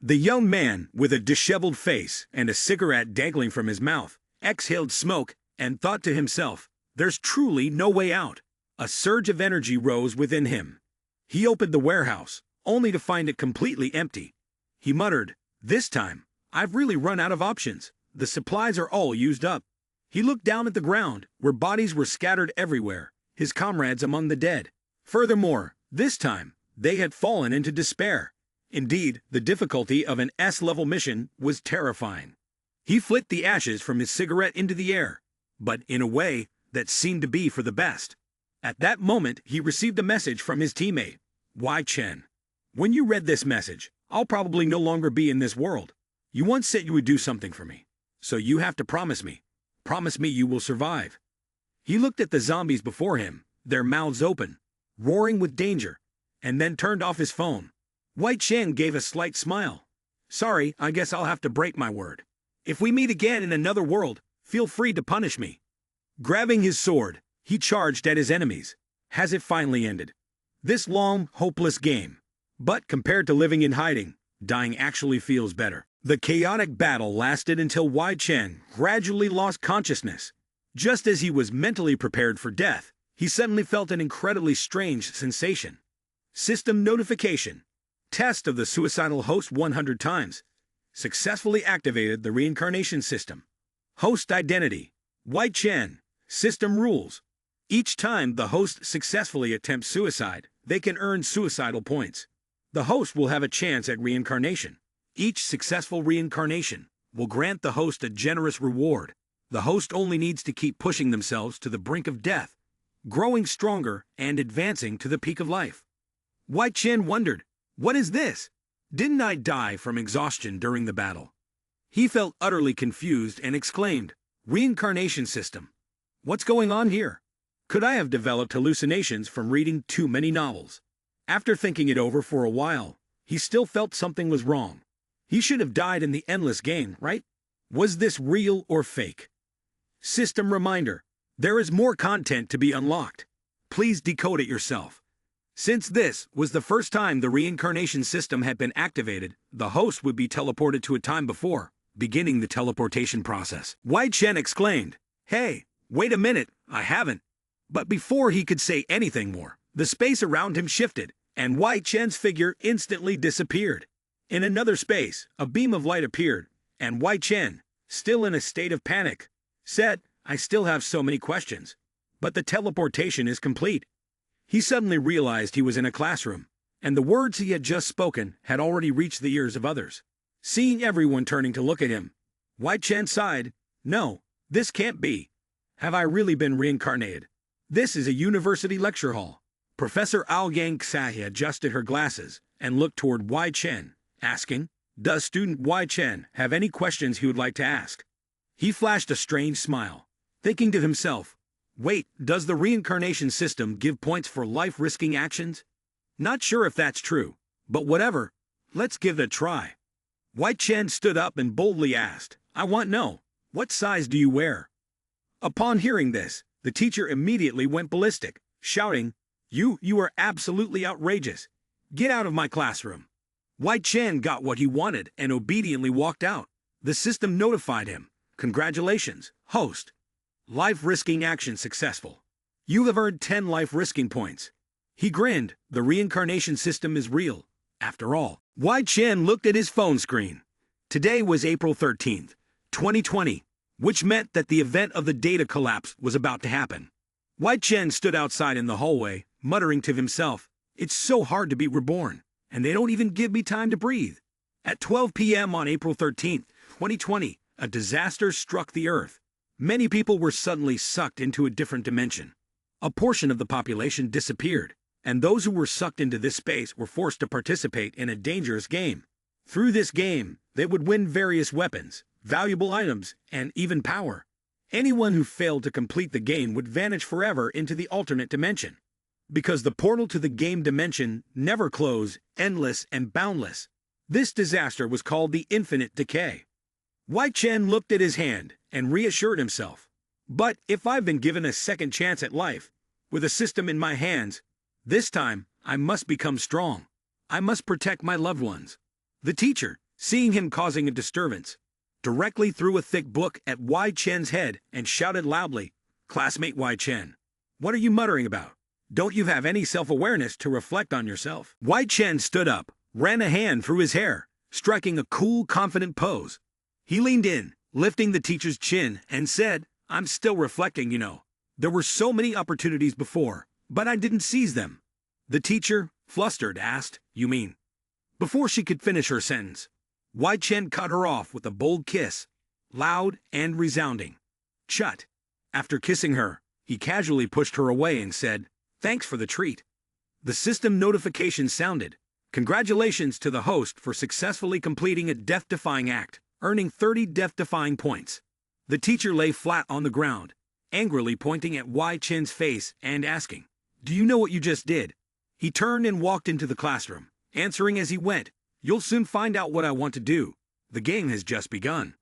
The young man, with a disheveled face and a cigarette dangling from his mouth, exhaled smoke and thought to himself, "There's truly no way out." A surge of energy rose within him. He opened the warehouse, only to find it completely empty. He muttered, "This time, I've really run out of options. The supplies are all used up." He looked down at the ground, where bodies were scattered everywhere, his comrades among the dead. Furthermore, this time, they had fallen into despair. Indeed, the difficulty of an S-level mission was terrifying. He flicked the ashes from his cigarette into the air, but in a way that seemed to be for the best. At that moment, he received a message from his teammate, Wai Chen. "When you read this message, I'll probably no longer be in this world. You once said you would do something for me, so you have to promise me. Promise me you will survive." He looked at the zombies before him, their mouths open, roaring with danger, and then turned off his phone. Wai Chen gave a slight smile. "Sorry, I guess I'll have to break my word. If we meet again in another world, feel free to punish me." Grabbing his sword, he charged at his enemies. Has it finally ended? This long, hopeless game. But compared to living in hiding, dying actually feels better. The chaotic battle lasted until Wai Chen gradually lost consciousness. Just as he was mentally prepared for death, he suddenly felt an incredibly strange sensation. System notification. Test of the suicidal host 100 times. Successfully activated the reincarnation system. Host identity. Wai Chen. System rules. Each time the host successfully attempts suicide, they can earn suicidal points. The host will have a chance at reincarnation. Each successful reincarnation will grant the host a generous reward. The host only needs to keep pushing themselves to the brink of death, growing stronger and advancing to the peak of life. Wai Chen wondered, "What is this? Didn't I die from exhaustion during the battle?" He felt utterly confused and exclaimed, "Reincarnation system. What's going on here? Could I have developed hallucinations from reading too many novels?" After thinking it over for a while, he still felt something was wrong. He should have died in the endless game, right? Was this real or fake? System reminder. There is more content to be unlocked. Please decode it yourself. Since this was the first time the reincarnation system had been activated, the host would be teleported to a time before, beginning the teleportation process. Wai Chen exclaimed, "Hey, wait a minute, I haven't." But before he could say anything more, the space around him shifted, and Wai Chen's figure instantly disappeared. In another space, a beam of light appeared, and Wai Chen, still in a state of panic, said, "I still have so many questions, but the teleportation is complete." He suddenly realized he was in a classroom, and the words he had just spoken had already reached the ears of others. Seeing everyone turning to look at him, Wai Chen sighed, "No, this can't be. Have I really been reincarnated? This is a university lecture hall." Professor Aoyang Xia adjusted her glasses and looked toward Wai Chen, asking, "Does student Wai Chen have any questions he would like to ask?" He flashed a strange smile, thinking to himself, "Wait, does the reincarnation system give points for life-risking actions? Not sure if that's true, but whatever, let's give it a try." Wai Chen stood up and boldly asked, "I want to know, what size do you wear?" Upon hearing this, the teacher immediately went ballistic, shouting, You are absolutely outrageous. Get out of my classroom." Wai Chen got what he wanted and obediently walked out. The system notified him, "Congratulations, host. Life-risking action successful. You have earned 10 life-risking points." He grinned. The reincarnation system is real, after all. Wai Chen looked at his phone screen. Today was April 13th, 2020, which meant that the event of the data collapse was about to happen. Wai Chen stood outside in the hallway, muttering to himself, "It's so hard to be reborn, and they don't even give me time to breathe." At 12 p.m. on April 13th, 2020, a disaster struck the Earth. Many people were suddenly sucked into a different dimension. A portion of the population disappeared, and those who were sucked into this space were forced to participate in a dangerous game. Through this game, they would win various weapons, valuable items, and even power. Anyone who failed to complete the game would vanish forever into the alternate dimension. Because the portal to the game dimension never closed, endless and boundless. This disaster was called the Infinite Decay. Wai Chen looked at his hand and reassured himself. But if I've been given a second chance at life, with a system in my hands, this time I must become strong. I must protect my loved ones. The teacher, seeing him causing a disturbance, directly threw a thick book at Wai Chen's head and shouted loudly, "Classmate Wai Chen, what are you muttering about? Don't you have any self-awareness to reflect on yourself?" Wai Chen stood up, ran a hand through his hair, striking a cool, confident pose. He leaned in, lifting the teacher's chin, and said, "I'm still reflecting, you know. There were so many opportunities before, but I didn't seize them." The teacher, flustered, asked, "You mean?" Before she could finish her sentence, Wai Chen cut her off with a bold kiss, loud and resounding. "Chut." After kissing her, he casually pushed her away and said, "Thanks for the treat." The system notification sounded. "Congratulations to the host for successfully completing a death-defying act, earning 30 death-defying points." The teacher lay flat on the ground, angrily pointing at Wai Chen's face and asking, "Do you know what you just did?" He turned and walked into the classroom, answering as he went, "You'll soon find out what I want to do. The game has just begun."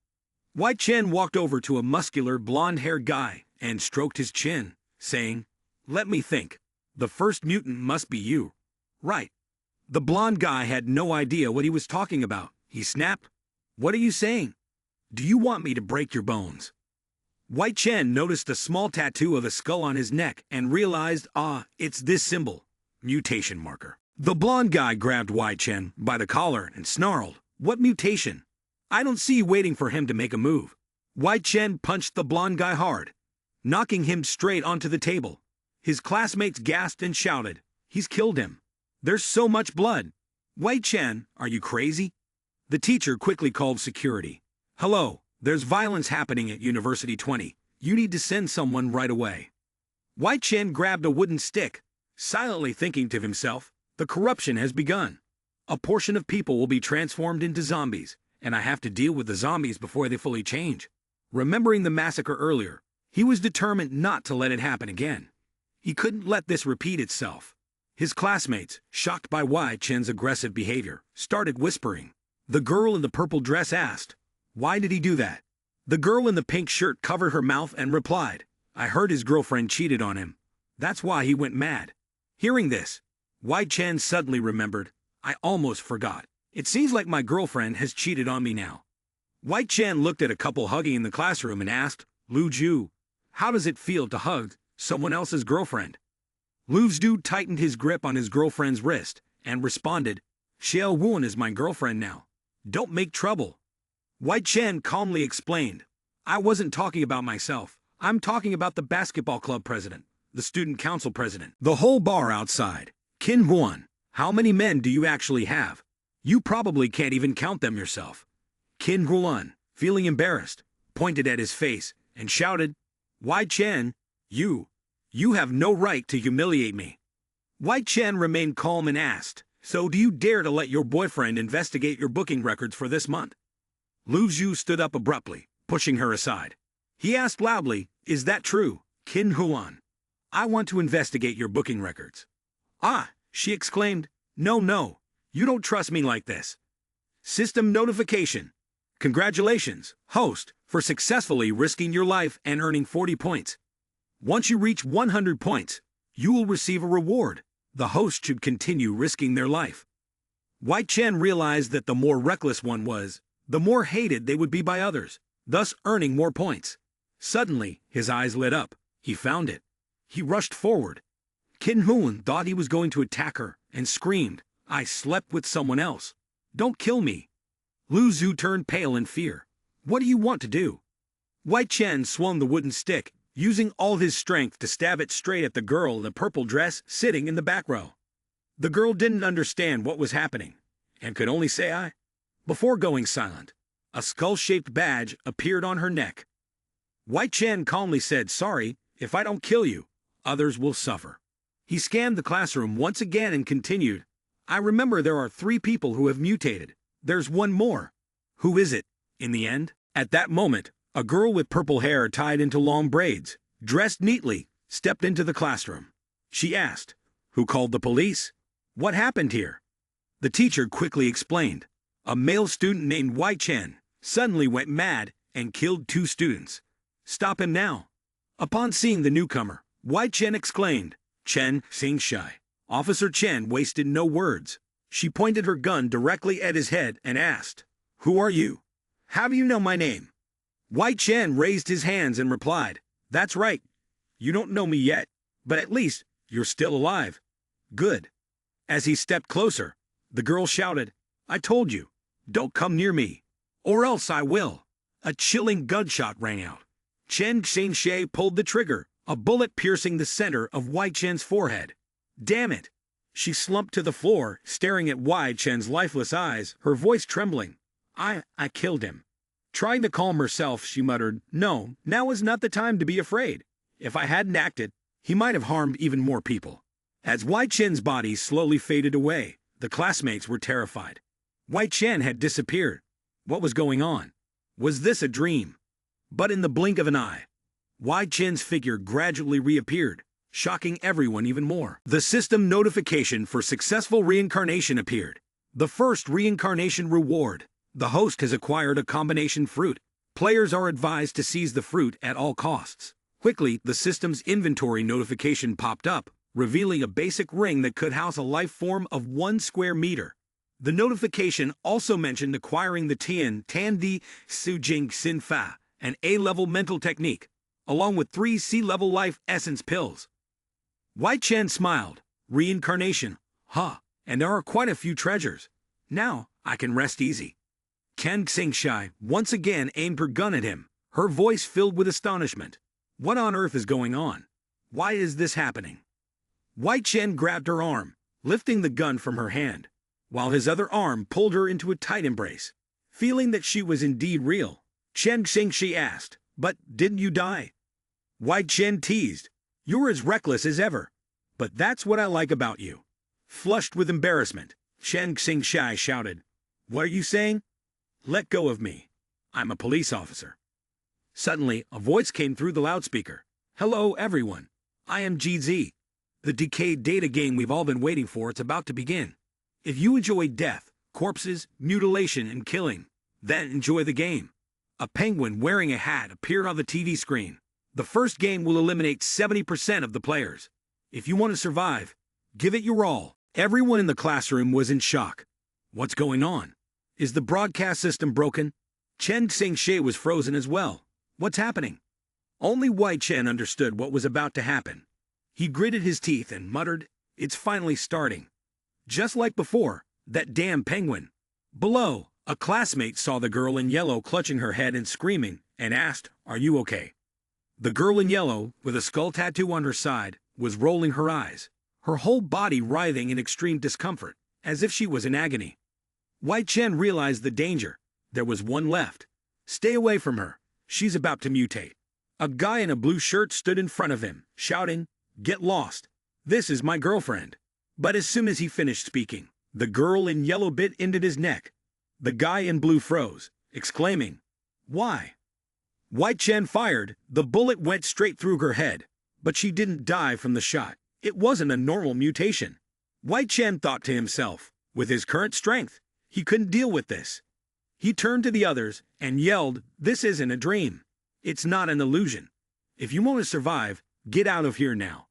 Wai Chen walked over to a muscular, blonde-haired guy and stroked his chin, saying, "Let me think. The first mutant must be you. Right." The blonde guy had no idea what he was talking about. He snapped, "What are you saying? Do you want me to break your bones?" Wai Chen noticed a small tattoo of a skull on his neck and realized, it's this symbol, mutation marker. The blonde guy grabbed Wai Chen by the collar and snarled, "What mutation? I don't see you waiting for him to make a move." Wai Chen punched the blonde guy hard, knocking him straight onto the table. His classmates gasped and shouted, "He's killed him. There's so much blood. Wai Chen, are you crazy?" The teacher quickly called security. "Hello, there's violence happening at University 20. You need to send someone right away." Wai Chen grabbed a wooden stick, silently thinking to himself, "The corruption has begun. A portion of people will be transformed into zombies, and I have to deal with the zombies before they fully change." Remembering the massacre earlier, he was determined not to let it happen again. He couldn't let this repeat itself. His classmates, shocked by Wai Chen's aggressive behavior, started whispering. The girl in the purple dress asked, "Why did he do that?" The girl in the pink shirt covered her mouth and replied, "I heard his girlfriend cheated on him. That's why he went mad." Hearing this, Wai Chen suddenly remembered, "I almost forgot. It seems like my girlfriend has cheated on me now." Wai Chen looked at a couple hugging in the classroom and asked, "Lu Ju, how does it feel to hug someone else's girlfriend?" Lu Ju tightened his grip on his girlfriend's wrist and responded, "Xiao Wen is my girlfriend now. Don't make trouble." Wai Chen calmly explained, "I wasn't talking about myself. I'm talking about the basketball club president, the student council president, the whole bar outside. Qin Huan, how many men do you actually have? You probably can't even count them yourself." Qin Huan, feeling embarrassed, pointed at his face and shouted, "Wai Chen, you have no right to humiliate me." Wai Chen remained calm and asked, "So do you dare to let your boyfriend investigate your booking records for this month?" Lu Zhu stood up abruptly, pushing her aside. He asked loudly, "Is that true, Qin Huan? I want to investigate your booking records." "Ah," she exclaimed, No, you don't trust me like this." System notification. Congratulations, host, for successfully risking your life and earning 40 points. Once you reach 100 points, you will receive a reward. The host should continue risking their life. Wai Chen realized that the more reckless one was, the more hated they would be by others, thus earning more points. Suddenly, his eyes lit up. He found it. He rushed forward. Qin Huan thought he was going to attack her and screamed, "I slept with someone else. Don't kill me." Lu Zhu turned pale in fear. "What do you want to do?" Wai Chen swung the wooden stick, using all his strength to stab it straight at the girl in the purple dress sitting in the back row. The girl didn't understand what was happening, and could only say "I." Before going silent, a skull-shaped badge appeared on her neck. Wai Chen calmly said, "Sorry, if I don't kill you, others will suffer." He scanned the classroom once again and continued, "I remember there are 3 people who have mutated. There's one more. Who is it, in the end?" At that moment, a girl with purple hair tied into long braids, dressed neatly, stepped into the classroom. She asked, "Who called the police? What happened here?" The teacher quickly explained. A male student named Wai Chen suddenly went mad and killed 2 students. Stop him now. Upon seeing the newcomer, Wai Chen exclaimed, "Chen Xingshai." Officer Chen wasted no words. She pointed her gun directly at his head and asked, Who are you? How do you know my name? Wai Chen raised his hands and replied, That's right. You don't know me yet, but at least you're still alive. Good. As he stepped closer, the girl shouted, I told you, don't come near me, or else I will. A chilling gunshot rang out. Chen Xingshe pulled the trigger, a bullet piercing the center of Wai Chen's forehead. Damn it! She slumped to the floor, staring at Wai Chen's lifeless eyes, her voice trembling. I killed him. Trying to calm herself, she muttered, No, now is not the time to be afraid. If I hadn't acted, he might have harmed even more people. As Wai Chen's body slowly faded away, the classmates were terrified. Wai Chen had disappeared. What was going on? Was this a dream? But in the blink of an eye, Wai Chen's figure gradually reappeared, shocking everyone even more. The system notification for successful reincarnation appeared. The first reincarnation reward. The host has acquired a combination fruit. Players are advised to seize the fruit at all costs. Quickly, the system's inventory notification popped up, revealing a basic ring that could house a life form of 1 square meter. The notification also mentioned acquiring the Tian Di Sujing Sin Fa, an A-level mental technique, along with 3 C-level life essence pills. Wai Chen smiled. Reincarnation. And there are quite a few treasures. Now, I can rest easy. Ken Xingshai once again aimed her gun at him, her voice filled with astonishment. What on earth is going on? Why is this happening? Wai Chen grabbed her arm, lifting the gun from her hand, while his other arm pulled her into a tight embrace. Feeling that she was indeed real, Chen Xingshi asked, But didn't you die? Wai Chen teased, You're as reckless as ever. But that's what I like about you. Flushed with embarrassment, Chen Xingshai shouted, What are you saying? Let go of me. I'm a police officer. Suddenly, a voice came through the loudspeaker. Hello, everyone. I am GZ. The decayed data game we've all been waiting for is about to begin. If you enjoy death, corpses, mutilation, and killing, then enjoy the game. A penguin wearing a hat appeared on the TV screen. The first game will eliminate 70% of the players. If you want to survive, give it your all. Everyone in the classroom was in shock. What's going on? Is the broadcast system broken? Chen Xingshi was frozen as well. What's happening? Only Wai Chen understood what was about to happen. He gritted his teeth and muttered, It's finally starting. Just like before, that damn penguin. Below, a classmate saw the girl in yellow clutching her head and screaming, and asked, Are you okay? The girl in yellow, with a skull tattoo on her side, was rolling her eyes, her whole body writhing in extreme discomfort, as if she was in agony. Wai Chen realized the danger. There was one left. Stay away from her. She's about to mutate. A guy in a blue shirt stood in front of him, shouting, Get lost. This is my girlfriend. But as soon as he finished speaking, the girl in yellow bit into his neck. The guy in blue froze, exclaiming, Why? Wai Chen fired. The bullet went straight through her head, but she didn't die from the shot. It wasn't a normal mutation. Wai Chen thought to himself, with his current strength, he couldn't deal with this. He turned to the others and yelled, This isn't a dream. It's not an illusion. If you want to survive, get out of here now.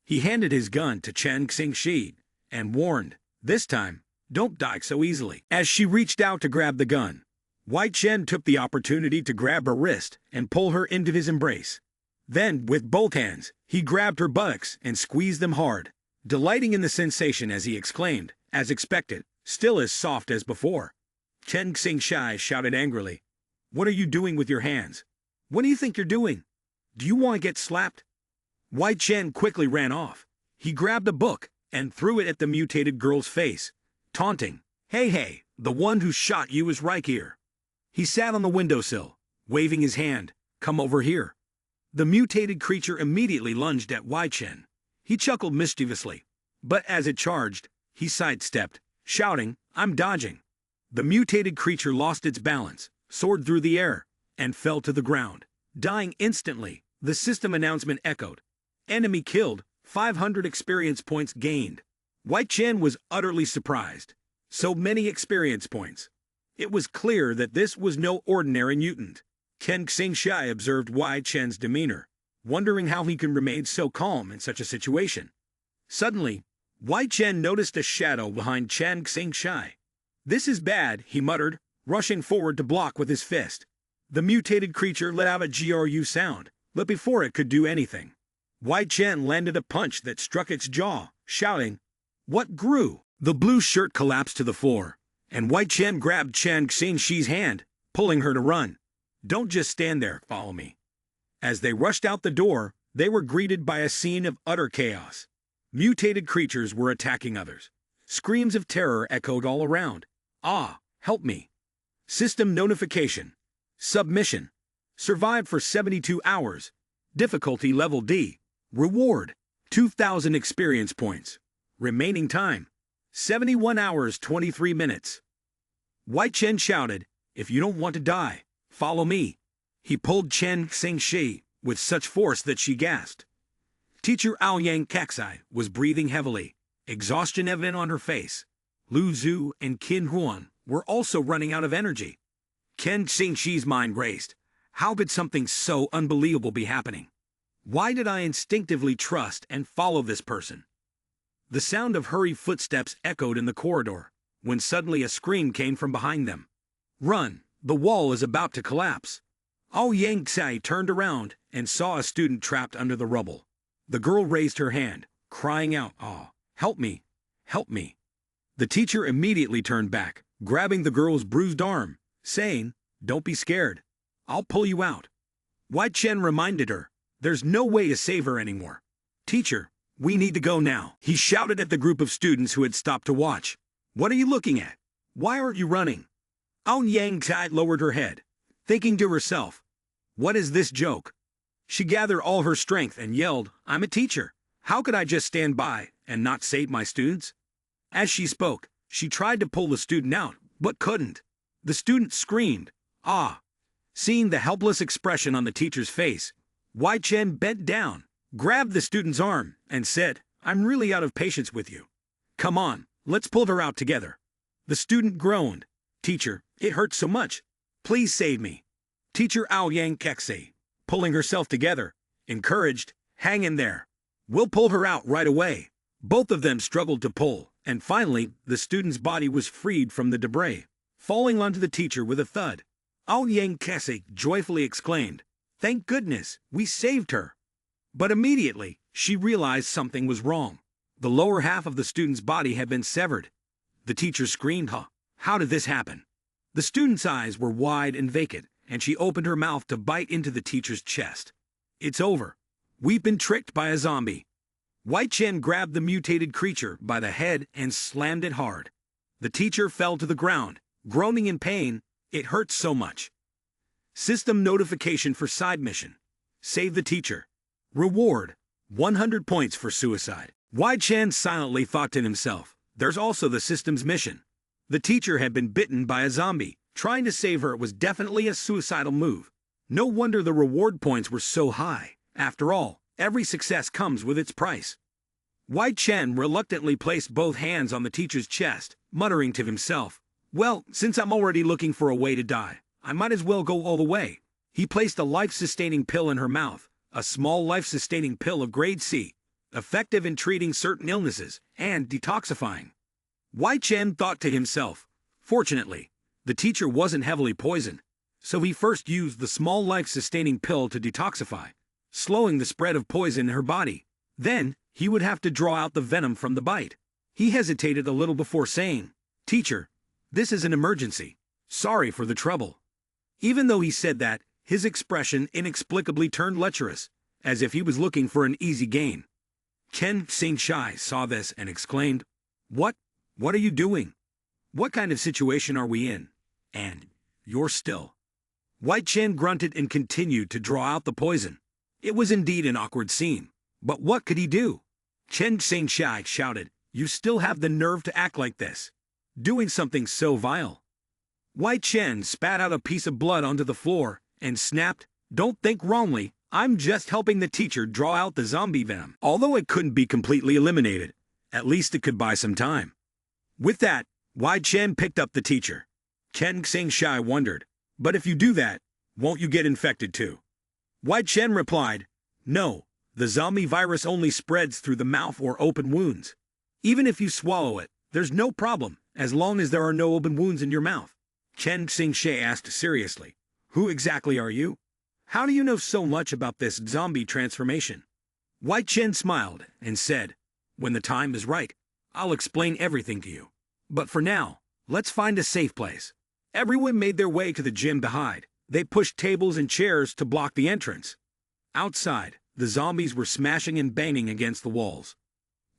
He handed his gun to Chen Xingshi and warned, This time, don't die so easily. As she reached out to grab the gun, Wai Chen took the opportunity to grab her wrist and pull her into his embrace. Then, with both hands, he grabbed her buttocks and squeezed them hard, delighting in the sensation as he exclaimed, as expected, still as soft as before. Chen Xingshi shouted angrily, What are you doing with your hands? What do you think you're doing? Do you want to get slapped? Wai Chen quickly ran off. He grabbed a book and threw it at the mutated girl's face, taunting, Hey, the one who shot you is right here. He sat on the windowsill, waving his hand, Come over here. The mutated creature immediately lunged at Wai Chen. He chuckled mischievously, but as it charged, he sidestepped, shouting, I'm dodging. The mutated creature lost its balance, soared through the air, and fell to the ground. Dying instantly, the system announcement echoed. Enemy killed, 500 experience points gained. Wai Chen was utterly surprised. So many experience points. It was clear that this was no ordinary mutant. Ken Xingshi observed Wai Chen's demeanor, wondering how he can remain so calm in such a situation. Suddenly, Wai Chen noticed a shadow behind Chen Xingshi. This is bad, he muttered, rushing forward to block with his fist. The mutated creature let out a GRU sound, but before it could do anything, Wai Chen landed a punch that struck its jaw, shouting, "What grew?" The blue shirt collapsed to the floor, and Wai Chen grabbed Chen Xingshi's hand, pulling her to run. "Don't just stand there, follow me." As they rushed out the door, they were greeted by a scene of utter chaos. Mutated creatures were attacking others. Screams of terror echoed all around. "Ah, help me." System notification. Submission. Survived for 72 hours. Difficulty level D. Reward: 2,000 experience points. Remaining time: 71 hours 23 minutes. Wai Chen shouted, "If you don't want to die, follow me." He pulled Chen Xingshi with such force that she gasped. Teacher Aoyang Kaxai was breathing heavily, exhaustion evident on her face. Lu Zhu and Qin Huan were also running out of energy. Chen Xingshi's mind raced. How could something so unbelievable be happening? Why did I instinctively trust and follow this person? The sound of hurried footsteps echoed in the corridor, when suddenly a scream came from behind them. "Run! The wall is about to collapse!" Aoyang Kaxai turned around and saw a student trapped under the rubble. The girl raised her hand, crying out, "Ah, help me! Help me!" The teacher immediately turned back, grabbing the girl's bruised arm, saying, "Don't be scared. I'll pull you out." Wai Chen reminded her, "There's no way to save her anymore. Teacher, we need to go now." He shouted at the group of students who had stopped to watch. "What are you looking at? Why aren't you running?" Aoyang Kaxai lowered her head, thinking to herself, "What is this joke?" She gathered all her strength and yelled, "I'm a teacher. How could I just stand by and not save my students?" As she spoke, she tried to pull the student out, but couldn't. The student screamed, "Ah!" Seeing the helpless expression on the teacher's face, Wai Chen bent down, grabbed the student's arm, and said, "I'm really out of patience with you. Come on, let's pull her out together." The student groaned, "Teacher, it hurts so much. Please save me." Teacher Aoyang Kaxai, pulling herself together, encouraged, "Hang in there. We'll pull her out right away." Both of them struggled to pull, and finally, the student's body was freed from the debris, falling onto the teacher with a thud. Aoyang Kaxai joyfully exclaimed, "Thank goodness, we saved her." But immediately, she realized something was wrong. The lower half of the student's body had been severed. The teacher screamed, "Huh, how did this happen?" The student's eyes were wide and vacant, and she opened her mouth to bite into the teacher's chest. "It's over. We've been tricked by a zombie." Wai Chen grabbed the mutated creature by the head and slammed it hard. The teacher fell to the ground, groaning in pain. "It hurts so much." System notification for side mission. Save the teacher. Reward: 100 points for suicide. Wai Chen silently thought to himself, there's also the system's mission. The teacher had been bitten by a zombie. Trying to save her was definitely a suicidal move. No wonder the reward points were so high. After all, every success comes with its price. Wai Chen reluctantly placed both hands on the teacher's chest, muttering to himself, "Well, since I'm already looking for a way to die, I might as well go all the way." He placed a life-sustaining pill in her mouth, a small life-sustaining pill of grade C, effective in treating certain illnesses and detoxifying. Wai Chen thought to himself, fortunately, the teacher wasn't heavily poisoned, so he first used the small life-sustaining pill to detoxify, slowing the spread of poison in her body. Then, he would have to draw out the venom from the bite. He hesitated a little before saying, "Teacher, this is an emergency. Sorry for the trouble." Even though he said that, his expression inexplicably turned lecherous, as if he was looking for an easy gain. Chen Xingshi saw this and exclaimed, What are you doing? What kind of situation are we in? And you're still." Wai Chen grunted and continued to draw out the poison. It was indeed an awkward scene, but what could he do? Chen Xingshi shouted, "You still have the nerve to act like this? Doing something so vile." Wai Chen spat out a piece of blood onto the floor and snapped, "Don't think wrongly, I'm just helping the teacher draw out the zombie venom." Although it couldn't be completely eliminated, at least it could buy some time. With that, Wai Chen picked up the teacher. Chen Xingshi wondered, "But if you do that, won't you get infected too?" Wai Chen replied, "No, the zombie virus only spreads through the mouth or open wounds. Even if you swallow it, there's no problem, as long as there are no open wounds in your mouth. Chen Xingxie asked seriously. Who exactly are you? How do you know so much about this zombie transformation? Wai Chen smiled and said, when the time is right, I'll explain everything to you. But for now, let's find a safe place. Everyone made their way to the gym to hide. They pushed tables and chairs to block the entrance. Outside, the zombies were smashing and banging against the walls.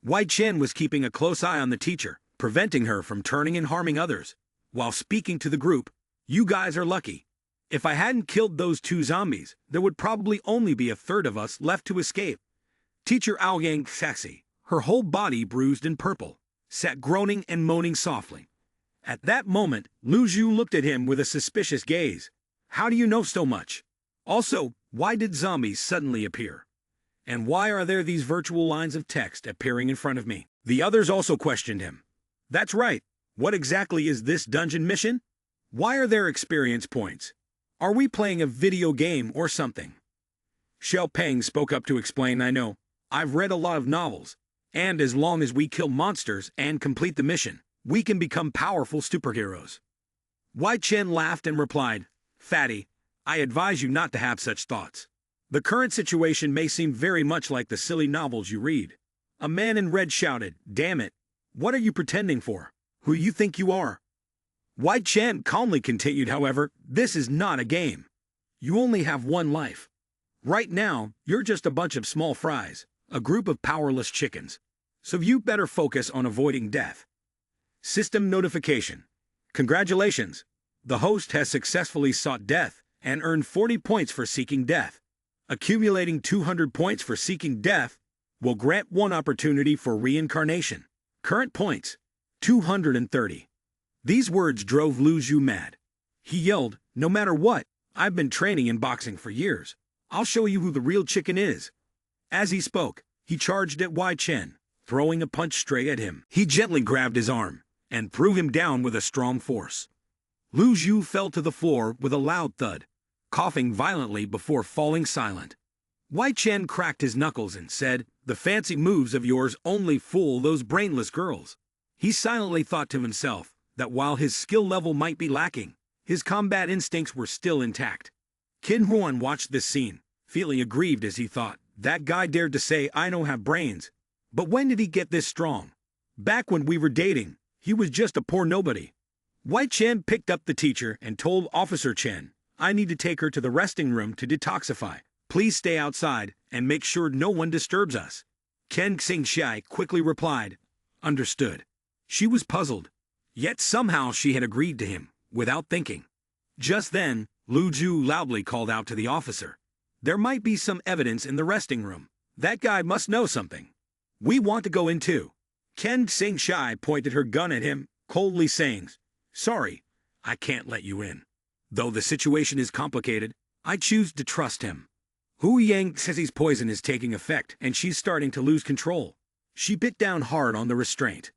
Wai Chen was keeping a close eye on the teacher, preventing her from turning and harming others. While speaking to the group, you guys are lucky. If I hadn't killed those 2 zombies, there would probably only be a third of us left to escape. Teacher Aoyang Saxi, her whole body bruised and purple, sat groaning and moaning softly. At that moment, Lu Zhu looked at him with a suspicious gaze. How do you know so much? Also, why did zombies suddenly appear? And why are there these virtual lines of text appearing in front of me? The others also questioned him. That's right. What exactly is this dungeon mission? Why are there experience points? Are we playing a video game or something? Xiao Peng spoke up to explain, I know. I've read a lot of novels, and as long as we kill monsters and complete the mission, we can become powerful superheroes. Wai Chen laughed and replied, Fatty, I advise you not to have such thoughts. The current situation may seem very much like the silly novels you read. A man in red shouted, Damn it! What are you pretending for? Who you think you are? Wai Chen calmly continued, however, this is not a game. You only have one life. Right now, you're just a bunch of small fries, a group of powerless chickens. So you better focus on avoiding death. System notification. Congratulations! The host has successfully sought death and earned 40 points for seeking death. Accumulating 200 points for seeking death will grant 1 opportunity for reincarnation. Current points, 230. These words drove Lu Zhu mad. He yelled, no matter what, I've been training in boxing for years. I'll show you who the real chicken is. As he spoke, he charged at Wai Chen, throwing a punch straight at him. He gently grabbed his arm and threw him down with a strong force. Lu Zhu fell to the floor with a loud thud, coughing violently before falling silent. Wai Chen cracked his knuckles and said, the fancy moves of yours only fool those brainless girls. He silently thought to himself that while his skill level might be lacking, his combat instincts were still intact. Qin Huan watched this scene, feeling aggrieved as he thought, that guy dared to say I don't have brains. But when did he get this strong? Back when we were dating, he was just a poor nobody. Wai Chen picked up the teacher and told Officer Chen, I need to take her to the resting room to detoxify. Please stay outside and make sure no one disturbs us. Ken Xingxi quickly replied, understood. She was puzzled, yet somehow she had agreed to him, without thinking. Just then, Lu Zhu loudly called out to the officer. There might be some evidence in the resting room. That guy must know something. We want to go in too. Ken Xingxi pointed her gun at him, coldly saying, Sorry, I can't let you in. Though the situation is complicated, I choose to trust him. Hu Yang says his poison is taking effect and she's starting to lose control. She bit down hard on the restraint.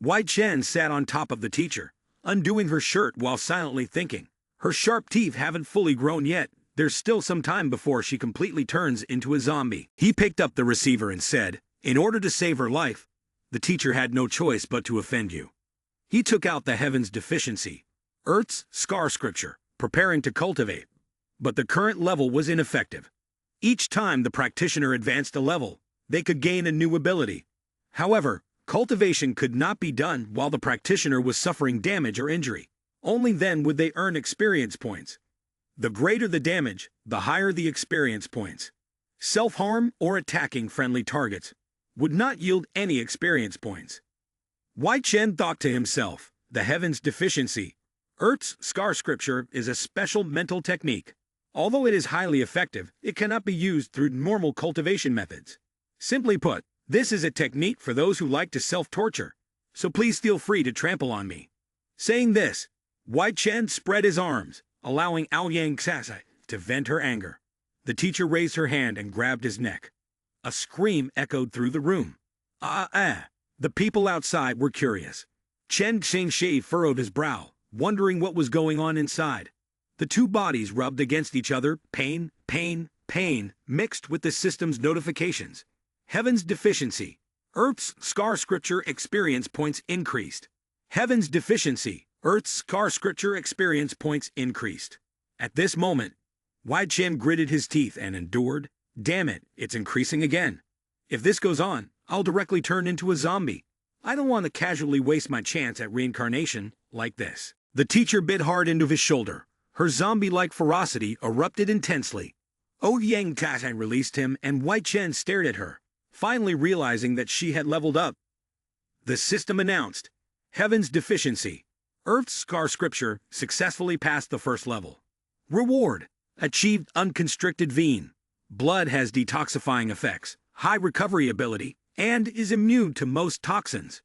Wai Chen sat on top of the teacher, undoing her shirt while silently thinking. Her sharp teeth haven't fully grown yet. There's still some time before she completely turns into a zombie. He picked up the receiver and said, in order to save her life, the teacher had no choice but to offend you. He took out the heaven's deficiency, Earth's scar scripture, preparing to cultivate. But the current level was ineffective. Each time the practitioner advanced a level, they could gain a new ability. However, cultivation could not be done while the practitioner was suffering damage or injury. Only then would they earn experience points. The greater the damage, the higher the experience points. Self-harm or attacking friendly targets would not yield any experience points. Wai Chen thought to himself, the heaven's deficiency, Earth's scar scripture is a special mental technique. Although it is highly effective, it cannot be used through normal cultivation methods. Simply put, this is a technique for those who like to self-torture, so please feel free to trample on me. Saying this, Wai Chen spread his arms, allowing Aoyang Sasai to vent her anger. The teacher raised her hand and grabbed his neck. A scream echoed through the room. The people outside were curious. Chen Xingxi furrowed his brow, wondering what was going on inside. The two bodies rubbed against each other, pain, mixed with the system's notifications. Heaven's deficiency. Earth's scar scripture experience points increased. Heaven's deficiency. Earth's scar scripture experience points increased. At this moment, Wai Chen gritted his teeth and endured. Damn it, it's increasing again. If this goes on, I'll directly turn into a zombie. I don't want to casually waste my chance at reincarnation like this. The teacher bit hard into his shoulder. Her zombie-like ferocity erupted intensely. Yang Tatai released him and Wai Chen stared at her, finally realizing that she had leveled up. The system announced, Heaven's Deficiency. Earth's Scar Scripture successfully passed the first level. Reward. Achieved Unconstricted Vein. Blood has detoxifying effects, high recovery ability, and is immune to most toxins.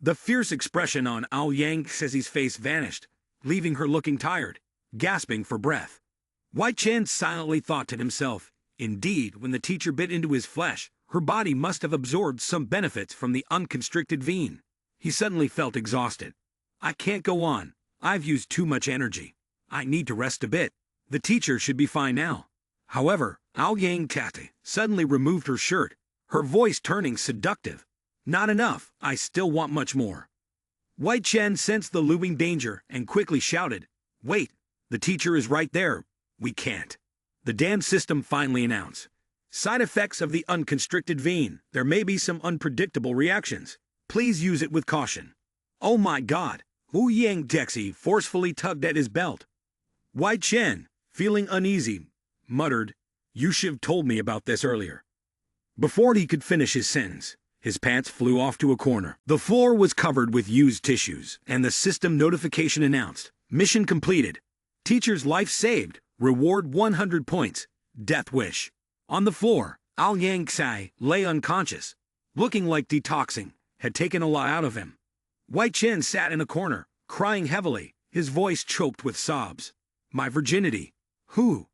The fierce expression on Yang Xi's face vanished, leaving her looking tired, gasping for breath. Wai Chen silently thought to himself, indeed, when the teacher bit into his flesh, her body must have absorbed some benefits from the unconstricted vein. He suddenly felt exhausted. I can't go on. I've used too much energy. I need to rest a bit. The teacher should be fine now. However, Yang Tate suddenly removed her shirt, her voice turning seductive. Not enough. I still want much more. Wai Chen sensed the looming danger and quickly shouted, Wait, the teacher is right there. We can't. The damn system finally announced. Side effects of the unconstricted vein. There may be some unpredictable reactions. Please use it with caution. Oh my God! Yang Dexy forcefully tugged at his belt. Wai Chen, feeling uneasy, muttered, You should have told me about this earlier. Before he could finish his sentence, his pants flew off to a corner. The floor was covered with used tissues, and the system notification announced, Mission completed. Teacher's life saved. Reward 100 points. Death wish. On the floor, Yang Xi lay unconscious, looking like detoxing had taken a lot out of him. Wai Chen sat in a corner, crying heavily, his voice choked with sobs. My virginity. Who?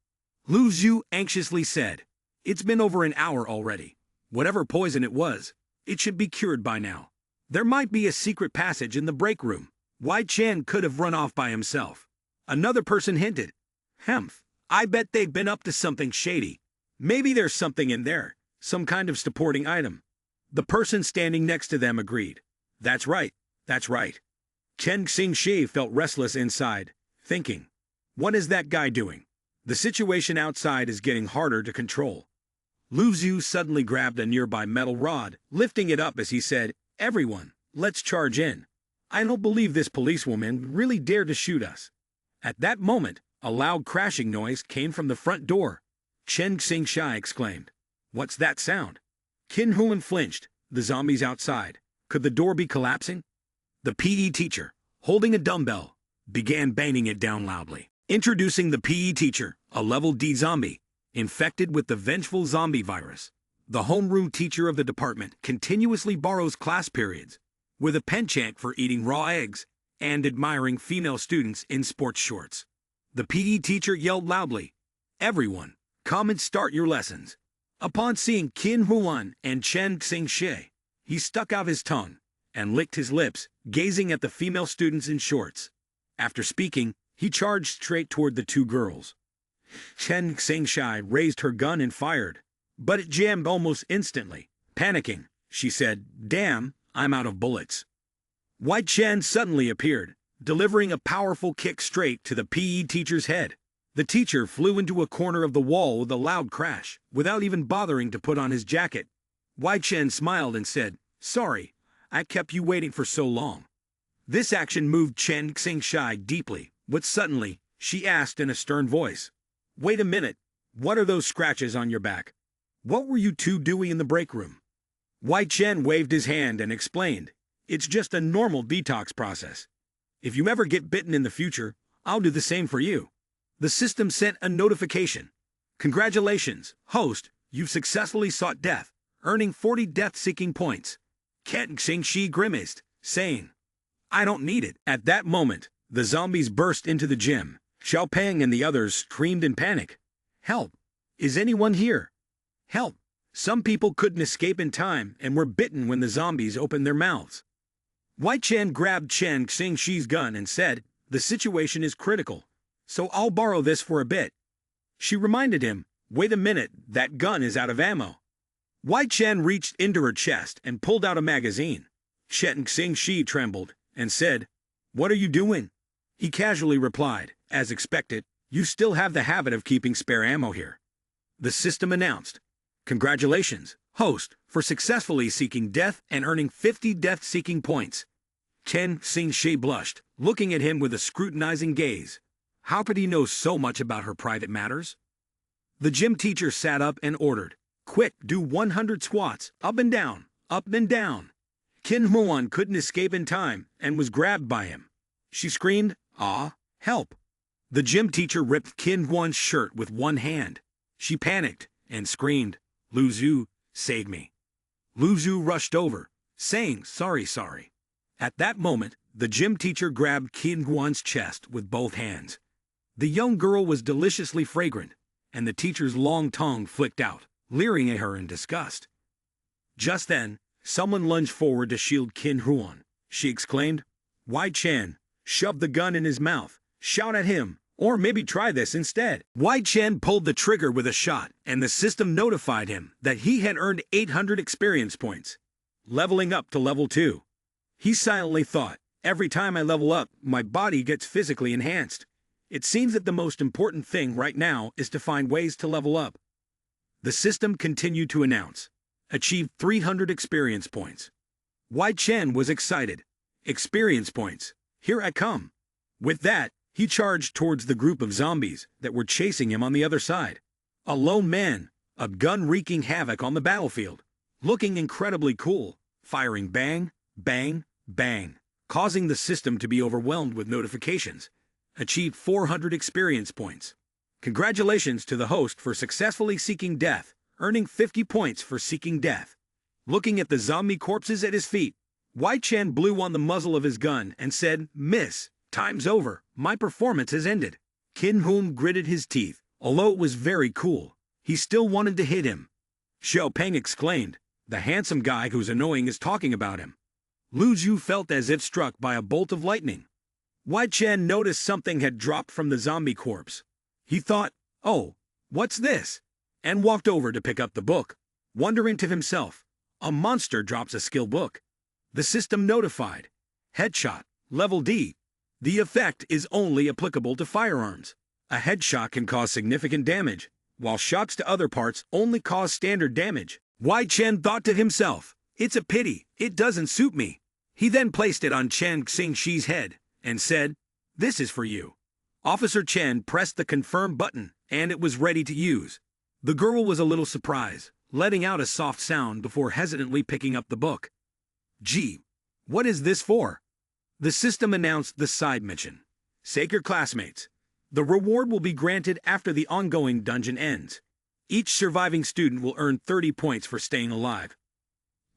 Lu Zhu anxiously said. It's been over an hour already. Whatever poison it was, it should be cured by now. There might be a secret passage in the break room. Wai Chen could have run off by himself. Another person hinted. Hemph, I bet they've been up to something shady. Maybe there's something in there, some kind of supporting item. The person standing next to them agreed. That's right, that's right. Chen Xingshi felt restless inside, thinking, what is that guy doing? The situation outside is getting harder to control. Lu Zhu suddenly grabbed a nearby metal rod, lifting it up as he said, Everyone, let's charge in. I don't believe this policewoman really dared to shoot us. At that moment, a loud crashing noise came from the front door. Chen Xingshi exclaimed, What's that sound? Qin Huan flinched, the zombies outside. Could the door be collapsing? The PE teacher, holding a dumbbell, began banging it down loudly. Introducing the PE teacher, a level D zombie, infected with the vengeful zombie virus. The homeroom teacher of the department continuously borrows class periods, with a penchant for eating raw eggs and admiring female students in sports shorts. The PE teacher yelled loudly, Everyone, come and start your lessons. Upon seeing Qin Huan and Chen Xingshi, he stuck out his tongue and licked his lips, gazing at the female students in shorts. After speaking, he charged straight toward the two girls. Chen Xingshi raised her gun and fired, but it jammed almost instantly. Panicking, she said, Damn, I'm out of bullets. Wai Chen suddenly appeared, delivering a powerful kick straight to the PE teacher's head. The teacher flew into a corner of the wall with a loud crash, without even bothering to put on his jacket. Wai Chen smiled and said, Sorry, I kept you waiting for so long. This action moved Chen Xingshi deeply, but suddenly, she asked in a stern voice, Wait a minute, what are those scratches on your back? What were you two doing in the break room? Wai Chen waved his hand and explained, It's just a normal detox process. If you ever get bitten in the future, I'll do the same for you. The system sent a notification. Congratulations, host, you've successfully sought death, earning 40 death-seeking points. Ken Xingshi grimaced, saying, I don't need it. At that moment, the zombies burst into the gym. Xiaopeng and the others screamed in panic. Help! Is anyone here? Help! Some people couldn't escape in time and were bitten when the zombies opened their mouths. Wai Chen grabbed Chen Xingshi's gun and said, The situation is critical, so I'll borrow this for a bit. She reminded him, Wait a minute, that gun is out of ammo. Wai Chen reached into her chest and pulled out a magazine. Chen Xingshi trembled and said, What are you doing? He casually replied, as expected, "You still have the habit of keeping spare ammo here." The system announced, "Congratulations, host, for successfully seeking death and earning 50 death-seeking points." Chen Xingshi blushed, looking at him with a scrutinizing gaze. How could he know so much about her private matters? The gym teacher sat up and ordered, "Quick, do 100 squats, up and down, up and down." Qin Huan couldn't escape in time and was grabbed by him. She screamed, "Ah, help!" The gym teacher ripped Qin Huan's shirt with one hand. She panicked and screamed, "Lu Zhu, save me." Lu Zhu rushed over, saying, sorry. At that moment, the gym teacher grabbed Qin Huan's chest with both hands. The young girl was deliciously fragrant, and the teacher's long tongue flicked out, leering at her in disgust. Just then, someone lunged forward to shield Qin Huan. She exclaimed, "Wai Chen, shove the gun in his mouth, shout at him, or maybe try this instead." Wai Chen pulled the trigger with a shot, and the system notified him that he had earned 800 experience points, leveling up to level 2. He silently thought, "Every time I level up, my body gets physically enhanced. It seems that the most important thing right now is to find ways to level up." The system continued to announce, "Achieve 300 experience points." Wai Chen was excited. Experience points. Here I come. With that, he charged towards the group of zombies that were chasing him on the other side. A lone man, a gun wreaking havoc on the battlefield, looking incredibly cool, firing bang, bang, bang, causing the system to be overwhelmed with notifications. Achieved 400 experience points. Congratulations to the host for successfully seeking death, earning 50 points for seeking death. Looking at the zombie corpses at his feet, Wai Chen blew on the muzzle of his gun and said, "Miss, time's over, my performance has ended." Qin Huan gritted his teeth. Although it was very cool, he still wanted to hit him. Xiao Peng exclaimed, "The handsome guy who's annoying is talking about him." Lu Zhu felt as if struck by a bolt of lightning. Wai Chen noticed something had dropped from the zombie corpse. He thought, "Oh, what's this?" and walked over to pick up the book, wondering to himself, "A monster drops a skill book." The system notified, "Headshot, level D. The effect is only applicable to firearms. A headshot can cause significant damage, while shots to other parts only cause standard damage." Wai Chen thought to himself, "It's a pity, it doesn't suit me." He then placed it on Chen Xingshi's head and said, "This is for you." Officer Chen pressed the confirm button, and it was ready to use. The girl was a little surprised, letting out a soft sound before hesitantly picking up the book. "Gee, what is this for?" The system announced the side mission. "Sacred classmates. The reward will be granted after the ongoing dungeon ends. Each surviving student will earn 30 points for staying alive."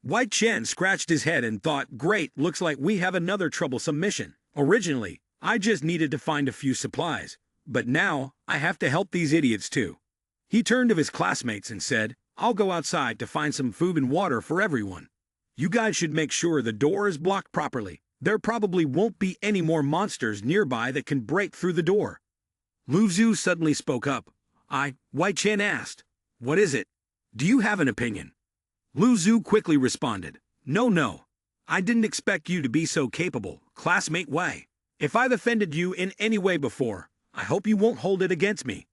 Wai Chen scratched his head and thought, "Great, looks like we have another troublesome mission. Originally, I just needed to find a few supplies, but now I have to help these idiots too." He turned to his classmates and said, "I'll go outside to find some food and water for everyone. You guys should make sure the door is blocked properly. There probably won't be any more monsters nearby that can break through the door." Lu Zhu suddenly spoke up. Wai Chen asked, "What is it? Do you have an opinion?" Lu Zhu quickly responded, No, I didn't expect you to be so capable, classmate Wei. If I've offended you in any way before, I hope you won't hold it against me."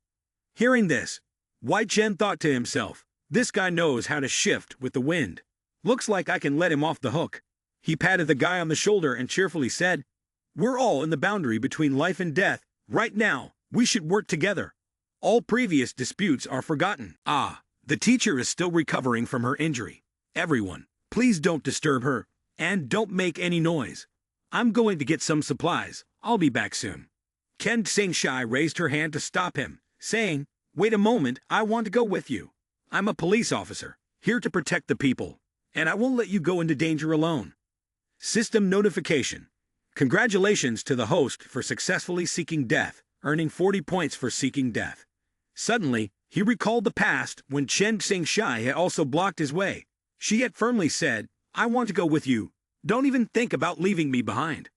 Hearing this, Wai Chen thought to himself, "This guy knows how to shift with the wind. Looks like I can let him off the hook." He patted the guy on the shoulder and cheerfully said, "We're all in the boundary between life and death. Right now, we should work together. All previous disputes are forgotten." The teacher is still recovering from her injury. Everyone, please don't disturb her, and don't make any noise. I'm going to get some supplies. I'll be back soon. Ken Xingshi raised her hand to stop him, saying, "Wait a moment, I want to go with you. I'm a police officer, here to protect the people, and I won't let you go into danger alone." System notification. Congratulations to the host for successfully seeking death, earning 40 points for seeking death. Suddenly, he recalled the past when Chen Xingshi had also blocked his way. She had firmly said, "I want to go with you. Don't even think about leaving me behind."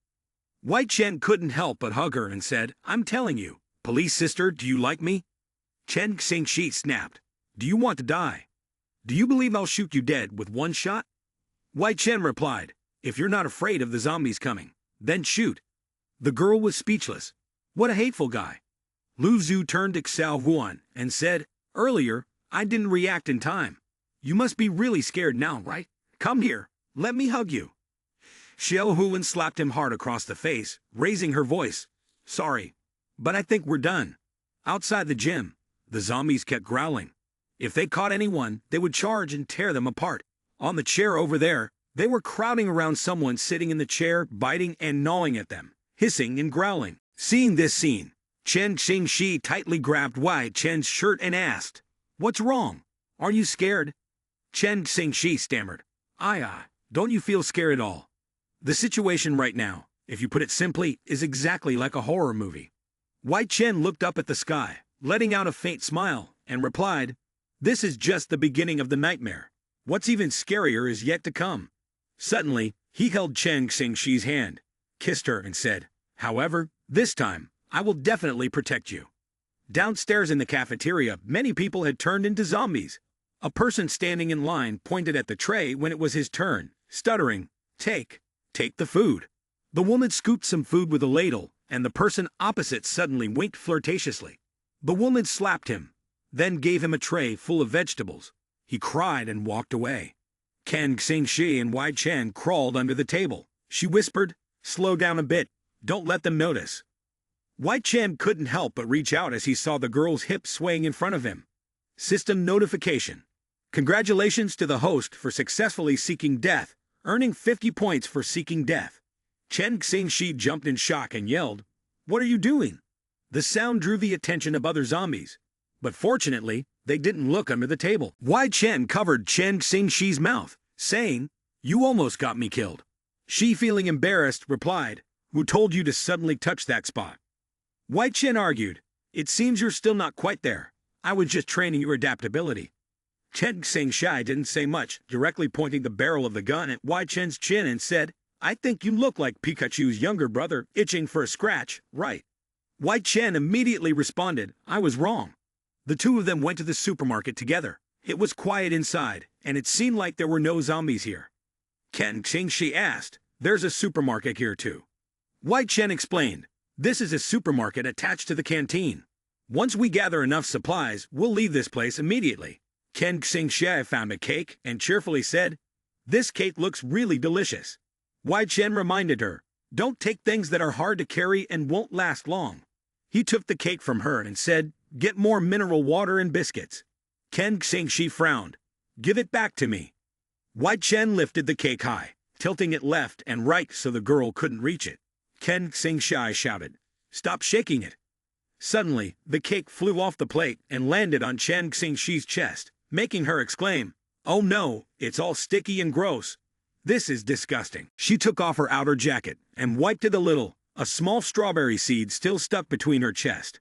Wai Chen couldn't help but hug her and said, "I'm telling you, police sister, do you like me?" Chen Xingshi snapped, "Do you want to die? Do you believe I'll shoot you dead with one shot?" Wai Chen replied, "If you're not afraid of the zombies coming, then shoot." The girl was speechless. What a hateful guy. Lu Zhu turned to Xiao Huan and said, "Earlier, I didn't react in time. You must be really scared now, right? Come here, let me hug you." Xiao Huan slapped him hard across the face, raising her voice. "Sorry, but I think we're done." Outside the gym, the zombies kept growling. If they caught anyone, they would charge and tear them apart. On the chair over there, they were crowding around someone sitting in the chair, biting and gnawing at them, hissing and growling. Seeing this scene, Chen Xingxi tightly grabbed Wai Chen's shirt and asked, "What's wrong? Are you scared?" Chen Xingxi stammered, Don't you feel scared at all? The situation right now, if you put it simply, is exactly like a horror movie." Wai Chen looked up at the sky, letting out a faint smile, and replied, "This is just the beginning of the nightmare. What's even scarier is yet to come." Suddenly, he held Chen Xingxi's hand, kissed her, and said, "However, this time, I will definitely protect you." Downstairs in the cafeteria, many people had turned into zombies. A person standing in line pointed at the tray when it was his turn, stuttering, Take the food." The woman scooped some food with a ladle, and the person opposite suddenly winked flirtatiously. The woman slapped him, then gave him a tray full of vegetables. He cried and walked away. Chen Xingxi and Wai Chen crawled under the table. She whispered, "Slow down a bit, don't let them notice." Wai Chen couldn't help but reach out as he saw the girl's hip swaying in front of him. System notification. Congratulations to the host for successfully seeking death, earning 50 points for seeking death. Chen Xingxi jumped in shock and yelled, "What are you doing?" The sound drew the attention of other zombies, but fortunately, they didn't look under the table. Wai Chen covered Chen Xingxi's mouth, saying, "You almost got me killed." She, feeling embarrassed, replied, "Who told you to suddenly touch that spot?" Wai Chen argued, "It seems you're still not quite there. I was just training your adaptability." Chen Xingxi didn't say much, directly pointing the barrel of the gun at Wai Chen's chin and said, "I think you look like Pikachu's younger brother, itching for a scratch, right?" Wai Chen immediately responded, "I was wrong." The two of them went to the supermarket together. It was quiet inside, and it seemed like there were no zombies here. Chen Xingxi asked, "There's a supermarket here too?" Wai Chen explained, "This is a supermarket attached to the canteen. Once we gather enough supplies, we'll leave this place immediately." Chen Xingxi found a cake and cheerfully said, "This cake looks really delicious." Wai Chen reminded her, "Don't take things that are hard to carry and won't last long." He took the cake from her and said, "Get more mineral water and biscuits." Chen Xingxi frowned, "Give it back to me." Wai Chen lifted the cake high, tilting it left and right so the girl couldn't reach it. Chen Xingxi shouted, "Stop shaking it." Suddenly, the cake flew off the plate and landed on Chen Xingxi's chest, making her exclaim, "Oh no, it's all sticky and gross. This is disgusting." She took off her outer jacket and wiped it a little. A small strawberry seed still stuck between her chest.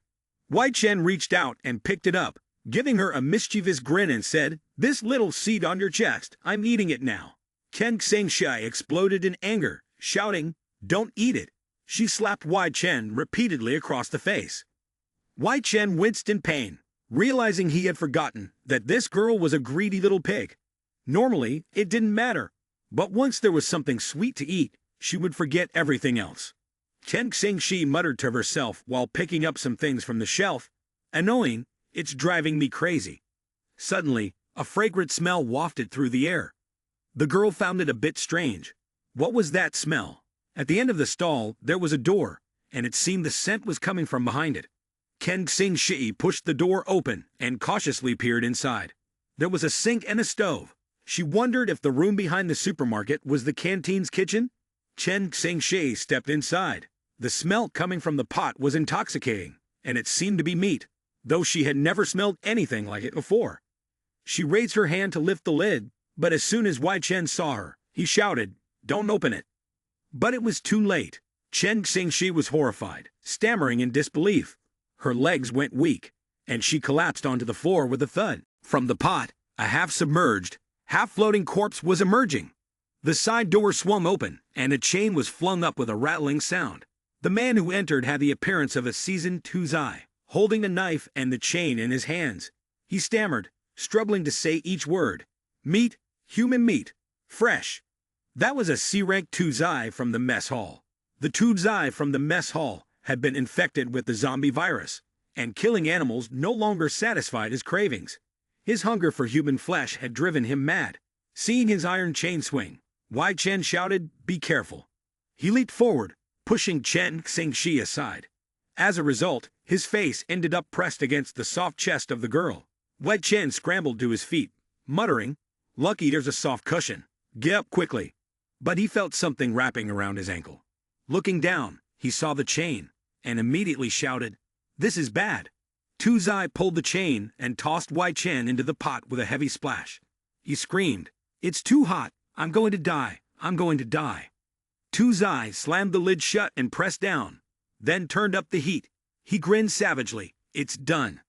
Wai Chen reached out and picked it up, giving her a mischievous grin and said, "This little seed on your chest, I'm eating it now." Chen Xingxi exploded in anger, shouting, "Don't eat it." She slapped Wai Chen repeatedly across the face. Wai Chen winced in pain, realizing he had forgotten that this girl was a greedy little pig. Normally, it didn't matter, but once there was something sweet to eat, she would forget everything else. Chen Xingxi muttered to herself while picking up some things from the shelf, "Annoying, it's driving me crazy." Suddenly, a fragrant smell wafted through the air. The girl found it a bit strange. What was that smell? At the end of the stall, there was a door, and it seemed the scent was coming from behind it. Chen Xingxi pushed the door open and cautiously peered inside. There was a sink and a stove. She wondered if the room behind the supermarket was the canteen's kitchen. Chen Xingxi stepped inside. The smell coming from the pot was intoxicating, and it seemed to be meat, though she had never smelled anything like it before. She raised her hand to lift the lid, but as soon as Wai Chen saw her, he shouted, "Don't open it." But it was too late. Chen Xingxi was horrified, stammering in disbelief. Her legs went weak, and she collapsed onto the floor with a thud. From the pot, a half-submerged, half-floating corpse was emerging. The side door swung open, and a chain was flung up with a rattling sound. The man who entered had the appearance of a seasoned Tuzai, holding the knife and the chain in his hands. He stammered, struggling to say each word. "Meat, human meat, fresh." That was a C-rank Tuzai from the mess hall. The Tudzai from the mess hall had been infected with the zombie virus, and killing animals no longer satisfied his cravings. His hunger for human flesh had driven him mad. Seeing his iron chain swing, Wai Chen shouted, "Be careful." He leaped forward, pushing Chen Xingshi aside. As a result, his face ended up pressed against the soft chest of the girl. Wai Chen scrambled to his feet, muttering, "Lucky there's a soft cushion. Get up quickly." But he felt something wrapping around his ankle. Looking down, he saw the chain, and immediately shouted, "This is bad." Tuzai pulled the chain and tossed Wai Chen into the pot with a heavy splash. He screamed, "It's too hot. I'm going to die. I'm going to die." Tuzai slammed the lid shut and pressed down, then turned up the heat. He grinned savagely. "It's done."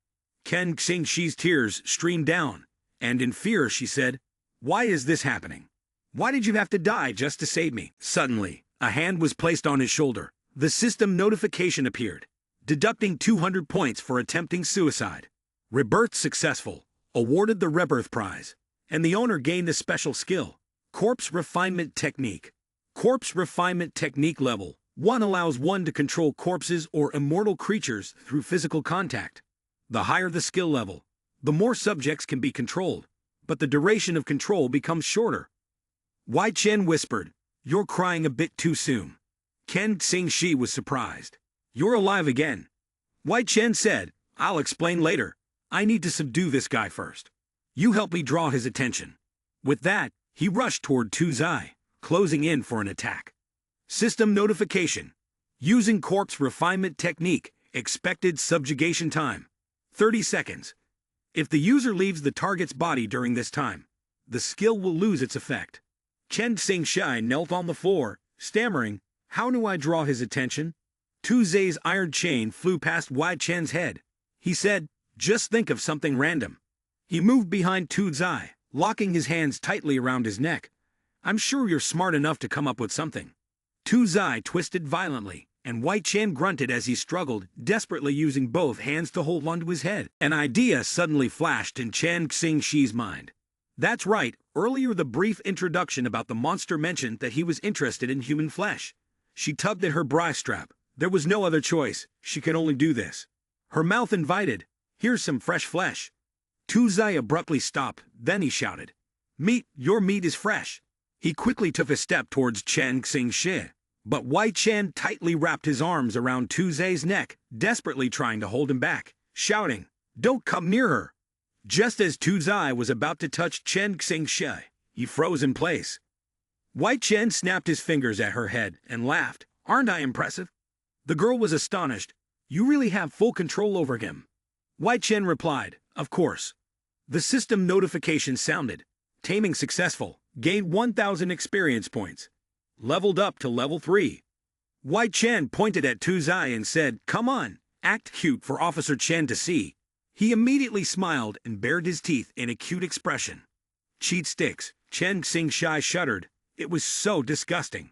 Ken Xingshi's tears streamed down, and in fear she said, "Why is this happening? Why did you have to die just to save me?" Suddenly, a hand was placed on his shoulder. The system notification appeared, deducting 200 points for attempting suicide. Rebirth successful, awarded the Rebirth Prize, and the owner gained a special skill, Corpse Refinement Technique. Corpse Refinement Technique Level 1 allows one to control corpses or immortal creatures through physical contact. The higher the skill level, the more subjects can be controlled, but the duration of control becomes shorter. Wai Chen whispered, "You're crying a bit too soon." Ken Xingshi was surprised. "You're alive again." Wai Chen said, "I'll explain later. I need to subdue this guy first. You help me draw his attention." With that, he rushed toward Tuzai, closing in for an attack. System notification. Using Corpse Refinement Technique, expected subjugation time, 30 seconds. If the user leaves the target's body during this time, the skill will lose its effect. Chen Xingshi knelt on the floor, stammering, "How do I draw his attention?" Tuzai's iron chain flew past Wai Chen's head. He said, "Just think of something random." He moved behind Tuzai, locking his hands tightly around his neck. "I'm sure you're smart enough to come up with something." Tuzai twisted violently, and Wai Chen grunted as he struggled, desperately using both hands to hold onto his head. An idea suddenly flashed in Chen Xingshi's mind. That's right, earlier the brief introduction about the monster mentioned that he was interested in human flesh. She tugged at her bra strap. There was no other choice, she could only do this. Her mouth invited, "Here's some fresh flesh." Tuzai abruptly stopped, then he shouted, "Meat, your meat is fresh." He quickly took a step towards Chen Xingshi, but Wai Chen tightly wrapped his arms around Tuzai's neck, desperately trying to hold him back, shouting, "Don't come near her." Just as Tuzai was about to touch Chen Xingshi, he froze in place. Wai Chen snapped his fingers at her head and laughed, "Aren't I impressive?" The girl was astonished. "You really have full control over him." Wai Chen replied, "Of course." The system notification sounded. Taming successful. Gained 1,000 experience points. Leveled up to level 3. Wai Chen pointed at Tuzai and said, "Come on, act cute for Officer Chen to see." He immediately smiled and bared his teeth in a cute expression. Cheat sticks, Chen Xingshi shuddered. It was so disgusting.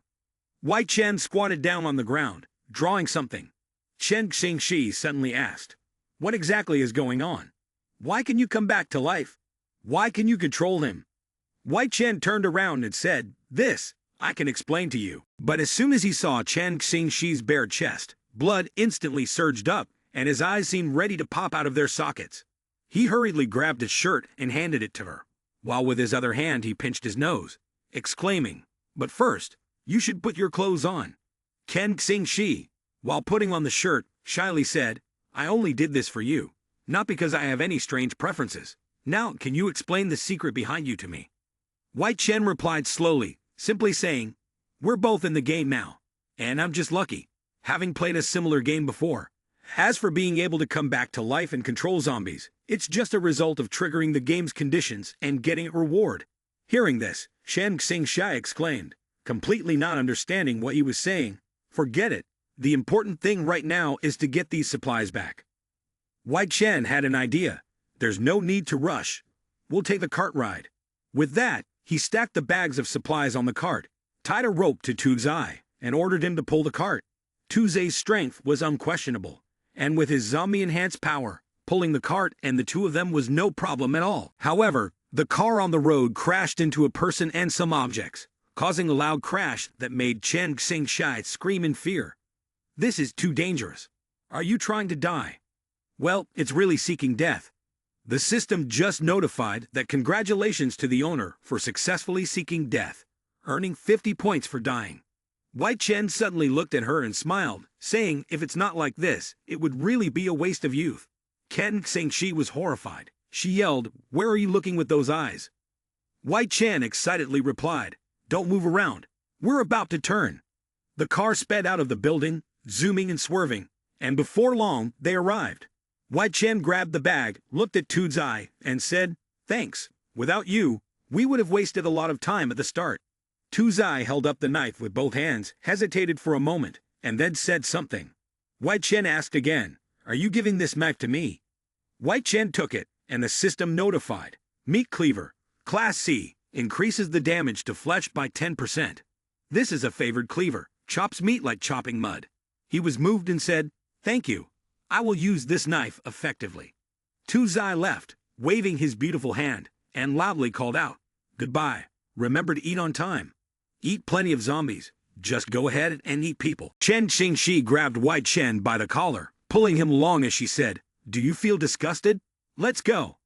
Wai Chen squatted down on the ground, drawing something. Chen Xingshi suddenly asked, "What exactly is going on? Why can you come back to life? Why can you control him?" Wai Chen turned around and said, "This, I can explain to you." But as soon as he saw Chen Xingshi's bare chest, blood instantly surged up, and his eyes seemed ready to pop out of their sockets. He hurriedly grabbed his shirt and handed it to her, while with his other hand he pinched his nose, exclaiming, "But first, you should put your clothes on." Ken Xingshi, while putting on the shirt, shyly said, "I only did this for you, not because I have any strange preferences. Now, can you explain the secret behind you to me?" Wai Chen replied slowly, simply saying, "We're both in the game now, and I'm just lucky, having played a similar game before. As for being able to come back to life and control zombies, it's just a result of triggering the game's conditions and getting a reward." Hearing this, Chen Xingshi exclaimed, completely not understanding what he was saying, "Forget it. The important thing right now is to get these supplies back." Wai Chen had an idea. "There's no need to rush. We'll take the cart ride." With that, he stacked the bags of supplies on the cart, tied a rope to Tuzai, and ordered him to pull the cart. Tuzai's strength was unquestionable, and with his zombie-enhanced power, pulling the cart and the two of them was no problem at all. However, the car on the road crashed into a person and some objects, causing a loud crash that made Chen Xingshai scream in fear. This is too dangerous. Are you trying to die? Well, it's really seeking death. The system just notified that congratulations to the owner for successfully seeking death, earning 50 points for dying. Wai Chen suddenly looked at her and smiled, saying if it's not like this, it would really be a waste of youth. Chen Xingshi was horrified. She yelled, "Where are you looking with those eyes?" Wai Chen excitedly replied, "Don't move around. We're about to turn." The car sped out of the building, zooming and swerving, and before long, they arrived. Wai Chen grabbed the bag, looked at Tu Zai, and said, "Thanks. Without you, we would have wasted a lot of time at the start." Tu Zai held up the knife with both hands, hesitated for a moment, and then said something. Wai Chen asked again, "Are you giving this knife to me?" Wai Chen took it, and the system notified. Meat cleaver, Class C, increases the damage to flesh by 10%. This is a favored cleaver, chops meat like chopping mud. He was moved and said, "Thank you. I will use this knife effectively." Tu Zai left, waving his beautiful hand, and loudly called out, "Goodbye. Remember to eat on time. Eat plenty of zombies. Just go ahead and eat people." Chen Xingshi grabbed Wai Chen by the collar, pulling him along as she said, "Do you feel disgusted? Let's go."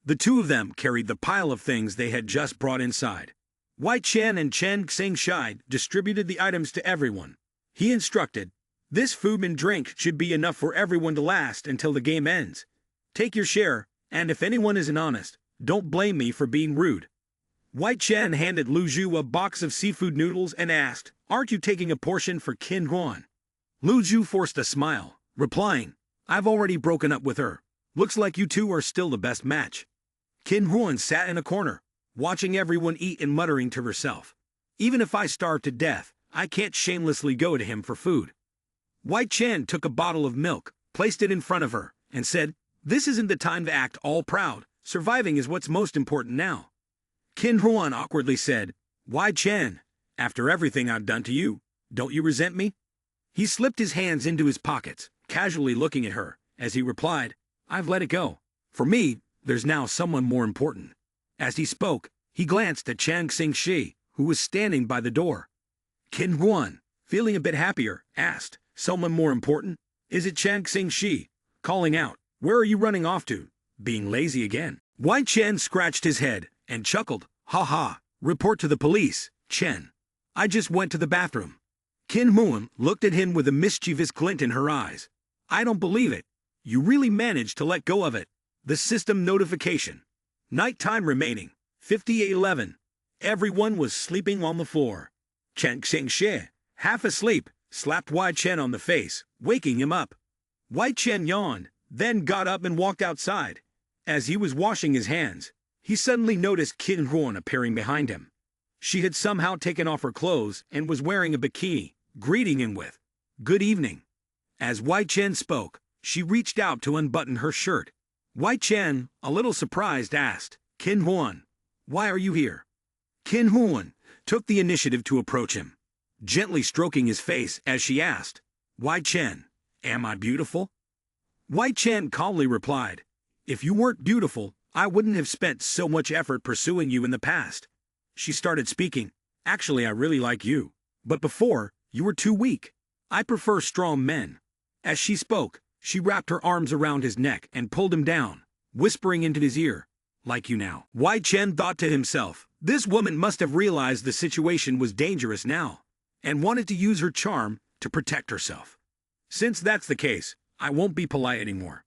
The two of them carried the pile of things they had just brought inside. Wai Chen and Chen Xingshi distributed the items to everyone. He instructed, "This food and drink should be enough for everyone to last until the game ends. Take your share, and if anyone isn't honest, don't blame me for being rude." Wai Chen handed Lu Zhu a box of seafood noodles and asked, "Aren't you taking a portion for Qin Huan?" Lu Zhu forced a smile, replying, "I've already broken up with her. Looks like you two are still the best match." Qin Huan sat in a corner, watching everyone eat and muttering to herself, "Even if I starve to death, I can't shamelessly go to him for food." Wai Chen took a bottle of milk, placed it in front of her, and said, "This isn't the time to act all proud. Surviving is what's most important now." Qin Huan awkwardly said, "Wai Chen, after everything I've done to you, don't you resent me?" He slipped his hands into his pockets, casually looking at her, as he replied, "I've let it go. For me, there's now someone more important." As he spoke, he glanced at Chen Xingshi, who was standing by the door. Qin Huan, feeling a bit happier, asked, "Someone more important? Is it Chen Xingshi?" Calling out, "Where are you running off to? Being lazy again?" Wai Chen scratched his head and chuckled, "Ha ha, report to the police, Chen. I just went to the bathroom." Qin Huan looked at him with a mischievous glint in her eyes. "I don't believe it. You really managed to let go of it." The system notification. Nighttime remaining, 58:11. Everyone was sleeping on the floor. Chen Xingshi, half asleep, slapped Wai Chen on the face, waking him up. Wai Chen yawned, then got up and walked outside. As he was washing his hands, he suddenly noticed Qin Huan appearing behind him. She had somehow taken off her clothes and was wearing a bikini, greeting him with, "Good evening." As Wai Chen spoke, she reached out to unbutton her shirt. Wai Chen, a little surprised, asked, "Qin Huan, why are you here?" Qin Huan took the initiative to approach him, gently stroking his face as she asked, "Wai Chen, am I beautiful?" Wai Chen calmly replied, "If you weren't beautiful, I wouldn't have spent so much effort pursuing you in the past." She started speaking, "Actually, I really like you. But before, you were too weak. I prefer strong men." As she spoke, she wrapped her arms around his neck and pulled him down, whispering into his ear, "Like you now." Wai Chen thought to himself, this woman must have realized the situation was dangerous now, and wanted to use her charm to protect herself. Since that's the case, I won't be polite anymore.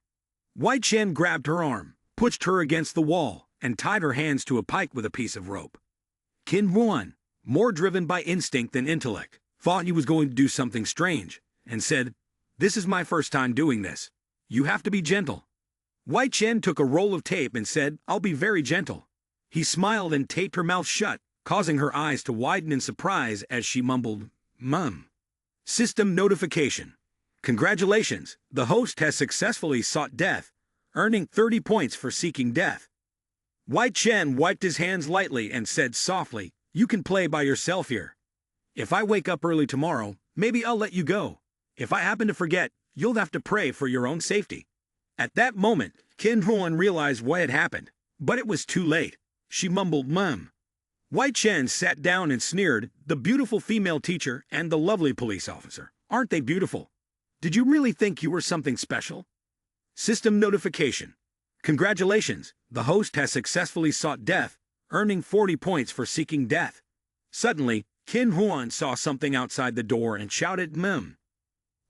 Wai Chen grabbed her arm, pushed her against the wall, and tied her hands to a pike with a piece of rope. Qin Huan, more driven by instinct than intellect, thought he was going to do something strange, and said, "This is my first time doing this. You have to be gentle." Wai Chen took a roll of tape and said, "I'll be very gentle." He smiled and taped her mouth shut, causing her eyes to widen in surprise as she mumbled, "Mum." System notification. Congratulations, the host has successfully sought death, earning 30 points for seeking death. Wai Chen wiped his hands lightly and said softly, "You can play by yourself here. If I wake up early tomorrow, maybe I'll let you go. If I happen to forget, you'll have to pray for your own safety." At that moment, Qin Huan realized what had happened, but it was too late. She mumbled, "Mum." Wai Chen sat down and sneered, the beautiful female teacher and the lovely police officer. Aren't they beautiful? Did you really think you were something special? System notification. Congratulations, the host has successfully sought death, earning 40 points for seeking death. Suddenly, Qin Huan saw something outside the door and shouted, "Mmm."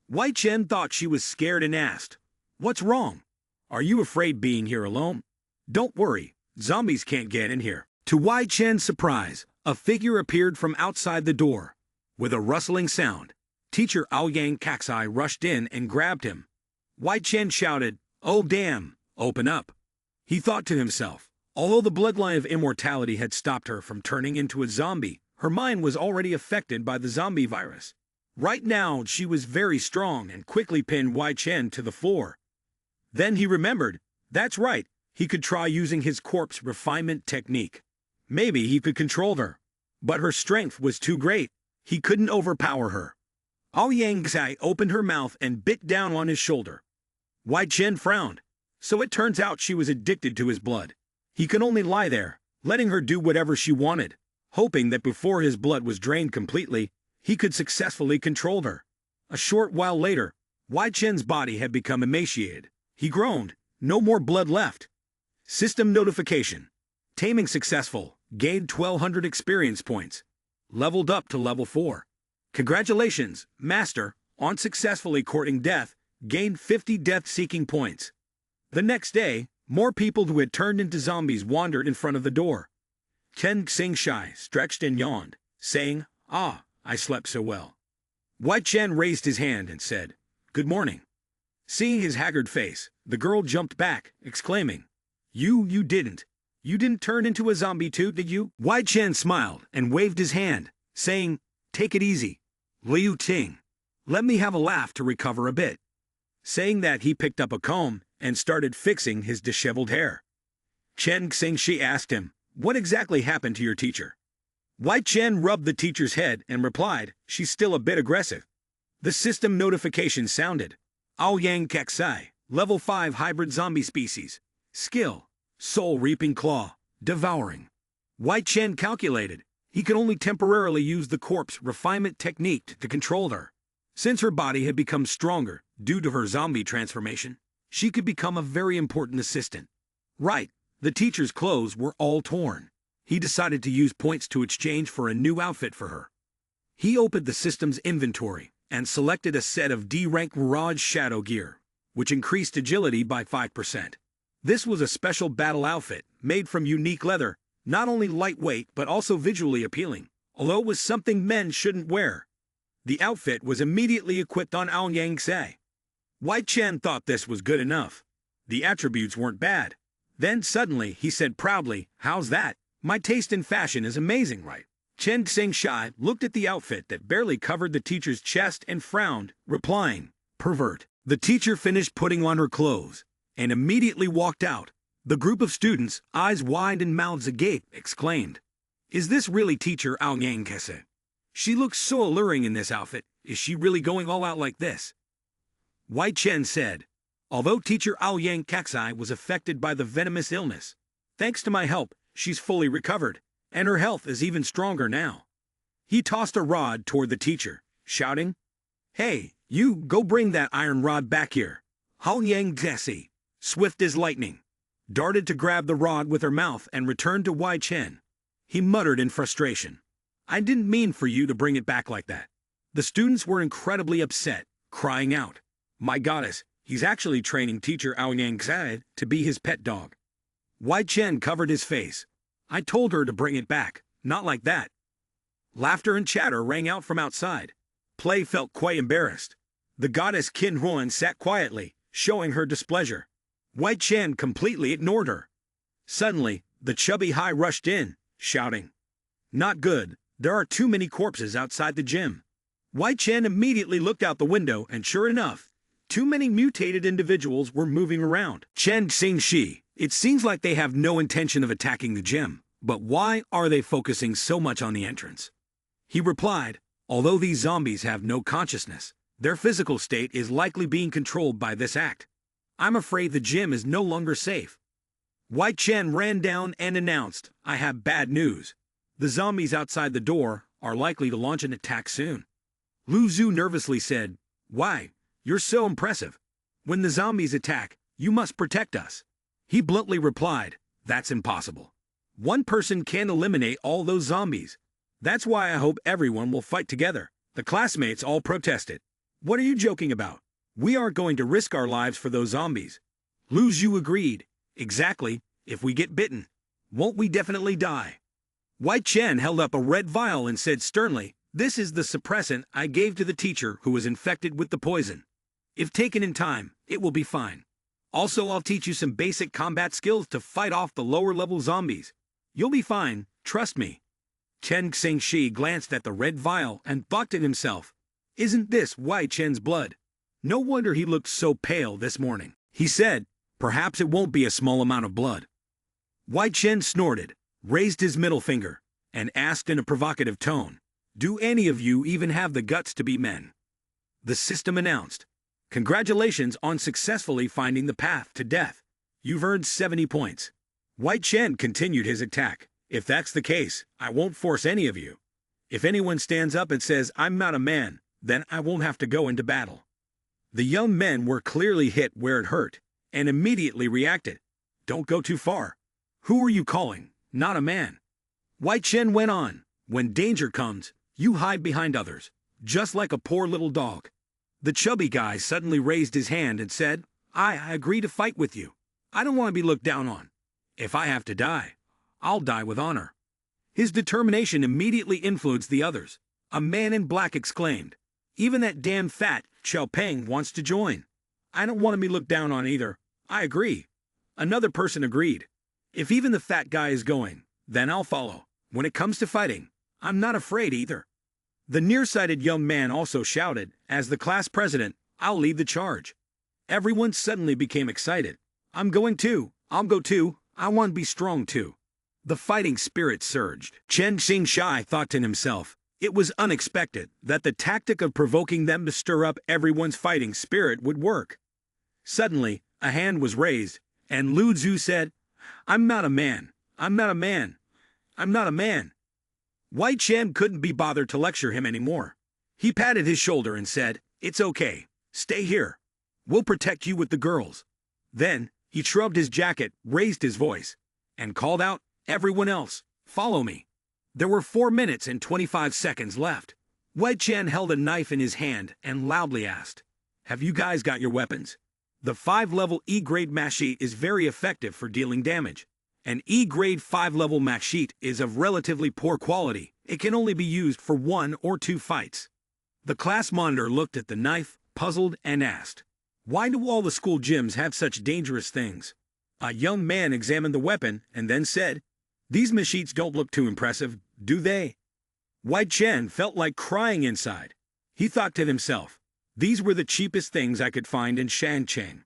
Wai Chen thought she was scared and asked, "What's wrong? Are you afraid being here alone?" "Don't worry, zombies can't get in here." To Wai Chen's surprise, a figure appeared from outside the door. With a rustling sound, teacher Aoyang Kaxai rushed in and grabbed him. Wai Chen shouted, "Oh damn, open up." He thought to himself, although the bloodline of immortality had stopped her from turning into a zombie, her mind was already affected by the zombie virus. Right now, she was very strong and quickly pinned Wai Chen to the floor. Then he remembered, that's right, he could try using his corpse refinement technique. Maybe he could control her. But her strength was too great. He couldn't overpower her. Aoyang Kaxai opened her mouth and bit down on his shoulder. Wai Chen frowned. So it turns out she was addicted to his blood. He could only lie there, letting her do whatever she wanted, hoping that before his blood was drained completely, he could successfully control her. A short while later, Wai Chen's body had become emaciated. He groaned, "No more blood left." System notification. Taming successful, gained 1200 experience points. Leveled up to level 4. Congratulations, Master, on successfully courting death, gained 50 death-seeking points. The next day, more people who had turned into zombies wandered in front of the door. Chen Xingshai stretched and yawned, saying, "Ah, I slept so well." Wai Chen raised his hand and said, "Good morning." Seeing his haggard face, the girl jumped back, exclaiming, You didn't turn into a zombie too, did you?" Wai Chen smiled and waved his hand, saying, "Take it easy, Liu Ting. Let me have a laugh to recover a bit." Saying that, he picked up a comb and started fixing his disheveled hair. Chen Xingshi asked him, "What exactly happened to your teacher?" Wai Chen rubbed the teacher's head and replied, "She's still a bit aggressive." The system notification sounded. Aoyang Kaxai, level 5 hybrid zombie species. Skill, Soul Reaping Claw, Devouring. Wai Chen calculated, he could only temporarily use the corpse refinement technique to control her. Since her body had become stronger due to her zombie transformation, she could become a very important assistant. Right, the teacher's clothes were all torn. He decided to use points to exchange for a new outfit for her. He opened the system's inventory and selected a set of D-rank Mirage Shadow gear, which increased agility by 5%. This was a special battle outfit, made from unique leather, not only lightweight but also visually appealing, although it was something men shouldn't wear. The outfit was immediately equipped on Aoyang Kaxai. Wai Chen thought this was good enough. The attributes weren't bad. Then suddenly he said proudly, "How's that? My taste in fashion is amazing, right?" Chen Xingshai looked at the outfit that barely covered the teacher's chest and frowned, replying, "Pervert." The teacher finished putting on her clothes and immediately walked out. The group of students, eyes wide and mouths agape, exclaimed, "Is this really teacher Aoyang Kaxai? She looks so alluring in this outfit. Is she really going all out like this?" Wai Chen said, "Although teacher Aoyang Kaxai was affected by the venomous illness, thanks to my help, she's fully recovered, and her health is even stronger now." He tossed a rod toward the teacher, shouting, "Hey, you, go bring that iron rod back here." Aoyang Kaxai, swift as lightning, darted to grab the rod with her mouth and returned to Wai Chen. He muttered in frustration, "I didn't mean for you to bring it back like that." The students were incredibly upset, crying out, "My goddess, he's actually training teacher Aoyang Kaxai to be his pet dog." Wai Chen covered his face. "I told her to bring it back, not like that." Laughter and chatter rang out from outside. Play felt quite embarrassed. The goddess Qin Huan sat quietly, showing her displeasure. Wai Chen completely ignored her. Suddenly, the chubby Hai rushed in, shouting, "Not good, there are too many corpses outside the gym." Wai Chen immediately looked out the window and sure enough, too many mutated individuals were moving around. Chen Xingshi, it seems like they have no intention of attacking the gym, but why are they focusing so much on the entrance? He replied, although these zombies have no consciousness, their physical state is likely being controlled by this act. I'm afraid the gym is no longer safe. Wai Chen ran down and announced, "I have bad news. The zombies outside the door are likely to launch an attack soon. Lu Zhu nervously said, "Why? You're so impressive. When the zombies attack, you must protect us." He bluntly replied, "That's impossible. One person can't eliminate all those zombies. That's why I hope everyone will fight together." The classmates all protested. "What are you joking about? We aren't going to risk our lives for those zombies." Lu Zhu agreed. "Exactly. If we get bitten, won't we definitely die?" White Chen held up a red vial and said sternly, "This is the suppressant I gave to the teacher who was infected with the poison. If taken in time, it will be fine. Also, I'll teach you some basic combat skills to fight off the lower-level zombies. You'll be fine, trust me." Chen Xingshi glanced at the red vial and thought to himself, "Isn't this Wai Chen's blood? No wonder he looked so pale this morning." He said, "Perhaps it won't be a small amount of blood." Wai Chen snorted, raised his middle finger, and asked in a provocative tone, "Do any of you even have the guts to be men?" The system announced, "Congratulations on successfully finding the path to death. You've earned 70 points. White Chen continued his attack. "If that's the case, I won't force any of you. If anyone stands up and says I'm not a man, then I won't have to go into battle." The young men were clearly hit where it hurt, and immediately reacted. "Don't go too far. Who are you calling? Not a man." White Chen went on, "When danger comes, you hide behind others, just like a poor little dog." The chubby guy suddenly raised his hand and said, I agree to fight with you. I don't want to be looked down on. If I have to die, I'll die with honor." His determination immediately influenced the others. A man in black exclaimed, "Even that damn fat Xiao Peng wants to join. I don't want to be looked down on either. I agree." Another person agreed, "If even the fat guy is going, then I'll follow. When it comes to fighting, I'm not afraid either." The nearsighted young man also shouted, "As the class president, I'll lead the charge." Everyone suddenly became excited. "I'm going too. I'll go too. I want to be strong too." The fighting spirit surged. Chen Xingshai thought to himself, it was unexpected that the tactic of provoking them to stir up everyone's fighting spirit would work. Suddenly, a hand was raised, and Lu Zhu said, "I'm not a man. I'm not a man. I'm not a man." Wai Chen couldn't be bothered to lecture him anymore. He patted his shoulder and said, "It's okay. Stay here. We'll protect you with the girls." Then, he shrugged his jacket, raised his voice, and called out, "Everyone else, follow me." There were 4 minutes and 25 seconds left. Wai Chen held a knife in his hand and loudly asked, "Have you guys got your weapons?" The 5-level E-grade machete is very effective for dealing damage. An E-grade 5-level machete is of relatively poor quality. It can only be used for 1 or 2 fights. The class monitor looked at the knife, puzzled, and asked, "Why do all the school gyms have such dangerous things?" A young man examined the weapon and then said, "These machetes don't look too impressive, do they?" Wai Chen felt like crying inside. He thought to himself, "These were the cheapest things I could find in Shancheng.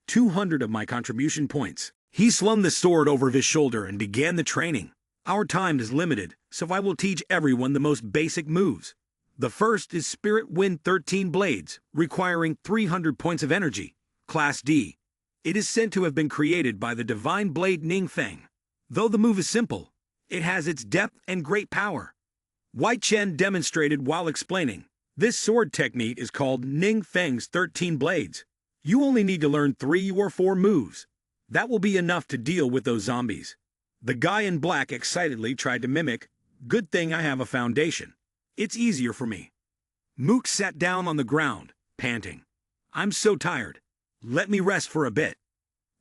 200 of my contribution points." He slung the sword over his shoulder and began the training. "Our time is limited, so I will teach everyone the most basic moves. The first is Spirit Wind 13 Blades, requiring 300 points of energy, Class D. It is said to have been created by the divine blade Ning Feng. Though the move is simple, it has its depth and great power." Wai Chen demonstrated while explaining, "This sword technique is called Ning Feng's 13 Blades. You only need to learn 3 or 4 moves. That will be enough to deal with those zombies." The guy in black excitedly tried to mimic, "Good thing I have a foundation. It's easier for me." Mook sat down on the ground, panting. "I'm so tired. Let me rest for a bit."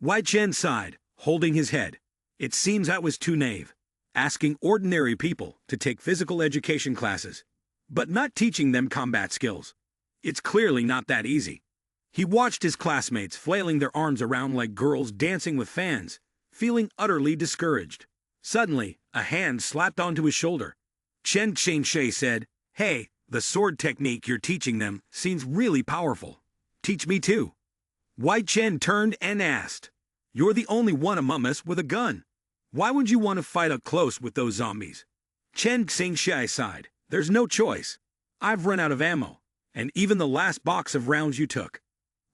Wai Chen sighed, holding his head. "It seems I was too naive, asking ordinary people to take physical education classes, but not teaching them combat skills. It's clearly not that easy." He watched his classmates flailing their arms around like girls dancing with fans, feeling utterly discouraged. Suddenly, a hand slapped onto his shoulder. Chen Qingshe said, "Hey, the sword technique you're teaching them seems really powerful. Teach me too." Wai Chen turned and asked, "You're the only one among us with a gun. Why would you want to fight up close with those zombies?" Chen Qingshe sighed, "There's no choice. I've run out of ammo, and even the last box of rounds you took."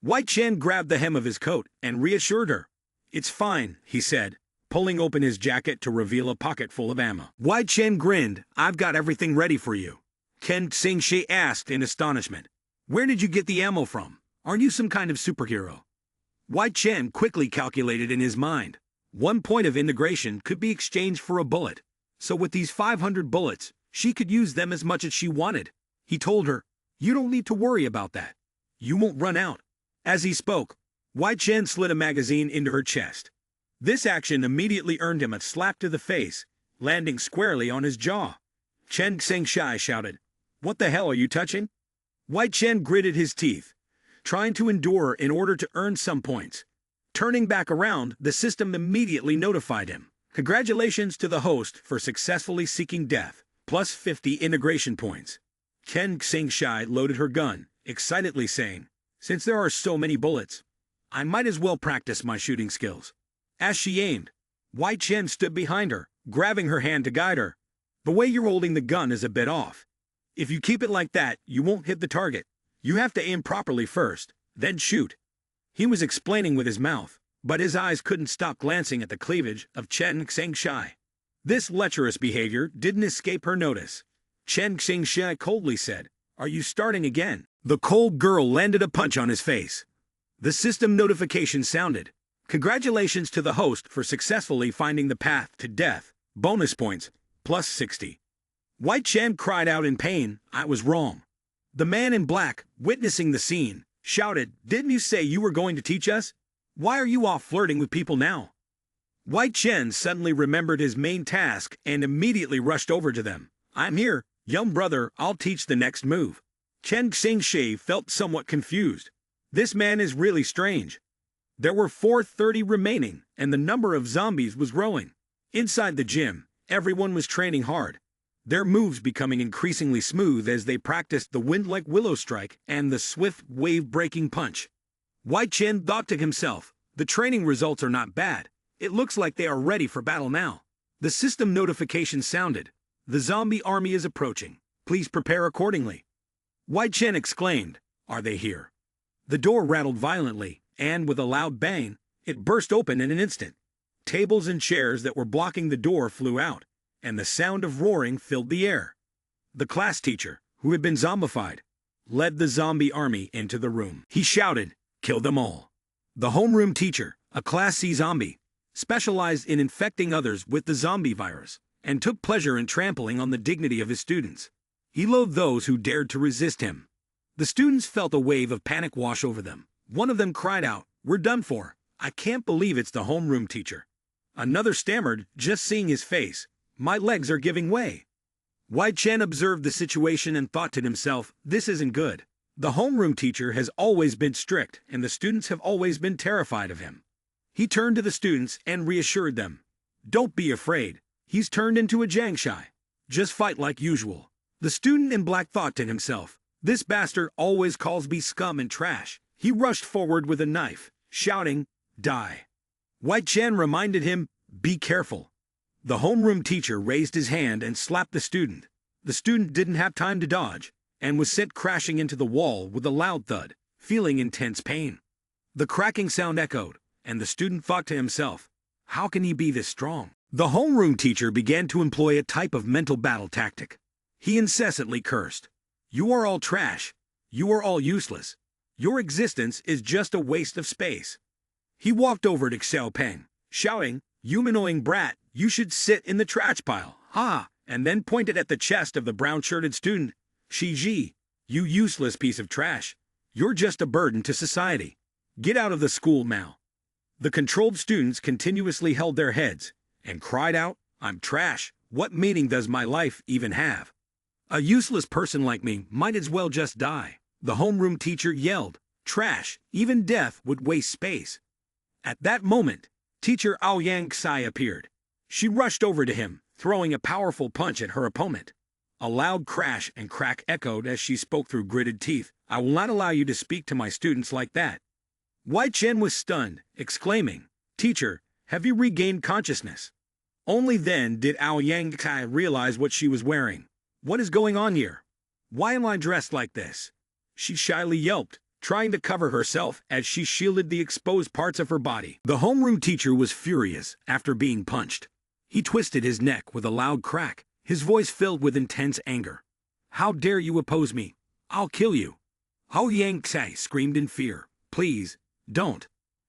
Wai Chen grabbed the hem of his coat and reassured her. "It's fine," he said, pulling open his jacket to reveal a pocket full of ammo. Wai Chen grinned. "I've got everything ready for you." Ken Xingshi asked in astonishment. "Where did you get the ammo from? Aren't you some kind of superhero?" Wai Chen quickly calculated in his mind. 1 point of integration could be exchanged for a bullet. So with these 500 bullets, she could use them as much as she wanted. He told her, "You don't need to worry about that. You won't run out." As he spoke, Wai Chen slid a magazine into her chest. This action immediately earned him a slap to the face, landing squarely on his jaw. Chen Xingshi shouted, "What the hell are you touching?" Wai Chen gritted his teeth, trying to endure in order to earn some points. Turning back around, the system immediately notified him. "Congratulations to the host for successfully seeking death, plus 50 integration points." Chen Xingshi loaded her gun, excitedly saying, "Since there are so many bullets, I might as well practice my shooting skills." As she aimed, Wai Chen stood behind her, grabbing her hand to guide her. "The way you're holding the gun is a bit off. If you keep it like that, you won't hit the target. You have to aim properly first, then shoot." He was explaining with his mouth, but his eyes couldn't stop glancing at the cleavage of Chen Xingshi. This lecherous behavior didn't escape her notice. Chen Xingshi coldly said, "Are you starting again?" The cold girl landed a punch on his face. The system notification sounded. "Congratulations to the host for successfully finding the path to death. Bonus points, plus 60. Wai Chen cried out in pain, "I was wrong." The man in black, witnessing the scene, shouted, "Didn't you say you were going to teach us? Why are you off flirting with people now?" Wai Chen suddenly remembered his main task and immediately rushed over to them. "I'm here, young brother, I'll teach the next move." Chen Xingshi felt somewhat confused. This man is really strange. There were 430 remaining, and the number of zombies was growing. Inside the gym, everyone was training hard, their moves becoming increasingly smooth as they practiced the wind-like willow strike and the swift wave-breaking punch. Wai Chen thought to himself, "The training results are not bad. It looks like they are ready for battle now." The system notification sounded. "The zombie army is approaching. Please prepare accordingly." Wai Chen exclaimed, "Are they here?" The door rattled violently, and with a loud bang, it burst open in an instant. Tables and chairs that were blocking the door flew out, and the sound of roaring filled the air. The class teacher, who had been zombified, led the zombie army into the room. He shouted, "Kill them all." The homeroom teacher, a Class C zombie, specialized in infecting others with the zombie virus, and took pleasure in trampling on the dignity of his students. He loathed those who dared to resist him. The students felt a wave of panic wash over them. One of them cried out, "We're done for. I can't believe it's the homeroom teacher." Another stammered, just seeing his face, "My legs are giving way." Wai Chen observed the situation and thought to himself, "This isn't good. The homeroom teacher has always been strict, and the students have always been terrified of him." He turned to the students and reassured them, "Don't be afraid. He's turned into a Jiangshi. Just fight like usual." The student in black thought to himself, "This bastard always calls me scum and trash." He rushed forward with a knife, shouting, "Die." Wai Chen reminded him, "Be careful." The homeroom teacher raised his hand and slapped the student. The student didn't have time to dodge, and was sent crashing into the wall with a loud thud, feeling intense pain. The cracking sound echoed, and the student thought to himself, "How can he be this strong?" The homeroom teacher began to employ a type of mental battle tactic. He incessantly cursed, "You are all trash. You are all useless. Your existence is just a waste of space." He walked over to Xiao Peng, shouting, "You annoying brat, you should sit in the trash pile, ha!" and then pointed at the chest of the brown-shirted student. "Shi Ji, you useless piece of trash. You're just a burden to society. Get out of the school now." The controlled students continuously held their heads and cried out, "I'm trash. What meaning does my life even have? A useless person like me might as well just die." The homeroom teacher yelled, "Trash, even death would waste space." At that moment, teacher Aoyang Xai appeared. She rushed over to him, throwing a powerful punch at her opponent. A loud crash and crack echoed as she spoke through gritted teeth, "I will not allow you to speak to my students like that." Wai Chen was stunned, exclaiming, "Teacher, have you regained consciousness?" Only then did Aoyang Xai realize what she was wearing. "What is going on here? Why am I dressed like this?" She shyly yelped, trying to cover herself as she shielded the exposed parts of her body. The homeroom teacher was furious after being punched. He twisted his neck with a loud crack, his voice filled with intense anger. "How dare you oppose me? I'll kill you." Hao Yang-sai screamed in fear. "Please, don't."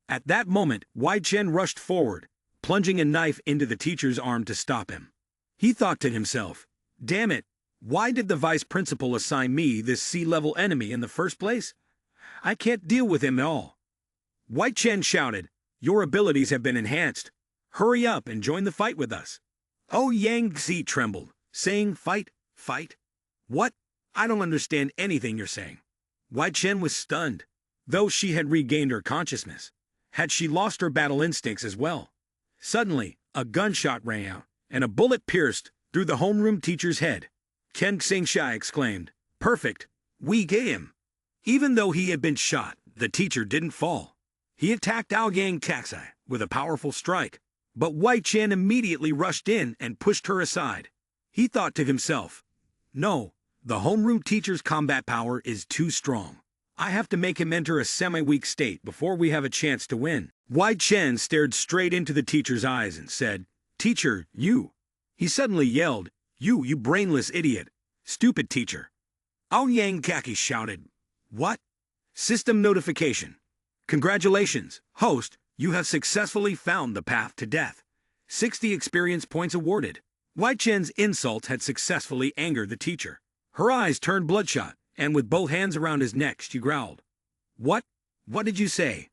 At that moment, Wai Chen rushed forward, plunging a knife into the teacher's arm to stop him. He thought to himself, "Damn it, why did the vice principal assign me this sea-level enemy in the first place? I can't deal with him at all." Wai Chen shouted, "Your abilities have been enhanced. Hurry up and join the fight with us." Oh Yang-si trembled, saying, "Fight? Fight? What? I don't understand anything you're saying." Wai Chen was stunned, though she had regained her consciousness. Had she lost her battle instincts as well? Suddenly, a gunshot rang out, and a bullet pierced through the homeroom teacher's head. Ken Xingshai exclaimed, "Perfect! We get him!" Even though he had been shot, the teacher didn't fall. He attacked Ao Yang Kaksai with a powerful strike, but Wai Chen immediately rushed in and pushed her aside. He thought to himself, "No, the homeroom teacher's combat power is too strong. I have to make him enter a semi-weak state before we have a chance to win." Wai Chen stared straight into the teacher's eyes and said, "Teacher, you." He suddenly yelled, You brainless idiot. Stupid teacher." Ao Yang Kaki shouted, "What?" System notification. "Congratulations, host, you have successfully found the path to death. 60 experience points awarded." Wai Chen's insult had successfully angered the teacher. Her eyes turned bloodshot, and with both hands around his neck, she growled, What did you say?"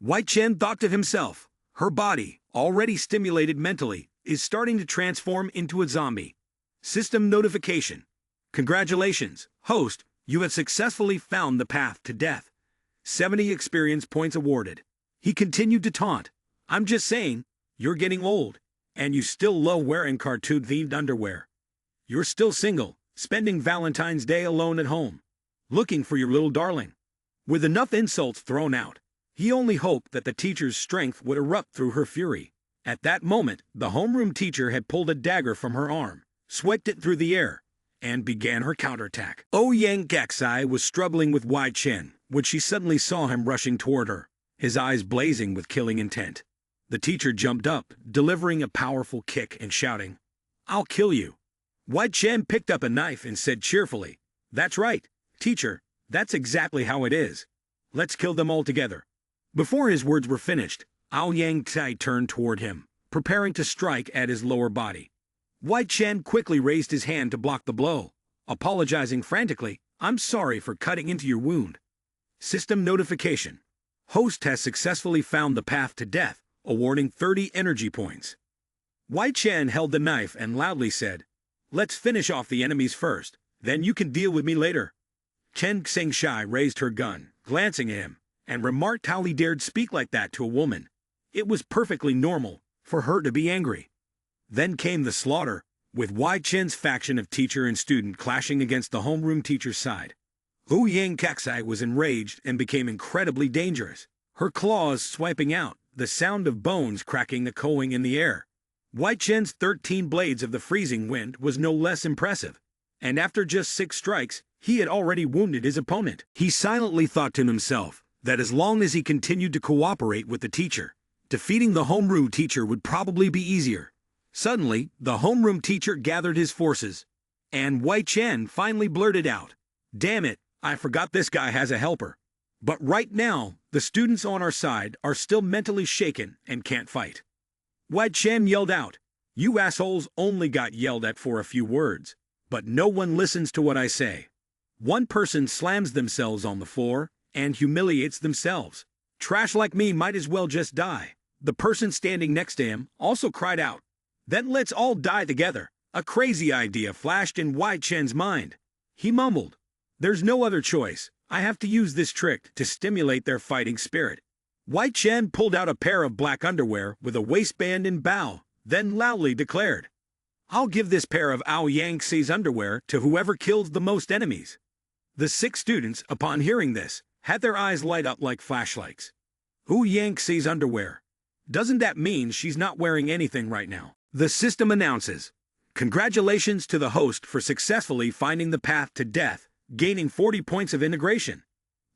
Wai Chen thought to himself, her body, already stimulated mentally, is starting to transform into a zombie. System notification. "Congratulations, host, you have successfully found the path to death. 70 experience points awarded." He continued to taunt, "I'm just saying, you're getting old, and you still love wearing cartoon-themed underwear. You're still single, spending Valentine's Day alone at home, looking for your little darling." With enough insults thrown out, he only hoped that the teacher's strength would erupt through her fury. At that moment, the homeroom teacher had pulled a dagger from her arm, swept it through the air, and began her counterattack. Oh Yang Gaksai was struggling with Wai Chen when she suddenly saw him rushing toward her, his eyes blazing with killing intent. The teacher jumped up, delivering a powerful kick and shouting, "I'll kill you." Wai Chen picked up a knife and said cheerfully, "That's right, teacher, that's exactly how it is. Let's kill them all together." Before his words were finished, Ao Yang Tsai turned toward him, preparing to strike at his lower body. Wai Chen quickly raised his hand to block the blow, apologizing frantically, "I'm sorry for cutting into your wound." System notification. Host has successfully found the path to death, awarding 30 energy points. Wai Chen held the knife and loudly said, "Let's finish off the enemies first, then you can deal with me later." Chen Xingshai raised her gun, glancing at him, and remarked how he dared speak like that to a woman. It was perfectly normal for her to be angry. Then came the slaughter, with Wai Chen's faction of teacher and student clashing against the homeroom teacher's side. Hu Yang Kaksai was enraged and became incredibly dangerous, her claws swiping out, the sound of bones cracking echoing in the air. Wai Chen's 13 blades of the freezing wind was no less impressive, and after just 6 strikes, he had already wounded his opponent. He silently thought to himself that as long as he continued to cooperate with the teacher, defeating the homeroom teacher would probably be easier. Suddenly, the homeroom teacher gathered his forces, and Wai Chen finally blurted out, "Damn it, I forgot this guy has a helper. But right now, the students on our side are still mentally shaken and can't fight." Wai Chen yelled out, "You assholes only got yelled at for a few words, but no one listens to what I say. One person slams themselves on the floor and humiliates themselves. Trash like me might as well just die." The person standing next to him also cried out, "Then let's all die together." A crazy idea flashed in Wai Chen's mind. He mumbled, "There's no other choice. I have to use this trick to stimulate their fighting spirit." Wai Chen pulled out a pair of black underwear with a waistband and bow, then loudly declared, "I'll give this pair of Ao Yang-si's underwear to whoever kills the most enemies." The 6 students, upon hearing this, had their eyes light up like flashlights. Hu Yang-si's underwear. Doesn't that mean she's not wearing anything right now? The system announces, "Congratulations to the host for successfully finding the path to death, gaining 40 points of integration."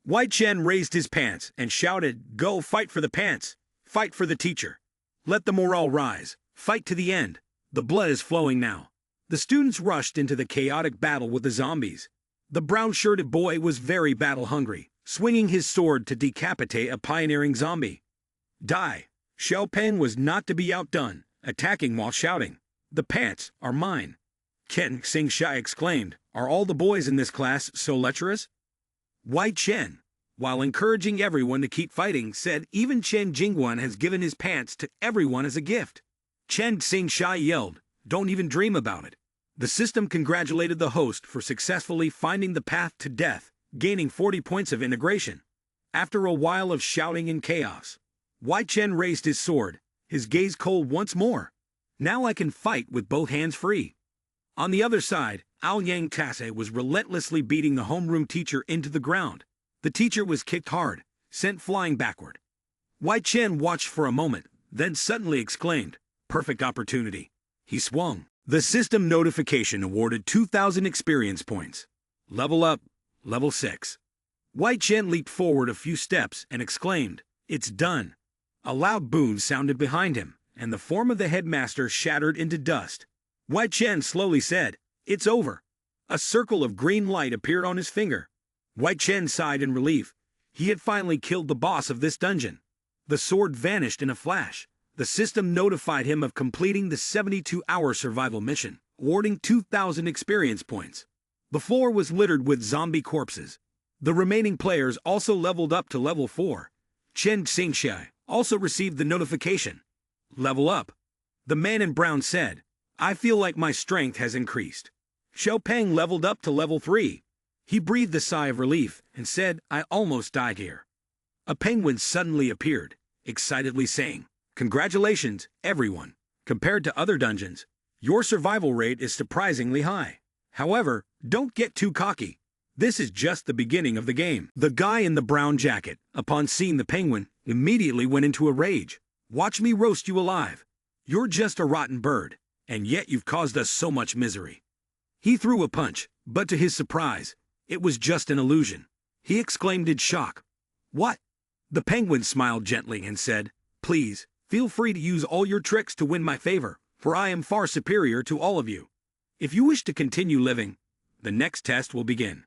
Wai Chen raised his pants and shouted, "Go fight for the pants! Fight for the teacher! Let the morale rise! Fight to the end! The blood is flowing now!" The students rushed into the chaotic battle with the zombies. The brown-shirted boy was very battle-hungry, swinging his sword to decapitate a pioneering zombie. Die! Xiao Peng was not to be outdone, attacking while shouting, "The pants are mine!" Ken Xing Shai exclaimed, "Are all the boys in this class so lecherous?" Wai Chen, while encouraging everyone to keep fighting, said even Chen Jingguan has given his pants to everyone as a gift. Chen Xing Shai yelled, "Don't even dream about it." The system congratulated the host for successfully finding the path to death, gaining 40 points of integration. After a while of shouting and chaos, Wai Chen raised his sword, his gaze cold once more. "Now I can fight with both hands free." On the other side, Yang Tase was relentlessly beating the homeroom teacher into the ground. The teacher was kicked hard, sent flying backward. Wai Chen watched for a moment, then suddenly exclaimed, "Perfect opportunity." He swung. The system notification awarded 2,000 experience points. Level up, level 6. Wai Chen leaped forward a few steps and exclaimed, "It's done." A loud boom sounded behind him, and the form of the headmaster shattered into dust. Wai Chen slowly said, "It's over." A circle of green light appeared on his finger. Wai Chen sighed in relief. He had finally killed the boss of this dungeon. The sword vanished in a flash. The system notified him of completing the 72-hour survival mission, awarding 2,000 experience points. The floor was littered with zombie corpses. The remaining players also leveled up to level 4. Chen Xingshai also received the notification. Level up. The man in brown said, "I feel like my strength has increased." Xiao Peng leveled up to level 3. He breathed a sigh of relief and said, "I almost died here." A penguin suddenly appeared, excitedly saying, "Congratulations, everyone. Compared to other dungeons, your survival rate is surprisingly high. However, don't get too cocky. This is just the beginning of the game." The guy in the brown jacket, upon seeing the penguin, immediately went into a rage. "Watch me roast you alive. You're just a rotten bird, and yet you've caused us so much misery." He threw a punch, but to his surprise, it was just an illusion. He exclaimed in shock, "What?" The penguin smiled gently and said, "Please, feel free to use all your tricks to win my favor, for I am far superior to all of you. If you wish to continue living, the next test will begin.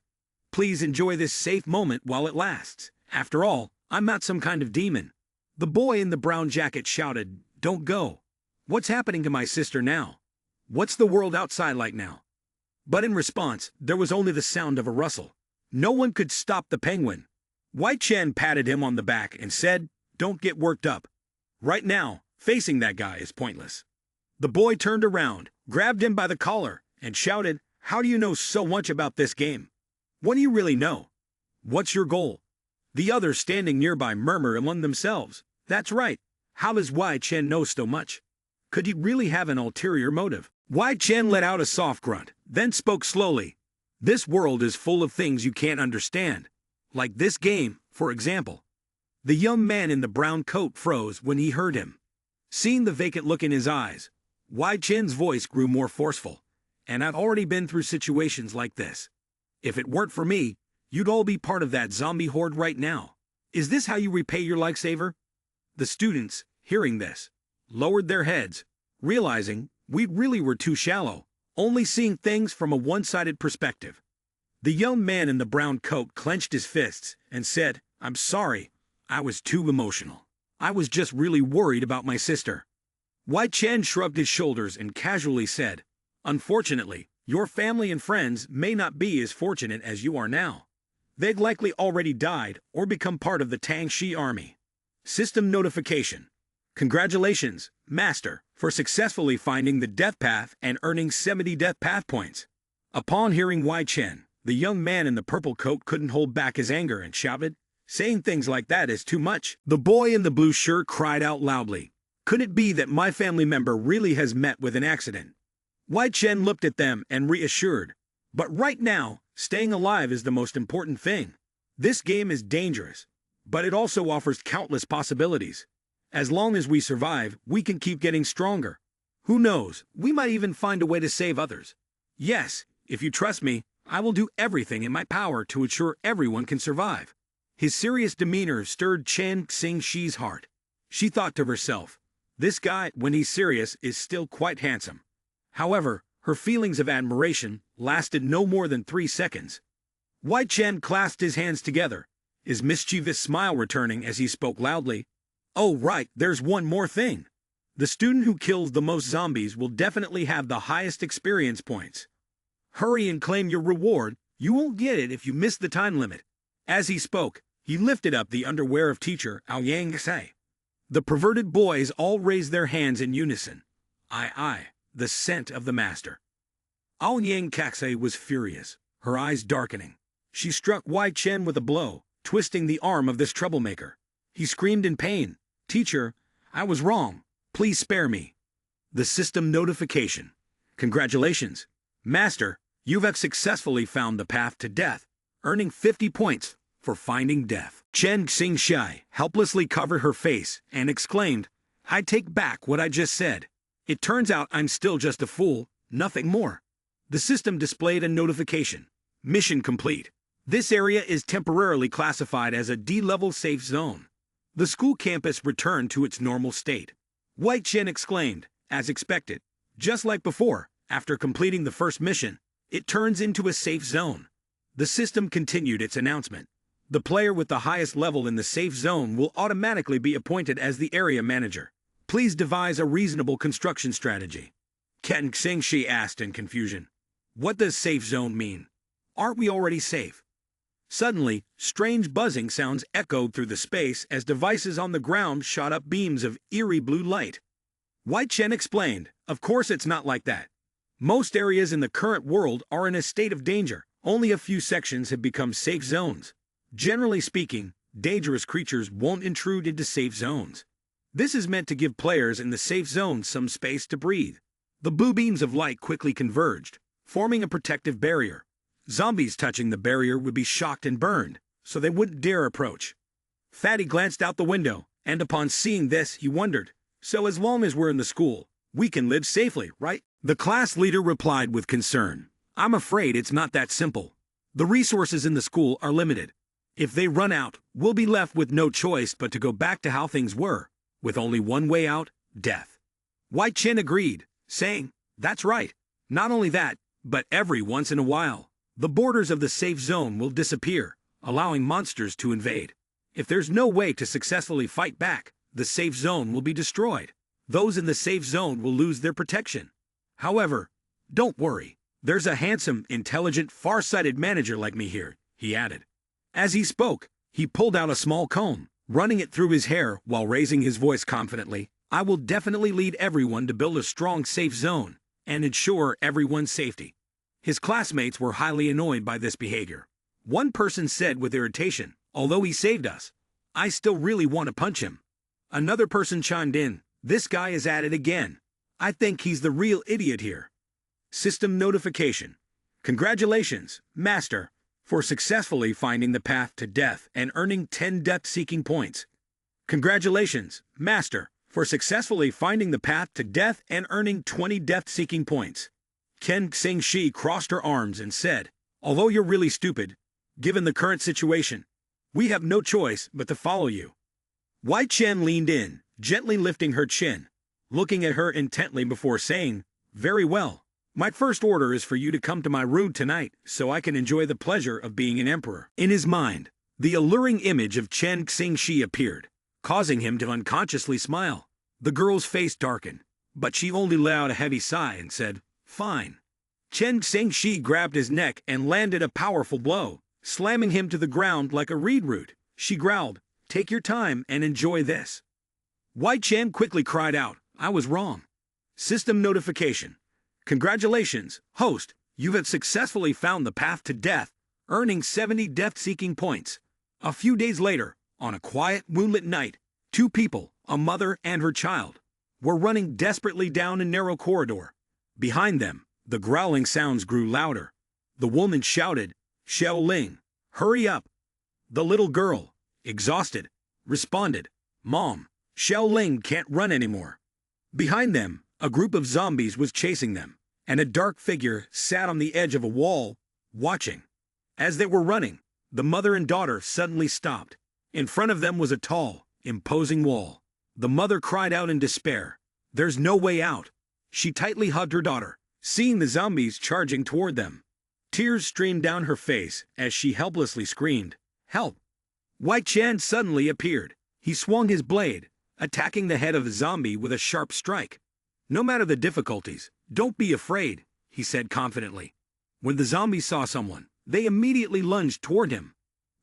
Please enjoy this safe moment while it lasts. After all, I'm not some kind of demon." The boy in the brown jacket shouted, "Don't go. What's happening to my sister now? What's the world outside like now?" But in response, there was only the sound of a rustle. No one could stop the penguin. Wai Chen patted him on the back and said, "Don't get worked up. Right now, facing that guy is pointless." The boy turned around, grabbed him by the collar, and shouted, "How do you know so much about this game? What do you really know? What's your goal?" The others standing nearby murmured among themselves, "That's right. How does Wai Chen know so much? Could he really have an ulterior motive?" Wai Chen let out a soft grunt, then spoke slowly. "This world is full of things you can't understand. Like this game, for example." The young man in the brown coat froze when he heard him. Seeing the vacant look in his eyes, Wai Chen's voice grew more forceful. "And I've already been through situations like this. If it weren't for me, you'd all be part of that zombie horde right now. Is this how you repay your lifesaver?" The students, hearing this, lowered their heads, realizing we really were too shallow, only seeing things from a one-sided perspective. The young man in the brown coat clenched his fists and said, "I'm sorry, I was too emotional. I was just really worried about my sister." Wai Chen shrugged his shoulders and casually said, "Unfortunately, your family and friends may not be as fortunate as you are now. They'd likely already died or become part of the Tang Shi army." System notification. Congratulations, Master, for successfully finding the death path and earning 70 death path points. Upon hearing Wai Chen, the young man in the purple coat couldn't hold back his anger and shouted, "Saying things like that is too much." The boy in the blue shirt cried out loudly, "Could it be that my family member really has met with an accident?" Wai Chen looked at them and reassured, "But right now, staying alive is the most important thing. This game is dangerous, but it also offers countless possibilities. As long as we survive, we can keep getting stronger. Who knows, we might even find a way to save others. Yes, if you trust me, I will do everything in my power to ensure everyone can survive." His serious demeanor stirred Chen Xingxi's heart. She thought to herself, this guy, when he's serious, is still quite handsome. However, her feelings of admiration lasted no more than 3 seconds. Wei Chen clasped his hands together, his mischievous smile returning as he spoke loudly. Oh right, there's one more thing. The student who kills the most zombies will definitely have the highest experience points. Hurry and claim your reward, you won't get it if you miss the time limit. As he spoke, he lifted up the underwear of teacher Aoyang. The perverted boys all raised their hands in unison. Aye, the scent of the master. Aoyang was furious, her eyes darkening. She struck Wei Chen with a blow, twisting the arm of this troublemaker. He screamed in pain, Teacher, I was wrong. Please spare me. The system notification. Congratulations. Master, you have successfully found the path to death, earning 50 points for finding death. Chen Xingxi helplessly covered her face and exclaimed, I take back what I just said. It turns out I'm still just a fool, nothing more. The system displayed a notification. Mission complete. This area is temporarily classified as a D-level safe zone. The school campus returned to its normal state. Wei Chen exclaimed, as expected. Just like before, after completing the first mission, it turns into a safe zone. The system continued its announcement. The player with the highest level in the safe zone will automatically be appointed as the area manager. Please devise a reasonable construction strategy. Chen Xingxi asked in confusion. What does safe zone mean? Aren't we already safe? Suddenly, strange buzzing sounds echoed through the space as devices on the ground shot up beams of eerie blue light. Wei Chen explained, of course it's not like that. Most areas in the current world are in a state of danger. Only a few sections have become safe zones. Generally speaking, dangerous creatures won't intrude into safe zones. This is meant to give players in the safe zone some space to breathe. The blue beams of light quickly converged, forming a protective barrier. Zombies touching the barrier would be shocked and burned, so they wouldn't dare approach. Fatty glanced out the window, and upon seeing this, he wondered, so as long as we're in the school, we can live safely, right? The class leader replied with concern. I'm afraid it's not that simple. The resources in the school are limited. If they run out, we'll be left with no choice but to go back to how things were, with only one way out, death. Wei Chen agreed, saying, that's right. Not only that, but every once in a while, the borders of the safe zone will disappear, allowing monsters to invade. If there's no way to successfully fight back, the safe zone will be destroyed. Those in the safe zone will lose their protection. However, don't worry. There's a handsome, intelligent, far-sighted manager like me here, he added. As he spoke, he pulled out a small comb, running it through his hair while raising his voice confidently. I will definitely lead everyone to build a strong safe zone and ensure everyone's safety. His classmates were highly annoyed by this behavior. One person said with irritation, although he saved us, I still really want to punch him. Another person chimed in, this guy is at it again. I think he's the real idiot here. System notification. Congratulations, Master, for successfully finding the path to death and earning 10 death-seeking points. Congratulations, Master, for successfully finding the path to death and earning 20 death-seeking points. Chen Xingxi crossed her arms and said, although you're really stupid, given the current situation, we have no choice but to follow you. Wei Chen leaned in, gently lifting her chin, looking at her intently before saying, very well. My first order is for you to come to my room tonight so I can enjoy the pleasure of being an emperor. In his mind, the alluring image of Chen Xingxi appeared, causing him to unconsciously smile. The girl's face darkened, but she only let out a heavy sigh and said, fine. Chen Xingxi grabbed his neck and landed a powerful blow, slamming him to the ground like a reed root. She growled, take your time and enjoy this. Wei Chen quickly cried out, I was wrong. System notification. Congratulations, host, you have successfully found the path to death, earning 70 death-seeking points. A few days later, on a quiet, moonlit night, two people, a mother and her child, were running desperately down a narrow corridor. Behind them, the growling sounds grew louder. The woman shouted, Xiao Ling, hurry up. The little girl, exhausted, responded, Mom, Xiao Ling can't run anymore. Behind them, a group of zombies was chasing them, and a dark figure sat on the edge of a wall, watching. As they were running, The mother and daughter suddenly stopped. In front of them was a tall, imposing wall. The mother cried out in despair. There's no way out. She tightly hugged her daughter, seeing the zombies charging toward them. Tears streamed down her face as she helplessly screamed, "Help!" Wai Chen suddenly appeared. He swung his blade, attacking the head of the zombie with a sharp strike. "No matter the difficulties, don't be afraid," he said confidently. When the zombies saw someone, they immediately lunged toward him.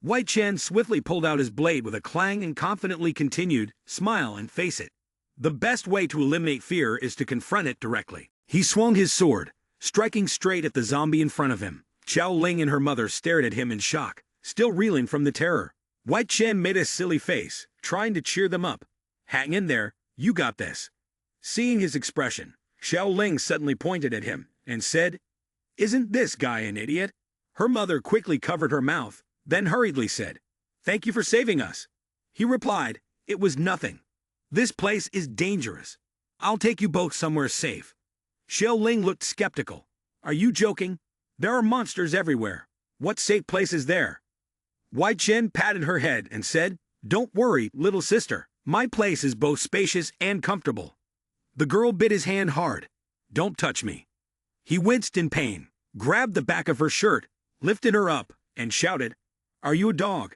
Wai Chen swiftly pulled out his blade with a clang and confidently continued, "Smile and face it. The best way to eliminate fear is to confront it directly." He swung his sword, striking straight at the zombie in front of him. Xiao Ling and her mother stared at him in shock, still reeling from the terror. Wai Chen made a silly face, trying to cheer them up. "Hang in there, you got this." Seeing his expression, Xiao Ling suddenly pointed at him and said, "Isn't this guy an idiot?" Her mother quickly covered her mouth, then hurriedly said, "Thank you for saving us." He replied, "It was nothing. This place is dangerous. I'll take you both somewhere safe." Xiao Ling looked skeptical. "Are you joking? There are monsters everywhere. What safe place is there?" Wai Chen patted her head and said, "Don't worry, little sister. My place is both spacious and comfortable." The girl bit his hand hard. "Don't touch me." He winced in pain, grabbed the back of her shirt, lifted her up, and shouted, "Are you a dog?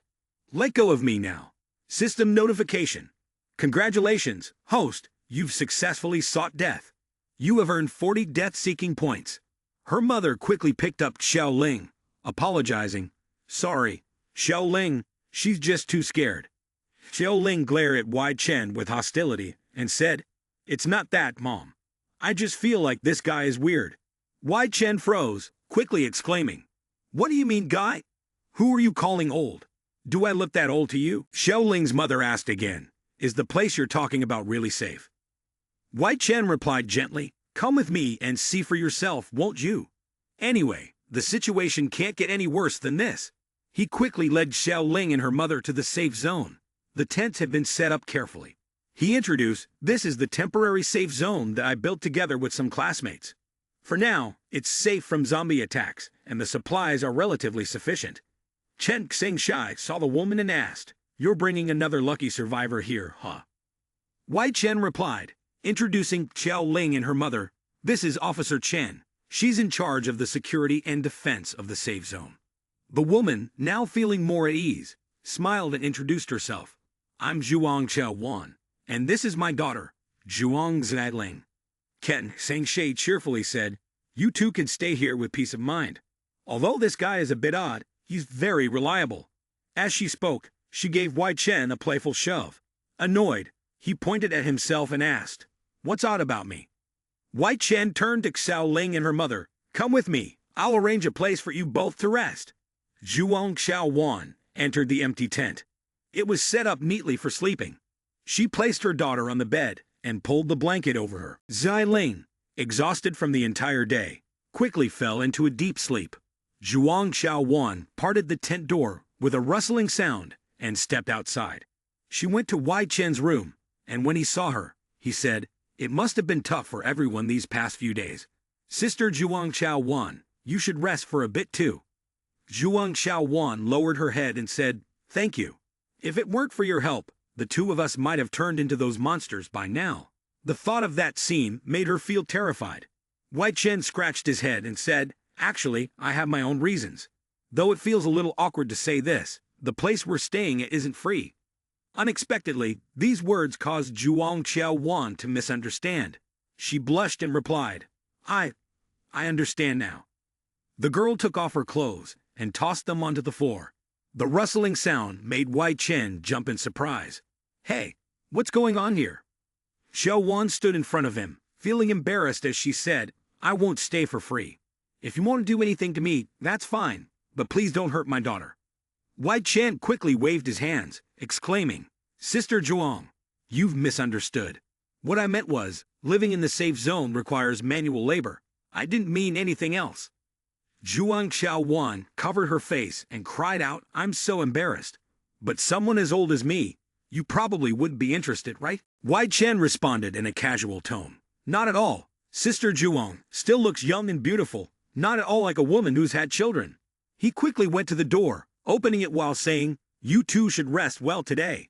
Let go of me now." System notification. Congratulations, host, you've successfully sought death. You have earned 40 death-seeking points. Her mother quickly picked up Xiao Ling, apologizing. "Sorry, Xiao Ling, she's just too scared." Xiao Ling glared at Wai Chen with hostility and said, "It's not that, Mom. I just feel like this guy is weird." Wai Chen froze, quickly exclaiming, "What do you mean, guy? Who are you calling old? Do I look that old to you?" Xiao Ling's mother asked again, "Is the place you're talking about really safe?" Wai Chen replied gently, "Come with me and see for yourself, won't you? Anyway, the situation can't get any worse than this." He quickly led Xiao Ling and her mother to the safe zone. The tents had been set up carefully. He introduced, "This is the temporary safe zone that I built together with some classmates. For now, it's safe from zombie attacks, and the supplies are relatively sufficient." Chen Xingshai saw the woman and asked, "You're bringing another lucky survivor here, huh?" Wai Chen replied, introducing Xiao Ling and her mother, "This is Officer Chen. She's in charge of the security and defense of the safe zone." The woman, now feeling more at ease, smiled and introduced herself. "I'm Zhuang Xiaowan, and this is my daughter, Zhuang Zailing." Ken Sengshe cheerfully said, "You two can stay here with peace of mind. Although this guy is a bit odd, he's very reliable." As she spoke, she gave Wai Chen a playful shove. Annoyed, he pointed at himself and asked, "What's odd about me?" Wai Chen turned to Xiao Ling and her mother. "Come with me. I'll arrange a place for you both to rest." Zhuang Xiaowan entered the empty tent. It was set up neatly for sleeping. She placed her daughter on the bed and pulled the blanket over her. Zai Ling, exhausted from the entire day, quickly fell into a deep sleep. Zhuang Xiaowan parted the tent door with a rustling sound and stepped outside. She went to Wai Chen's room, and when he saw her, he said, "It must have been tough for everyone these past few days. Sister Zhuang Xiaowan, you should rest for a bit too." Zhuang Xiaowan lowered her head and said, "Thank you. If it weren't for your help, the two of us might have turned into those monsters by now." The thought of that scene made her feel terrified. Wai Chen scratched his head and said, "Actually, I have my own reasons. Though it feels a little awkward to say this, the place we're staying at isn't free." Unexpectedly, these words caused Zhuang Xiaowan to misunderstand. She blushed and replied, I understand now." The girl took off her clothes and tossed them onto the floor. The rustling sound made Wai Chen jump in surprise. "Hey, what's going on here?" Xiao Wan stood in front of him, feeling embarrassed as she said, "I won't stay for free. If you want to do anything to me, that's fine, but please don't hurt my daughter." Wai Chen quickly waved his hands, exclaiming, "Sister Zhuang, you've misunderstood. What I meant was, living in the safe zone requires manual labor. I didn't mean anything else." Zhuang Xiaowan covered her face and cried out, "I'm so embarrassed. But someone as old as me, you probably wouldn't be interested, right?" Wai Chen responded in a casual tone, "Not at all. Sister Zhuang still looks young and beautiful, not at all like a woman who's had children." He quickly went to the door, opening it while saying, "You two should rest well today."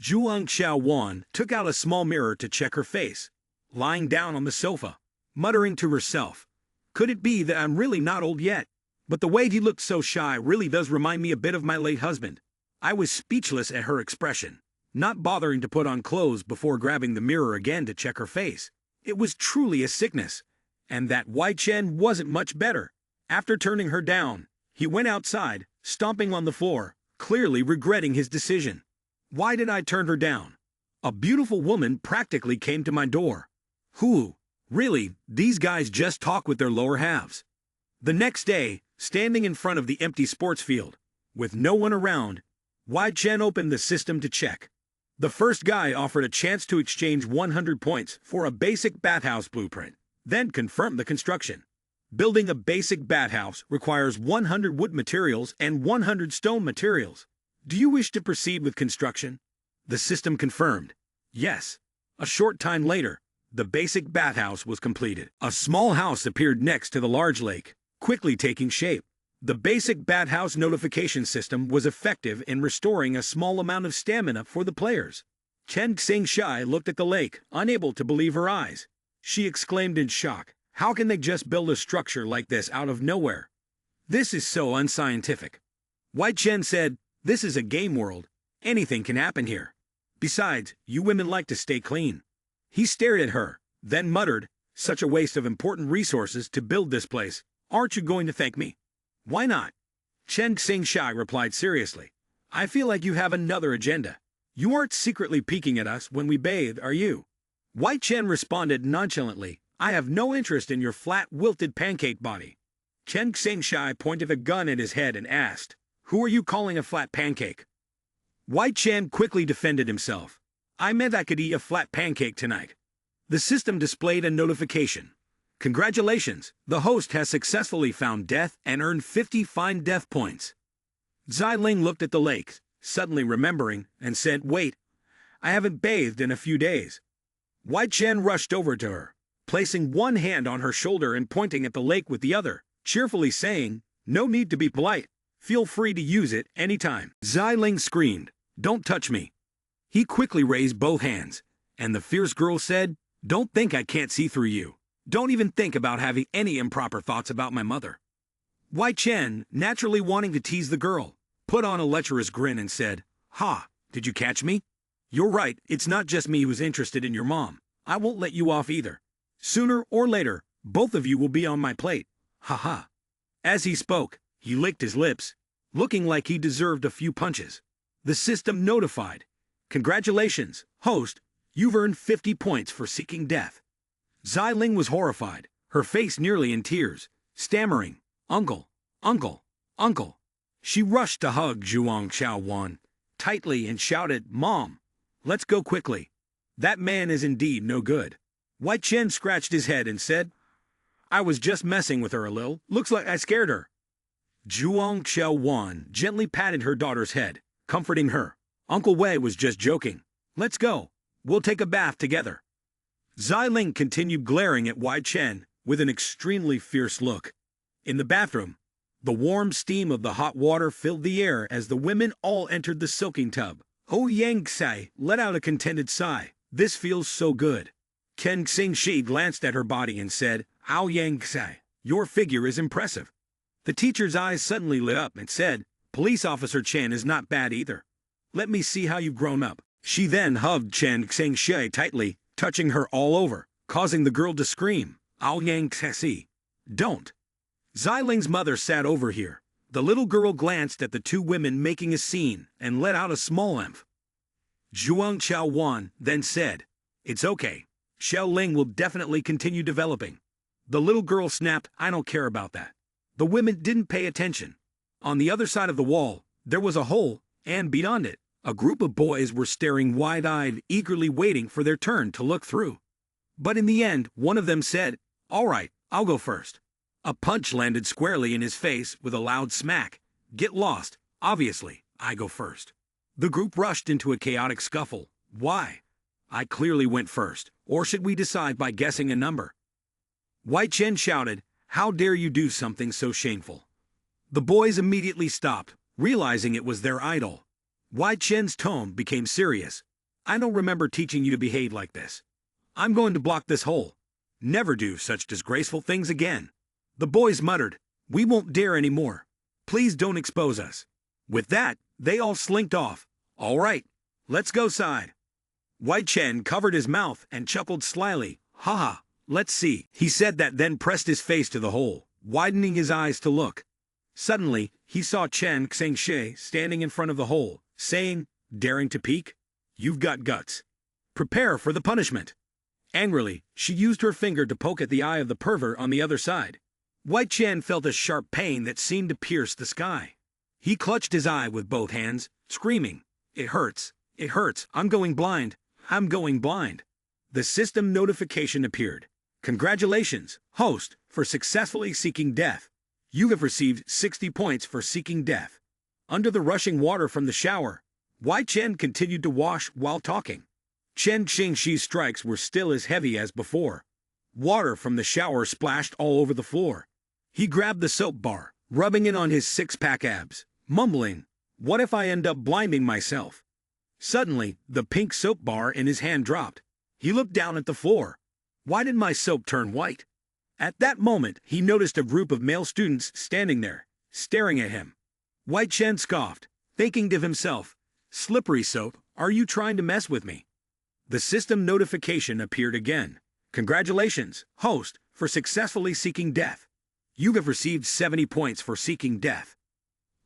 Zhuang Xiaowan took out a small mirror to check her face, lying down on the sofa, muttering to herself, "Could it be that I'm really not old yet? But the way he looked so shy really does remind me a bit of my late husband." I was speechless at her expression, not bothering to put on clothes before grabbing the mirror again to check her face. It was truly a sickness, and that Wei Chen wasn't much better. After turning her down, he went outside, stomping on the floor, clearly regretting his decision. Why did I turn her down? A beautiful woman practically came to my door. Really, these guys just talk with their lower halves. The next day, standing in front of the empty sports field, with no one around, Wei Chen opened the system to check. The first guy offered a chance to exchange 100 points for a basic bathhouse blueprint, then confirmed the construction. Building a basic bathhouse requires 100 wood materials and 100 stone materials. Do you wish to proceed with construction? The system confirmed. Yes. A short time later, the basic bathhouse was completed. A small house appeared next to the large lake, quickly taking shape. The basic bathhouse notification system was effective in restoring a small amount of stamina for the players. Chen Xingshai looked at the lake, unable to believe her eyes. She exclaimed in shock, "How can they just build a structure like this out of nowhere? This is so unscientific." Wei Chen said, "This is a game world. Anything can happen here. Besides, you women like to stay clean." He stared at her, then muttered, "Such a waste of important resources to build this place. Aren't you going to thank me?" "Why not?" Chen Xingshai replied seriously. "I feel like you have another agenda. You aren't secretly peeking at us when we bathe, are you?" Wei Chen responded nonchalantly, "I have no interest in your flat, wilted pancake body." Chen Xingshai pointed a gun at his head and asked, "Who are you calling a flat pancake?" Wei Chen quickly defended himself. "I meant I could eat a flat pancake tonight." The system displayed a notification. "Congratulations, the host has successfully found death and earned 50 fine death points." Xiling looked at the lake, suddenly remembering, and said, "Wait, I haven't bathed in a few days." Wei Chen rushed over to her, placing one hand on her shoulder and pointing at the lake with the other, cheerfully saying, "No need to be polite. Feel free to use it anytime." Xiling screamed, "Don't touch me." He quickly raised both hands, and the fierce girl said, "Don't think I can't see through you. Don't even think about having any improper thoughts about my mother." Wei Chen, naturally wanting to tease the girl, put on a lecherous grin and said, "Ha, did you catch me? You're right, it's not just me who's interested in your mom. I won't let you off either. Sooner or later, both of you will be on my plate. Ha ha." As he spoke, he licked his lips, looking like he deserved a few punches. The system notified, "Congratulations, host, you've earned 50 points for seeking death." Xiling was horrified, her face nearly in tears, stammering, "Uncle, uncle, uncle." She rushed to hug Zhuang Xiaowan tightly and shouted, "Mom, let's go quickly. That man is indeed no good." Wei Chen scratched his head and said, "I was just messing with her a little. Looks like I scared her." Zhuang Xiaowan gently patted her daughter's head, comforting her. "Uncle Wei was just joking. Let's go. We'll take a bath together." Xiling continued glaring at Wei Chen with an extremely fierce look. In the bathroom, the warm steam of the hot water filled the air as the women all entered the soaking tub. Oh Yang Xai let out a contented sigh. "This feels so good." Ken Xingshi glanced at her body and said, "Ao Yang Xai, your figure is impressive." The teacher's eyes suddenly lit up and said, "Police Officer Chen is not bad either. Let me see how you've grown up." She then hugged Chen Xingshi tightly, touching her all over, causing the girl to scream, "Ao Yang Xai, don't." Xiling's mother sat over here. The little girl glanced at the two women making a scene and let out a small emph. Zhuang Xiaowan then said, "It's okay. Xiaoling will definitely continue developing." The little girl snapped, "I don't care about that." The women didn't pay attention. On the other side of the wall, there was a hole, and beyond it, a group of boys were staring wide-eyed, eagerly waiting for their turn to look through. But in the end, one of them said, "All right, I'll go first." A punch landed squarely in his face with a loud smack. "Get lost. Obviously, I go first." The group rushed into a chaotic scuffle. "Why? I clearly went first. Or should we decide by guessing a number?" Wei Chen shouted, "How dare you do something so shameful?" The boys immediately stopped, realizing it was their idol. Wai Chen's tone became serious. I don't remember teaching you to behave like this. I'm going to block this hole. Never do such disgraceful things again. The boys muttered, we won't dare anymore. Please don't expose us. With that, they all slinked off. All right, let's go side. Wai Chen covered his mouth and chuckled slyly. Haha, let's see. He said that, then pressed his face to the hole, widening his eyes to look. Suddenly, he saw Chen Xingshe standing in front of the hole, saying, daring to peek? You've got guts. Prepare for the punishment. Angrily, she used her finger to poke at the eye of the pervert on the other side. Wai Chen felt a sharp pain that seemed to pierce the sky. He clutched his eye with both hands, screaming, it hurts, I'm going blind, I'm going blind. The system notification appeared. Congratulations, host, for successfully seeking death. You have received 60 points for seeking death. Under the rushing water from the shower, Wai Chen continued to wash while talking. Chen Xingshi's strikes were still as heavy as before. Water from the shower splashed all over the floor. He grabbed the soap bar, rubbing it on his six-pack abs, mumbling, what if I end up blinding myself? Suddenly, the pink soap bar in his hand dropped. He looked down at the floor. Why did my soap turn white? At that moment, he noticed a group of male students standing there, staring at him. Wai Chen scoffed, thinking to himself, slippery soap, are you trying to mess with me? The system notification appeared again. Congratulations, host, for successfully seeking death. You have received 70 points for seeking death.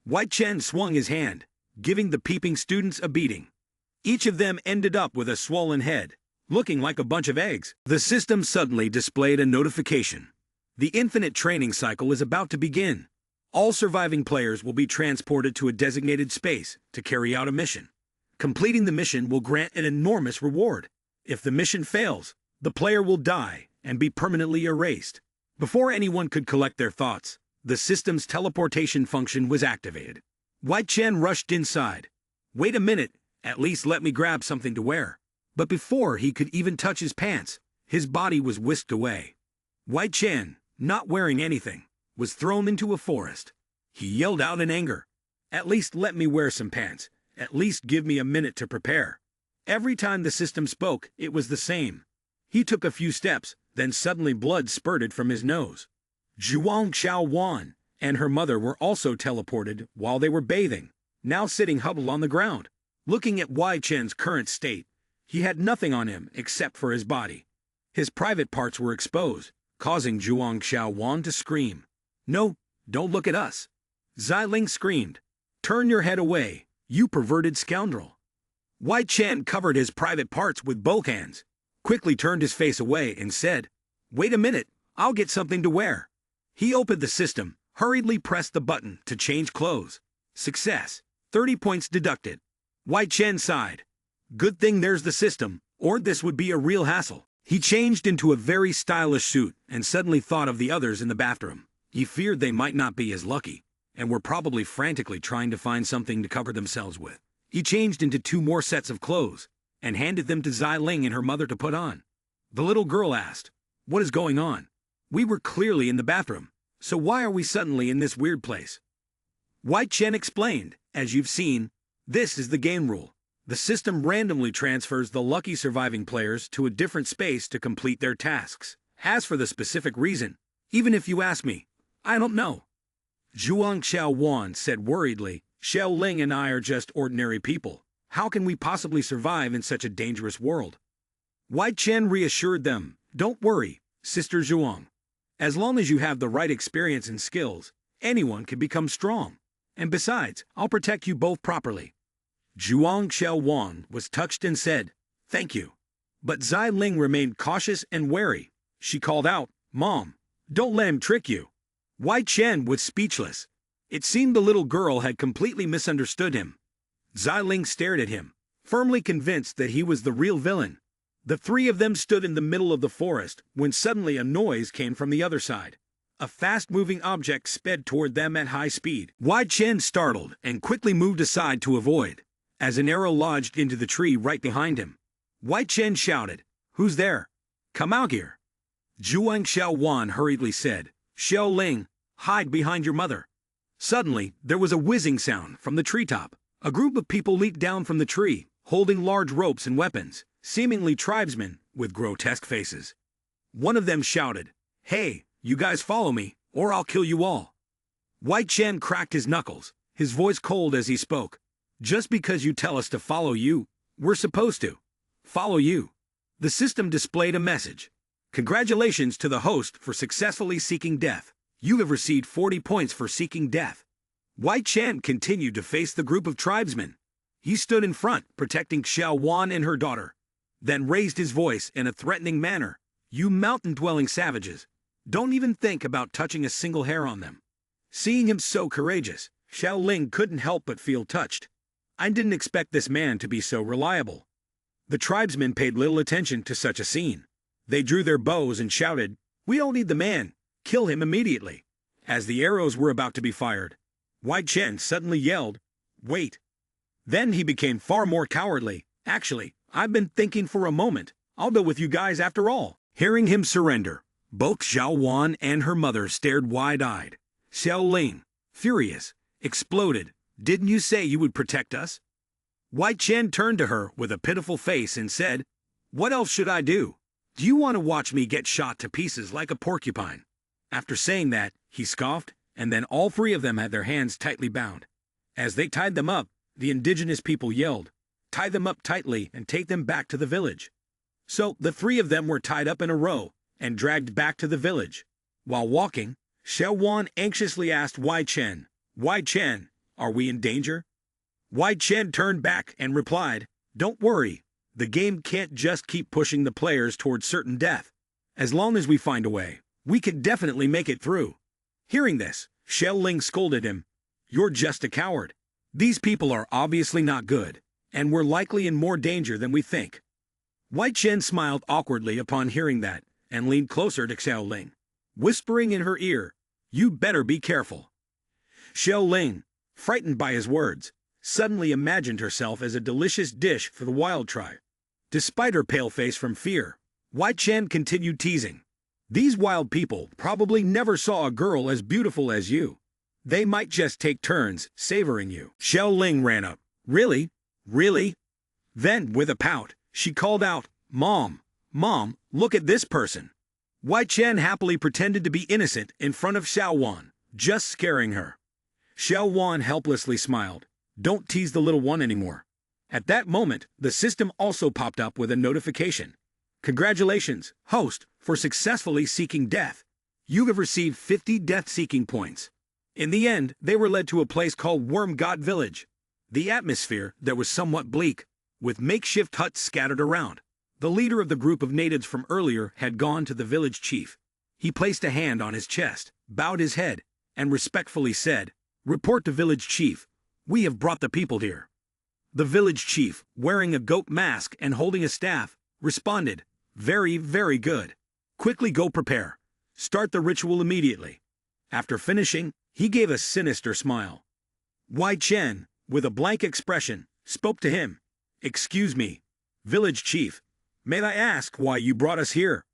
Wai Chen swung his hand, giving the peeping students a beating. Each of them ended up with a swollen head, looking like a bunch of eggs. The system suddenly displayed a notification. The infinite training cycle is about to begin. All surviving players will be transported to a designated space to carry out a mission. Completing the mission will grant an enormous reward. If the mission fails, the player will die and be permanently erased. Before anyone could collect their thoughts, the system's teleportation function was activated. Wai Chen rushed inside. Wait a minute, at least let me grab something to wear. But before he could even touch his pants, his body was whisked away. Wai Chen, not wearing anything, was thrown into a forest. He yelled out in anger, at least let me wear some pants. At least give me a minute to prepare. Every time the system spoke, it was the same. He took a few steps, then suddenly blood spurted from his nose. Zhuang Xiaowan and her mother were also teleported while they were bathing, now sitting huddled on the ground. Looking at Wai Chen's current state, he had nothing on him except for his body. His private parts were exposed, causing Zhuang Xiaowan to scream. No, don't look at us. Xiling screamed. Turn your head away. You perverted scoundrel. Wai Chen covered his private parts with both hands, quickly turned his face away and said, wait a minute, I'll get something to wear. He opened the system, hurriedly pressed the button to change clothes. Success. 30 points deducted. Wai Chen sighed. Good thing there's the system, or this would be a real hassle. He changed into a very stylish suit and suddenly thought of the others in the bathroom. He feared they might not be as lucky, and were probably frantically trying to find something to cover themselves with. He changed into 2 more sets of clothes, and handed them to Xiling and her mother to put on. The little girl asked, what is going on? We were clearly in the bathroom, so why are we suddenly in this weird place? Wai Chen explained, as you've seen, this is the game rule. The system randomly transfers the lucky surviving players to a different space to complete their tasks. As for the specific reason, even if you ask me, I don't know. Zhuang Xiaowan said worriedly, Xiaoling and I are just ordinary people. How can we possibly survive in such a dangerous world? Wai Chen reassured them, don't worry, Sister Zhuang. As long as you have the right experience and skills, anyone can become strong. And besides, I'll protect you both properly. Zhuang Xiaowan was touched and said, thank you. But Xiling remained cautious and wary. She called out, Mom, don't let him trick you. Wai Chen was speechless. It seemed the little girl had completely misunderstood him. Xiling stared at him, firmly convinced that he was the real villain. The 3 of them stood in the middle of the forest when suddenly a noise came from the other side. A fast-moving object sped toward them at high speed. Wai Chen startled and quickly moved aside to avoid, as an arrow lodged into the tree right behind him. Wai Chen shouted, who's there? Come out here. Zhuang Xiaowan hurriedly said, Xiaoling, hide behind your mother. Suddenly, there was a whizzing sound from the treetop. A group of people leaped down from the tree, holding large ropes and weapons, seemingly tribesmen with grotesque faces. One of them shouted, "Hey, you guys follow me, or I'll kill you all." White Chen cracked his knuckles, his voice cold as he spoke. "Just because you tell us to follow you, we're supposed to follow you." The system displayed a message. "Congratulations to the host for successfully seeking death. You have received 40 points for seeking death." White Chen continued to face the group of tribesmen. He stood in front, protecting Xiao Wan and her daughter, then raised his voice in a threatening manner. "You mountain-dwelling savages, don't even think about touching a single hair on them." Seeing him so courageous, Xiao Ling couldn't help but feel touched. "I didn't expect this man to be so reliable." The tribesmen paid little attention to such a scene. They drew their bows and shouted, "We don't need the man. Kill him immediately." As the arrows were about to be fired, White Chen suddenly yelled, "Wait." Then he became far more cowardly. "Actually, I've been thinking for a moment. I'll go with you guys after all." Hearing him surrender, both Xiao Wan and her mother stared wide-eyed. Xiao Ling, furious, exploded, "Didn't you say you would protect us?" White Chen turned to her with a pitiful face and said, "What else should I do? Do you want to watch me get shot to pieces like a porcupine?" After saying that, he scoffed, and then all three of them had their hands tightly bound. As they tied them up, the indigenous people yelled, "Tie them up tightly and take them back to the village." So the three of them were tied up in a row and dragged back to the village. While walking, Xiao Wan anxiously asked White Chen, "White Chen, are we in danger?" White Chen turned back and replied, "Don't worry, the game can't just keep pushing the players towards certain death. As long as we find a way, we can definitely make it through." Hearing this, Xiao Ling scolded him, "You're just a coward. These people are obviously not good, and we're likely in more danger than we think." White Chen smiled awkwardly upon hearing that, and leaned closer to Xiao Ling, whispering in her ear, "You better be careful." Xiao Ling, frightened by his words, suddenly imagined herself as a delicious dish for the wild tribe. Despite her pale face from fear, White Chen continued teasing, "These wild people probably never saw a girl as beautiful as you. They might just take turns savoring you." Xiao Ling ran up. "Really? Really?" Then, with a pout, she called out, Mom, look at this person." White Chen happily pretended to be innocent in front of Xiao Wan, just scaring her. Xiao Wan helplessly smiled. "Don't tease the little one anymore." At that moment, the system also popped up with a notification. "Congratulations, host, for successfully seeking death. You have received 50 death-seeking points." In the end, they were led to a place called Worm God Village. The atmosphere there was somewhat bleak, with makeshift huts scattered around. The leader of the group of natives from earlier had gone to the village chief. He placed a hand on his chest, bowed his head, and respectfully said, "Report to village chief. We have brought the people here." The village chief, wearing a goat mask and holding a staff, responded, "Very, very good. Quickly go prepare. Start the ritual immediately." After finishing, he gave a sinister smile. White Chen, with a blank expression, spoke to him. "Excuse me, village chief, may I ask why you brought us here?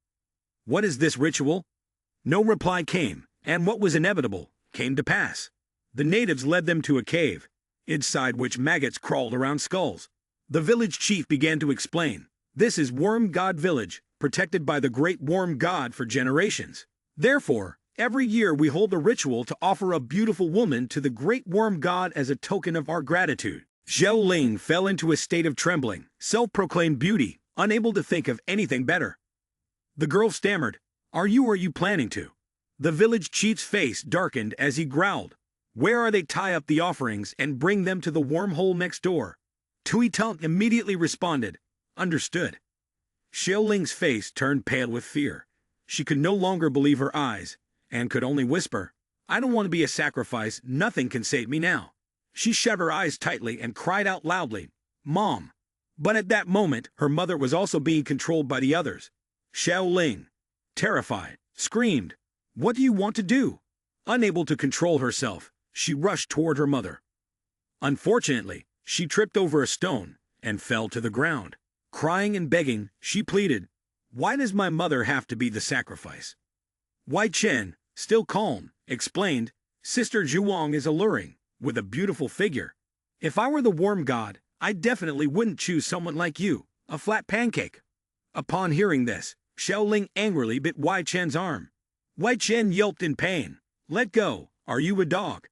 What is this ritual?" No reply came, and what was inevitable came to pass. The natives led them to a cave, inside which maggots crawled around skulls. The village chief began to explain, "This is Worm God Village, protected by the Great Worm God for generations. Therefore, every year we hold a ritual to offer a beautiful woman to the Great Worm God as a token of our gratitude." Xiao Ling fell into a state of trembling, self-proclaimed beauty, unable to think of anything better. The girl stammered, "Are you planning to?" The village chief's face darkened as he growled, "Where are they? Tie up the offerings and bring them to the wormhole next door." Tui Tung immediately responded, "Understood." Xiao Ling's face turned pale with fear. She could no longer believe her eyes, and could only whisper, "I don't want to be a sacrifice. Nothing can save me now." She shut her eyes tightly and cried out loudly, "Mom!" But at that moment, her mother was also being controlled by the others. Xiao Ling, terrified, screamed, "What do you want to do?" Unable to control herself, she rushed toward her mother. Unfortunately, she tripped over a stone and fell to the ground. Crying and begging, she pleaded, "Why does my mother have to be the sacrifice?" White Chen, still calm, explained, Sister Zhuang is alluring, with a beautiful figure. If I were the warm god, I definitely wouldn't choose someone like you, a flat pancake. Upon hearing this, Xiao Ling angrily bit Wai Chen's arm. Wai Chen yelped in pain. Let go, are you a dog?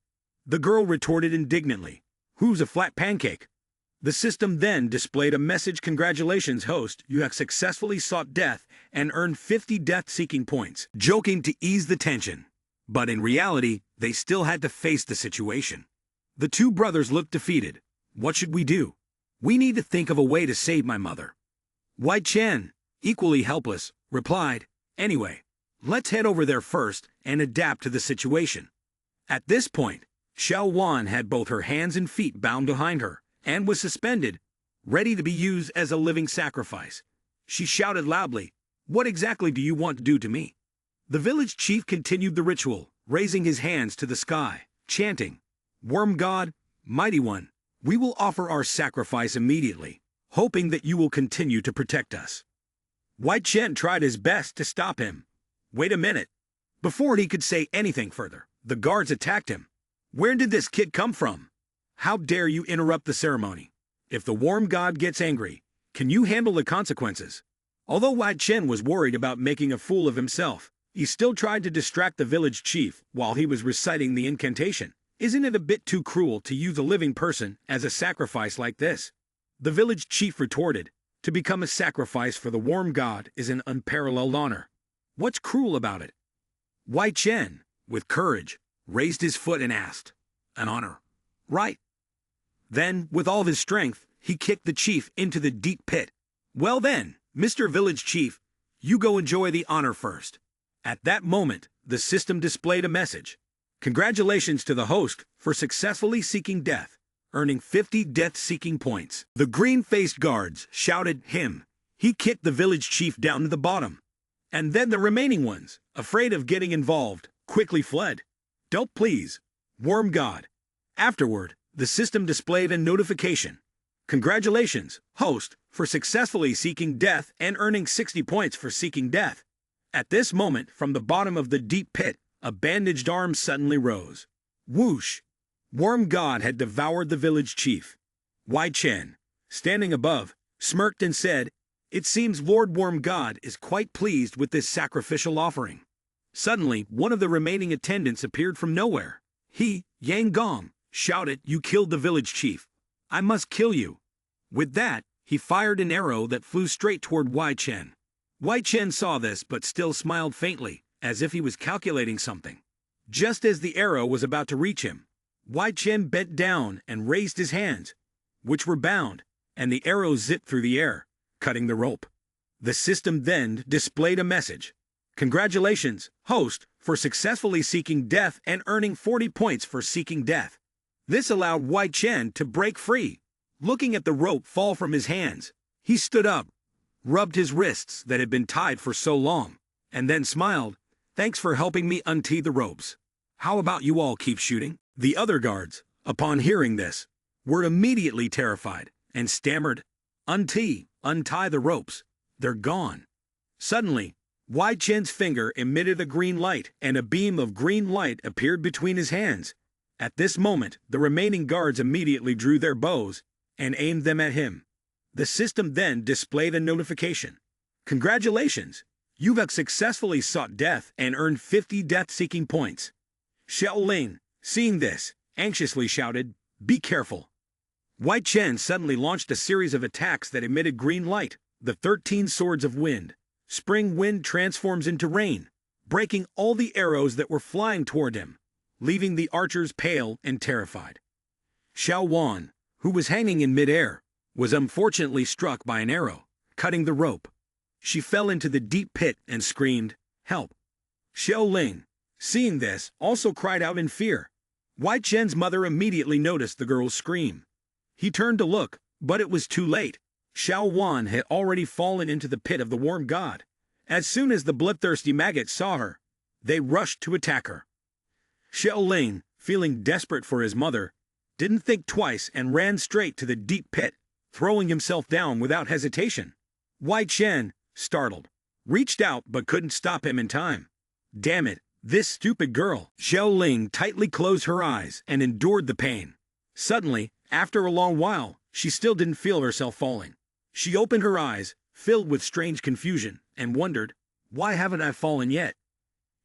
The girl retorted indignantly. Who's a flat pancake? The system then displayed a message. Congratulations, host, you have successfully sought death and earned 50 death-seeking points, joking to ease the tension. But in reality, they still had to face the situation. The two brothers looked defeated. What should we do? We need to think of a way to save my mother. Wai Chen, equally helpless, replied, Anyway, let's head over there first and adapt to the situation. At this point, Xiao Wan had both her hands and feet bound behind her, and was suspended, ready to be used as a living sacrifice. She shouted loudly, What exactly do you want to do to me? The village chief continued the ritual, raising his hands to the sky, chanting, Worm God, Mighty One, we will offer our sacrifice immediately, hoping that you will continue to protect us. Wai Chen tried his best to stop him. Wait a minute. Before he could say anything further, the guards attacked him. Where did this kid come from? How dare you interrupt the ceremony? If the warm god gets angry, can you handle the consequences? Although Wai Chen was worried about making a fool of himself, he still tried to distract the village chief while he was reciting the incantation. Isn't it a bit too cruel to use a living person as a sacrifice like this? The village chief retorted, To become a sacrifice for the warm god is an unparalleled honor. What's cruel about it? Wai Chen, with courage, raised his foot and asked, An honor, right? Then, with all his strength, he kicked the chief into the deep pit. Well then, Mr. Village Chief, you go enjoy the honor first. At that moment, the system displayed a message. Congratulations to the host for successfully seeking death, earning 50 death-seeking points. The green-faced guards shouted him. He kicked the village chief down to the bottom. And then the remaining ones, afraid of getting involved, quickly fled. Don't please, Worm God. Afterward, the system displayed a notification. Congratulations, host, for successfully seeking death and earning 60 points for seeking death. At this moment, from the bottom of the deep pit, a bandaged arm suddenly rose. Whoosh! Worm God had devoured the village chief. Wai Chen, standing above, smirked and said, It seems Lord Worm God is quite pleased with this sacrificial offering. Suddenly, one of the remaining attendants appeared from nowhere. He, Yang Gong, shouted, You killed the village chief. I must kill you. With that, he fired an arrow that flew straight toward Wai Chen. Wai Chen saw this but still smiled faintly, as if he was calculating something. Just as the arrow was about to reach him, Wai Chen bent down and raised his hands, which were bound, and the arrow zipped through the air, cutting the rope. The system then displayed a message. Congratulations, host, for successfully seeking death and earning 40 points for seeking death. This allowed Wai Chen to break free. Looking at the rope fall from his hands, he stood up, rubbed his wrists that had been tied for so long, and then smiled. Thanks for helping me untie the ropes. How about you all keep shooting? The other guards, upon hearing this, were immediately terrified and stammered, Untie the ropes. They're gone. Suddenly, Wai Chen's finger emitted a green light, and a beam of green light appeared between his hands. At this moment, the remaining guards immediately drew their bows and aimed them at him. The system then displayed a notification. Congratulations! You have successfully sought death and earned 50 death-seeking points. Xiao Ling, seeing this, anxiously shouted, Be careful. Wai Chen suddenly launched a series of attacks that emitted green light. The 13 swords of wind. Spring wind transforms into rain, breaking all the arrows that were flying toward him, leaving the archers pale and terrified. Xiao Wan, who was hanging in midair, was unfortunately struck by an arrow, cutting the rope. She fell into the deep pit and screamed, Help! Xiao Ling, seeing this, also cried out in fear. Wai Chen's mother immediately noticed the girl's scream. He turned to look, but it was too late. Xiao Wan had already fallen into the pit of the warm god. As soon as the bloodthirsty maggots saw her, they rushed to attack her. Xiao Ling, feeling desperate for his mother, didn't think twice and ran straight to the deep pit, throwing himself down without hesitation. Wai Chen, startled, reached out but couldn't stop him in time. Damn it, This stupid girl. Xiao Ling tightly closed her eyes and endured the pain. Suddenly, after a long while, she still didn't feel herself falling. She opened her eyes, filled with strange confusion, and wondered, why haven't I fallen yet?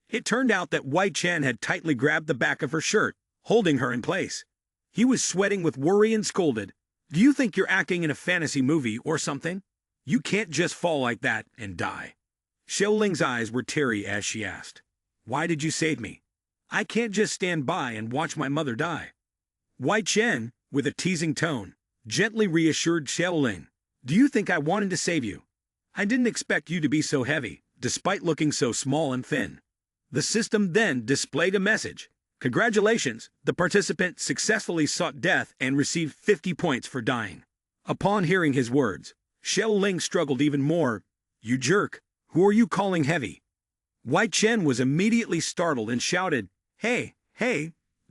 It turned out that Wei Chen had tightly grabbed the back of her shirt, holding her in place. He was sweating with worry and scolded. Do you think you're acting in a fantasy movie or something? You can't just fall like that and die. Xiao Ling's eyes were teary as she asked, why did you save me? I can't just stand by and watch my mother die. Wei Chen, with a teasing tone, gently reassured Xiao Ling. Do you think I wanted to save you? I didn't expect you to be so heavy, despite looking so small and thin. The system then displayed a message. Congratulations, the participant successfully sought death and received 50 points for dying. Upon hearing his words, Xiao Ling struggled even more. You jerk, who are you calling heavy? Wei Chen was immediately startled and shouted, Hey,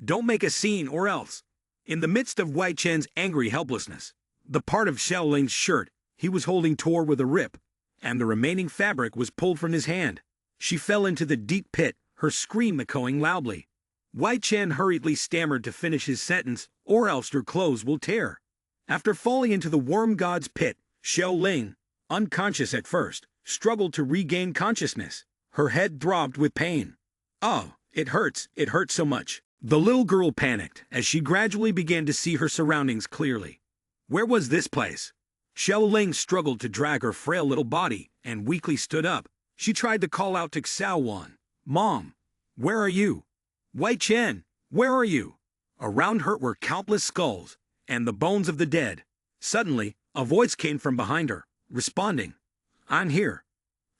don't make a scene or else. In the midst of Wei Chen's angry helplessness, the part of Xiao Ling's shirt he was holding tore with a rip, and the remaining fabric was pulled from his hand. She fell into the deep pit, her scream echoing loudly. Wei Chen hurriedly stammered to finish his sentence, or else your clothes will tear. After falling into the worm god's pit, Xiao Ling, unconscious at first, struggled to regain consciousness. Her head throbbed with pain. Oh, it hurts so much. The little girl panicked as she gradually began to see her surroundings clearly. Where was this place? Xiao Ling struggled to drag her frail little body and weakly stood up. She tried to call out to Xiao Wan. Mom, where are you? Wei Chen, where are you? Around her were countless skulls and the bones of the dead. Suddenly, a voice came from behind her, responding, I'm here.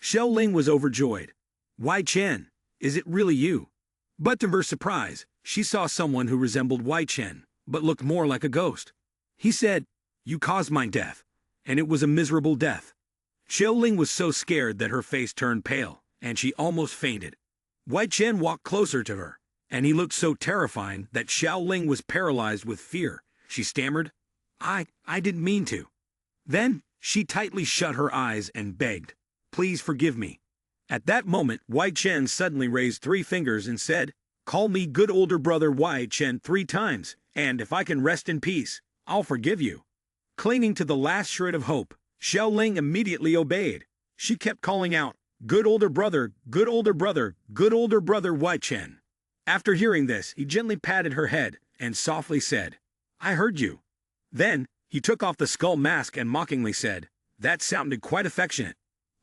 Xiao Ling was overjoyed. Wei Chen, is it really you? But to her surprise, she saw someone who resembled Wei Chen, but looked more like a ghost. He said, You caused my death, and it was a miserable death. Xiao Ling was so scared that her face turned pale, and she almost fainted. Wei Chen walked closer to her, and he looked so terrifying that Xiao Ling was paralyzed with fear. She stammered, I didn't mean to. Then, she tightly shut her eyes and begged, Please forgive me. At that moment, Wei Chen suddenly raised 3 fingers and said, Call me good older brother Wei Chen 3 times, and if I can rest in peace, I'll forgive you. Clinging to the last shred of hope, Xiao Ling immediately obeyed. She kept calling out, Good older brother, good older brother, good older brother Wei Chen. After hearing this, he gently patted her head and softly said, I heard you. Then, he took off the skull mask and mockingly said, That sounded quite affectionate.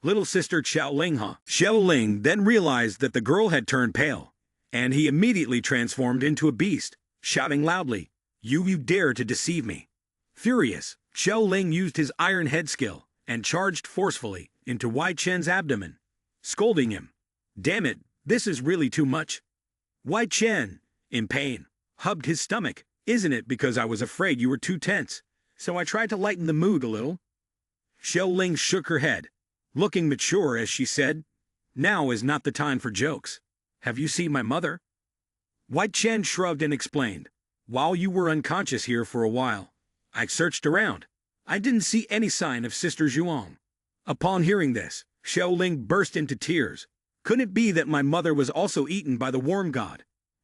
Little sister Xiao Ling, huh? Xiao Ling then realized that the girl had turned pale, and he immediately transformed into a beast, shouting loudly, You dare to deceive me. Furious, Xiao Ling used his iron head skill and charged forcefully into Wei Chen's abdomen, scolding him. Damn it, this is really too much. Wei Chen, in pain, hubbed his stomach. Isn't it because I was afraid you were too tense, so I tried to lighten the mood a little? Xiao Ling shook her head, looking mature as she said, Now is not the time for jokes. Have you seen my mother? Wei Chen shrugged and explained, While you were unconscious here for a while, I searched around. I didn't see any sign of Sister Zhuang. Upon hearing this, Xiao Ling burst into tears. Couldn't it be that my mother was also eaten by the worm god?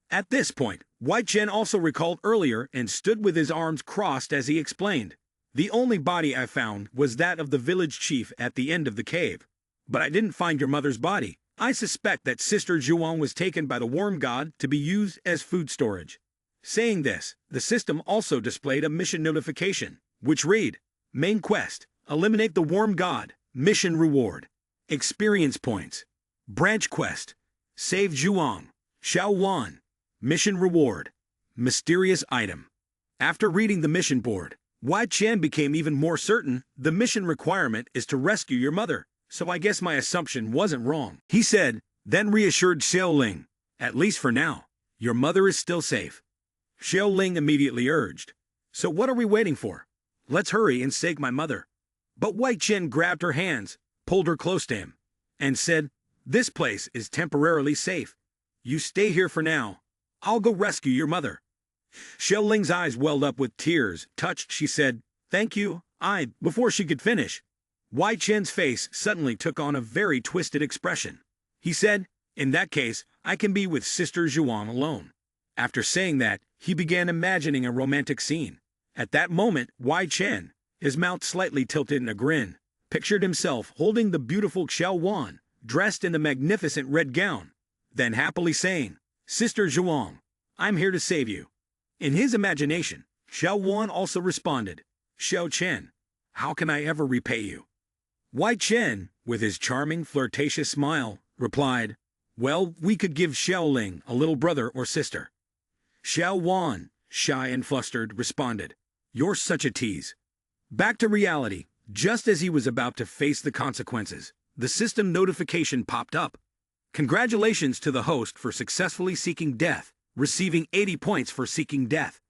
At this point, Wei Chen also recalled earlier and stood with his arms crossed as he explained. The only body I found was that of the village chief at the end of the cave. But I didn't find your mother's body. I suspect that Sister Zhuang was taken by the worm god to be used as food storage. Saying this, the system also displayed a mission notification, which read, Main quest, eliminate the worm god, mission reward. Experience points. Branch quest, save Zhuang, Xiao Wan, mission reward, mysterious item. After reading the mission board, Wei Chen became even more certain the mission requirement is to rescue your mother, so I guess my assumption wasn't wrong. He said, then reassured Xiao Ling, At least for now, your mother is still safe. Xiao Ling immediately urged, So what are we waiting for? Let's hurry and save my mother. But Wei Chen grabbed her hands, pulled her close to him, and said, This place is temporarily safe. You stay here for now. I'll go rescue your mother. Xiao Ling's eyes welled up with tears. Touched, she said, Thank you. Before she could finish, Wei Chen's face suddenly took on a very twisted expression. He said, In that case, I can be with Sister Zhuang alone. After saying that, he began imagining a romantic scene. At that moment, Wai Chen, his mouth slightly tilted in a grin, pictured himself holding the beautiful Xiao Wan, dressed in the magnificent red gown, then happily saying, "Sister Zhuang, I'm here to save you." In his imagination, Xiao Wan also responded, "Xiao Chen, how can I ever repay you?" Wai Chen, with his charming, flirtatious smile, replied, "Well, we could give Xiao Ling a little brother or sister." Xiao Wan, shy and flustered, responded, "You're such a tease." Back to reality, just as he was about to face the consequences, the system notification popped up. Congratulations to the host for successfully seeking death, receiving 80 points for seeking death.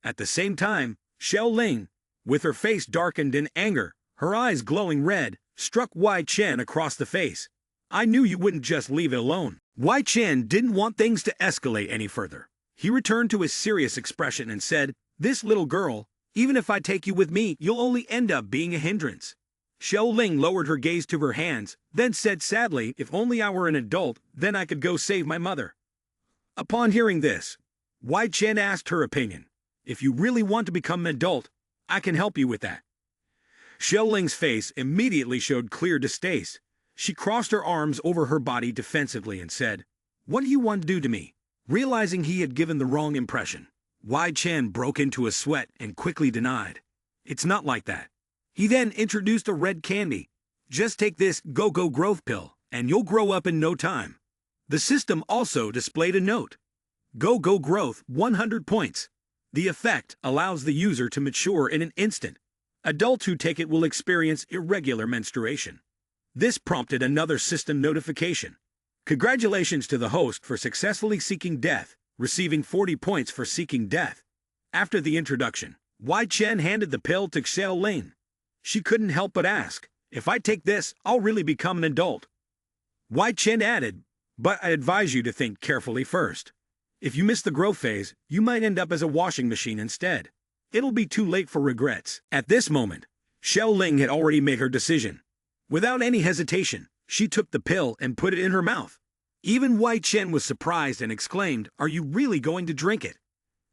At the same time, Xiao Ling, with her face darkened in anger, her eyes glowing red, struck Wai Chen across the face. "I knew you wouldn't just leave it alone." Wai Chen didn't want things to escalate any further. He returned to his serious expression and said, "This little girl, even if I take you with me, you'll only end up being a hindrance." Xiao Ling lowered her gaze to her hands, then said sadly, "If only I were an adult, then I could go save my mother." Upon hearing this, Wai Chen asked her opinion. "If you really want to become an adult, I can help you with that." Xiao Ling's face immediately showed clear distaste. She crossed her arms over her body defensively and said, "What do you want to do to me?" Realizing he had given the wrong impression, Wai Chen broke into a sweat and quickly denied, "It's not like that." He then introduced a red candy. "Just take this go-go growth pill, and you'll grow up in no time." The system also displayed a note. Go-go growth, 100 points. The effect allows the user to mature in an instant. Adults who take it will experience irregular menstruation. This prompted another system notification. Congratulations to the host for successfully seeking death, receiving 40 points for seeking death. After the introduction, Wai Chen handed the pill to Xiao Ling. She couldn't help but ask, "If I take this, I'll really become an adult." Wai Chen added, "But I advise you to think carefully first. If you miss the growth phase, you might end up as a washing machine instead. It'll be too late for regrets." At this moment, Xiao Ling had already made her decision. Without any hesitation, she took the pill and put it in her mouth. Even Wai Chen was surprised and exclaimed, "Are you really going to drink it?"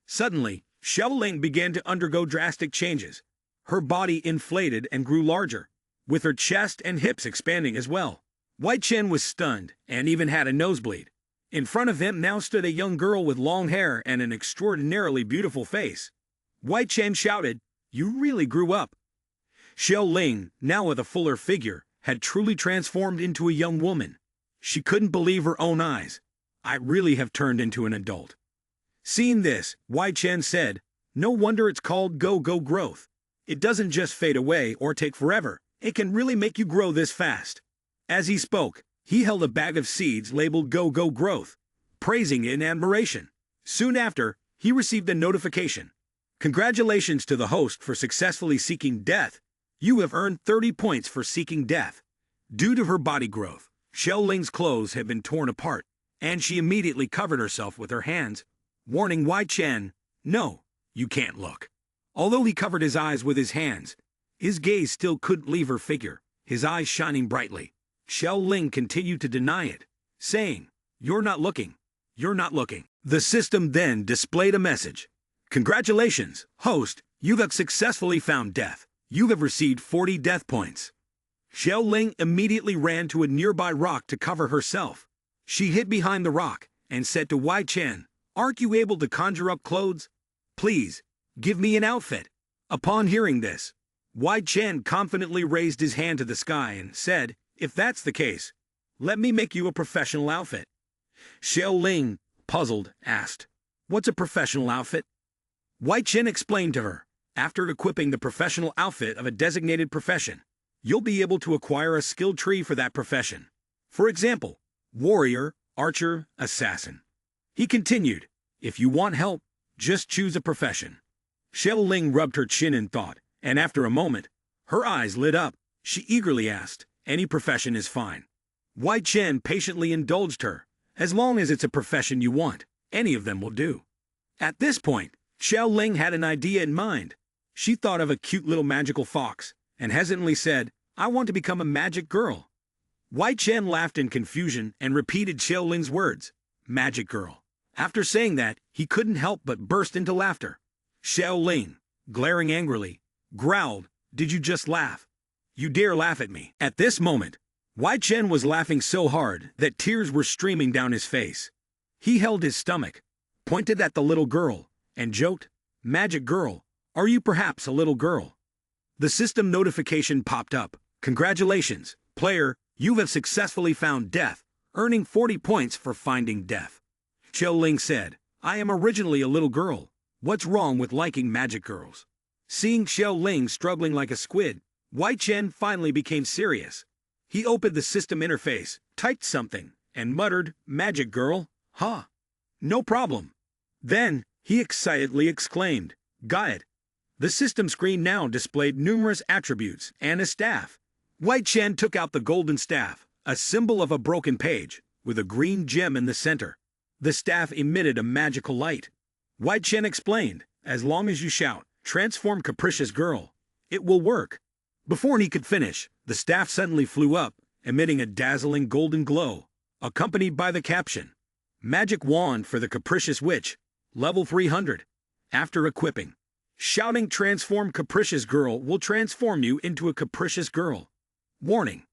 Suddenly, Xiao Ling began to undergo drastic changes. Her body inflated and grew larger, with her chest and hips expanding as well. Wai Chen was stunned and even had a nosebleed. In front of him now stood a young girl with long hair and an extraordinarily beautiful face. Wai Chen shouted, "You really grew up." Xiao Ling, now with a fuller figure, had truly transformed into a young woman. She couldn't believe her own eyes. "I really have turned into an adult." Seeing this, Wai Chen said, "No wonder it's called go-go growth. It doesn't just fade away or take forever. It can really make you grow this fast." As he spoke, he held a bag of seeds labeled go-go growth, praising it in admiration. Soon after, he received a notification. "Congratulations to the host for successfully seeking death. You have earned 30 points for seeking death." Due to her body growth, Xiao Ling's clothes had been torn apart, and she immediately covered herself with her hands, warning Wai Chen, "No, you can't look." Although he covered his eyes with his hands, his gaze still couldn't leave her figure, his eyes shining brightly. Xiao Ling continued to deny it, saying, "You're not looking. You're not looking." The system then displayed a message. "Congratulations, host, you have successfully found death. You have received 40 death points." Xiao Ling immediately ran to a nearby rock to cover herself. She hid behind the rock and said to Wai Chen, "Aren't you able to conjure up clothes? Please, give me an outfit." Upon hearing this, Wai Chen confidently raised his hand to the sky and said, "If that's the case, let me make you a professional outfit." Xiao Ling, puzzled, asked, "What's a professional outfit?" Wai Chen explained to her, "After equipping the professional outfit of a designated profession, you'll be able to acquire a skill tree for that profession. For example, warrior, archer, assassin." He continued, "If you want help, just choose a profession." Xiao Ling rubbed her chin in thought, and after a moment, her eyes lit up. She eagerly asked, "Any profession is fine." Wai Chen patiently indulged her. "As long as it's a profession you want, any of them will do." At this point, Xiao Ling had an idea in mind. She thought of a cute little magical fox, and hesitantly said, "I want to become a magic girl." Wai Chen laughed in confusion and repeated Xiao Ling's words, "Magic girl." After saying that, he couldn't help but burst into laughter. Xiao Ling, glaring angrily, growled, "Did you just laugh? You dare laugh at me?" At this moment, Wai Chen was laughing so hard that tears were streaming down his face. He held his stomach, pointed at the little girl, and joked, "Magic girl, are you perhaps a little girl?" The system notification popped up. "Congratulations, player, you have successfully found death, earning 40 points for finding death." Xiao Ling said, "I am originally a little girl. What's wrong with liking magic girls?" Seeing Xiao Ling struggling like a squid, Wai Chen finally became serious. He opened the system interface, typed something, and muttered, "Magic girl, huh? No problem." Then, he excitedly exclaimed, "Got it." The system screen now displayed numerous attributes and a staff. Wai Chen took out the golden staff, a symbol of a broken page, with a green gem in the center. The staff emitted a magical light. Wai Chen explained, "As long as you shout, 'Transform capricious girl,' it will work." Before he could finish, the staff suddenly flew up, emitting a dazzling golden glow, accompanied by the caption, "Magic wand for the capricious witch, level 300. After equipping, shouting 'Transform capricious girl' will transform you into a capricious girl. Warning: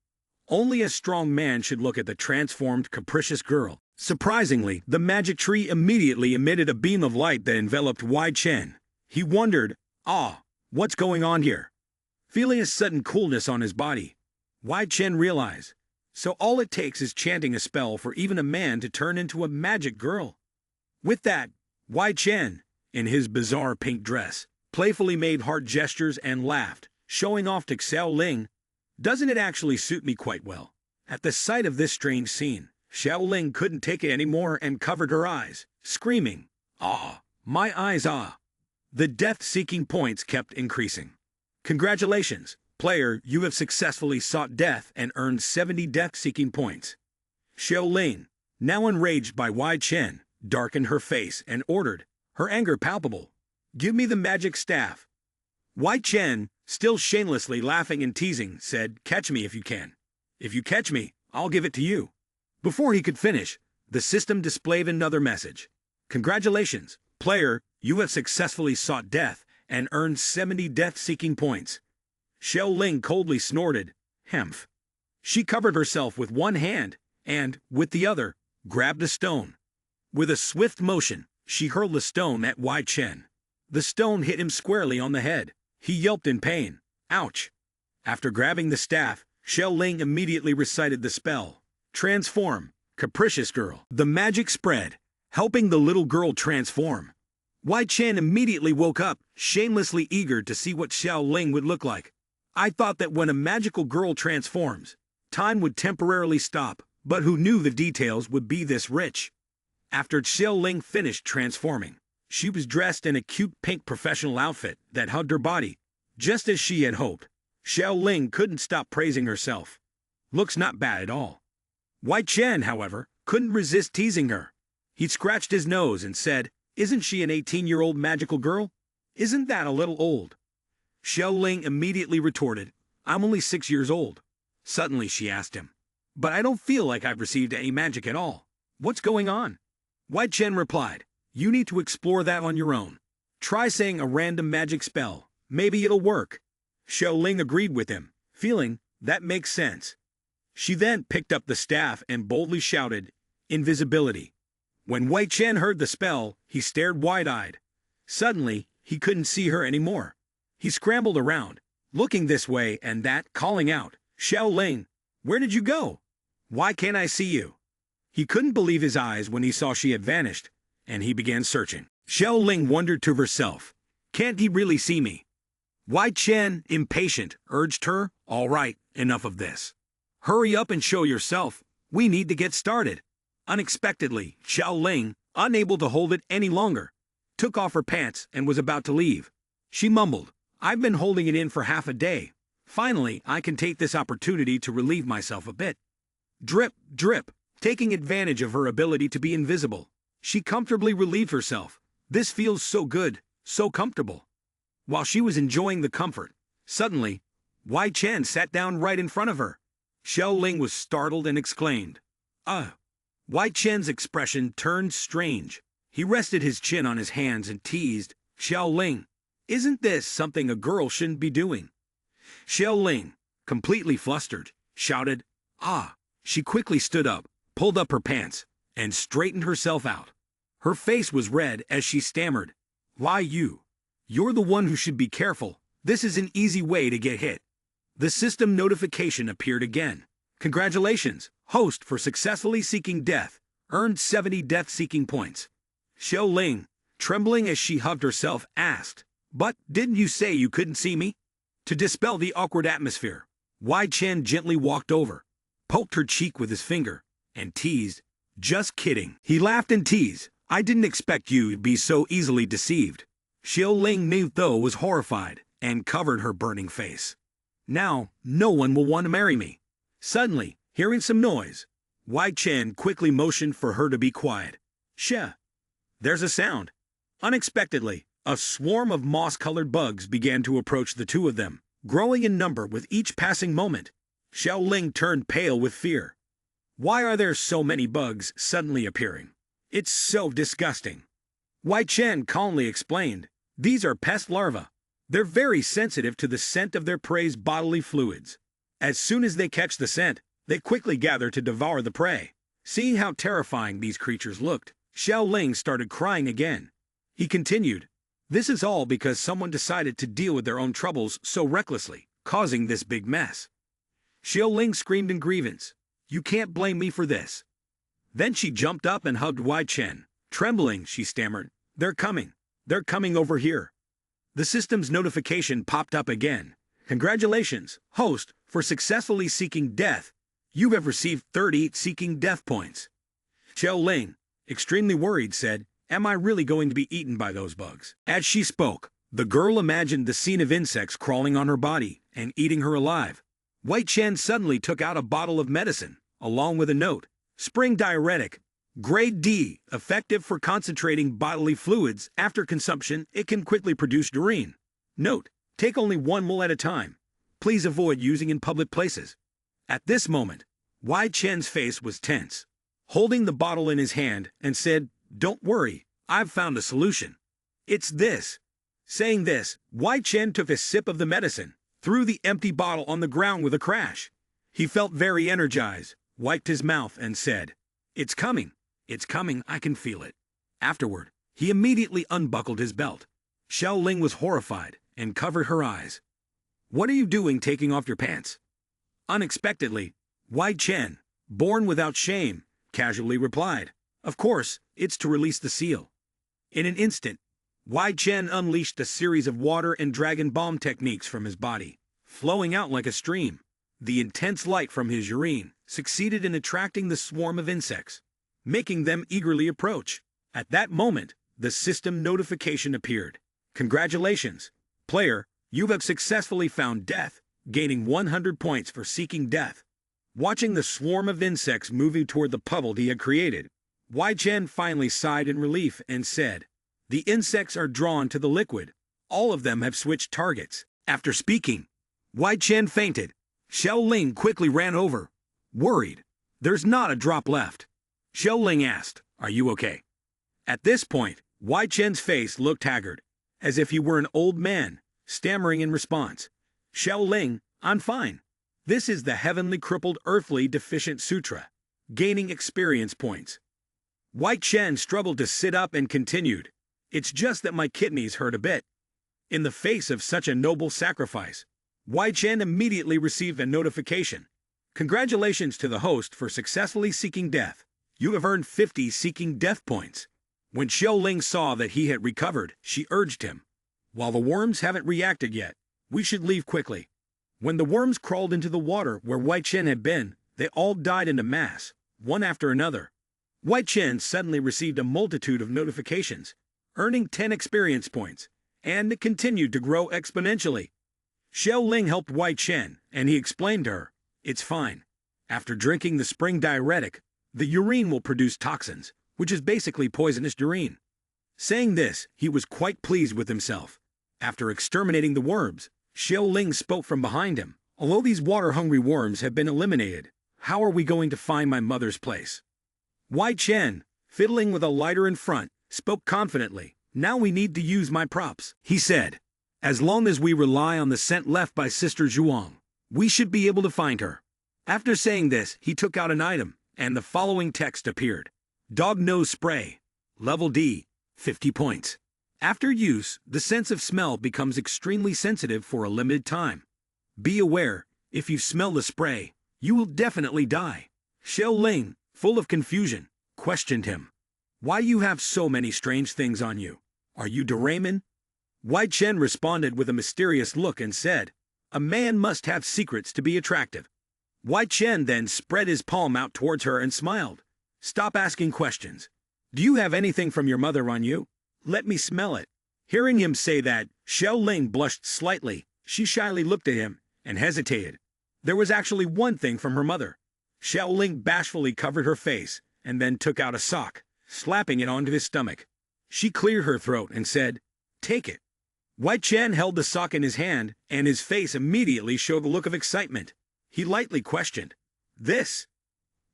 only a strong man should look at the transformed capricious girl." Surprisingly, the magic tree immediately emitted a beam of light that enveloped Wai Chen. He wondered, what's going on here? Feeling a sudden coolness on his body, Wai Chen realized, so all it takes is chanting a spell for even a man to turn into a magic girl. With that, Wai Chen, in his bizarre pink dress, playfully made heart gestures and laughed, showing off to Xiao Ling, "Doesn't it actually suit me quite well?" At the sight of this strange scene, Xiao Ling couldn't take it anymore and covered her eyes, screaming, My eyes, ah!" The death-seeking points kept increasing. "Congratulations, player, you have successfully sought death and earned 70 death-seeking points." Xiao Ling, now enraged by Wai Chen, darkened her face and ordered, her anger palpable, "Give me the magic staff." Wai Chen, still shamelessly laughing and teasing, said, "Catch me if you can. If you catch me, I'll give it to you." Before he could finish, the system displayed another message. "Congratulations, player, you have successfully sought death and earned 70 death-seeking points." Xiao Ling coldly snorted, "Hemph." She covered herself with one hand and, with the other, grabbed a stone. With a swift motion, she hurled the stone at Wai Chen. The stone hit him squarely on the head. He yelped in pain, "Ouch!" After grabbing the staff, Xiao Ling immediately recited the spell, "Transform, capricious girl." The magic spread, helping the little girl transform. Wai Chen immediately woke up, shamelessly eager to see what Xiao Ling would look like. "I thought that when a magical girl transforms, time would temporarily stop, but who knew the details would be this rich?" After Xiao Ling finished transforming, she was dressed in a cute pink professional outfit that hugged her body, just as she had hoped. Xiao Ling couldn't stop praising herself. "Looks not bad at all." Wai Chen, however, couldn't resist teasing her. He scratched his nose and said, "Isn't she an 18-year-old magical girl? Isn't that a little old?" Xiao Ling immediately retorted, "I'm only 6 years old." Suddenly she asked him, "But I don't feel like I've received any magic at all. What's going on?" Wai Chen replied, "You need to explore that on your own. Try saying a random magic spell. Maybe it'll work." Xiao Ling agreed with him, feeling, "That makes sense." She then picked up the staff and boldly shouted, "Invisibility." When Wai Chen heard the spell, he stared wide-eyed. Suddenly, he couldn't see her anymore. He scrambled around, looking this way and that, calling out, "Xiao Ling, where did you go? Why can't I see you?" He couldn't believe his eyes when he saw she had vanished, and he began searching. Xiao Ling wondered to herself, "Can't he really see me?" Wai Chen, impatient, urged her, "All right, enough of this. Hurry up and show yourself. We need to get started." Unexpectedly, Xiao Ling, unable to hold it any longer, took off her pants and was about to leave. She mumbled, "I've been holding it in for half a day. Finally, I can take this opportunity to relieve myself a bit." Drip, drip, taking advantage of her ability to be invisible, she comfortably relieved herself. "This feels so good, so comfortable." While she was enjoying the comfort, suddenly, Wai Chen sat down right in front of her. Xiao Ling was startled and exclaimed, Wai Chen's expression turned strange. He rested his chin on his hands and teased, Xiao Ling, isn't this something a girl shouldn't be doing? Xiao Ling, completely flustered, shouted, Ah! She quickly stood up, pulled up her pants, and straightened herself out. Her face was red as she stammered, Why you? You're the one who should be careful. This is an easy way to get hit. The system notification appeared again. Congratulations, host, for successfully seeking death. Earned 70 death-seeking points. Xiao Ling, trembling as she hugged herself, asked, But didn't you say you couldn't see me? To dispel the awkward atmosphere, Wai Chen gently walked over, poked her cheek with his finger, and teased, Just kidding. He laughed and teased, I didn't expect you to be so easily deceived. Xiao Ling, though, was horrified and covered her burning face. Now, no one will want to marry me. Suddenly, hearing some noise, Wai Chen quickly motioned for her to be quiet. There's a sound. Unexpectedly, a swarm of moss-colored bugs began to approach the two of them, growing in number with each passing moment. Xiao Ling turned pale with fear. Why are there so many bugs suddenly appearing? It's so disgusting. Wai Chen calmly explained, These are pest larvae. They're very sensitive to the scent of their prey's bodily fluids. As soon as they catch the scent, they quickly gather to devour the prey. Seeing how terrifying these creatures looked, Xiao Ling started crying again. He continued, This is all because someone decided to deal with their own troubles so recklessly, causing this big mess. Xiao Ling screamed in grievance, You can't blame me for this. Then she jumped up and hugged Wai Chen. Trembling, she stammered, They're coming over here. The system's notification popped up again. Congratulations, host, for successfully seeking death. You have received 30 seeking death points. Xiao Ling, extremely worried, said, Am I really going to be eaten by those bugs? As she spoke, the girl imagined the scene of insects crawling on her body and eating her alive. Wai Chen suddenly took out a bottle of medicine, along with a note. Spring diuretic. Grade D, effective for concentrating bodily fluids. After consumption, it can quickly produce urine. Note, take only 1 ml at a time. Please avoid using in public places. At this moment, Wai Chen's face was tense, holding the bottle in his hand, and said, Don't worry, I've found a solution. It's this. Saying this, Wai Chen took a sip of the medicine, threw the empty bottle on the ground with a crash. He felt very energized, wiped his mouth, and said, It's coming, I can feel it. Afterward, he immediately unbuckled his belt. Xiao Ling was horrified and covered her eyes. What are you doing taking off your pants? Unexpectedly, Wai Chen, born without shame, casually replied, Of course, it's to release the seal. In an instant, Wai Chen unleashed a series of water and dragon bomb techniques from his body, flowing out like a stream. The intense light from his urine succeeded in attracting the swarm of insects, making them eagerly approach. At that moment, the system notification appeared. Congratulations, player, you have successfully found death, gaining 100 points for seeking death. Watching the swarm of insects moving toward the puddle he had created, Wai Chen finally sighed in relief and said, The insects are drawn to the liquid. All of them have switched targets. After speaking, Wai Chen fainted. Xiao Ling quickly ran over, worried. There's not a drop left. Xiao Ling asked, Are you okay? At this point, Wai Chen's face looked haggard, as if he were an old man, stammering in response. Xiao Ling, I'm fine. This is the Heavenly Crippled Earthly Deficient Sutra. Gaining experience points. Wai Chen struggled to sit up and continued. It's just that my kidneys hurt a bit. In the face of such a noble sacrifice, Wai Chen immediately received a notification. Congratulations to the host for successfully seeking death. You have earned 50 seeking death points. When Xiao Ling saw that he had recovered, she urged him. While the worms haven't reacted yet, we should leave quickly. When the worms crawled into the water where Wai Chen had been, they all died in a mass, one after another. Wai Chen suddenly received a multitude of notifications, earning 10 experience points, and it continued to grow exponentially. Xiao Ling helped Wai Chen, and he explained to her, It's fine. After drinking the spring diuretic, the urine will produce toxins, which is basically poisonous urine. Saying this, he was quite pleased with himself. After exterminating the worms, Xiao Ling spoke from behind him, Although these water-hungry worms have been eliminated, how are we going to find my mother's place? Wai Chen, fiddling with a lighter in front, spoke confidently. Now we need to use my props, he said. As long as we rely on the scent left by Sister Zhuang, we should be able to find her. After saying this, he took out an item, and the following text appeared. Dog nose spray. Level D. 50 points. After use, the sense of smell becomes extremely sensitive for a limited time. Be aware, if you smell the spray, you will definitely die. Xiao Ling, full of confusion, questioned him. Why you have so many strange things on you? Are you Doraemon? Wai Chen responded with a mysterious look and said, a man must have secrets to be attractive. Wai Chen then spread his palm out towards her and smiled. Stop asking questions. Do you have anything from your mother on you? Let me smell it. Hearing him say that, Xiao Ling blushed slightly. She shyly looked at him and hesitated. There was actually one thing from her mother. Xiao Ling bashfully covered her face and then took out a sock, slapping it onto his stomach. She cleared her throat and said, take it. Wai Chen held the sock in his hand, and his face immediately showed a look of excitement. He lightly questioned, this?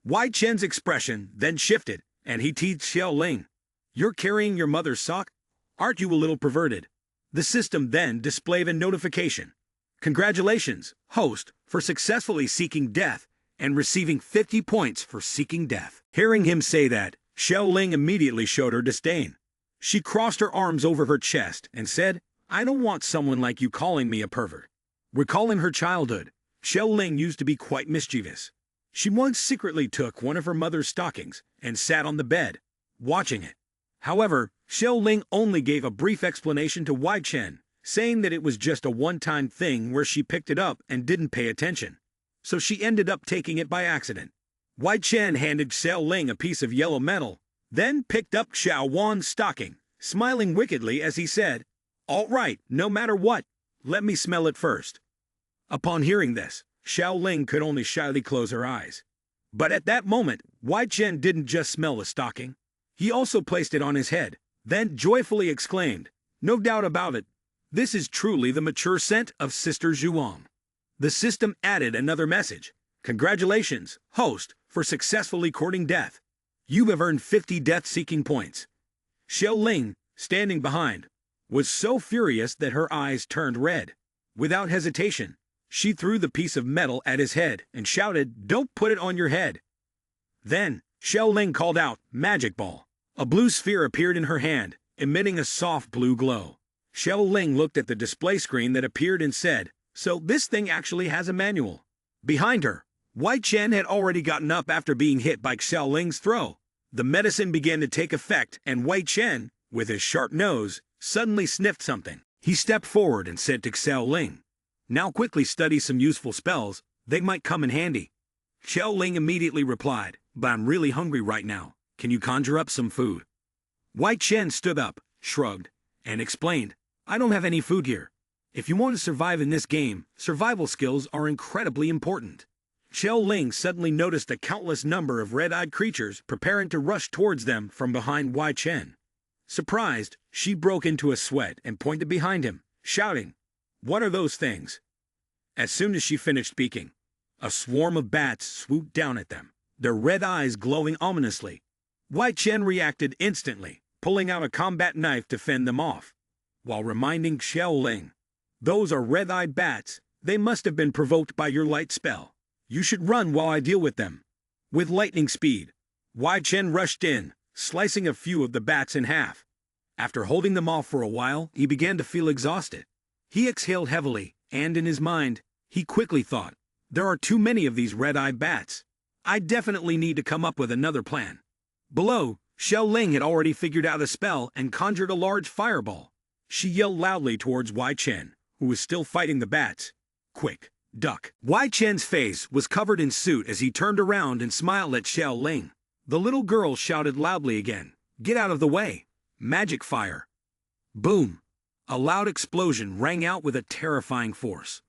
Wai Chen's expression then shifted, and he teased Xiao Ling. You're carrying your mother's sock? Aren't you a little perverted? The system then displayed a notification. Congratulations, host, for successfully seeking death and receiving 50 points for seeking death. Hearing him say that, Xiao Ling immediately showed her disdain. She crossed her arms over her chest and said, I don't want someone like you calling me a pervert. Recalling her childhood, Xiao Ling used to be quite mischievous. She once secretly took one of her mother's stockings and sat on the bed, watching it. However, Xiao Ling only gave a brief explanation to Wai Chen, saying that it was just a one-time thing where she picked it up and didn't pay attention. So she ended up taking it by accident. Wai Chen handed Xiao Ling a piece of yellow metal, then picked up Xiao Wan's stocking, smiling wickedly as he said, all right, no matter what, let me smell it first. Upon hearing this, Xiao Ling could only shyly close her eyes. But at that moment, Wai Chen didn't just smell the stocking. He also placed it on his head, then joyfully exclaimed, no doubt about it, this is truly the mature scent of Sister Zhuang. The system added another message. Congratulations, host, for successfully courting death. You have earned 50 death-seeking points. Xiao Ling, standing behind, was so furious that her eyes turned red. Without hesitation, she threw the piece of metal at his head and shouted, don't put it on your head. Then, Xiao Ling called out, magic ball. A blue sphere appeared in her hand, emitting a soft blue glow. Xiao Ling looked at the display screen that appeared and said, so this thing actually has a manual. Behind her, Wai Chen had already gotten up after being hit by Xiao Ling's throw. The medicine began to take effect, and Wai Chen, with his sharp nose, suddenly sniffed something. He stepped forward and said to Xiao Ling, now quickly study some useful spells, they might come in handy. Xiao Ling immediately replied, but I'm really hungry right now, can you conjure up some food? Wai Chen stood up, shrugged, and explained, I don't have any food here. If you want to survive in this game, survival skills are incredibly important. Xiao Ling suddenly noticed a countless number of red-eyed creatures preparing to rush towards them from behind Wai Chen. Surprised, she broke into a sweat and pointed behind him, shouting, what are those things? As soon as she finished speaking, a swarm of bats swooped down at them, their red eyes glowing ominously. Wai Chen reacted instantly, pulling out a combat knife to fend them off, while reminding Xiao Ling, those are red-eyed bats, they must have been provoked by your light spell. You should run while I deal with them. With lightning speed, Wai Chen rushed in, slicing a few of the bats in half. After holding them off for a while, he began to feel exhausted. He exhaled heavily, and in his mind, he quickly thought, there are too many of these red-eyed bats. I definitely need to come up with another plan. Below, Xiao Ling had already figured out a spell and conjured a large fireball. She yelled loudly towards Wai Chen, who was still fighting the bats. Quick, duck. Wai Chen's face was covered in soot as he turned around and smiled at Xiao Ling. The little girl shouted loudly again, get out of the way. Magic fire. Boom. A loud explosion rang out with a terrifying force.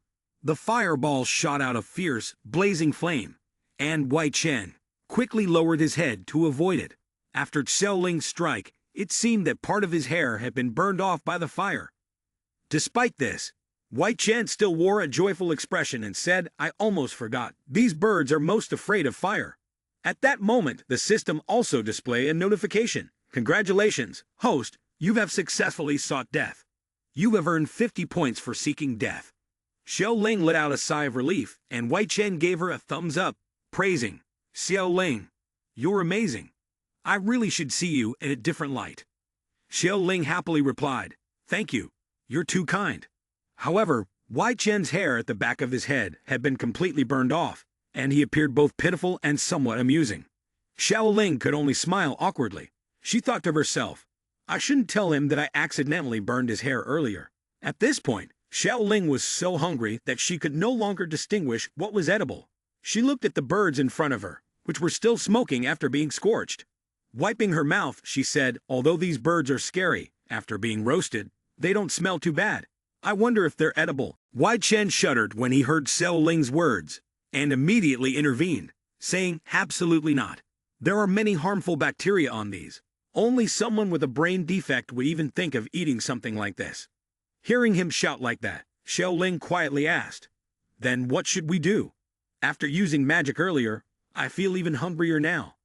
The fireball shot out a fierce, blazing flame, and Wai Chen quickly lowered his head to avoid it. After Xiao Ling's strike, it seemed that part of his hair had been burned off by the fire. Despite this, Wai Chen still wore a joyful expression and said, I almost forgot. These birds are most afraid of fire. At that moment, the system also displayed a notification. Congratulations, host, you have successfully sought death. You have earned 50 points for seeking death. Xiao Ling let out a sigh of relief, and Wai Chen gave her a thumbs up, praising, Xiao Ling, you're amazing. I really should see you in a different light. Xiao Ling happily replied, thank you, you're too kind. However, Wai Chen's hair at the back of his head had been completely burned off, and he appeared both pitiful and somewhat amusing. Xiao Ling could only smile awkwardly. She thought to herself, I shouldn't tell him that I accidentally burned his hair earlier. At this point, Xiao Ling was so hungry that she could no longer distinguish what was edible. She looked at the birds in front of her, which were still smoking after being scorched. Wiping her mouth, she said, although these birds are scary, after being roasted, they don't smell too bad. I wonder if they're edible. Wai Chen shuddered when he heard Xiao Ling's words, and immediately intervened, saying, absolutely not. There are many harmful bacteria on these. Only someone with a brain defect would even think of eating something like this. Hearing him shout like that, Xiao Ling quietly asked, then what should we do? After using magic earlier, I feel even hungrier now.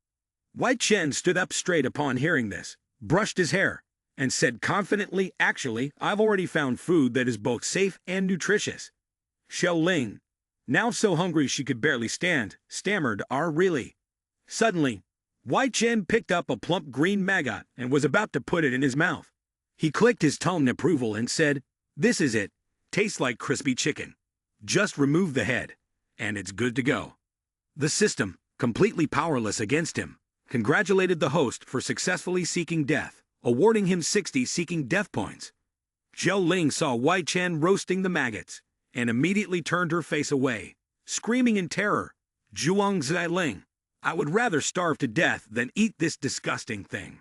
Wai Chen stood up straight upon hearing this, brushed his hair, and said confidently, actually, I've already found food that is both safe and nutritious. Xiao Ling, now so hungry she could barely stand, stammered, really? Suddenly, Wai Chen picked up a plump green maggot and was about to put it in his mouth. He clicked his tongue in approval and said, this is it. Tastes like crispy chicken. Just remove the head, and it's good to go. The system, completely powerless against him, congratulated the host for successfully seeking death, awarding him 60 seeking death points. Xiao Ling saw Wai Chen roasting the maggots, and immediately turned her face away, screaming in terror, Zhuang Zailing, I would rather starve to death than eat this disgusting thing.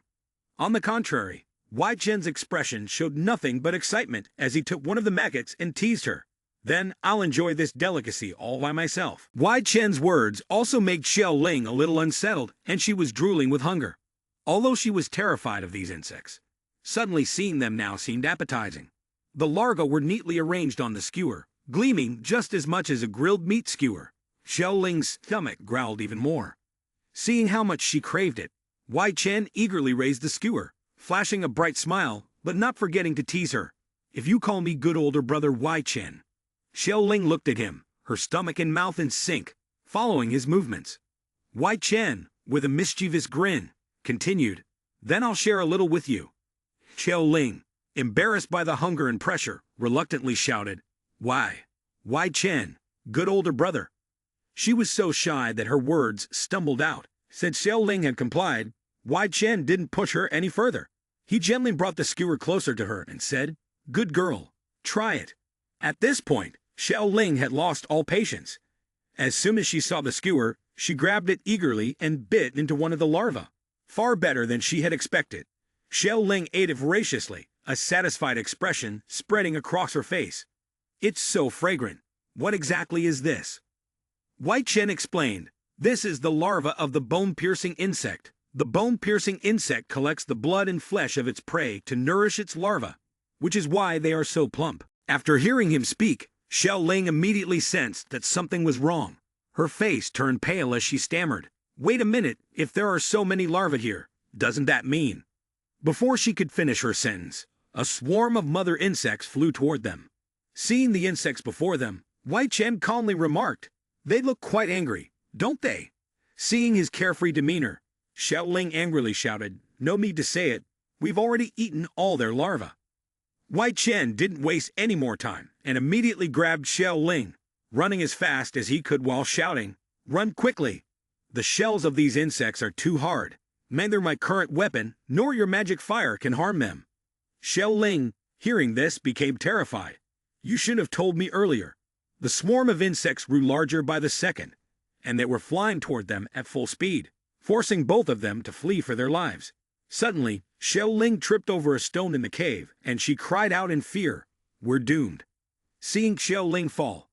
On the contrary, Wai Chen's expression showed nothing but excitement as he took one of the maggots and teased her. Then I'll enjoy this delicacy all by myself. Wai Chen's words also made Xiao Ling a little unsettled, and she was drooling with hunger. Although she was terrified of these insects, suddenly seeing them now seemed appetizing. The larvae were neatly arranged on the skewer, gleaming just as much as a grilled meat skewer. Xiao Ling's stomach growled even more. Seeing how much she craved it, Wai Chen eagerly raised the skewer, flashing a bright smile, but not forgetting to tease her. If you call me good older brother Wai Chen. Xiao Ling looked at him, her stomach and mouth in sync, following his movements. Wai Chen, with a mischievous grin, continued, then I'll share a little with you. Xiao Ling, embarrassed by the hunger and pressure, reluctantly shouted, Why Chen, good older brother. She was so shy that her words stumbled out. Since Xiao Ling had complied, Wai Chen didn't push her any further. He gently brought the skewer closer to her and said, good girl, try it. At this point, Xiao Ling had lost all patience. As soon as she saw the skewer, she grabbed it eagerly and bit into one of the larvae. Far better than she had expected. Xiao Ling ate it voraciously, a satisfied expression spreading across her face. It's so fragrant. What exactly is this? Wai Chen explained, this is the larva of the bone-piercing insect. The bone-piercing insect collects the blood and flesh of its prey to nourish its larva, which is why they are so plump. After hearing him speak, Xiao Ling immediately sensed that something was wrong. Her face turned pale as she stammered, wait a minute, if there are so many larvae here, doesn't that mean? Before she could finish her sentence, a swarm of mother insects flew toward them. Seeing the insects before them, Wai Chen calmly remarked, they look quite angry, don't they? Seeing his carefree demeanor, Xiao Ling angrily shouted, no need to say it, we've already eaten all their larvae. Wai Chen didn't waste any more time and immediately grabbed Xiao Ling, running as fast as he could while shouting, run quickly. The shells of these insects are too hard. Neither my current weapon nor your magic fire can harm them. Xiao Ling, hearing this, became terrified. You should have told me earlier. The swarm of insects grew larger by the second, and they were flying toward them at full speed, forcing both of them to flee for their lives. Suddenly, Xiao Ling tripped over a stone in the cave, and she cried out in fear, we're doomed. Seeing Xiao Ling fall,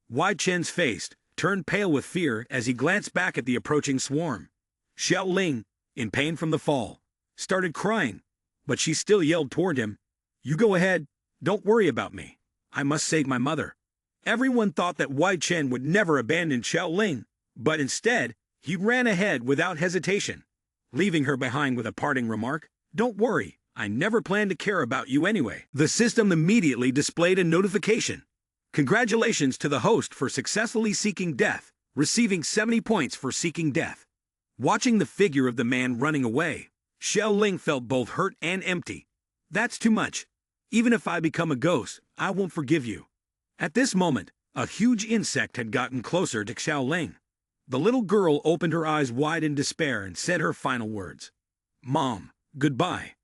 Wai Chen's face turned pale with fear as he glanced back at the approaching swarm. Xiao Ling, in pain from the fall, started crying, but she still yelled toward him, you go ahead, don't worry about me. I must save my mother." Everyone thought that Wai Chen would never abandon Xiao Ling, but instead, he ran ahead without hesitation, leaving her behind with a parting remark, "Don't worry, I never planned to care about you anyway." The system immediately displayed a notification. "Congratulations to the host for successfully seeking death, receiving 70 points for seeking death." Watching the figure of the man running away, Xiao Ling felt both hurt and empty. "That's too much. Even if I become a ghost, I won't forgive you." At this moment, a huge insect had gotten closer to Xiao Ling. The little girl opened her eyes wide in despair and said her final words, "Mom, goodbye."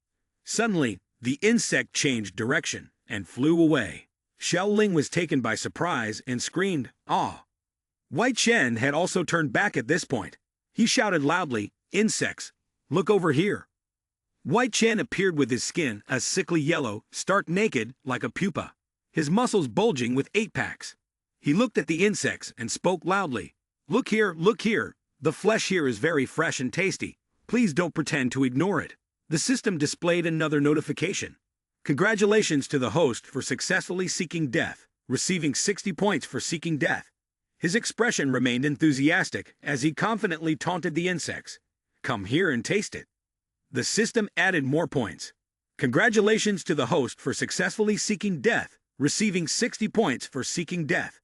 Suddenly, the insect changed direction and flew away. Xiao Ling was taken by surprise and screamed, "Ah!" Wai Chen had also turned back at this point. He shouted loudly, "Insects, look over here." Wai Chen appeared with his skin a sickly yellow, stark naked like a pupa, his muscles bulging with 8-packs. He looked at the insects and spoke loudly, look here, the flesh here is very fresh and tasty. Please don't pretend to ignore it." The system displayed another notification. "Congratulations to the host for successfully seeking death, receiving 60 points for seeking death." His expression remained enthusiastic as he confidently taunted the insects. "Come here and taste it." The system added more points. "Congratulations to the host for successfully seeking death, receiving 60 points for seeking death."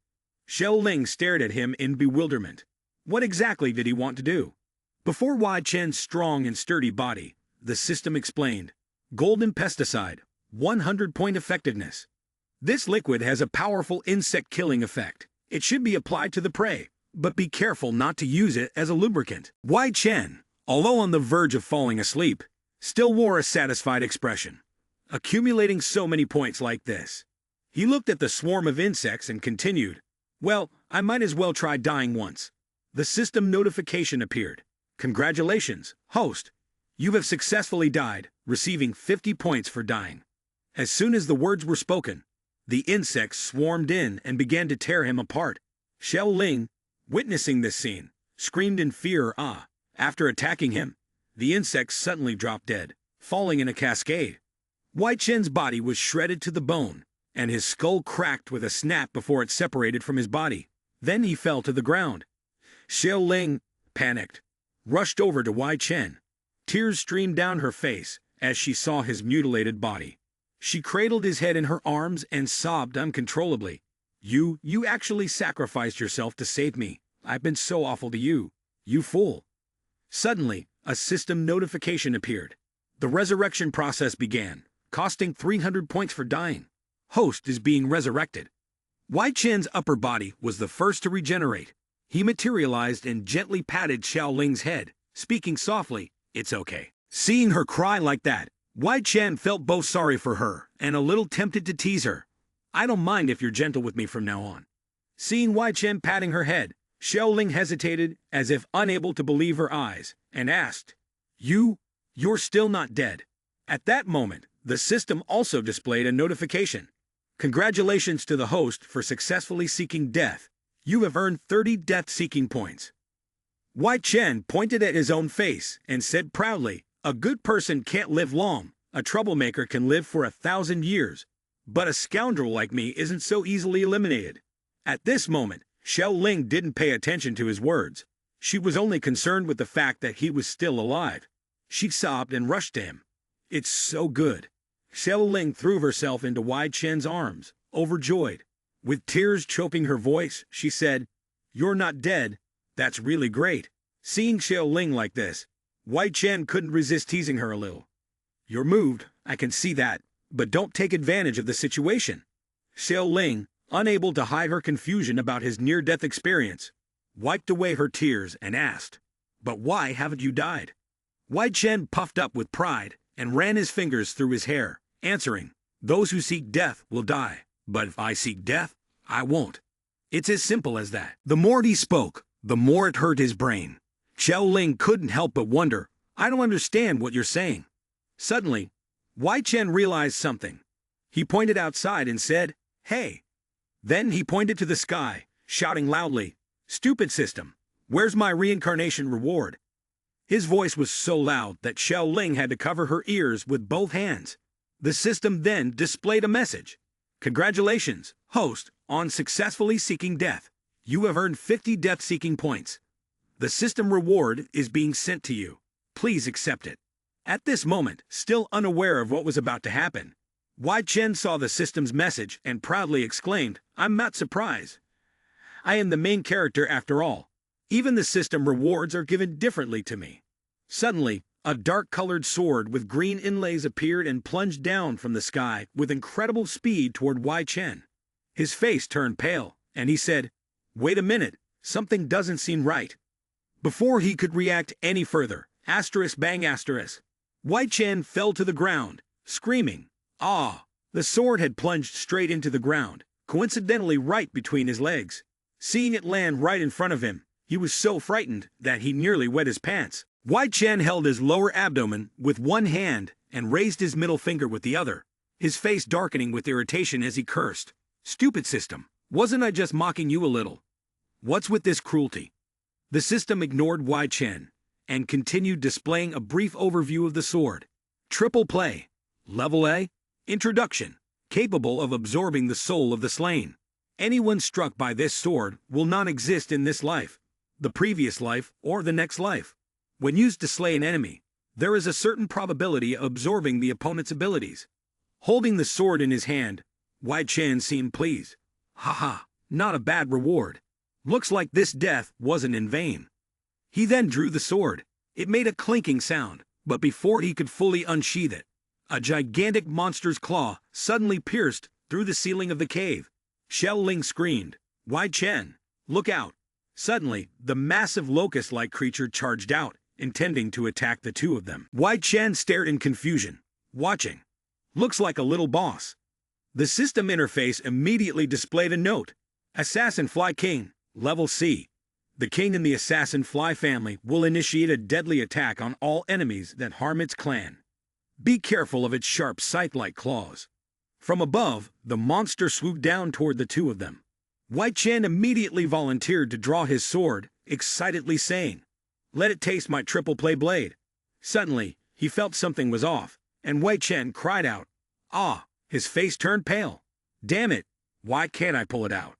Xiao Ling stared at him in bewilderment. What exactly did he want to do? Before Wai Chen's strong and sturdy body, the system explained, "Golden pesticide, 100-point effectiveness. This liquid has a powerful insect-killing effect. It should be applied to the prey, but be careful not to use it as a lubricant." Wai Chen, although on the verge of falling asleep, still wore a satisfied expression. Accumulating so many points like this. He looked at the swarm of insects and continued, "Well, I might as well try dying once." The system notification appeared. "Congratulations, host. You have successfully died, receiving 50 points for dying." As soon as the words were spoken, the insects swarmed in and began to tear him apart. Xiao Ling, witnessing this scene, screamed in fear or awe. After attacking him, the insects suddenly dropped dead, falling in a cascade. Wai Chen's body was shredded to the bone, and his skull cracked with a snap before it separated from his body. Then he fell to the ground. Xiao Ling, panicked, rushed over to Wai Chen. Tears streamed down her face as she saw his mutilated body. She cradled his head in her arms and sobbed uncontrollably. You actually sacrificed yourself to save me. I've been so awful to you, you fool." Suddenly, a system notification appeared. The resurrection process began, costing 300 points for dying. Host is being resurrected. Wai Chen's upper body was the first to regenerate. He materialized and gently patted Xiao Ling's head, speaking softly, "It's okay." Seeing her cry like that, Wai Chen felt both sorry for her and a little tempted to tease her. "I don't mind if you're gentle with me from now on." Seeing Wai Chen patting her head, Xiao Ling hesitated as if unable to believe her eyes, and asked, You're still not dead." At that moment, the system also displayed a notification. "Congratulations to the host for successfully seeking death. You have earned 30 death-seeking points." Wai Chen pointed at his own face and said proudly, "A good person can't live long. A troublemaker can live for 1,000 years. But a scoundrel like me isn't so easily eliminated." At this moment, Xiao Ling didn't pay attention to his words. She was only concerned with the fact that he was still alive. She sobbed and rushed to him. "It's so good." Xiao Ling threw herself into Wai Chen's arms, overjoyed. With tears choking her voice, she said, "You're not dead. That's really great." Seeing Xiao Ling like this, Wai Chen couldn't resist teasing her a little. "You're moved, I can see that, but don't take advantage of the situation." Xiao Ling, unable to hide her confusion about his near-death experience, wiped away her tears and asked, "But why haven't you died?" Wai Chen puffed up with pride and ran his fingers through his hair, answering, "Those who seek death will die, but if I seek death, I won't." It's as simple as that. The more he spoke, the more it hurt his brain. Xiao Ling couldn't help but wonder, "I don't understand what you're saying." Suddenly, Wai Chen realized something. He pointed outside and said, "Hey." Then he pointed to the sky, shouting loudly, "Stupid system, where's my reincarnation reward?" His voice was so loud that Xiao Ling had to cover her ears with both hands. The system then displayed a message. Congratulations, host, on successfully seeking death. You have earned 50 death-seeking points. The system reward is being sent to you. Please accept it. At this moment, still unaware of what was about to happen, Wai Chen saw the system's message and proudly exclaimed, "I'm not surprised. I am the main character after all. Even the system rewards are given differently to me." Suddenly, a dark-colored sword with green inlays appeared and plunged down from the sky with incredible speed toward Wai Chen. His face turned pale, and he said, "Wait a minute, something doesn't seem right." Before he could react any further, asterisk bang asterisk, Wai Chen fell to the ground, screaming, "Ah!" The sword had plunged straight into the ground, coincidentally right between his legs. Seeing it land right in front of him, he was so frightened that he nearly wet his pants. Wai Chen held his lower abdomen with one hand and raised his middle finger with the other, his face darkening with irritation as he cursed. "Stupid system, wasn't I just mocking you a little? What's with this cruelty?" The system ignored Wai Chen and continued displaying a brief overview of the sword. Triple play. Level A. Introduction. Capable of absorbing the soul of the slain. Anyone struck by this sword will not exist in this life, the previous life, or the next life. When used to slay an enemy, there is a certain probability of absorbing the opponent's abilities. Holding the sword in his hand, Wai Chen seemed pleased. "Haha, not a bad reward. Looks like this death wasn't in vain." He then drew the sword. It made a clinking sound, but before he could fully unsheath it, a gigantic monster's claw suddenly pierced through the ceiling of the cave. Xiao Ling screamed, "Wai Chen, look out!" Suddenly, the massive locust-like creature charged out, intending to attack the two of them. Wai Chen stared in confusion, watching. "Looks like a little boss." The system interface immediately displayed a note. "Assassin Fly King, Level C. The king in the assassin fly family will initiate a deadly attack on all enemies that harm its clan. Be careful of its sharp scythe-like claws." From above, the monster swooped down toward the two of them. Wai Chen immediately volunteered to draw his sword, excitedly saying, "Let it taste my triple play blade." Suddenly, he felt something was off, and Wai Chen cried out, "Ah!" His face turned pale. "Damn it, why can't I pull it out?"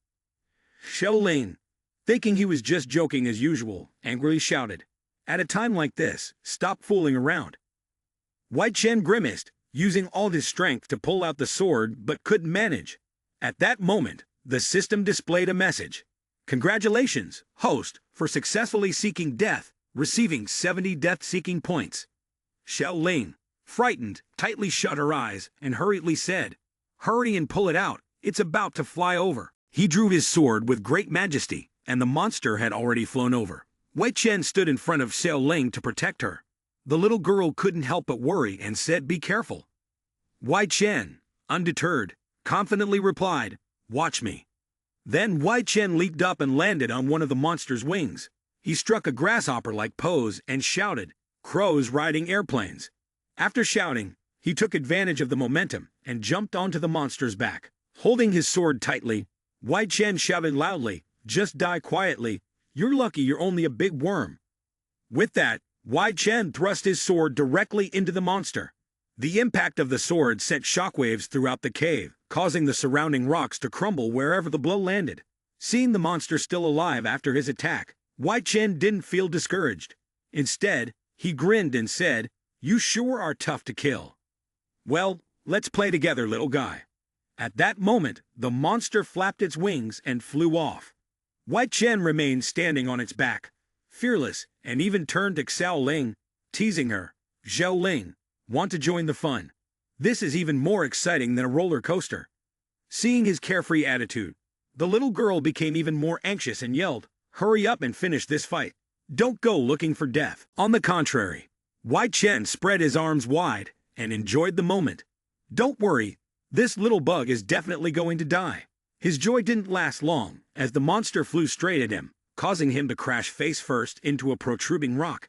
Xiao Ling, thinking he was just joking as usual, angrily shouted, "At a time like this, stop fooling around." Wai Chen grimaced, using all his strength to pull out the sword but couldn't manage. At that moment, the system displayed a message. "Congratulations, host, for successfully seeking death, receiving 70 death-seeking points." Xiao Ling, frightened, tightly shut her eyes and hurriedly said, "Hurry and pull it out, it's about to fly over." He drew his sword with great majesty, and the monster had already flown over. Wai Chen stood in front of Xiao Ling to protect her. The little girl couldn't help but worry and said, "Be careful." Wai Chen, undeterred, confidently replied, "Watch me." Then Wai Chen leaped up and landed on one of the monster's wings. He struck a grasshopper-like pose and shouted, "Crows riding airplanes." After shouting, he took advantage of the momentum and jumped onto the monster's back. Holding his sword tightly, Wai Chen shouted loudly, "Just die quietly. You're lucky you're only a big worm." With that, Wai Chen thrust his sword directly into the monster. The impact of the sword sent shockwaves throughout the cave, causing the surrounding rocks to crumble wherever the blow landed. Seeing the monster still alive after his attack, Wai Chen didn't feel discouraged. Instead, he grinned and said, "You sure are tough to kill. Well, let's play together, little guy." At that moment, the monster flapped its wings and flew off. Wai Chen remained standing on its back, fearless, and even turned to Xiao Ling, teasing her, "Xiao Ling, want to join the fun? This is even more exciting than a roller coaster." Seeing his carefree attitude, the little girl became even more anxious and yelled, "Hurry up and finish this fight. Don't go looking for death." On the contrary, Wai Chen spread his arms wide and enjoyed the moment. "Don't worry, this little bug is definitely going to die." His joy didn't last long, as the monster flew straight at him, causing him to crash face first into a protruding rock.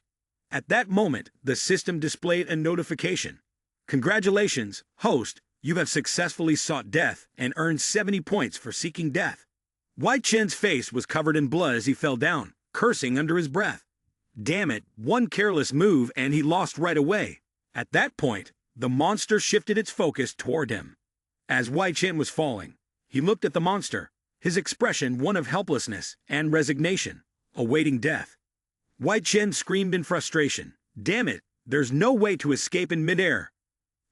At that moment, the system displayed a notification. "Congratulations, host, you have successfully sought death and earned 70 points for seeking death." Wai Chen's face was covered in blood as he fell down, cursing under his breath. Damn it, one careless move and he lost right away. At that point, the monster shifted its focus toward him. As Wai Chen was falling, he looked at the monster, his expression one of helplessness and resignation, awaiting death. Wai Chen screamed in frustration, "Damn it, there's no way to escape in midair."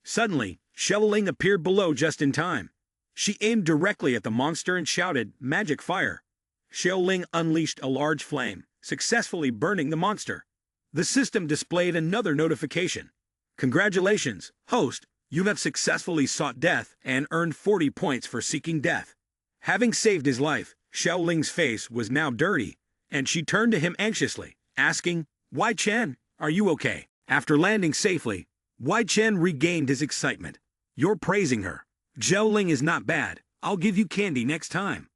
Suddenly, Xiao Ling appeared below just in time. She aimed directly at the monster and shouted, "Magic fire!" Xiao Ling unleashed a large flame, successfully burning the monster. The system displayed another notification. "Congratulations, host, you have successfully sought death and earned 40 points for seeking death." Having saved his life, Xiao Ling's face was now dirty, and she turned to him anxiously, asking, "Wai Chen, are you okay?" After landing safely, Wai Chen regained his excitement. "You're praising her. Xiao Ling is not bad. I'll give you candy next time."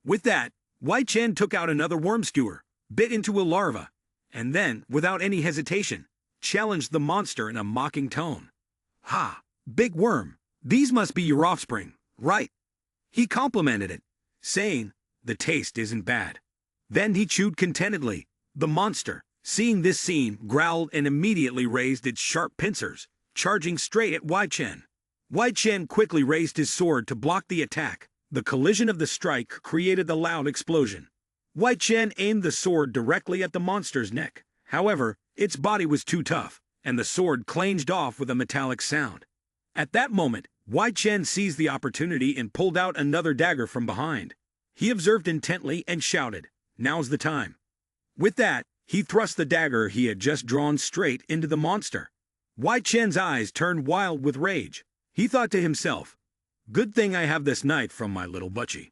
With that, Wai Chen took out another worm skewer, bit into a larva, and then, without any hesitation, challenged the monster in a mocking tone. "Ha, big worm, these must be your offspring, right?" He complimented it, saying, "The taste isn't bad." Then he chewed contentedly. The monster, seeing this scene, growled and immediately raised its sharp pincers, charging straight at Wai Chen. Wai Chen quickly raised his sword to block the attack. The collision of the strike created the loud explosion. Wai Chen aimed the sword directly at the monster's neck. However, its body was too tough, and the sword clanged off with a metallic sound. At that moment, Wai Chen seized the opportunity and pulled out another dagger from behind. He observed intently and shouted, "Now's the time." With that, he thrust the dagger he had just drawn straight into the monster. Wai Chen's eyes turned wild with rage. He thought to himself, "Good thing I have this knife from my little butchie."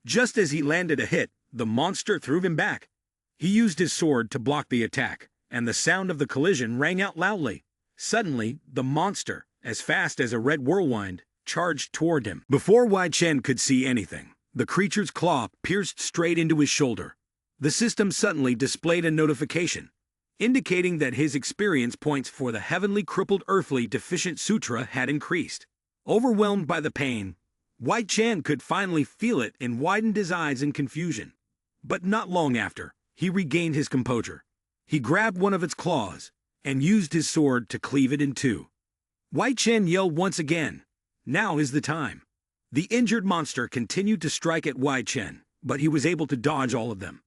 Just as he landed a hit, the monster threw him back. He used his sword to block the attack, and the sound of the collision rang out loudly. Suddenly, the monster, as fast as a red whirlwind, charged toward him. Before Wai Chen could see anything, the creature's claw pierced straight into his shoulder. The system suddenly displayed a notification, indicating that his experience points for the heavenly crippled earthly deficient sutra had increased. Overwhelmed by the pain, Wai Chen could finally feel it and widened his eyes in confusion. But not long after, he regained his composure. He grabbed one of its claws and used his sword to cleave it in two. Wai Chen yelled once again, "Now is the time." The injured monster continued to strike at Wai Chen, but he was able to dodge all of them.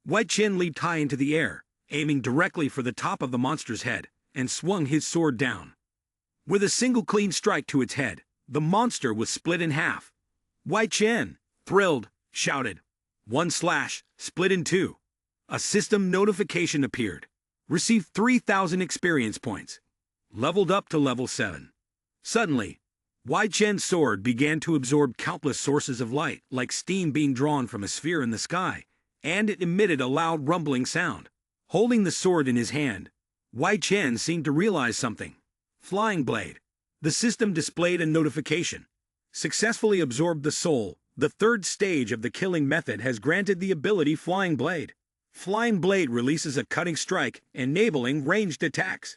Wai Chen leaped high into the air, aiming directly for the top of the monster's head, and swung his sword down. With a single clean strike to its head, the monster was split in half. Wai Chen, thrilled, shouted, "One slash, split in two." A system notification appeared. Received 3,000 experience points. Leveled up to level 7. Suddenly, Wai Chen's sword began to absorb countless sources of light, like steam being drawn from a sphere in the sky, and it emitted a loud rumbling sound. Holding the sword in his hand, Wai Chen seemed to realize something. Flying blade. The system displayed a notification. Successfully absorbed the soul. The third stage of the killing method has granted the ability Flying Blade. Flying Blade releases a cutting strike, enabling ranged attacks.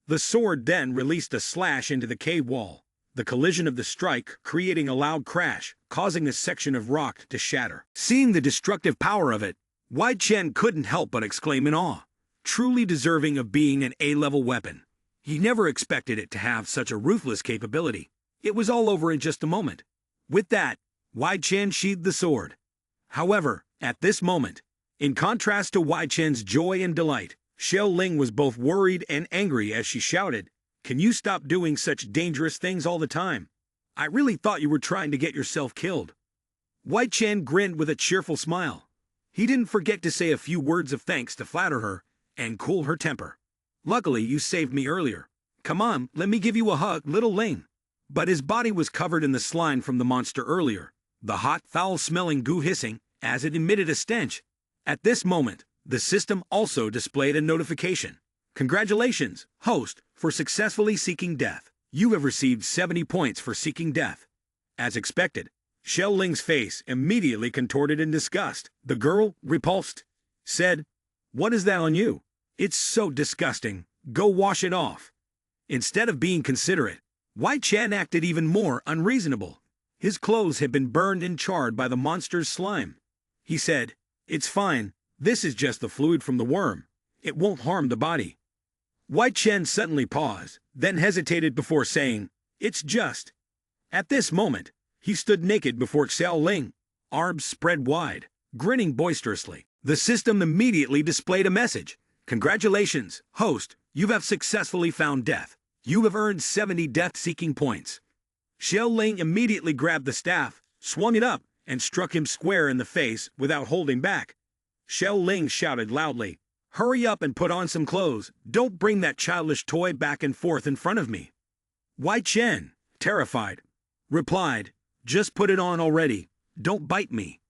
The sword then released a slash into the cave wall. The collision of the strike creating a loud crash, causing a section of rock to shatter. Seeing the destructive power of it, Wai Chen couldn't help but exclaim in awe. Truly deserving of being an A-level weapon. He never expected it to have such a ruthless capability. It was all over in just a moment. With that, Wai Chen sheathed the sword. However, at this moment, in contrast to Wai Chen's joy and delight, Xiao Ling was both worried and angry as she shouted, "Can you stop doing such dangerous things all the time? I really thought you were trying to get yourself killed." Wai Chen grinned with a cheerful smile. He didn't forget to say a few words of thanks to flatter her and cool her temper. "Luckily, you saved me earlier. Come on, let me give you a hug, little Ling." But his body was covered in the slime from the monster earlier, the hot, foul-smelling goo hissing as it emitted a stench. At this moment, the system also displayed a notification. "Congratulations, host, for successfully seeking death. You have received 70 points for seeking death." As expected, Xiao Ling's face immediately contorted in disgust. The girl, repulsed, said, "What is that on you? It's so disgusting. Go wash it off." Instead of being considerate, Wai Chen acted even more unreasonable. His clothes had been burned and charred by the monster's slime. He said, "It's fine. This is just the fluid from the worm. It won't harm the body." Wai Chen suddenly paused, then hesitated before saying, "It's just." At this moment, he stood naked before Xiao Ling, arms spread wide, grinning boisterously. The system immediately displayed a message. Congratulations, host, you have successfully found death. You have earned 70 death-seeking points. Xiao Ling immediately grabbed the staff, swung it up, and struck him square in the face without holding back. Xiao Ling shouted loudly, "Hurry up and put on some clothes. Don't bring that childish toy back and forth in front of me." Wai Chen, terrified, replied, "Just put it on already. Don't bite me."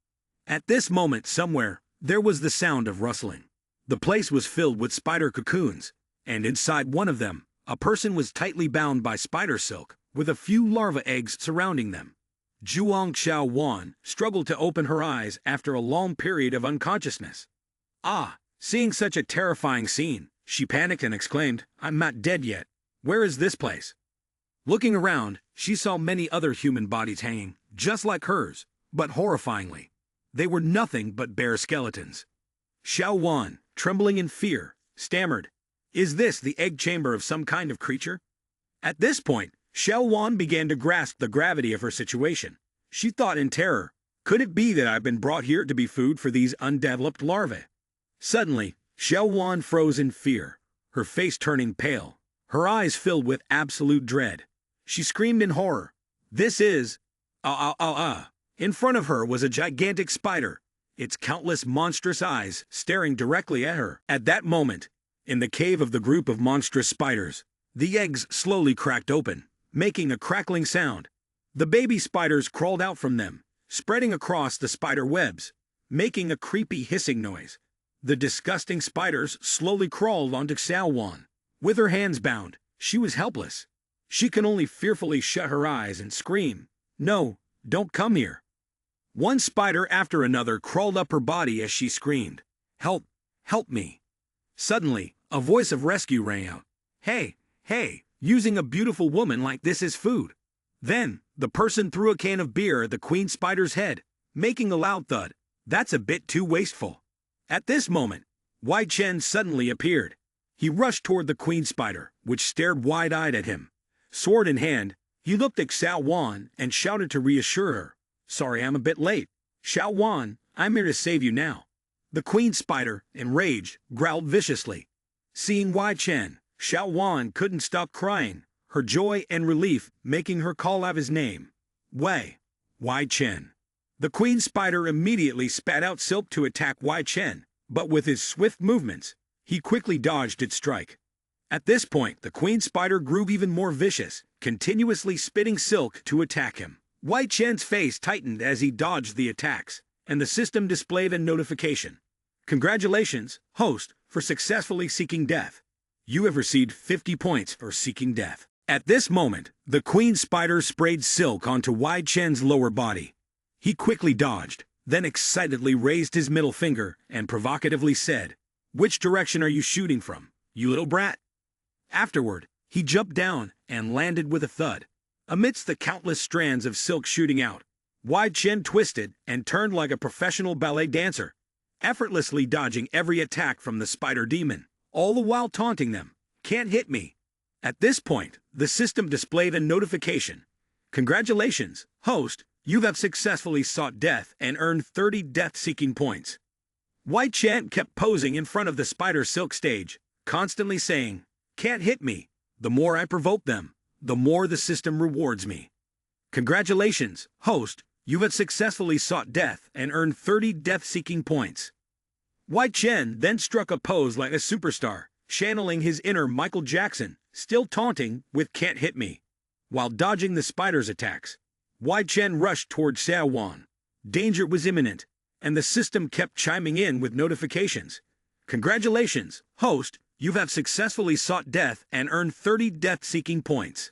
At this moment somewhere, there was the sound of rustling. The place was filled with spider cocoons, and inside one of them, a person was tightly bound by spider silk, with a few larva eggs surrounding them. Zhuang Xiao Wan struggled to open her eyes after a long period of unconsciousness. Seeing such a terrifying scene, she panicked and exclaimed, "I'm not dead yet. Where is this place?" Looking around, she saw many other human bodies hanging, just like hers, but horrifyingly. They were nothing but bare skeletons. Xiao Wan, trembling in fear, stammered, "Is this the egg chamber of some kind of creature?" At this point, Xiao Wan began to grasp the gravity of her situation. She thought in terror, "Could it be that I've been brought here to be food for these undeveloped larvae?" Suddenly, Xiao Wan froze in fear, her face turning pale, her eyes filled with absolute dread. She screamed in horror. "This is... In front of her was a gigantic spider, its countless monstrous eyes staring directly at her. At that moment, in the cave of the group of monstrous spiders, the eggs slowly cracked open, making a crackling sound. The baby spiders crawled out from them, spreading across the spider webs, making a creepy hissing noise. The disgusting spiders slowly crawled onto Xiao Wan. With her hands bound, she was helpless. She could only fearfully shut her eyes and scream, "No, don't come here." One spider after another crawled up her body as she screamed, "Help! Help me!" Suddenly, a voice of rescue rang out. Hey, using a beautiful woman like this as food." Then, the person threw a can of beer at the queen spider's head, making a loud thud. "That's a bit too wasteful." At this moment, Wai Chen suddenly appeared. He rushed toward the queen spider, which stared wide-eyed at him. Sword in hand, he looked at Xiao Wan and shouted to reassure her, "Sorry I'm a bit late. Xiao Wan, I'm here to save you now." The queen spider, enraged, growled viciously. Seeing Wai Chen, Xiao Wan couldn't stop crying, her joy and relief making her call out his name. Wei Chen. The queen spider immediately spat out silk to attack Wai Chen, but with his swift movements, he quickly dodged its strike. At this point, the queen spider grew even more vicious, continuously spitting silk to attack him. Wai Chen's face tightened as he dodged the attacks, and the system displayed a notification. "Congratulations, host, for successfully seeking death. You have received 50 points for seeking death." At this moment, the queen spider sprayed silk onto Wai Chen's lower body. He quickly dodged, then excitedly raised his middle finger and provocatively said, "Which direction are you shooting from, you little brat?" Afterward, he jumped down and landed with a thud. Amidst the countless strands of silk shooting out, Wai Chen twisted and turned like a professional ballet dancer, effortlessly dodging every attack from the spider demon, all the while taunting them, "Can't hit me." At this point, the system displayed a notification. "Congratulations, host, you have successfully sought death and earned 30 death-seeking points." Wai Chen kept posing in front of the spider silk stage, constantly saying, "Can't hit me. The more I provoke them, the more the system rewards me." "Congratulations, host, you have successfully sought death and earned 30 death-seeking points." Wai Chen then struck a pose like a superstar, channeling his inner Michael Jackson, still taunting with "Can't hit me." While dodging the spider's attacks, Wai Chen rushed toward Xiao Wan. Danger was imminent, and the system kept chiming in with notifications. "Congratulations, host, you have successfully sought death and earned 30 death-seeking points."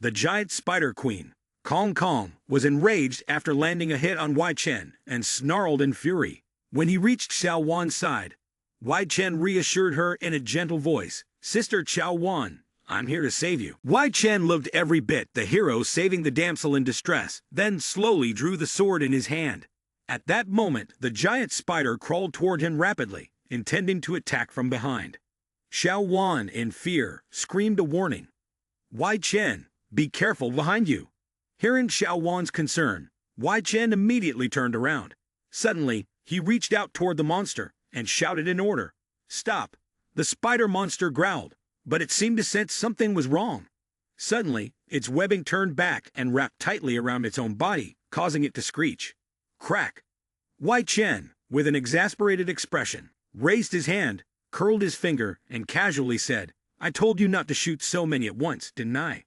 The giant spider queen, Kong Kong, was enraged after landing a hit on Wai Chen and snarled in fury. When he reached Xiao Wan's side, Wai Chen reassured her in a gentle voice, "Sister Xiao Wan, I'm here to save you." Wai Chen loved every bit the hero saving the damsel in distress, then slowly drew the sword in his hand. At that moment, the giant spider crawled toward him rapidly, intending to attack from behind. Xiao Wan, in fear, screamed a warning. "Wai Chen, be careful behind you." Hearing Xiao Wan's concern, Wai Chen immediately turned around. Suddenly, he reached out toward the monster and shouted in order. "Stop!" The spider monster growled, but it seemed to sense something was wrong. Suddenly, its webbing turned back and wrapped tightly around its own body, causing it to screech. Crack! Wai Chen, with an exasperated expression, raised his hand, curled his finger, and casually said, "I told you not to shoot so many at once, didn't I?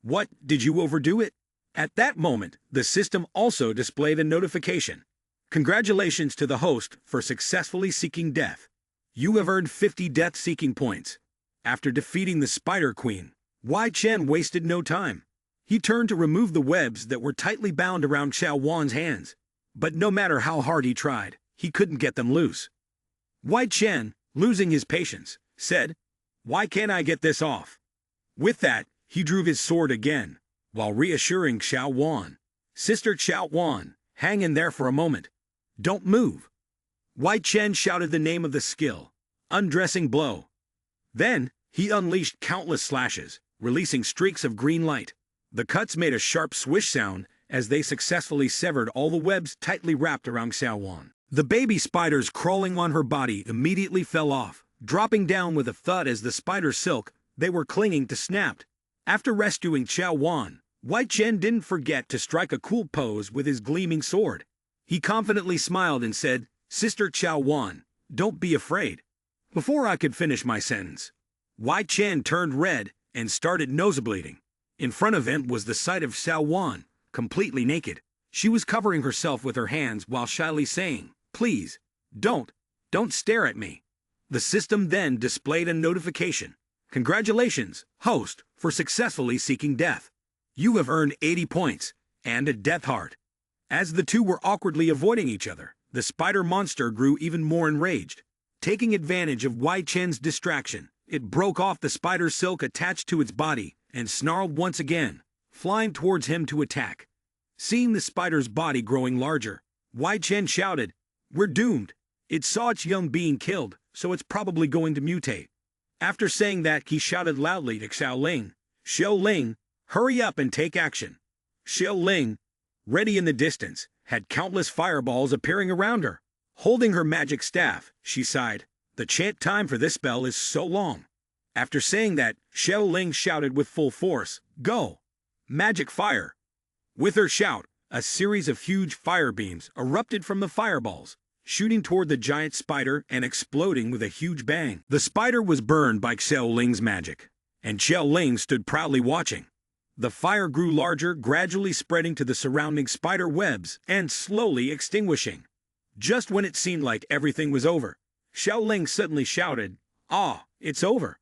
What, did you overdo it?" At that moment, the system also displayed a notification. "Congratulations to the host for successfully seeking death. You have earned 50 death-seeking points." After defeating the Spider Queen, Wai Chen wasted no time. He turned to remove the webs that were tightly bound around Xiao Wan's hands. But no matter how hard he tried, he couldn't get them loose. Wai Chen, losing his patience, said, "Why can't I get this off?" With that, he drew his sword again, while reassuring Xiao Wan. "Sister Xiao Wan, hang in there for a moment. Don't move." Wai Chen shouted the name of the skill, Undressing Blow. Then, he unleashed countless slashes, releasing streaks of green light. The cuts made a sharp swish sound as they successfully severed all the webs tightly wrapped around Xiao Wan. The baby spiders crawling on her body immediately fell off, dropping down with a thud as the spider silk they were clinging to snapped. After rescuing Xiao Wan, Wai Chen didn't forget to strike a cool pose with his gleaming sword. He confidently smiled and said, "Sister Xiao Wan, don't be afraid." Before I could finish my sentence, Wai Chen turned red and started nosebleeding. In front of him was the sight of Xiao Wan, completely naked. She was covering herself with her hands while shyly saying, "Please, don't stare at me." The system then displayed a notification. "Congratulations, host, for successfully seeking death. You have earned 80 points and a death heart." As the two were awkwardly avoiding each other, the spider monster grew even more enraged. Taking advantage of Wai Chen's distraction, it broke off the spider silk attached to its body and snarled once again, flying towards him to attack. Seeing the spider's body growing larger, Wai Chen shouted, "We're doomed. It saw its young being killed, so it's probably going to mutate." After saying that, he shouted loudly to Xiao Ling, "Xiao Ling, hurry up and take action." Xiao Ling, ready in the distance, had countless fireballs appearing around her. Holding her magic staff, she sighed, "The chant time for this spell is so long." After saying that, Xiao Ling shouted with full force, "Go! Magic fire!" With her shout, a series of huge fire beams erupted from the fireballs, shooting toward the giant spider and exploding with a huge bang. The spider was burned by Xiao Ling's magic, and Xiao Ling stood proudly watching. The fire grew larger, gradually spreading to the surrounding spider webs and slowly extinguishing. Just when it seemed like everything was over, Xiao Ling suddenly shouted, "Ah, it's over."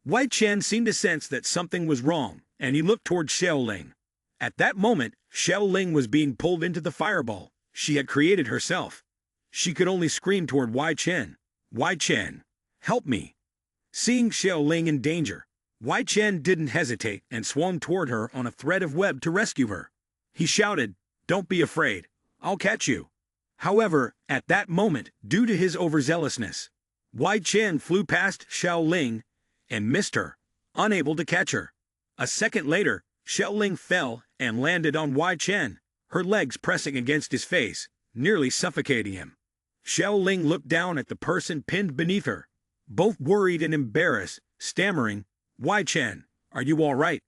Wai Chen seemed to sense that something was wrong, and he looked toward Xiao Ling. At that moment, Xiao Ling was being pulled into the fireball she had created herself. She could only scream toward Wai Chen, "Wai Chen, help me." Seeing Xiao Ling in danger, Wai Chen didn't hesitate and swung toward her on a thread of web to rescue her. He shouted, "Don't be afraid, I'll catch you." However, at that moment, due to his overzealousness, Wai Chen flew past Xiao Ling and missed her, unable to catch her. A second later, Xiao Ling fell and landed on Wai Chen, her legs pressing against his face, nearly suffocating him. Xiao Ling looked down at the person pinned beneath her, both worried and embarrassed, stammering, "Wai Chen, are you all right?"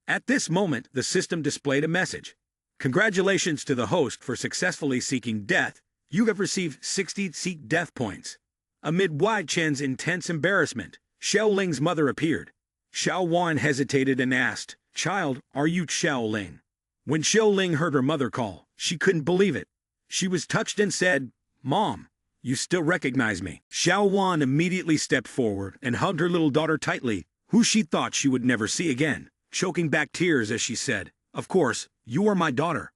At this moment, the system displayed a message. "Congratulations to the host for successfully seeking death. You have received 60 seek death points." Amid Wai Chen's intense embarrassment, Xiao Ling's mother appeared. Xiao Wan hesitated and asked, "Child, are you Xiao Ling?" When Xiao Ling heard her mother call, she couldn't believe it. She was touched and said, "Mom, you still recognize me." Xiao Wan immediately stepped forward and hugged her little daughter tightly, who she thought she would never see again, choking back tears as she said, "Of course, you are my daughter."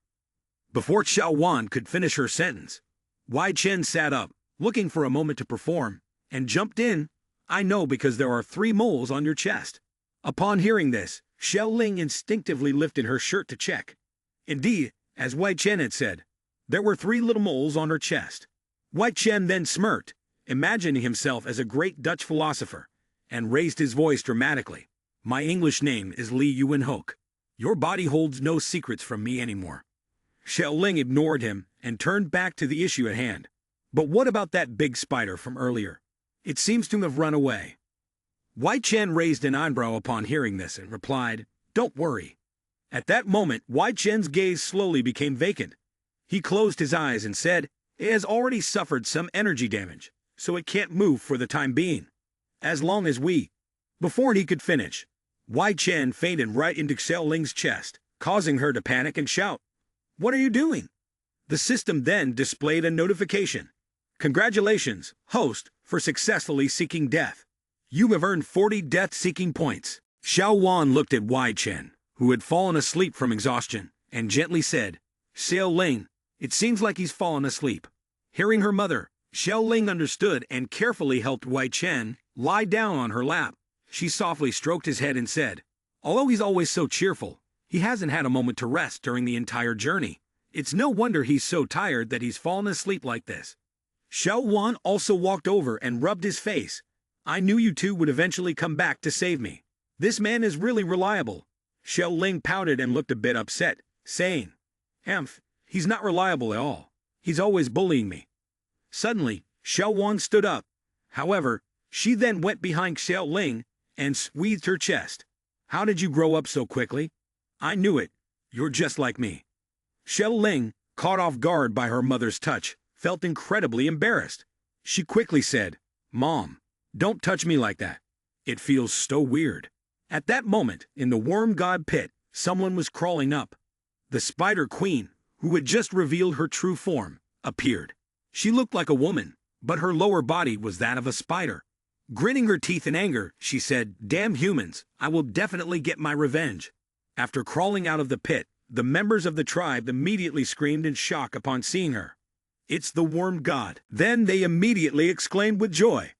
Before Xiao Wan could finish her sentence, Wai Chen sat up, looking for a moment to perform, and jumped in. "I know because there are 3 moles on your chest." Upon hearing this, Xiao Ling instinctively lifted her shirt to check. Indeed, as Wai Chen had said, there were 3 little moles on her chest. Wai Chen then smirked, imagining himself as a great Dutch philosopher, and raised his voice dramatically. "My English name is Li Yuan Hoke. Your body holds no secrets from me anymore. Xiao Ling ignored him and turned back to the issue at hand. But what about that big spider from earlier? It seems to have run away. Wai Chen raised an eyebrow upon hearing this and replied, "Don't worry." At that moment, Wai Chen's gaze slowly became vacant. He closed his eyes and said, "It has already suffered some energy damage, so it can't move for the time being. As long as we—" Before he could finish, Wai Chen fainted right into Xiao Ling's chest, causing her to panic and shout, "What are you doing?" The system then displayed a notification. "Congratulations, host, for successfully seeking death. You have earned 40 death-seeking points." Xiao Wan looked at Wai Chen, who had fallen asleep from exhaustion, and gently said, "Xiao Ling, it seems like he's fallen asleep." Hearing her mother, Xiao Ling understood and carefully helped Wai Chen lie down on her lap. She softly stroked his head and said, "Although he's always so cheerful, he hasn't had a moment to rest during the entire journey. It's no wonder he's so tired that he's fallen asleep like this." Xiao Wan also walked over and rubbed his face. "I knew you two would eventually come back to save me. This man is really reliable." Xiao Ling pouted and looked a bit upset, saying, He's not reliable at all. He's always bullying me." Suddenly, Xiao Wan stood up. However, she then went behind Xiao Ling and squeezed her chest. "How did you grow up so quickly?" "I knew it. You're just like me." Xiao Ling, caught off guard by her mother's touch, felt incredibly embarrassed. She quickly said, "Mom, don't touch me like that. It feels so weird." At that moment, in the worm god pit, someone was crawling up. The Spider Queen, who had just revealed her true form, appeared. She looked like a woman, but her lower body was that of a spider. Gritting her teeth in anger, she said, "Damn humans, I will definitely get my revenge." After crawling out of the pit, the members of the tribe immediately screamed in shock upon seeing her. "It's the worm god." Then they immediately exclaimed with joy,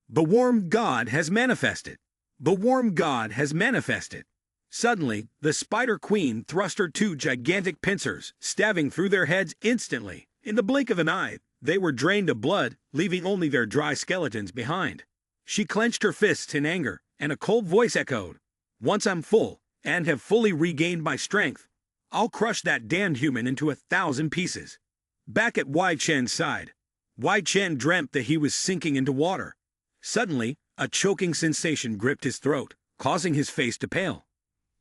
"The worm god has manifested! The worm god has manifested!" Suddenly, the Spider Queen thrust her two gigantic pincers, stabbing through their heads instantly. In the blink of an eye, they were drained of blood, leaving only their dry skeletons behind. She clenched her fists in anger, and a cold voice echoed, "Once I'm full, and have fully regained my strength, I'll crush that damned human into 1,000 pieces." Back at Wai Chen's side, Wai Chen dreamt that he was sinking into water. Suddenly, a choking sensation gripped his throat, causing his face to pale.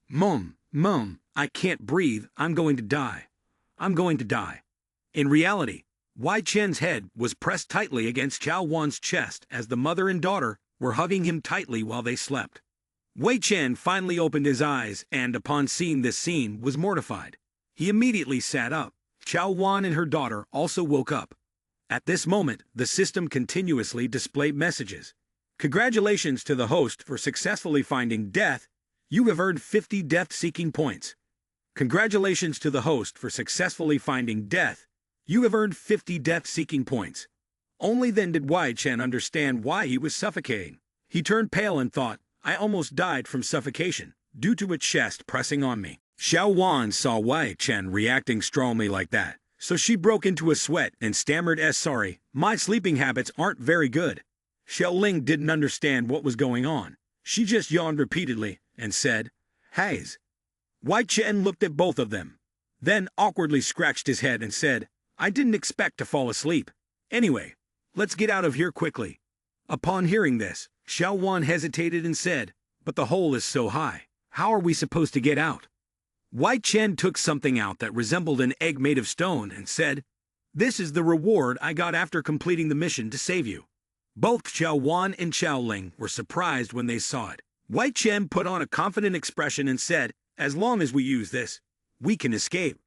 Mum, I can't breathe, I'm going to die. I'm going to die." In reality, Wai Chen's head was pressed tightly against Xiao Wan's chest as the mother and daughter were hugging him tightly while they slept. Wei Chen finally opened his eyes and, upon seeing this scene, was mortified. He immediately sat up. Xiao Wan and her daughter also woke up. At this moment, the system continuously displayed messages. "Congratulations to the host for successfully finding death. You have earned 50 death-seeking points." "Congratulations to the host for successfully finding death. You have earned 50 death-seeking points." Only then did Wai Chen understand why he was suffocating. He turned pale and thought, "I almost died from suffocation, due to a chest pressing on me." Xiao Wan saw Wai Chen reacting strongly like that, so she broke into a sweat and stammered as, "Sorry, my sleeping habits aren't very good." Xiao Ling didn't understand what was going on. She just yawned repeatedly and said, "Haze." Wai Chen looked at both of them, then awkwardly scratched his head and said, "I didn't expect to fall asleep. Anyway, let's get out of here quickly." Upon hearing this, Xiao Wan hesitated and said, "But the hole is so high. How are we supposed to get out?" Wai Chen took something out that resembled an egg made of stone and said, "This is the reward I got after completing the mission to save you." Both Xiao Wan and Xiao Ling were surprised when they saw it. Wai Chen put on a confident expression and said, "As long as we use this, we can escape."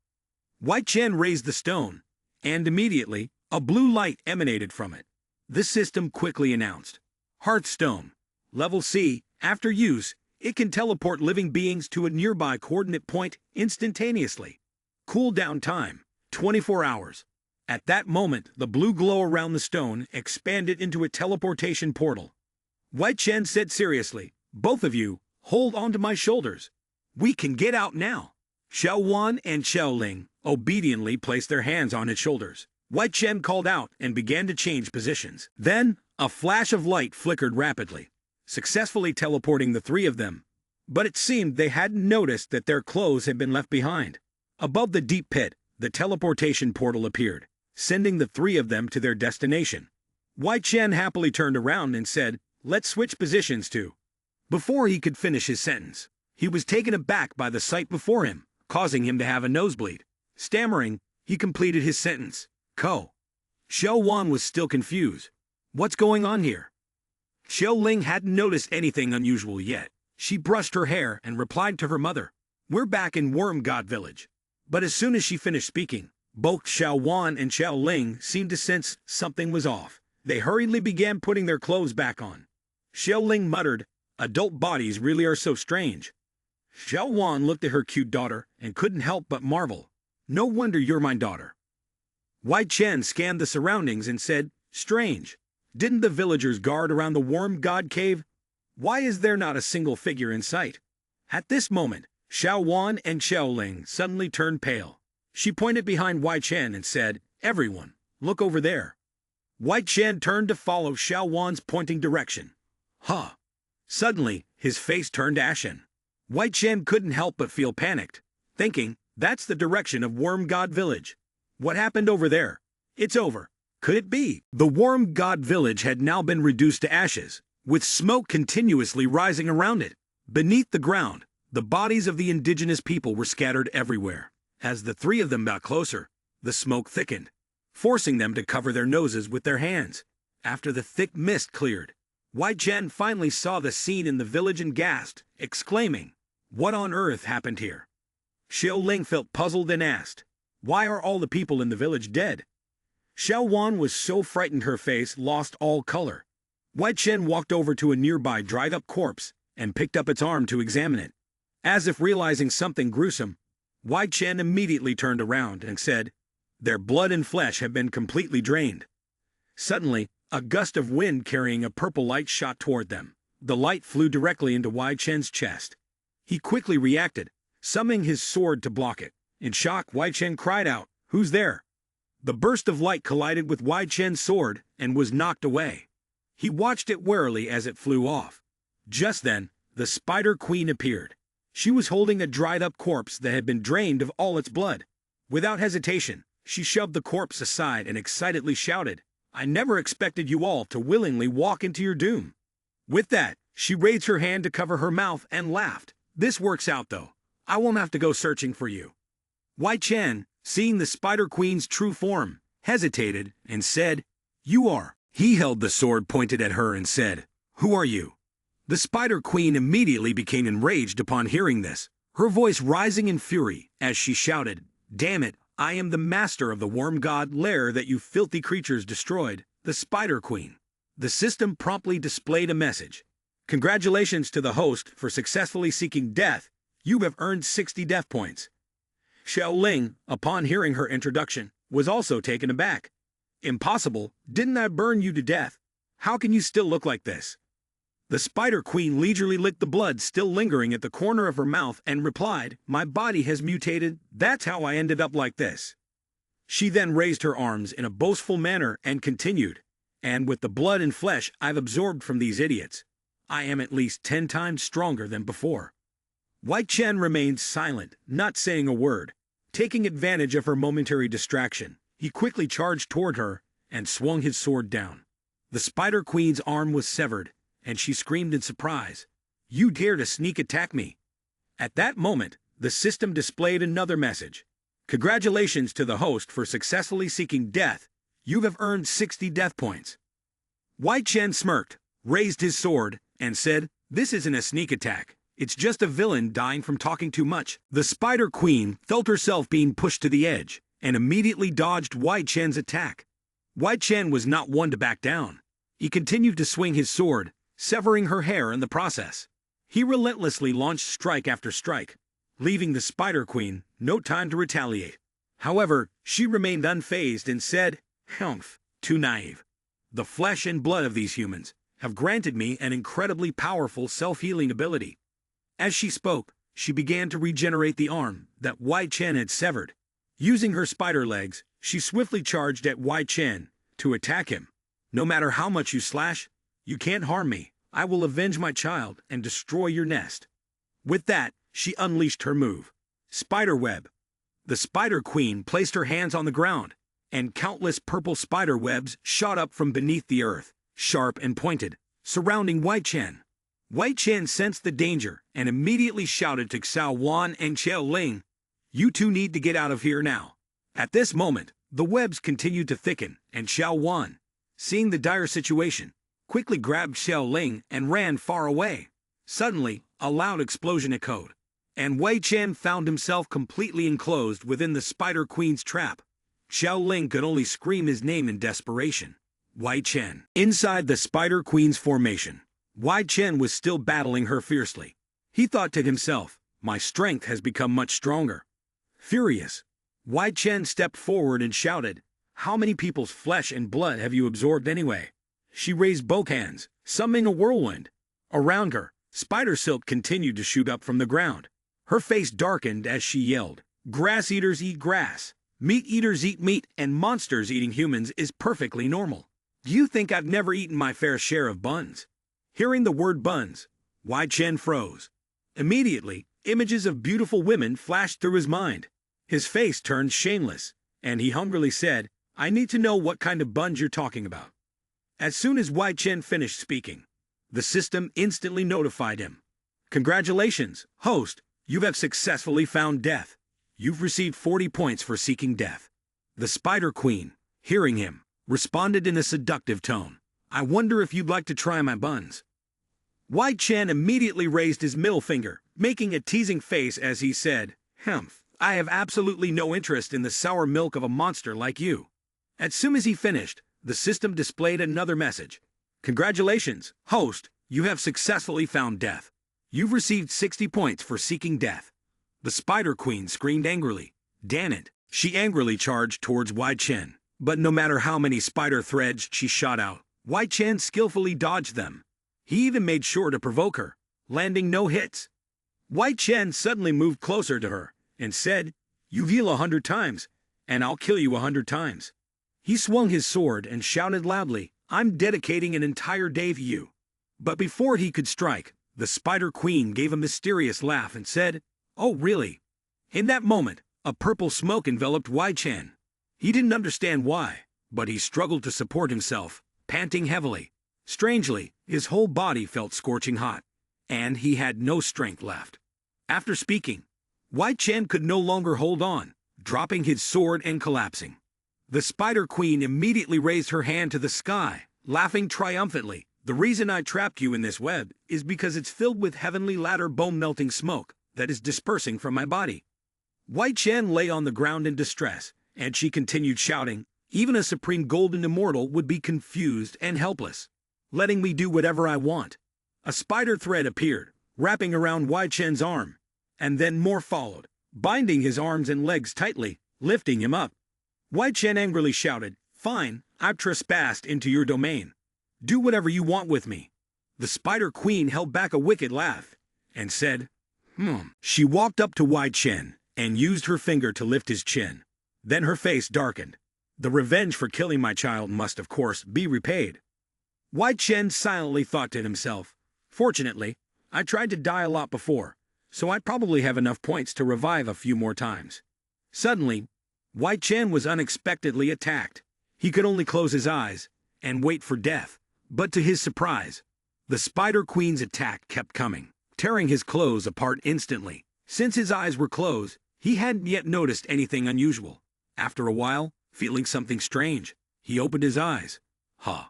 Wai Chen raised the stone, and immediately, a blue light emanated from it. The system quickly announced, "Hearthstone. Level C. After use, it can teleport living beings to a nearby coordinate point instantaneously. Cooldown time, 24 hours. At that moment, the blue glow around the stone expanded into a teleportation portal. Wai Chen said seriously, "Both of you, hold onto my shoulders. We can get out now." Xiao Wan and Xiao Ling obediently placed their hands on his shoulders. Wai Chen called out and began to change positions. Then, a flash of light flickered rapidly, successfully teleporting the three of them. But it seemed they hadn't noticed that their clothes had been left behind. Above the deep pit, the teleportation portal appeared, sending the three of them to their destination. Wai Chen happily turned around and said, "Let's switch positions too." Before he could finish his sentence, he was taken aback by the sight before him, causing him to have a nosebleed. Stammering, he completed his sentence. Ko. Xiao Wan was still confused. What's going on here? Xiao Ling hadn't noticed anything unusual yet. She brushed her hair and replied to her mother, "We're back in Worm God Village." But as soon as she finished speaking, both Xiao Wan and Xiao Ling seemed to sense something was off. They hurriedly began putting their clothes back on. Xiao Ling muttered, "Adult bodies really are so strange." Xiao Wan looked at her cute daughter and couldn't help but marvel. "No wonder you're my daughter." Wai Chen scanned the surroundings and said, "Strange. Didn't the villagers guard around the Worm God Cave? Why is there not a single figure in sight?" At this moment, Xiao Wan and Xiao Ling suddenly turned pale. She pointed behind Wai Chen and said, "Everyone, look over there." Wai Chen turned to follow Xiao Wan's pointing direction. Huh! Suddenly, his face turned ashen. Wai Chen couldn't help but feel panicked, thinking, that's the direction of Worm God Village. What happened over there? It's over. Could it be? The Worm God Village had now been reduced to ashes, with smoke continuously rising around it. Beneath the ground, the bodies of the indigenous people were scattered everywhere. As the three of them got closer, the smoke thickened, forcing them to cover their noses with their hands. After the thick mist cleared, Wai Chen finally saw the scene in the village and gasped, exclaiming, "What on earth happened here?" Xiao Ling felt puzzled and asked, "Why are all the people in the village dead?" Xiao Wan was so frightened her face lost all color. Wai Chen walked over to a nearby dried-up corpse and picked up its arm to examine it. As if realizing something gruesome, Wai Chen immediately turned around and said, "Their blood and flesh have been completely drained." Suddenly, a gust of wind carrying a purple light shot toward them. The light flew directly into Wai Chen's chest. He quickly reacted, summoning his sword to block it. In shock, Wai Chen cried out, "Who's there?" The burst of light collided with Wai Chen's sword and was knocked away. He watched it warily as it flew off. Just then, the Spider Queen appeared. She was holding a dried-up corpse that had been drained of all its blood. Without hesitation, she shoved the corpse aside and excitedly shouted, "I never expected you all to willingly walk into your doom." With that, she raised her hand to cover her mouth and laughed. "This works out, though. I won't have to go searching for you." Wai Chen, seeing the Spider Queen's true form, hesitated and said, "You are." He held the sword pointed at her and said, "Who are you?" The Spider Queen immediately became enraged upon hearing this, her voice rising in fury as she shouted, "Damn it, I am the master of the Worm God lair that you filthy creatures destroyed, the Spider Queen." The system promptly displayed a message. "Congratulations to the host for successfully seeking death. You have earned 60 death points." Xiao Ling, upon hearing her introduction, was also taken aback. "Impossible, didn't I burn you to death? How can you still look like this?" The Spider Queen leisurely licked the blood still lingering at the corner of her mouth and replied, "My body has mutated, that's how I ended up like this." She then raised her arms in a boastful manner and continued, "And with the blood and flesh I've absorbed from these idiots, I am at least 10 times stronger than before." Wai Chen remained silent, not saying a word. Taking advantage of her momentary distraction, he quickly charged toward her and swung his sword down. The Spider Queen's arm was severed, and she screamed in surprise, "You dare to sneak attack me?" At that moment, the system displayed another message. "Congratulations to the host for successfully seeking death. You have earned 60 death points." Wai Chen smirked, raised his sword, and said, "This isn't a sneak attack. It's just a villain dying from talking too much." The Spider Queen felt herself being pushed to the edge and immediately dodged Wai Chen's attack. Wai Chen was not one to back down. He continued to swing his sword, severing her hair in the process. He relentlessly launched strike after strike, leaving the Spider Queen no time to retaliate. However, she remained unfazed and said, "Humph, too naive. The flesh and blood of these humans have granted me an incredibly powerful self-healing ability." As she spoke, she began to regenerate the arm that Wai Chen had severed. Using her spider legs, she swiftly charged at Wai Chen to attack him. "No matter how much you slash, you can't harm me. I will avenge my child and destroy your nest." With that, she unleashed her move. Spiderweb. The Spider Queen placed her hands on the ground, and countless purple spider webs shot up from beneath the earth, sharp and pointed, surrounding Wei Chen. Wei Chen sensed the danger and immediately shouted to Xiao Wan and Xiao Ling, "You two need to get out of here now." At this moment, the webs continued to thicken, and Xiao Wan, seeing the dire situation, quickly grabbed Xiao Ling and ran far away. Suddenly, a loud explosion echoed, and Wei Chen found himself completely enclosed within the Spider Queen's trap. Xiao Ling could only scream his name in desperation. Wei Chen. Inside the Spider Queen's formation, Wei Chen was still battling her fiercely. He thought to himself, "My strength has become much stronger." Furious, Wei Chen stepped forward and shouted, "How many people's flesh and blood have you absorbed anyway?" She raised both hands, summoning a whirlwind. Around her, spider silk continued to shoot up from the ground. Her face darkened as she yelled, "Grass eaters eat grass, meat eaters eat meat, and monsters eating humans is perfectly normal. Do you think I've never eaten my fair share of buns?" Hearing the word buns, Wei Chen froze. Immediately, images of beautiful women flashed through his mind. His face turned shameless, and he hungrily said, "I need to know what kind of buns you're talking about." As soon as Wei Chen finished speaking, the system instantly notified him. "Congratulations, host, you have successfully found death. You've received 40 points for seeking death." The Spider Queen, hearing him, responded in a seductive tone, "I wonder if you'd like to try my buns." Wei Chen immediately raised his middle finger, making a teasing face as he said, "Humph, I have absolutely no interest in the sour milk of a monster like you." As soon as he finished, the system displayed another message. "Congratulations, host, you have successfully found death. You've received 60 points for seeking death." The Spider Queen screamed angrily, "Damn it!" She angrily charged towards Wei Chen, but no matter how many spider threads she shot out, Wei Chen skillfully dodged them. He even made sure to provoke her, landing no hits. Wei Chen suddenly moved closer to her and said, "You heal 100 times, and I'll kill you 100 times." He swung his sword and shouted loudly, "I'm dedicating an entire day to you." But before he could strike, the Spider Queen gave a mysterious laugh and said, "Oh, really?" In that moment, a purple smoke enveloped Wei Chen. He didn't understand why, but he struggled to support himself, panting heavily. Strangely, his whole body felt scorching hot, and he had no strength left. After speaking, Wei Chen could no longer hold on, dropping his sword and collapsing. The Spider Queen immediately raised her hand to the sky, laughing triumphantly. "The reason I trapped you in this web is because it's filled with heavenly ladder bone-melting smoke that is dispersing from my body." Wei Chen lay on the ground in distress, and she continued shouting, "Even a supreme golden immortal would be confused and helpless, letting me do whatever I want." A spider thread appeared, wrapping around Wei Chen's arm, and then more followed, binding his arms and legs tightly, lifting him up. Wei Chen angrily shouted, "Fine, I've trespassed into your domain. Do whatever you want with me." The Spider Queen held back a wicked laugh and said, She walked up to Wei Chen and used her finger to lift his chin. Then her face darkened. "The revenge for killing my child must, of course, be repaid." Wei Chen silently thought to himself, "Fortunately, I tried to die a lot before, so I probably have enough points to revive a few more times." Suddenly, Wei Chen was unexpectedly attacked. He could only close his eyes and wait for death. But to his surprise, the Spider Queen's attack kept coming, tearing his clothes apart instantly. Since his eyes were closed, he hadn't yet noticed anything unusual. After a while, feeling something strange, he opened his eyes. "Huh."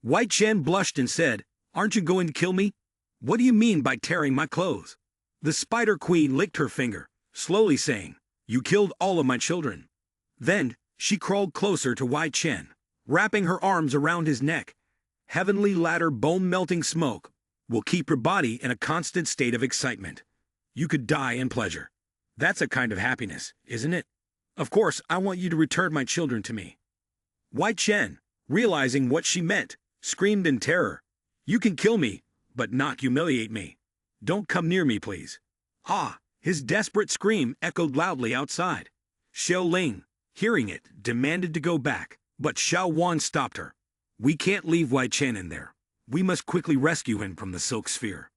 Wei Chen blushed and said, "Aren't you going to kill me? What do you mean by tearing my clothes?" The Spider Queen licked her finger, slowly saying, "You killed all of my children." Then, she crawled closer to Wei Chen, wrapping her arms around his neck. "Heavenly ladder bone-melting smoke will keep your body in a constant state of excitement. You could die in pleasure. That's a kind of happiness, isn't it? Of course, I want you to return my children to me." Wei Chen, realizing what she meant, screamed in terror, "You can kill me, but not humiliate me. Don't come near me, please." Ah! His desperate scream echoed loudly outside. Xiao Ling, hearing it, demanded to go back, but Xiao Wan stopped her. "We can't leave Wei Chen in there. We must quickly rescue him from the Silk Sphere."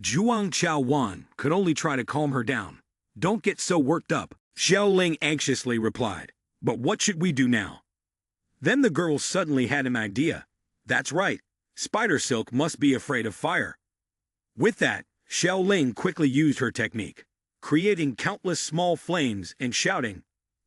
Zhuang Chaowan could only try to calm her down. Don't get so worked up, Xiao Ling anxiously replied. But what should we do now? Then the girl suddenly had an idea. That's right, spider silk must be afraid of fire. With that, Xiao Ling quickly used her technique, creating countless small flames and shouting,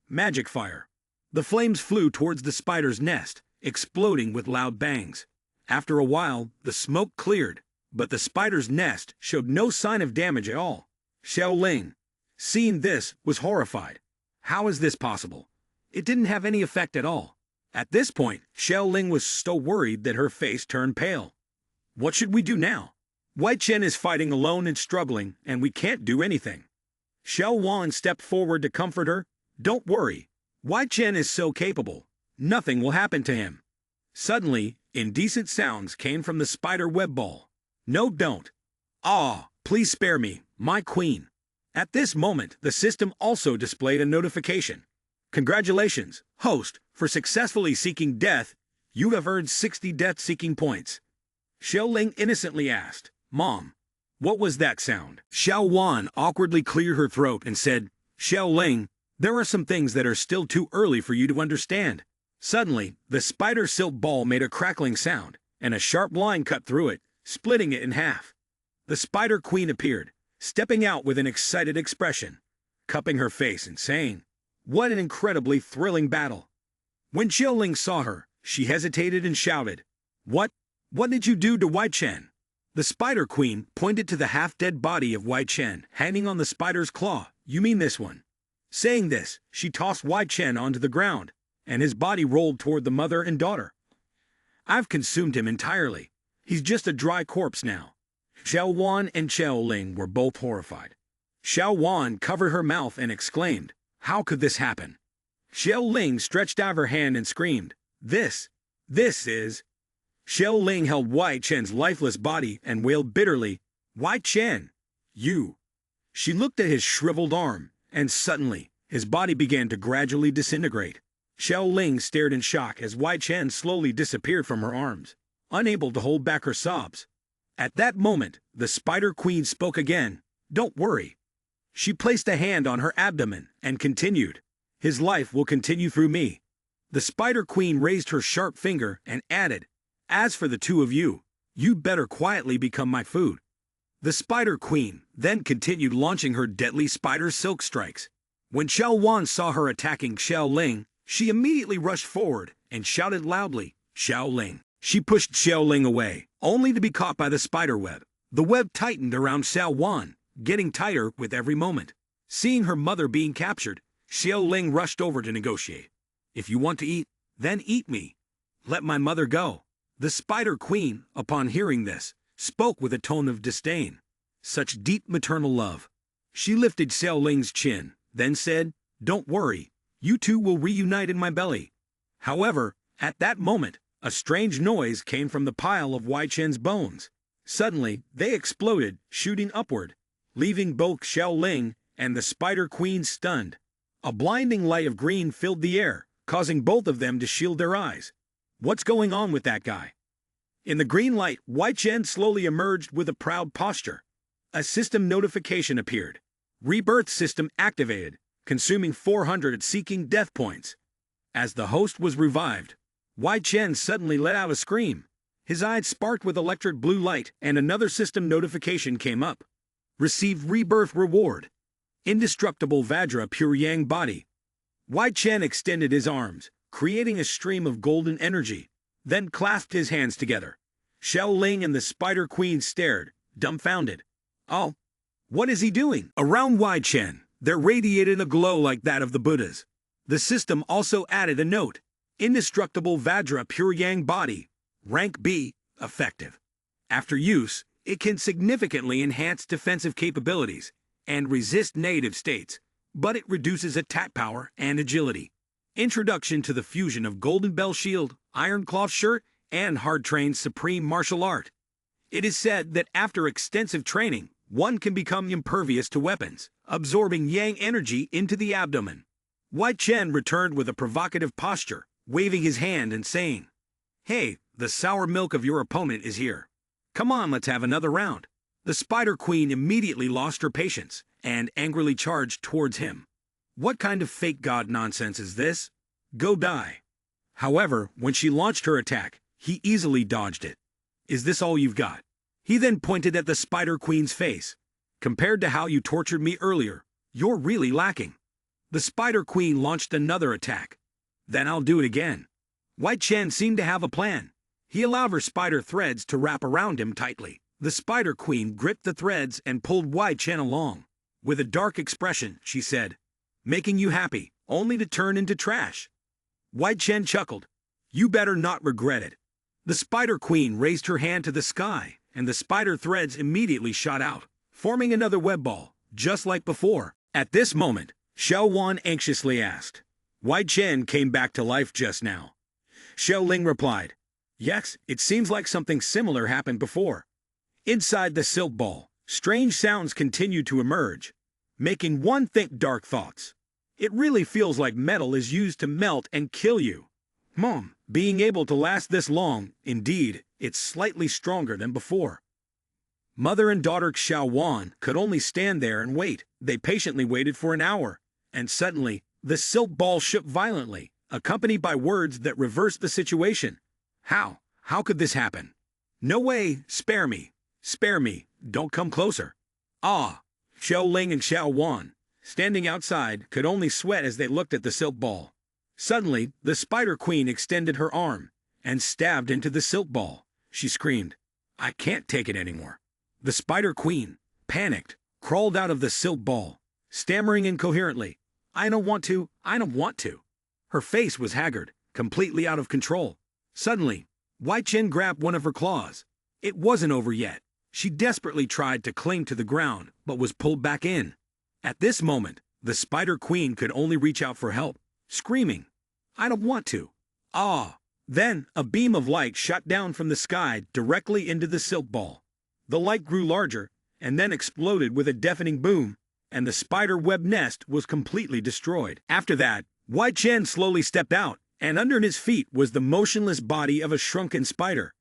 "Magic fire!" The flames flew towards the spider's nest, exploding with loud bangs. After a while, the smoke cleared, but the spider's nest showed no sign of damage at all. Xiao Ling, seeing this, was horrified. How is this possible? It didn't have any effect at all. At this point, Xiao Ling was so worried that her face turned pale. What should we do now? Wai Chen is fighting alone and struggling, and we can't do anything. Xiao Wan stepped forward to comfort her. Don't worry. Wai Chen is so capable. Nothing will happen to him. Suddenly, indecent sounds came from the spider web ball. No, don't. Ah, please spare me, my queen. At this moment, the system also displayed a notification. Congratulations, host, for successfully seeking death. You have earned 60 death-seeking points. Xiao Ling innocently asked, Mom, what was that sound? Xiao Wan awkwardly cleared her throat and said, Xiao Ling, there are some things that are still too early for you to understand. Suddenly, the spider silk ball made a crackling sound, and a sharp line cut through it, splitting it in half. The spider queen appeared, stepping out with an excited expression, cupping her face and saying, What an incredibly thrilling battle. When Xiao Ling saw her, she hesitated and shouted, What did you do to Wai Chen? The spider queen pointed to the half-dead body of Wai Chen hanging on the spider's claw. You mean this one? Saying this, she tossed Wai Chen onto the ground, and his body rolled toward the mother and daughter. I've consumed him entirely. He's just a dry corpse now. Xiao Wan and Xiao Ling were both horrified. Xiao Wan covered her mouth and exclaimed, How could this happen? Xiao Ling stretched out her hand and screamed, This is... Xiao Ling held Wai Chen's lifeless body and wailed bitterly, Wai Chen, you. She looked at his shriveled arm, and suddenly, his body began to gradually disintegrate. Xiao Ling stared in shock as Wai Chen slowly disappeared from her arms, unable to hold back her sobs. At that moment, the Spider Queen spoke again, Don't worry. She placed a hand on her abdomen and continued, His life will continue through me. The Spider Queen raised her sharp finger and added, As for the two of you, you'd better quietly become my food. The Spider Queen then continued launching her deadly spider silk strikes. When Xiao Wan saw her attacking Xiao Ling, she immediately rushed forward and shouted loudly, Xiao Ling. She pushed Xiao Ling away, only to be caught by the spider web. The web tightened around Xiao Wan, getting tighter with every moment. Seeing her mother being captured, Xiao Ling rushed over to negotiate. If you want to eat, then eat me. Let my mother go. The Spider Queen, upon hearing this, spoke with a tone of disdain. Such deep maternal love. She lifted Xiao Ling's chin, then said, Don't worry, you two will reunite in my belly. However, at that moment, a strange noise came from the pile of Wai Chen's bones. Suddenly, they exploded, shooting upward, leaving both Xiao Ling and the Spider Queen stunned. A blinding light of green filled the air, causing both of them to shield their eyes. What's going on with that guy? In the green light, Wai Chen slowly emerged with a proud posture. A system notification appeared. Rebirth system activated, consuming 400 seeking death points. As the host was revived, Wai Chen suddenly let out a scream. His eyes sparked with electric blue light, and another system notification came up. Received rebirth reward. Indestructible Vajra Pure Yang body. Wai Chen extended his arms, creating a stream of golden energy, then clasped his hands together. Xiao Ling and the Spider Queen stared, dumbfounded. Oh, what is he doing? Around Wai Chen, there radiated a glow like that of the Buddhas. The system also added a note. Indestructible Vajra Pure Yang body. Rank B, effective. After use, it can significantly enhance defensive capabilities and resist negative states, but it reduces attack power and agility. Introduction to the fusion of Golden Bell Shield, Iron Cloth Shirt, and Hard Trained Supreme Martial Art. It is said that after extensive training, one can become impervious to weapons, absorbing Yang energy into the abdomen. Wai Chen returned with a provocative posture, waving his hand and saying, Hey, the sour milk of your opponent is here. Come on, let's have another round. The Spider Queen immediately lost her patience and angrily charged towards him. What kind of fake god nonsense is this? Go die. However, when she launched her attack, he easily dodged it. Is this all you've got? He then pointed at the Spider Queen's face. Compared to how you tortured me earlier, you're really lacking. The Spider Queen launched another attack. Then I'll do it again. Wai Chen seemed to have a plan. He allowed her spider threads to wrap around him tightly. The Spider Queen gripped the threads and pulled Wai Chen along. With a dark expression, she said, "Making you happy, only to turn into trash." Wai Chen chuckled. "You better not regret it." The Spider Queen raised her hand to the sky, and the spider threads immediately shot out, forming another web ball, just like before. At this moment, Xiao Wan anxiously asked, "Wai Chen came back to life just now?" Xiao Ling replied, "Yes, it seems like something similar happened before." Inside the silk ball, strange sounds continued to emerge, making one think dark thoughts. It really feels like metal is used to melt and kill you. Mom, being able to last this long, indeed, it's slightly stronger than before. Mother and daughter Xiao Wan could only stand there and wait. They patiently waited for an hour, and suddenly, the silk ball shook violently, accompanied by words that reversed the situation. How? How could this happen? No way, spare me. Spare me, don't come closer. Ah! Xiao Ling and Xiao Wan, standing outside, could only sweat as they looked at the silk ball. Suddenly, the Spider Queen extended her arm and stabbed into the silk ball. She screamed, "I can't take it anymore." The Spider Queen, panicked, crawled out of the silk ball, stammering incoherently, I don't want to. Her face was haggard, completely out of control. Suddenly, Wai Chen grabbed one of her claws. It wasn't over yet. She desperately tried to cling to the ground, but was pulled back in. At this moment, the Spider Queen could only reach out for help, screaming, "I don't want to." Ah! Then, a beam of light shot down from the sky directly into the silk ball. The light grew larger, and then exploded with a deafening boom, and the spider web nest was completely destroyed. After that, Wai Chen slowly stepped out, and under his feet was the motionless body of a shrunken spider.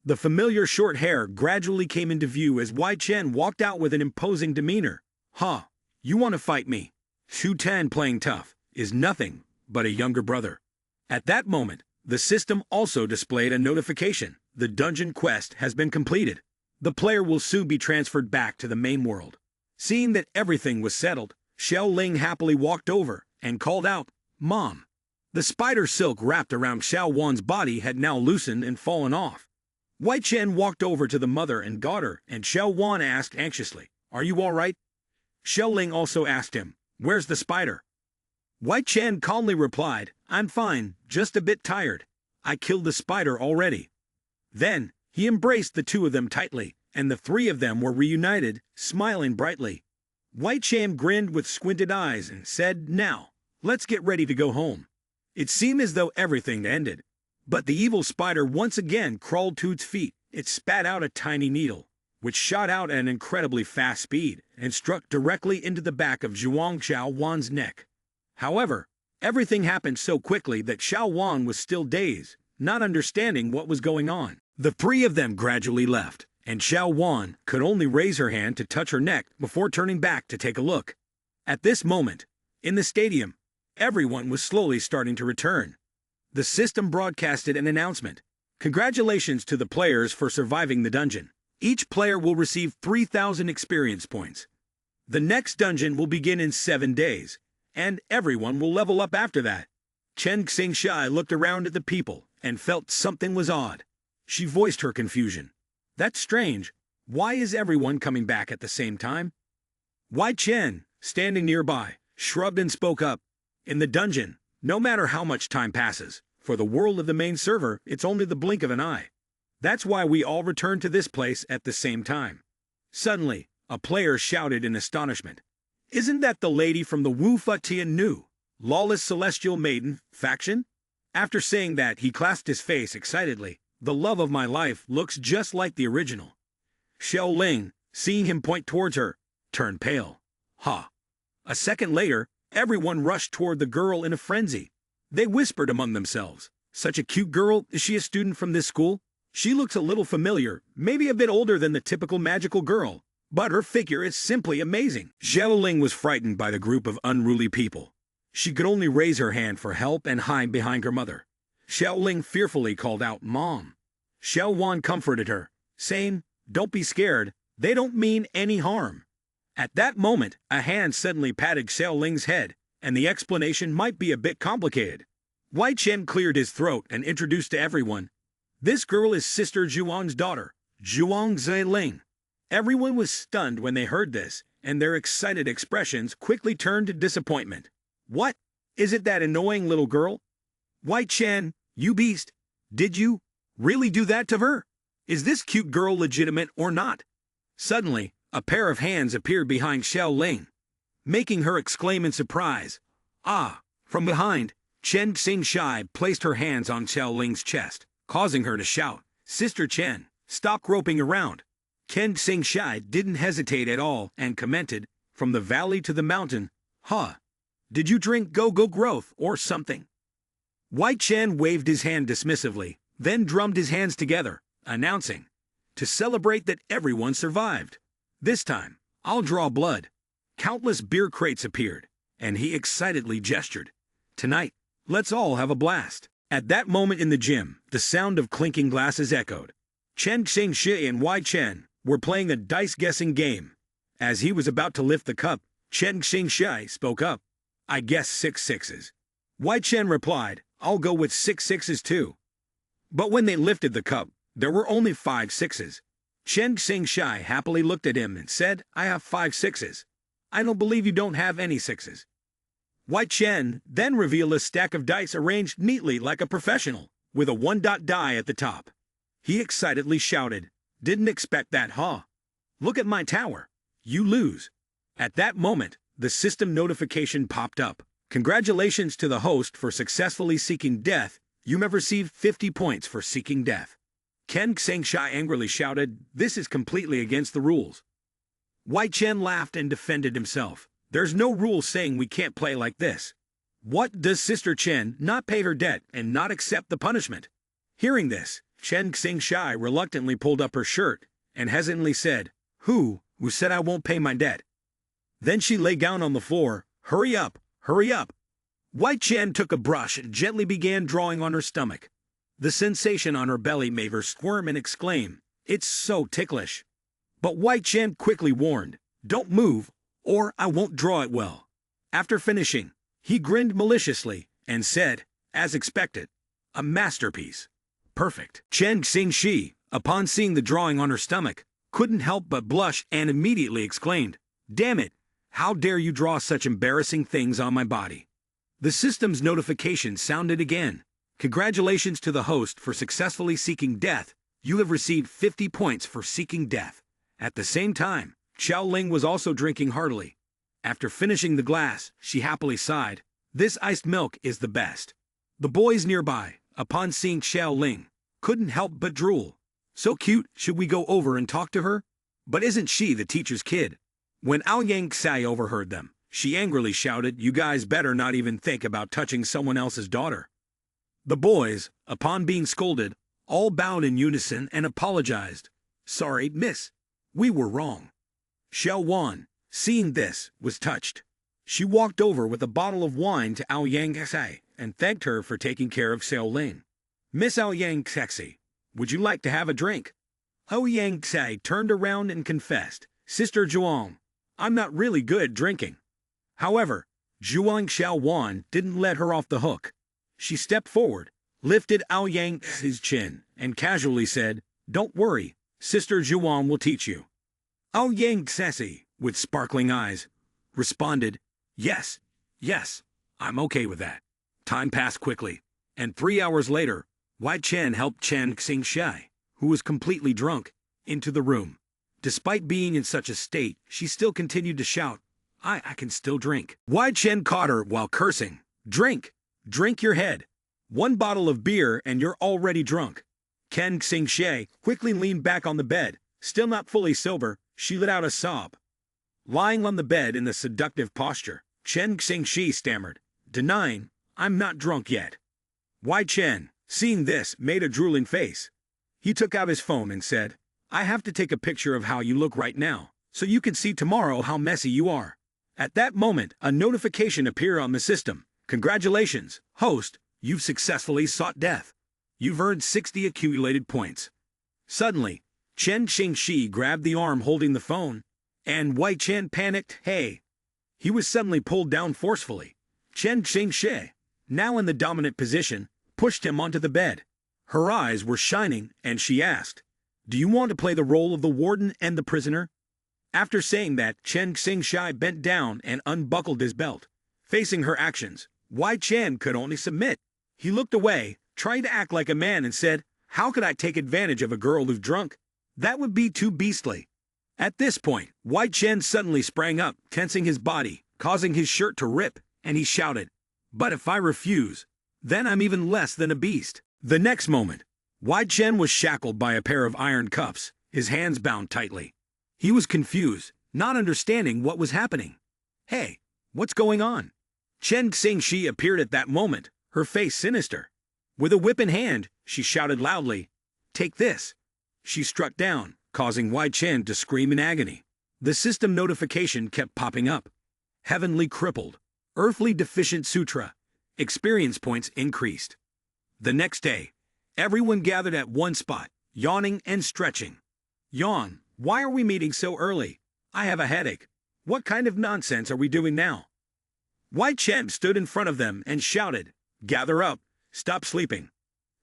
The familiar short hair gradually came into view as Wai Chen walked out with an imposing demeanor. "Huh, you want to fight me?" Shu Tan, playing tough, is nothing but a younger brother. At that moment, the system also displayed a notification. The dungeon quest has been completed. The player will soon be transferred back to the main world. Seeing that everything was settled, Xiao Ling happily walked over and called out, "Mom." The spider silk wrapped around Xiao Wan's body had now loosened and fallen off. Wai Chen walked over to the mother and daughter, and Xiao Wan asked anxiously, "Are you all right?" Xiao Ling also asked him, "Where's the spider?" Wai Chen calmly replied, "I'm fine, just a bit tired. I killed the spider already." Then, he embraced the two of them tightly, and the three of them were reunited, smiling brightly. Wai Chen grinned with squinted eyes and said, "Now, let's get ready to go home." It seemed as though everything ended. But the evil spider once again crawled to its feet. It spat out a tiny needle, which shot out at an incredibly fast speed and struck directly into the back of Zhuang Xiao Wan's neck. However, everything happened so quickly that Xiao Wan was still dazed, not understanding what was going on. The three of them gradually left, and Xiao Wan could only raise her hand to touch her neck before turning back to take a look. At this moment, in the stadium, everyone was slowly starting to return. The system broadcasted an announcement. Congratulations to the players for surviving the dungeon. Each player will receive 3,000 experience points. The next dungeon will begin in 7 days, and everyone will level up after that. Chen Xingshai looked around at the people and felt something was odd. She voiced her confusion. "That's strange. Why is everyone coming back at the same time?" Wai Chen, standing nearby, shrugged and spoke up. "In the dungeon, no matter how much time passes, for the world of the main server, it's only the blink of an eye. That's why we all return to this place at the same time." Suddenly, a player shouted in astonishment, "Isn't that the lady from the Wu Futian Nu, Lawless Celestial Maiden, faction?" After saying that, he clasped his face excitedly. "The love of my life looks just like the original." Xiao Ling, seeing him point towards her, turned pale. Ha! A second later, everyone rushed toward the girl in a frenzy. They whispered among themselves, "Such a cute girl, is she a student from this school? She looks a little familiar, maybe a bit older than the typical magical girl. but her figure is simply amazing. Xiao Ling was frightened by the group of unruly people. She could only raise her hand for help and hide behind her mother. Xiao Ling fearfully called out, "Mom." Xiao Wan comforted her, saying, "Don't be scared, they don't mean any harm." At that moment, a hand suddenly patted Xiao Ling's head, and the explanation might be a bit complicated. Wai Chen cleared his throat and introduced to everyone, "This girl is Sister Zhuang's daughter, Zhuang Ziling." Everyone was stunned when they heard this, and their excited expressions quickly turned to disappointment. "What? Is it that annoying little girl? Wai Chen, you beast! Did you really do that to her? Is this cute girl legitimate or not?" Suddenly, a pair of hands appeared behind Xiao Ling, making her exclaim in surprise, "Ah!" From behind, Chen Xingshai placed her hands on Xiao Ling's chest, causing her to shout, "Sister Chen, stop groping around." Chen Xingshai didn't hesitate at all and commented, "From the valley to the mountain, huh? Did you drink go-go growth or something?" Wai Chen waved his hand dismissively, then drummed his hands together, announcing, "To celebrate that everyone survived. This time, I'll draw blood." Countless beer crates appeared, and he excitedly gestured, "Tonight, let's all have a blast." At that moment in the gym, the sound of clinking glasses echoed. Chen Xingshi and Wai Chen were playing a dice-guessing game. As he was about to lift the cup, Chen Xingshi spoke up, "I guess 6 sixes." Wai Chen replied, "I'll go with 6 sixes too." But when they lifted the cup, there were only 5 sixes. Chen Xingshi happily looked at him and said, "I have 5 sixes. I don't believe you don't have any 6s. Wai Chen then revealed a stack of dice arranged neatly like a professional, with a 1-dot die at the top. He excitedly shouted, "Didn't expect that, huh? Look at my tower. You lose." At that moment, the system notification popped up. "Congratulations to the host for successfully seeking death. You have received 50 points for seeking death." Chen Xingshi angrily shouted, "This is completely against the rules." Wai Chen laughed and defended himself. "There's no rule saying we can't play like this. What does Sister Chen not pay her debt and not accept the punishment?" Hearing this, Chen Xingshi reluctantly pulled up her shirt and hesitantly said, Who said I won't pay my debt?" Then she lay down on the floor. "Hurry up, hurry up." Wai Chen took a brush and gently began drawing on her stomach. The sensation on her belly made her squirm and exclaim, "It's so ticklish." But Wai Chen quickly warned, "Don't move, or I won't draw it well." After finishing, he grinned maliciously and said, as expected, "A masterpiece. Perfect." Chen Xingshi, upon seeing the drawing on her stomach, couldn't help but blush and immediately exclaimed, "Damn it, how dare you draw such embarrassing things on my body?" The system's notification sounded again. "Congratulations to the host for successfully seeking death. You have received 50 points for seeking death." At the same time, Xiao Ling was also drinking heartily. After finishing the glass, she happily sighed, "This iced milk is the best." The boys nearby, upon seeing Xiao Ling, couldn't help but drool. "So cute, should we go over and talk to her? But isn't she the teacher's kid?" When Aoyang Xai overheard them, she angrily shouted, "You guys better not even think about touching someone else's daughter." The boys, upon being scolded, all bowed in unison and apologized. "Sorry, miss. We were wrong." Xiao Wan, seeing this, was touched. She walked over with a bottle of wine to Aoyang Xai and thanked her for taking care of Xiao Ling. "Miss Aoyang Xai, would you like to have a drink?" Aoyang Xai turned around and confessed, "Sister Zhuang, I'm not really good at drinking." However, Zhuang Xiao Wan didn't let her off the hook. She stepped forward, lifted Aoyang Xai's chin, and casually said, "Don't worry, Sister Zhuang will teach you." Aoyang Xai, with sparkling eyes, responded, Yes, I'm okay with that." Time passed quickly, and 3 hours later, Wai Chen helped Chen Xingshi, who was completely drunk, into the room. Despite being in such a state, she still continued to shout, I can still drink." Wai Chen caught her while cursing, Drink your head. 1 bottle of beer and you're already drunk." Chen Xingshi quickly leaned back on the bed. Still not fully sober, she let out a sob. Lying on the bed in the seductive posture, Chen Xingshi stammered, denying, "I'm not drunk yet." Wai Chen, seeing this, made a drooling face. He took out his phone and said, "I have to take a picture of how you look right now, so you can see tomorrow how messy you are. At that moment, a notification appeared on the system. Congratulations, host, you've successfully sought death. You've earned 60 accumulated points. Suddenly, Chen Xingxi grabbed the arm holding the phone, and Wei Chen panicked. Hey! He was suddenly pulled down forcefully. Chen Xingxi, now in the dominant position, pushed him onto the bed. Her eyes were shining, and she asked, "Do you want to play the role of the warden and the prisoner?" After saying that, Chen Xingxi bent down and unbuckled his belt. Facing her actions, Wei Chen could only submit. He looked away, trying to act like a man, and said, "How could I take advantage of a girl who's drunk? That would be too beastly." At this point, Wei Chen suddenly sprang up, tensing his body, causing his shirt to rip, and he shouted, "But if I refuse, then I'm even less than a beast." The next moment, Wei Chen was shackled by a pair of iron cuffs, his hands bound tightly. He was confused, not understanding what was happening. "Hey, what's going on?" Chen Xingxi appeared at that moment, her face sinister. With a whip in hand, she shouted loudly, "Take this." She struck down, causing Wei Chen to scream in agony. The system notification kept popping up. Heavenly crippled, earthly deficient sutra. Experience points increased. The next day, everyone gathered at one spot, yawning and stretching. "Yawn, why are we meeting so early? I have a headache. What kind of nonsense are we doing now?" Wei Chen stood in front of them and shouted, "Gather up, stop sleeping."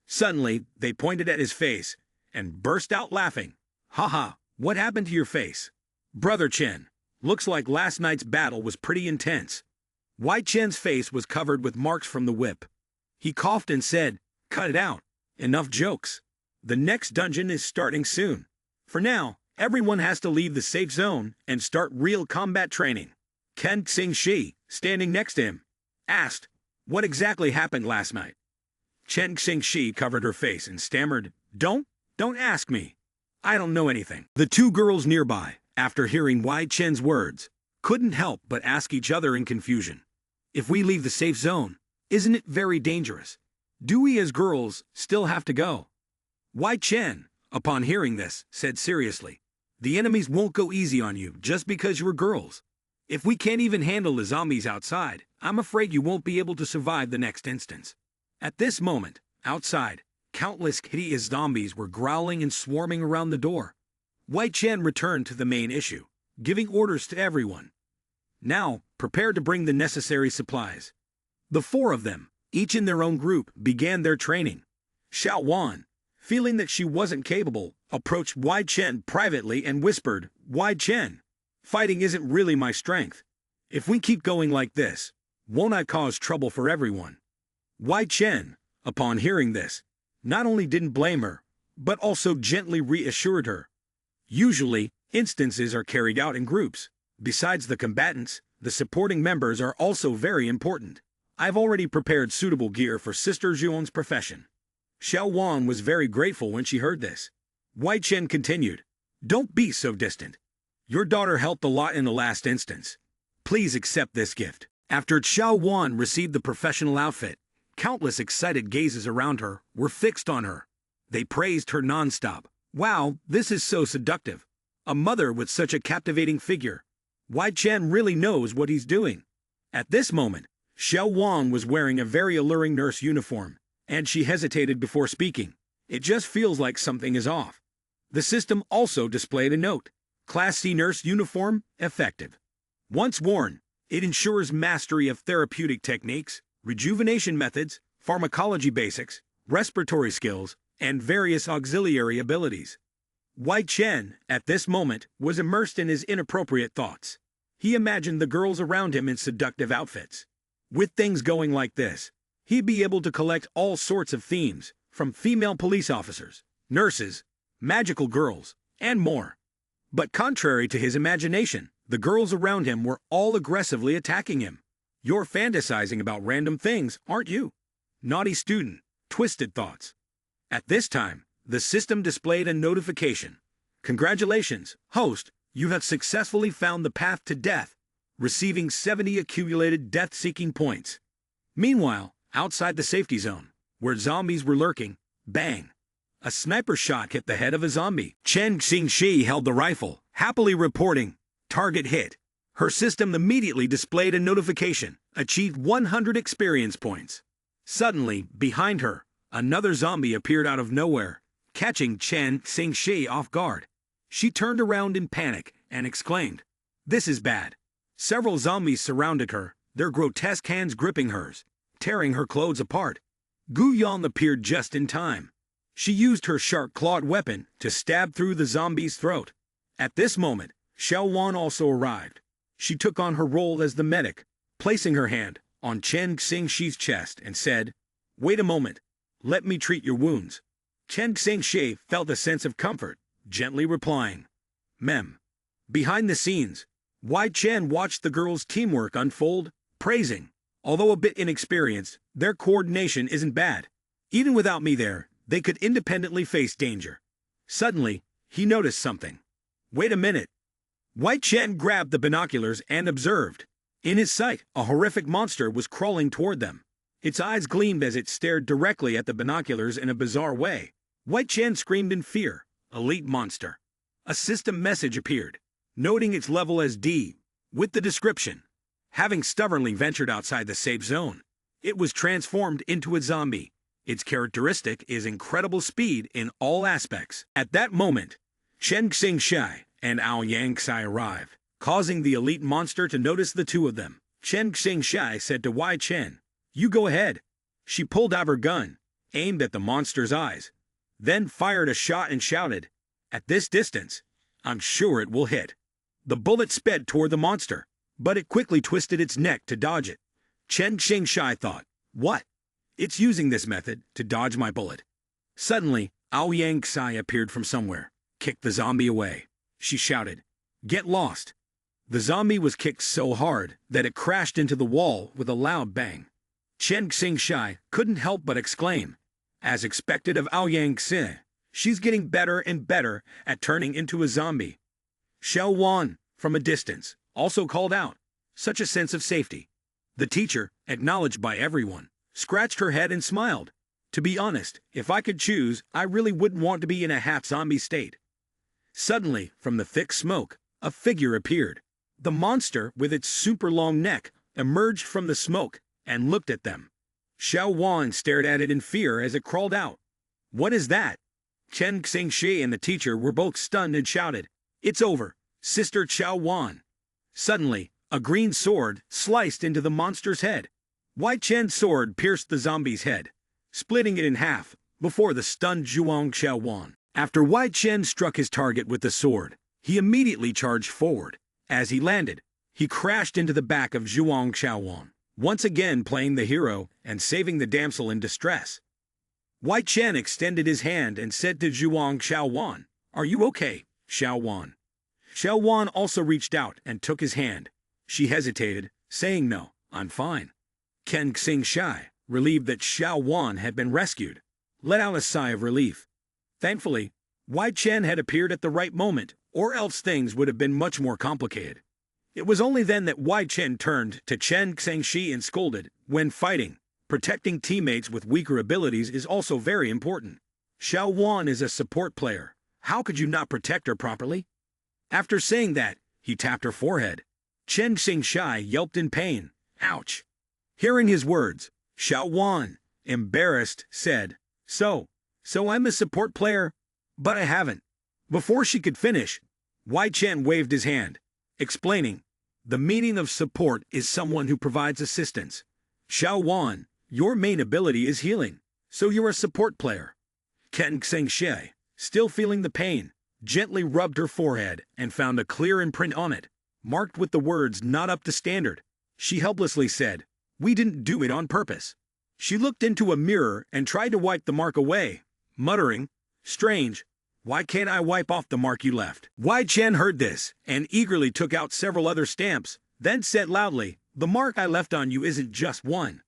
Suddenly, they pointed at his face and burst out laughing. "Haha, what happened to your face?" "Brother Chen, looks like last night's battle was pretty intense." Wei Chen's face was covered with marks from the whip. He coughed and said, "Cut it out. Enough jokes. The next dungeon is starting soon. For now, everyone has to leave the safe zone and start real combat training." Chen Xingxi, standing next to him, asked, "What exactly happened last night?" Chen Xingxi covered her face and stammered, Don't ask me. I don't know anything." The two girls nearby, after hearing Wei Chen's words, couldn't help but ask each other in confusion. "If we leave the safe zone, isn't it very dangerous? Do we as girls still have to go?" Wei Chen, upon hearing this, said seriously, "The enemies won't go easy on you just because you're girls. If we can't even handle the zombies outside, I'm afraid you won't be able to survive the next instance." At this moment, outside, countless hideous zombies were growling and swarming around the door. Wei Chen returned to the main issue, giving orders to everyone. "Now, prepare to bring the necessary supplies." The four of them, each in their own group, began their training. Xiao Wan, feeling that she wasn't capable, approached Wei Chen privately and whispered, "Wei Chen, fighting isn't really my strength. If we keep going like this, won't I cause trouble for everyone?" Wei Chen, upon hearing this, not only didn't blame her, but also gently reassured her. Usually, instances are carried out in groups. Besides the combatants, the supporting members are also very important. I've already prepared suitable gear for Sister Zhuang's profession. Xiao Wan was very grateful when she heard this. Wei Chen continued, "Don't be so distant. Your daughter helped a lot in the last instance. Please accept this gift." After Xiao Wan received the professional outfit, countless excited gazes around her were fixed on her. They praised her nonstop. "Wow, this is so seductive. A mother with such a captivating figure. Wei Chen really knows what he's doing." At this moment, Xiao Wan was wearing a very alluring nurse uniform, and she hesitated before speaking. "It just feels like something is off." The system also displayed a note. Class C nurse uniform, effective. Once worn, it ensures mastery of therapeutic techniques, rejuvenation methods, pharmacology basics, respiratory skills, and various auxiliary abilities. Wei Chen, at this moment, was immersed in his inappropriate thoughts. He imagined the girls around him in seductive outfits. With things going like this, he'd be able to collect all sorts of themes, from female police officers, nurses, magical girls, and more. But contrary to his imagination, the girls around him were all aggressively attacking him. "You're fantasizing about random things, aren't you? Naughty student, twisted thoughts." At this time, the system displayed a notification. "Congratulations, host, you have successfully found the path to death, receiving 70 accumulated death-seeking points." Meanwhile, outside the safety zone, where zombies were lurking, bang! A sniper shot hit the head of a zombie. Chen Xingxi held the rifle, happily reporting, Target hit. Her system immediately displayed a notification. Achieved 100 experience points. Suddenly, behind her, another zombie appeared out of nowhere, catching Chen Xingshi off guard. She turned around in panic and exclaimed, "This is bad." Several zombies surrounded her, their grotesque hands gripping hers, tearing her clothes apart. Gu Yan appeared just in time. She used her sharp-clawed weapon to stab through the zombie's throat. At this moment, Xiao Wan also arrived. She took on her role as the medic, placing her hand on Chen Xingshi's chest and said, "Wait a moment, let me treat your wounds." Chen Xingshi felt a sense of comfort, gently replying, "Mem." Behind the scenes, Wei Chen watched the girls' teamwork unfold, praising, "Although a bit inexperienced, their coordination isn't bad. Even without me there, they could independently face danger." Suddenly, he noticed something. "Wait a minute." Wei Chen grabbed the binoculars and observed. In his sight, a horrific monster was crawling toward them. Its eyes gleamed as it stared directly at the binoculars in a bizarre way. Wei Chen screamed in fear. "Elite monster." A system message appeared, noting its level as D, with the description, "Having stubbornly ventured outside the safe zone, it was transformed into a zombie. Its characteristic is incredible speed in all aspects." At that moment, Chen Xingshi and Ao Yangxai arrived, causing the elite monster to notice the two of them. Chen Xingshi said to Wei Chen, "You go ahead." She pulled out her gun, aimed at the monster's eyes, then fired a shot and shouted, "At this distance, I'm sure it will hit." The bullet sped toward the monster, but it quickly twisted its neck to dodge it. Chen Xingshi thought, "What? It's using this method to dodge my bullet." Suddenly, Ao Yangxai appeared from somewhere, kicked the zombie away. She shouted, "Get lost." The zombie was kicked so hard that it crashed into the wall with a loud bang. Chen Xingshi couldn't help but exclaim, as expected of Ao Yangxai, "She's getting better and better at turning into a zombie." Xiao Wan, from a distance, also called out, "Such a sense of safety." The teacher, acknowledged by everyone, scratched her head and smiled. "To be honest, if I could choose, I really wouldn't want to be in a half-zombie state." Suddenly, from the thick smoke, a figure appeared. The monster, with its super-long neck, emerged from the smoke and looked at them. Xiao Wan stared at it in fear as it crawled out. "What is that?" Chen Xingshi and the teacher were both stunned and shouted, "It's over, Sister Xiao Wan." Suddenly, a green sword sliced into the monster's head. Wei Chen's sword pierced the zombie's head, splitting it in half before the stunned Zhuang Xiao Wan. After Wei Chen struck his target with the sword, he immediately charged forward. As he landed, he crashed into the back of Zhuang Xiaowan, once again playing the hero and saving the damsel in distress. Wei Chen extended his hand and said to Zhuang Xiaowan, "Are you okay, Xiaowan?" Xiaowan also reached out and took his hand. She hesitated, saying, "No, I'm fine." Chen Xingshi, relieved that Xiaowan had been rescued, let out a sigh of relief. Thankfully, Wei Chen had appeared at the right moment, or else things would have been much more complicated. It was only then that Wei Chen turned to Chen Xingshi and scolded, "When fighting, protecting teammates with weaker abilities is also very important. Xiao Wan is a support player. How could you not protect her properly?" After saying that, he tapped her forehead. Chen Xingshi yelped in pain. "Ouch!" Hearing his words, Xiao Wan, embarrassed, said, So I'm a support player, but I haven't." Before she could finish, Wei Chen waved his hand, explaining, "The meaning of support is someone who provides assistance. Xiao Wan, your main ability is healing, so you're a support player." Chen Xingshi, still feeling the pain, gently rubbed her forehead and found a clear imprint on it, marked with the words "not up to standard." She helplessly said, "We didn't do it on purpose." She looked into a mirror and tried to wipe the mark away, muttering, "Strange, why can't I wipe off the mark you left?" Wei Chen heard this and eagerly took out several other stamps, then said loudly, "The mark I left on you isn't just one."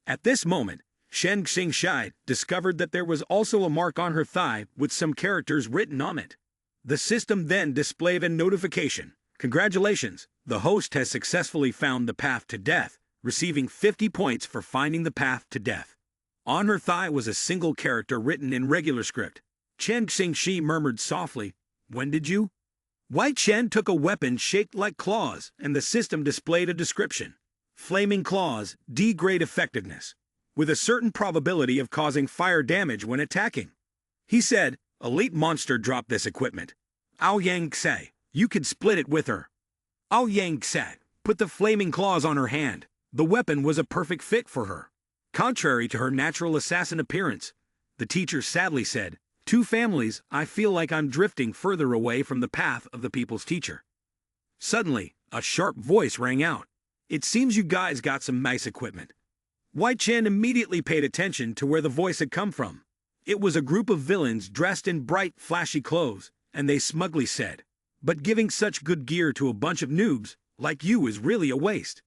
At this moment, Chen Xingshi discovered that there was also a mark on her thigh with some characters written on it. The system then displayed a notification. "Congratulations, the host has successfully found the path to death, receiving 50 points for finding the path to death." On her thigh was a single character written in regular script. Chen Xingshi murmured softly, "When did you?" Wei Chen took a weapon shaped like claws, and the system displayed a description. Flaming claws, D-grade effectiveness, with a certain probability of causing fire damage when attacking. He said, elite monster dropped this equipment. Aoyang Xe, you could split it with her. Aoyang Xe put the flaming claws on her hand. The weapon was a perfect fit for her. Contrary to her natural assassin appearance, the teacher sadly said, two families, I feel like I'm drifting further away from the path of the people's teacher. Suddenly, a sharp voice rang out. It seems you guys got some nice equipment. Wei Chen immediately paid attention to where the voice had come from. It was a group of villains dressed in bright, flashy clothes, and they smugly said, but giving such good gear to a bunch of noobs like you is really a waste.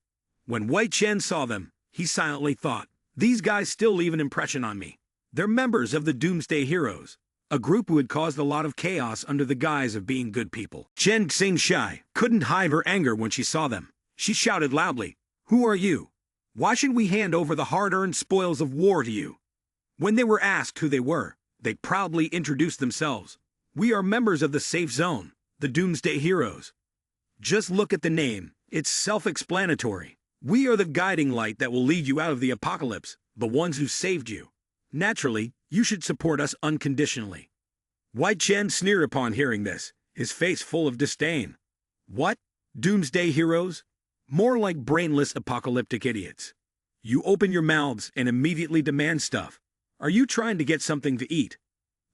When Wei Chen saw them, he silently thought, these guys still leave an impression on me. They're members of the Doomsday Heroes, a group who had caused a lot of chaos under the guise of being good people. Chen Xingshai couldn't hide her anger when she saw them. She shouted loudly, who are you? Why should we hand over the hard-earned spoils of war to you? When they were asked who they were, they proudly introduced themselves. We are members of the safe zone, the Doomsday Heroes. Just look at the name, it's self-explanatory. We are the guiding light that will lead you out of the apocalypse, the ones who saved you. Naturally, you should support us unconditionally. Wei Chen sneered upon hearing this, his face full of disdain. What? Doomsday Heroes? More like brainless apocalyptic idiots. You open your mouths and immediately demand stuff. Are you trying to get something to eat?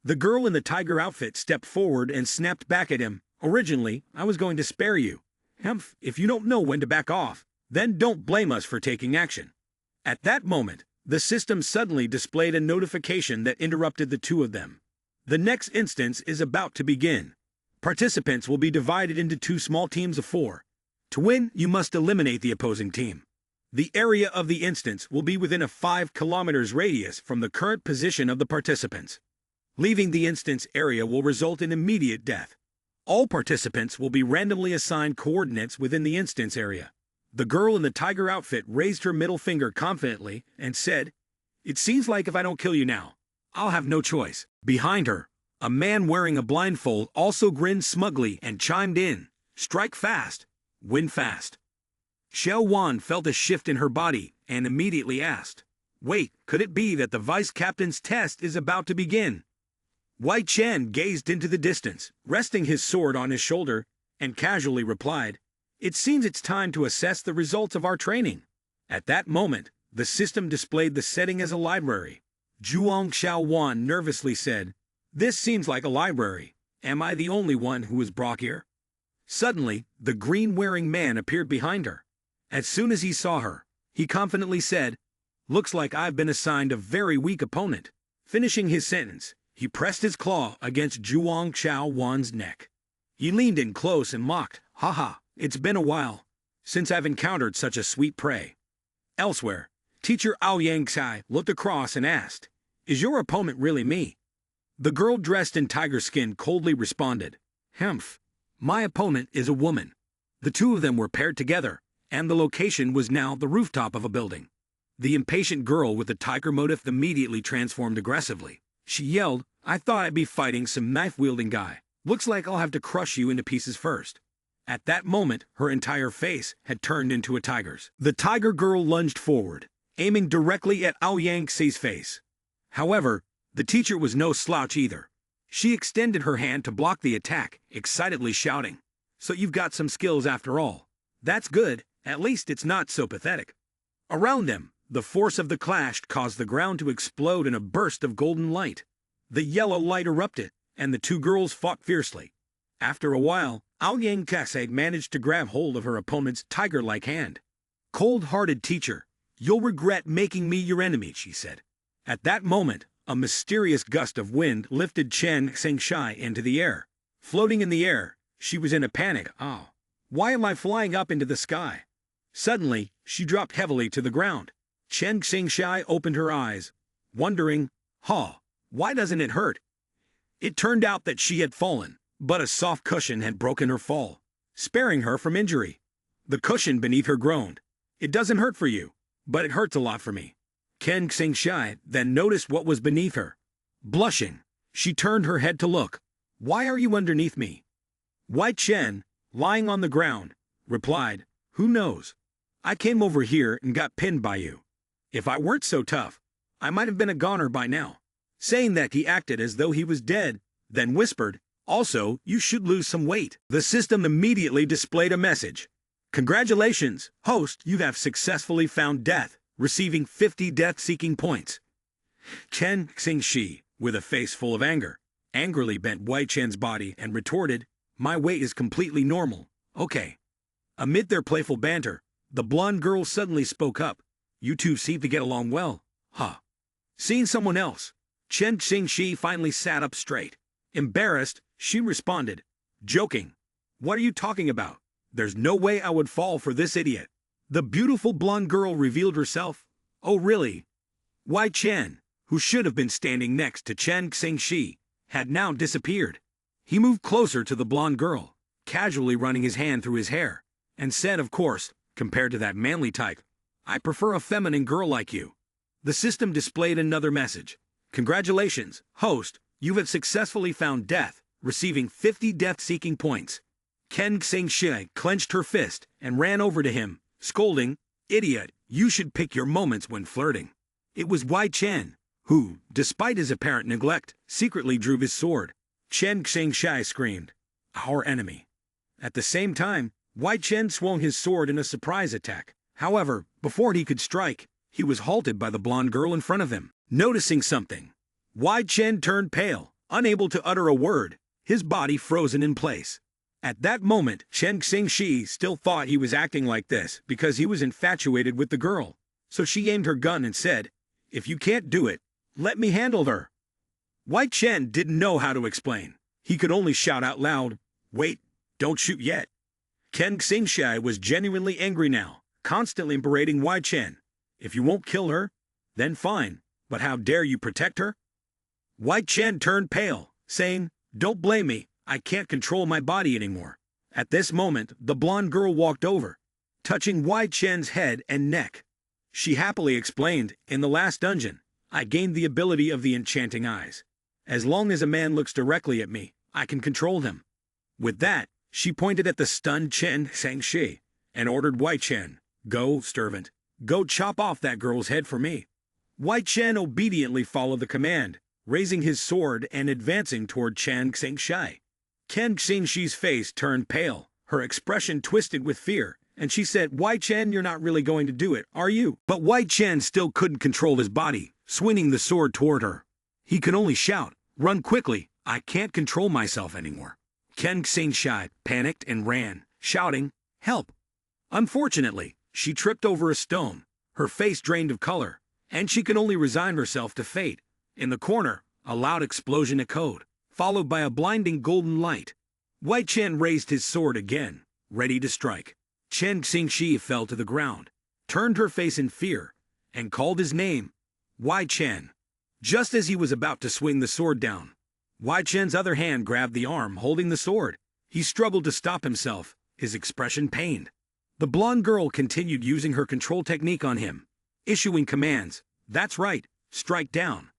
The girl in the tiger outfit stepped forward and snapped back at him. Originally, I was going to spare you. Humph, if you don't know when to back off, then don't blame us for taking action. At that moment, the system suddenly displayed a notification that interrupted the two of them. The next instance is about to begin. Participants will be divided into two small teams of 4. To win, you must eliminate the opposing team. The area of the instance will be within a 5 kilometers radius from the current position of the participants. Leaving the instance area will result in immediate death. All participants will be randomly assigned coordinates within the instance area. The girl in the tiger outfit raised her middle finger confidently and said, it seems like if I don't kill you now, I'll have no choice. Behind her, a man wearing a blindfold also grinned smugly and chimed in, strike fast, win fast. Xiao Wan felt a shift in her body and immediately asked, wait, could it be that the vice captain's test is about to begin? Wei Chen gazed into the distance, resting his sword on his shoulder, and casually replied, it seems it's time to assess the results of our training. At that moment, the system displayed the setting as a library. Zhuang Xiaowan nervously said, this seems like a library. Am I the only one who is brought here? Suddenly, the green-wearing man appeared behind her. As soon as he saw her, he confidently said, looks like I've been assigned a very weak opponent. Finishing his sentence, he pressed his claw against Zhuang Xiaowan's neck. He leaned in close and mocked, haha, it's been a while since I've encountered such a sweet prey. Elsewhere, teacher Aoyang Xe looked across and asked, is your opponent really me? The girl dressed in tiger skin coldly responded, humph, my opponent is a woman. The two of them were paired together, and the location was now the rooftop of a building. The impatient girl with the tiger motif immediately transformed aggressively. She yelled, I thought I'd be fighting some knife-wielding guy. Looks like I'll have to crush you into pieces first. At that moment, her entire face had turned into a tiger's. The tiger girl lunged forward, aiming directly at Aoyang Xe's face. However, the teacher was no slouch either. She extended her hand to block the attack, excitedly shouting, so you've got some skills after all. That's good, at least it's not so pathetic. Around them, the force of the clash caused the ground to explode in a burst of golden light. The yellow light erupted, and the two girls fought fiercely. After a while, Aoyang Xe managed to grab hold of her opponent's tiger-like hand. Cold-hearted teacher, you'll regret making me your enemy, she said. At that moment, a mysterious gust of wind lifted Chen Xingshai into the air. Floating in the air, she was in a panic. Oh, why am I flying up into the sky? Suddenly, she dropped heavily to the ground. Chen Xingshai opened her eyes, wondering, why doesn't it hurt? It turned out that she had fallen, but a soft cushion had broken her fall, sparing her from injury. The cushion beneath her groaned, it doesn't hurt for you, but it hurts a lot for me. Chen Xingshai then noticed what was beneath her. Blushing, she turned her head to look. Why are you underneath me? Wai Chen, lying on the ground, replied, "Who knows? I came over here and got pinned by you. If I weren't so tough, I might have been a goner by now." Saying that, he acted as though he was dead, then whispered, "Also, you should lose some weight." The system immediately displayed a message. "Congratulations, host, you have successfully found death, receiving 50 death-seeking points." Chen Xingxi, with a face full of anger, angrily bent Wai Chen's body and retorted, "My weight is completely normal, okay." Amid their playful banter, the blonde girl suddenly spoke up, "You two seem to get along well, huh?" Seeing someone else, Chen Xingxi finally sat up straight. Embarrassed, she responded, "Joking. What are you talking about? There's no way I would fall for this idiot." The beautiful blonde girl revealed herself. "Oh really?" Wai Chen, who should have been standing next to Chen Xingxi, had now disappeared. He moved closer to the blonde girl, casually running his hand through his hair, and said, "Of course, compared to that manly type, I prefer a feminine girl like you." The system displayed another message. "Congratulations, host, you have successfully found death, receiving 50 death-seeking points." Ken Xingxi clenched her fist and ran over to him, scolding, "Idiot, you should pick your moments when flirting." It was Wai Chen, who, despite his apparent neglect, secretly drew his sword. Chen Xingxi screamed, "Our enemy." At the same time, Wai Chen swung his sword in a surprise attack. However, before he could strike, he was halted by the blonde girl in front of him. Noticing something, Wai Chen turned pale, unable to utter a word, his body frozen in place. At that moment, Chen Xingxi still thought he was acting like this because he was infatuated with the girl. So she aimed her gun and said, "If you can't do it, let me handle her." Wai Chen didn't know how to explain. He could only shout out loud, "Wait, don't shoot yet." Ken Xingxi was genuinely angry now, constantly berating Wai Chen. "If you won't kill her, then fine, but how dare you protect her?" Wai Chen turned pale, saying, "Don't blame me, I can't control my body anymore." At this moment, the blonde girl walked over, touching Wai Chen's head and neck. She happily explained, "In the last dungeon, I gained the ability of the enchanting eyes. As long as a man looks directly at me, I can control him." With that, she pointed at the stunned Chen Xingxi and ordered Wai Chen, "Go, servant, go chop off that girl's head for me." Wai Chen obediently followed the command, raising his sword and advancing toward Chen Xingxi. Ken Xingxi's face turned pale, her expression twisted with fear, and she said, "Wai Chen, you're not really going to do it, are you?" But Wai Chen still couldn't control his body, swinging the sword toward her. He could only shout, "Run quickly, I can't control myself anymore." Ken Xingxi panicked and ran, shouting, "Help!" Unfortunately, she tripped over a stone, her face drained of color, and she could only resign herself to fate. In the corner, a loud explosion echoed, followed by a blinding golden light. Wai Chen raised his sword again, ready to strike. Chen Xingxi fell to the ground, turned her face in fear, and called his name, "Wai Chen." Just as he was about to swing the sword down, Wai Chen's other hand grabbed the arm holding the sword. He struggled to stop himself, his expression pained. The blonde girl continued using her control technique on him, issuing commands, "That's right, strike down."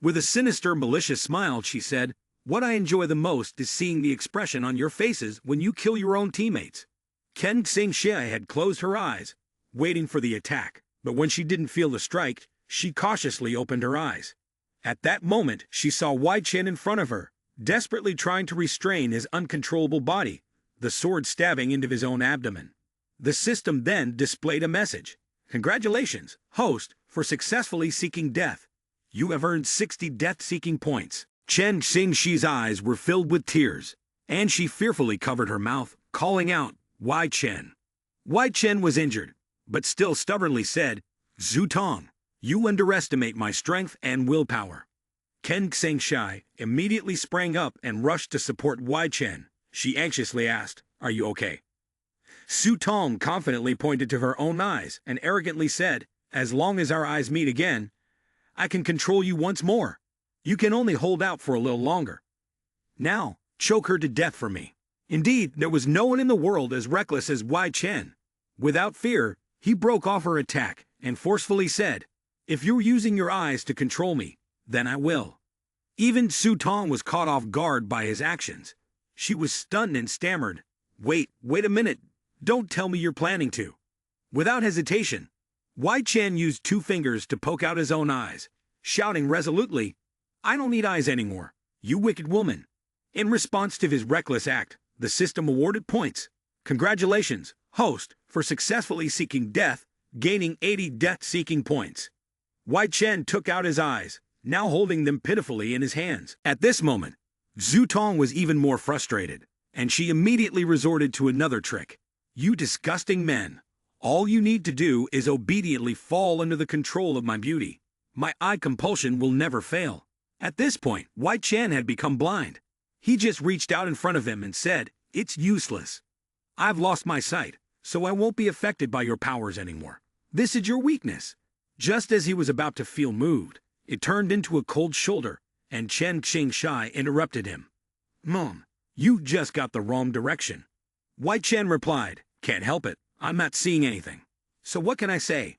With a sinister, malicious smile, she said, "What I enjoy the most is seeing the expression on your faces when you kill your own teammates." Ken Xingxi had closed her eyes, waiting for the attack, but when she didn't feel the strike, she cautiously opened her eyes. At that moment, she saw Wai Chen in front of her, desperately trying to restrain his uncontrollable body, the sword stabbing into his own abdomen. The system then displayed a message. "Congratulations, host, for successfully seeking death. You have earned 60 death-seeking points." Chen Xingxi's eyes were filled with tears, and she fearfully covered her mouth, calling out, "Wai Chen." Wai Chen was injured, but still stubbornly said, "Zhu Tong, you underestimate my strength and willpower." Ken Xingxi immediately sprang up and rushed to support Wai Chen. She anxiously asked, "Are you okay?" Su Tong confidently pointed to her own eyes and arrogantly said, "As long as our eyes meet again, I can control you once more. You can only hold out for a little longer. Now, choke her to death for me." Indeed, there was no one in the world as reckless as Wai Chen. Without fear, he broke off her attack and forcefully said, "If you're using your eyes to control me, then I will." Even Su Tong was caught off guard by his actions. She was stunned and stammered, wait a minute, don't tell me you're planning to. Without hesitation, Wai Chen used 2 fingers to poke out his own eyes, shouting resolutely, I don't need eyes anymore, you wicked woman. In response to his reckless act, the system awarded points. Congratulations, host, for successfully seeking death, gaining 80 death-seeking points. Wai Chen took out his eyes, now holding them pitifully in his hands. At this moment, Zhu Tong was even more frustrated, and she immediately resorted to another trick. You disgusting men, all you need to do is obediently fall under the control of my beauty. My eye compulsion will never fail. At this point, Wai Chen had become blind. He just reached out in front of him and said, it's useless. I've lost my sight, so I won't be affected by your powers anymore. This is your weakness. Just as he was about to feel moved, it turned into a cold shoulder, and Chen Xingshai interrupted him. Mom, you just got the wrong direction. Wai Chen replied, can't help it, I'm not seeing anything. So what can I say?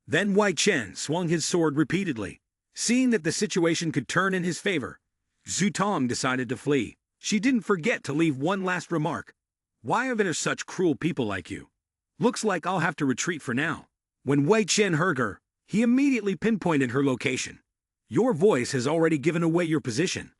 Then Wai Chen swung his sword repeatedly. Seeing that the situation could turn in his favor, Zhu Tong decided to flee. She didn't forget to leave one last remark. Why are there such cruel people like you? Looks like I'll have to retreat for now. When Wai Chen heard her, he immediately pinpointed her location. Your voice has already given away your position.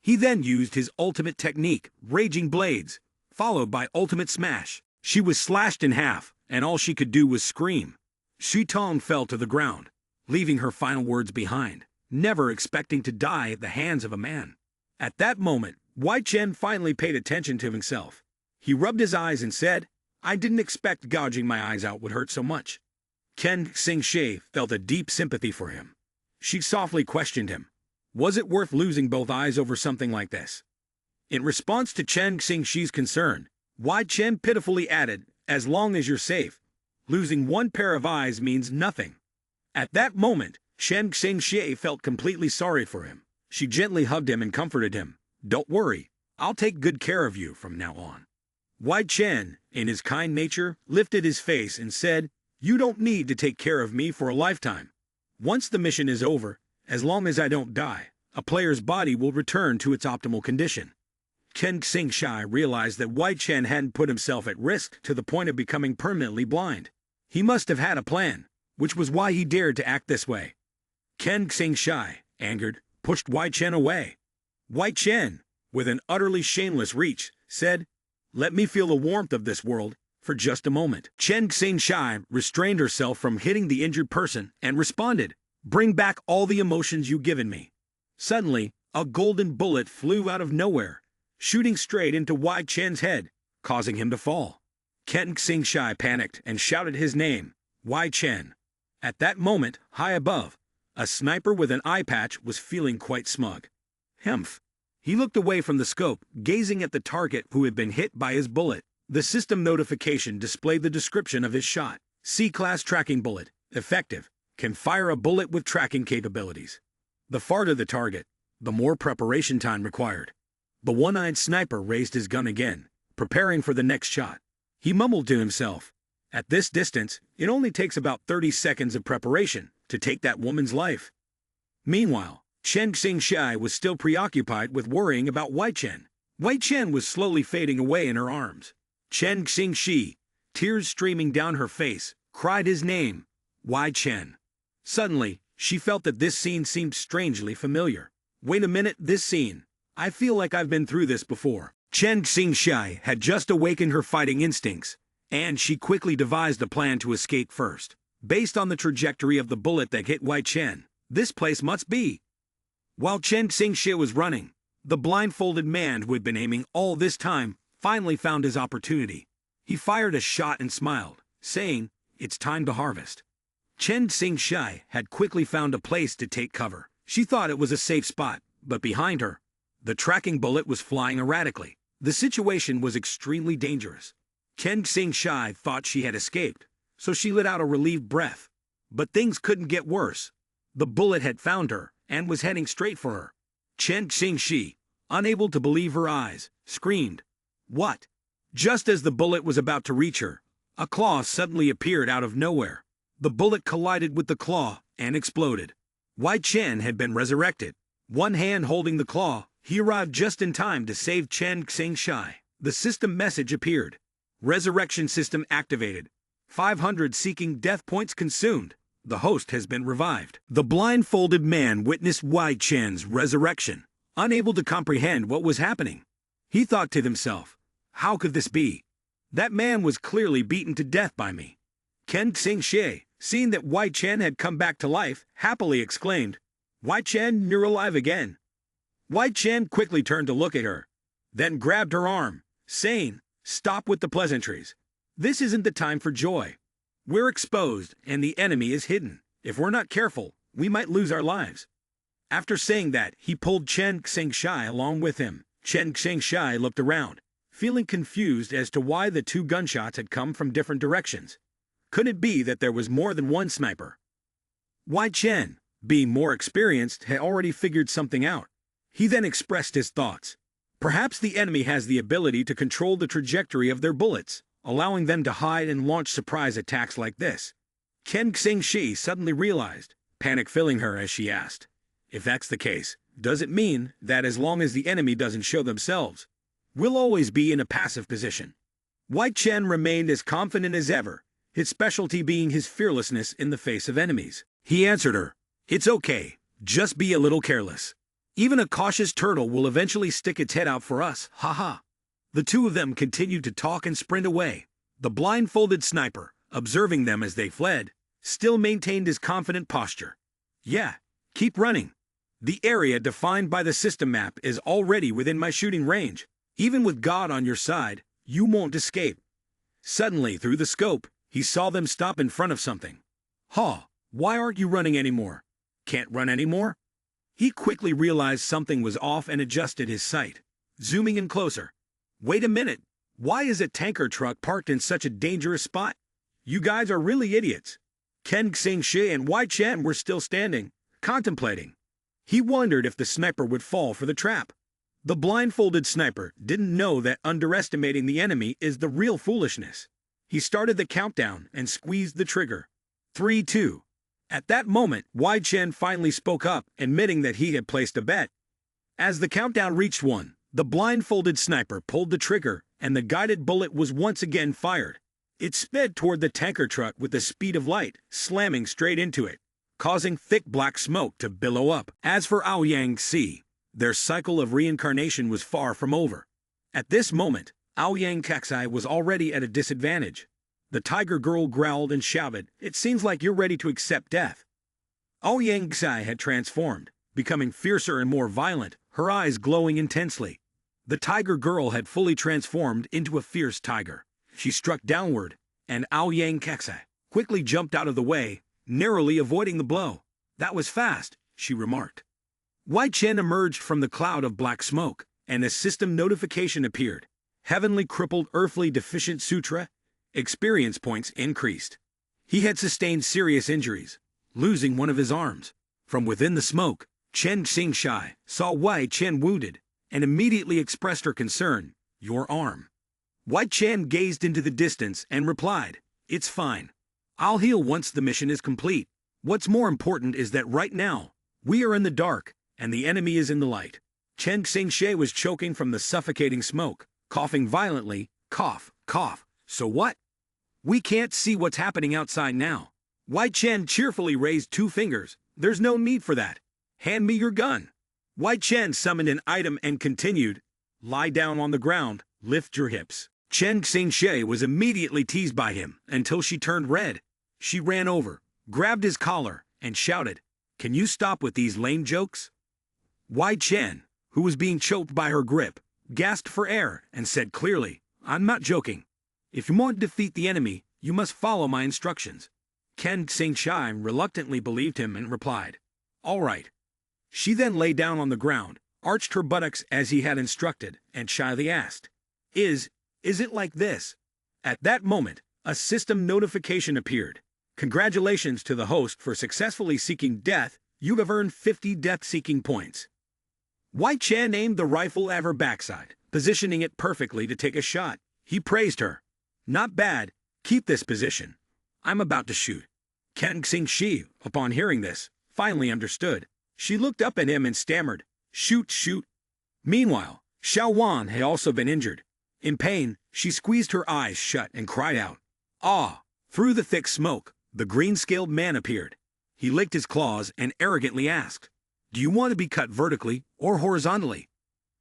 He then used his ultimate technique, Raging Blades, followed by Ultimate Smash. She was slashed in half, and all she could do was scream. Zhu Tong fell to the ground, leaving her final words behind, never expecting to die at the hands of a man. At that moment, Wai Chen finally paid attention to himself. He rubbed his eyes and said, I didn't expect gouging my eyes out would hurt so much. Chen Xingshi felt a deep sympathy for him. She softly questioned him. Was it worth losing both eyes over something like this? In response to Chen Xingshi's concern, Wai Chen pitifully added, as long as you're safe. Losing one pair of eyes means nothing. At that moment, Chen Xingshi felt completely sorry for him. She gently hugged him and comforted him. Don't worry, I'll take good care of you from now on. Wai Chen, in his kind nature, lifted his face and said, you don't need to take care of me for a lifetime. Once the mission is over, as long as I don't die, a player's body will return to its optimal condition. Chen Xingshi realized that Wai Chen hadn't put himself at risk to the point of becoming permanently blind. He must have had a plan, which was why he dared to act this way. Chen Xingshi, angered, pushed Wai Chen away. Wai Chen, with an utterly shameless reach, said, let me feel the warmth of this world for just a moment. Chen Xingshi restrained herself from hitting the injured person and responded, bring back all the emotions you've given me. Suddenly, a golden bullet flew out of nowhere, shooting straight into Wai Chen's head, causing him to fall. Chen Xingshi panicked and shouted his name, Wai Chen. At that moment, high above, a sniper with an eye patch was feeling quite smug. Humph. He looked away from the scope, gazing at the target who had been hit by his bullet. The system notification displayed the description of his shot. C-class tracking bullet, effective, can fire a bullet with tracking capabilities. The farther the target, the more preparation time required. The one-eyed sniper raised his gun again, preparing for the next shot. He mumbled to himself, at this distance, it only takes about 30 seconds of preparation to take that woman's life. Meanwhile, Chen Xingshi was still preoccupied with worrying about Wai Chen. Wai Chen was slowly fading away in her arms. Chen Xingshi, tears streaming down her face, cried his name, Wai Chen. Suddenly, she felt that this scene seemed strangely familiar. Wait a minute, this scene. I feel like I've been through this before. Chen Xingshi had just awakened her fighting instincts, and she quickly devised a plan to escape first. Based on the trajectory of the bullet that hit Wai Chen, this place must be. While Chen Xingshi was running, the blindfolded man who had been aiming all this time finally found his opportunity. He fired a shot and smiled, saying, it's time to harvest. Chen Xingshi had quickly found a place to take cover. She thought it was a safe spot, but behind her, the tracking bullet was flying erratically. The situation was extremely dangerous. Chen Xingshi thought she had escaped, so she let out a relieved breath. But things couldn't get worse. The bullet had found her and was heading straight for her. Chen Xingshi, unable to believe her eyes, screamed, what? Just as the bullet was about to reach her, a claw suddenly appeared out of nowhere. The bullet collided with the claw and exploded. Wai Chen had been resurrected. One hand holding the claw, He arrived just in time to save Chen Xingshai. The system message appeared. Resurrection system activated. 500 seeking death points consumed. The host has been revived. The blindfolded man witnessed Wai Chen's resurrection, unable to comprehend what was happening. He thought to himself, how could this be? That man was clearly beaten to death by me. Ken Xingxie, seeing that Wai Chen had come back to life, happily exclaimed, Wai Chen, you're alive again. Wai Chen quickly turned to look at her, then grabbed her arm, saying, stop with the pleasantries. This isn't the time for joy. We're exposed, and the enemy is hidden. If we're not careful, we might lose our lives. After saying that, he pulled Chen Xingshai along with him. Chen Xingshai looked around, feeling confused as to why the two gunshots had come from different directions. Could it be that there was more than one sniper? Wai Chen, being more experienced, had already figured something out. He then expressed his thoughts. Perhaps the enemy has the ability to control the trajectory of their bullets, allowing them to hide and launch surprise attacks like this. Ken Xingxi suddenly realized, panic filling her as she asked, if that's the case, does it mean that as long as the enemy doesn't show themselves, we'll always be in a passive position? Wai Chen remained as confident as ever, his specialty being his fearlessness in the face of enemies. He answered her, it's okay, just be a little careless. Even a cautious turtle will eventually stick its head out for us, haha. The two of them continued to talk and sprint away. The blindfolded sniper, observing them as they fled, still maintained his confident posture. Yeah, keep running. The area defined by the system map is already within my shooting range. Even with God on your side, you won't escape. Suddenly, through the scope, he saw them stop in front of something. Why aren't you running anymore? Can't run anymore? He quickly realized something was off and adjusted his sight, zooming in closer. Wait a minute, why is a tanker truck parked in such a dangerous spot? You guys are really idiots. Ken Xingxi and Wai Chen were still standing, contemplating. He wondered if the sniper would fall for the trap. The blindfolded sniper didn't know that underestimating the enemy is the real foolishness. He started the countdown and squeezed the trigger. 3, 2. At that moment, Wai Chen finally spoke up, admitting that he had placed a bet. As the countdown reached 1, the blindfolded sniper pulled the trigger, and the guided bullet was once again fired. It sped toward the tanker truck with the speed of light, slamming straight into it, causing thick black smoke to billow up. As for Aoyang Si, their cycle of reincarnation was far from over. At this moment, Aoyang Kaxai was already at a disadvantage. The tiger girl growled and shouted, it seems like you're ready to accept death. Aoyang Kaxai had transformed, becoming fiercer and more violent, her eyes glowing intensely. The tiger girl had fully transformed into a fierce tiger. She struck downward, and Aoyang Kaxai quickly jumped out of the way, narrowly avoiding the blow. That was fast, she remarked. Wai Chen emerged from the cloud of black smoke, and a system notification appeared. Heavenly crippled earthly deficient sutra, experience points increased. He had sustained serious injuries, losing one of his arms. From within the smoke, Chen Xingshai saw Wai Chen wounded, and immediately expressed her concern, your arm. Wai Chen gazed into the distance and replied, it's fine. I'll heal once the mission is complete. What's more important is that right now, we are in the dark, and the enemy is in the light. Chen Xingxie was choking from the suffocating smoke, coughing violently, cough, cough. So what? We can't see what's happening outside now. Wai Chen cheerfully raised 2 fingers. There's no need for that. Hand me your gun. Wai Chen summoned an item and continued, lie down on the ground, lift your hips. Chen Xingxie was immediately teased by him until she turned red. She ran over, grabbed his collar, and shouted, can you stop with these lame jokes? Wai Chen, who was being choked by her grip, gasped for air and said clearly, I'm not joking. If you want to defeat the enemy, you must follow my instructions. Ken Xingshai reluctantly believed him and replied, all right. She then lay down on the ground, arched her buttocks as he had instructed, and shyly asked, Is it like this? At that moment, a system notification appeared. Congratulations to the host for successfully seeking death. You have earned 50 death-seeking points. Wai Chen aimed the rifle at her backside, positioning it perfectly to take a shot. He praised her. Not bad. Keep this position. I'm about to shoot. Ken Xingxi, upon hearing this, finally understood. She looked up at him and stammered, shoot, shoot. Meanwhile, Xiao Wan had also been injured. In pain, she squeezed her eyes shut and cried out. Ah! Through the thick smoke, the green-scaled man appeared. He licked his claws and arrogantly asked, "Do you want to be cut vertically or horizontally?"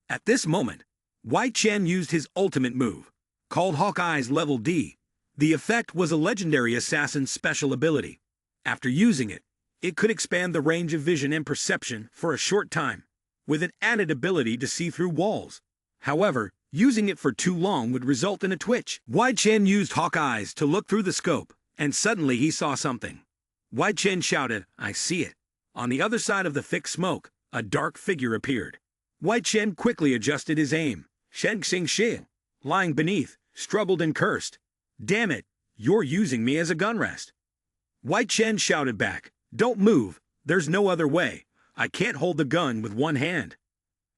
At this moment, Wei Chen used his ultimate move, called Hawkeye's Level D. The effect was a legendary assassin's special ability. After using it, it could expand the range of vision and perception for a short time, with an added ability to see through walls. However, using it for too long would result in a twitch. Wei Chen used Hawkeye's to look through the scope, and suddenly he saw something. Wei Chen shouted, "I see it." On the other side of the thick smoke, a dark figure appeared. Wei Chen quickly adjusted his aim. Shen Xingxi, lying beneath, struggled and cursed. "Damn it, you're using me as a gun rest." Wei Chen shouted back, "Don't move, there's no other way. I can't hold the gun with one hand."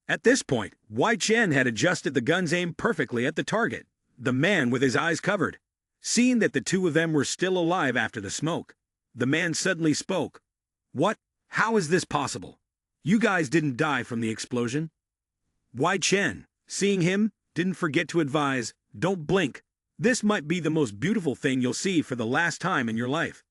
At this point, Wei Chen had adjusted the gun's aim perfectly at the target, the man with his eyes covered. Seeing that the two of them were still alive after the smoke, the man suddenly spoke. "What? How is this possible? You guys didn't die from the explosion?" Wei Chen, seeing him, didn't forget to advise, "Don't blink. This might be the most beautiful thing you'll see for the last time in your life."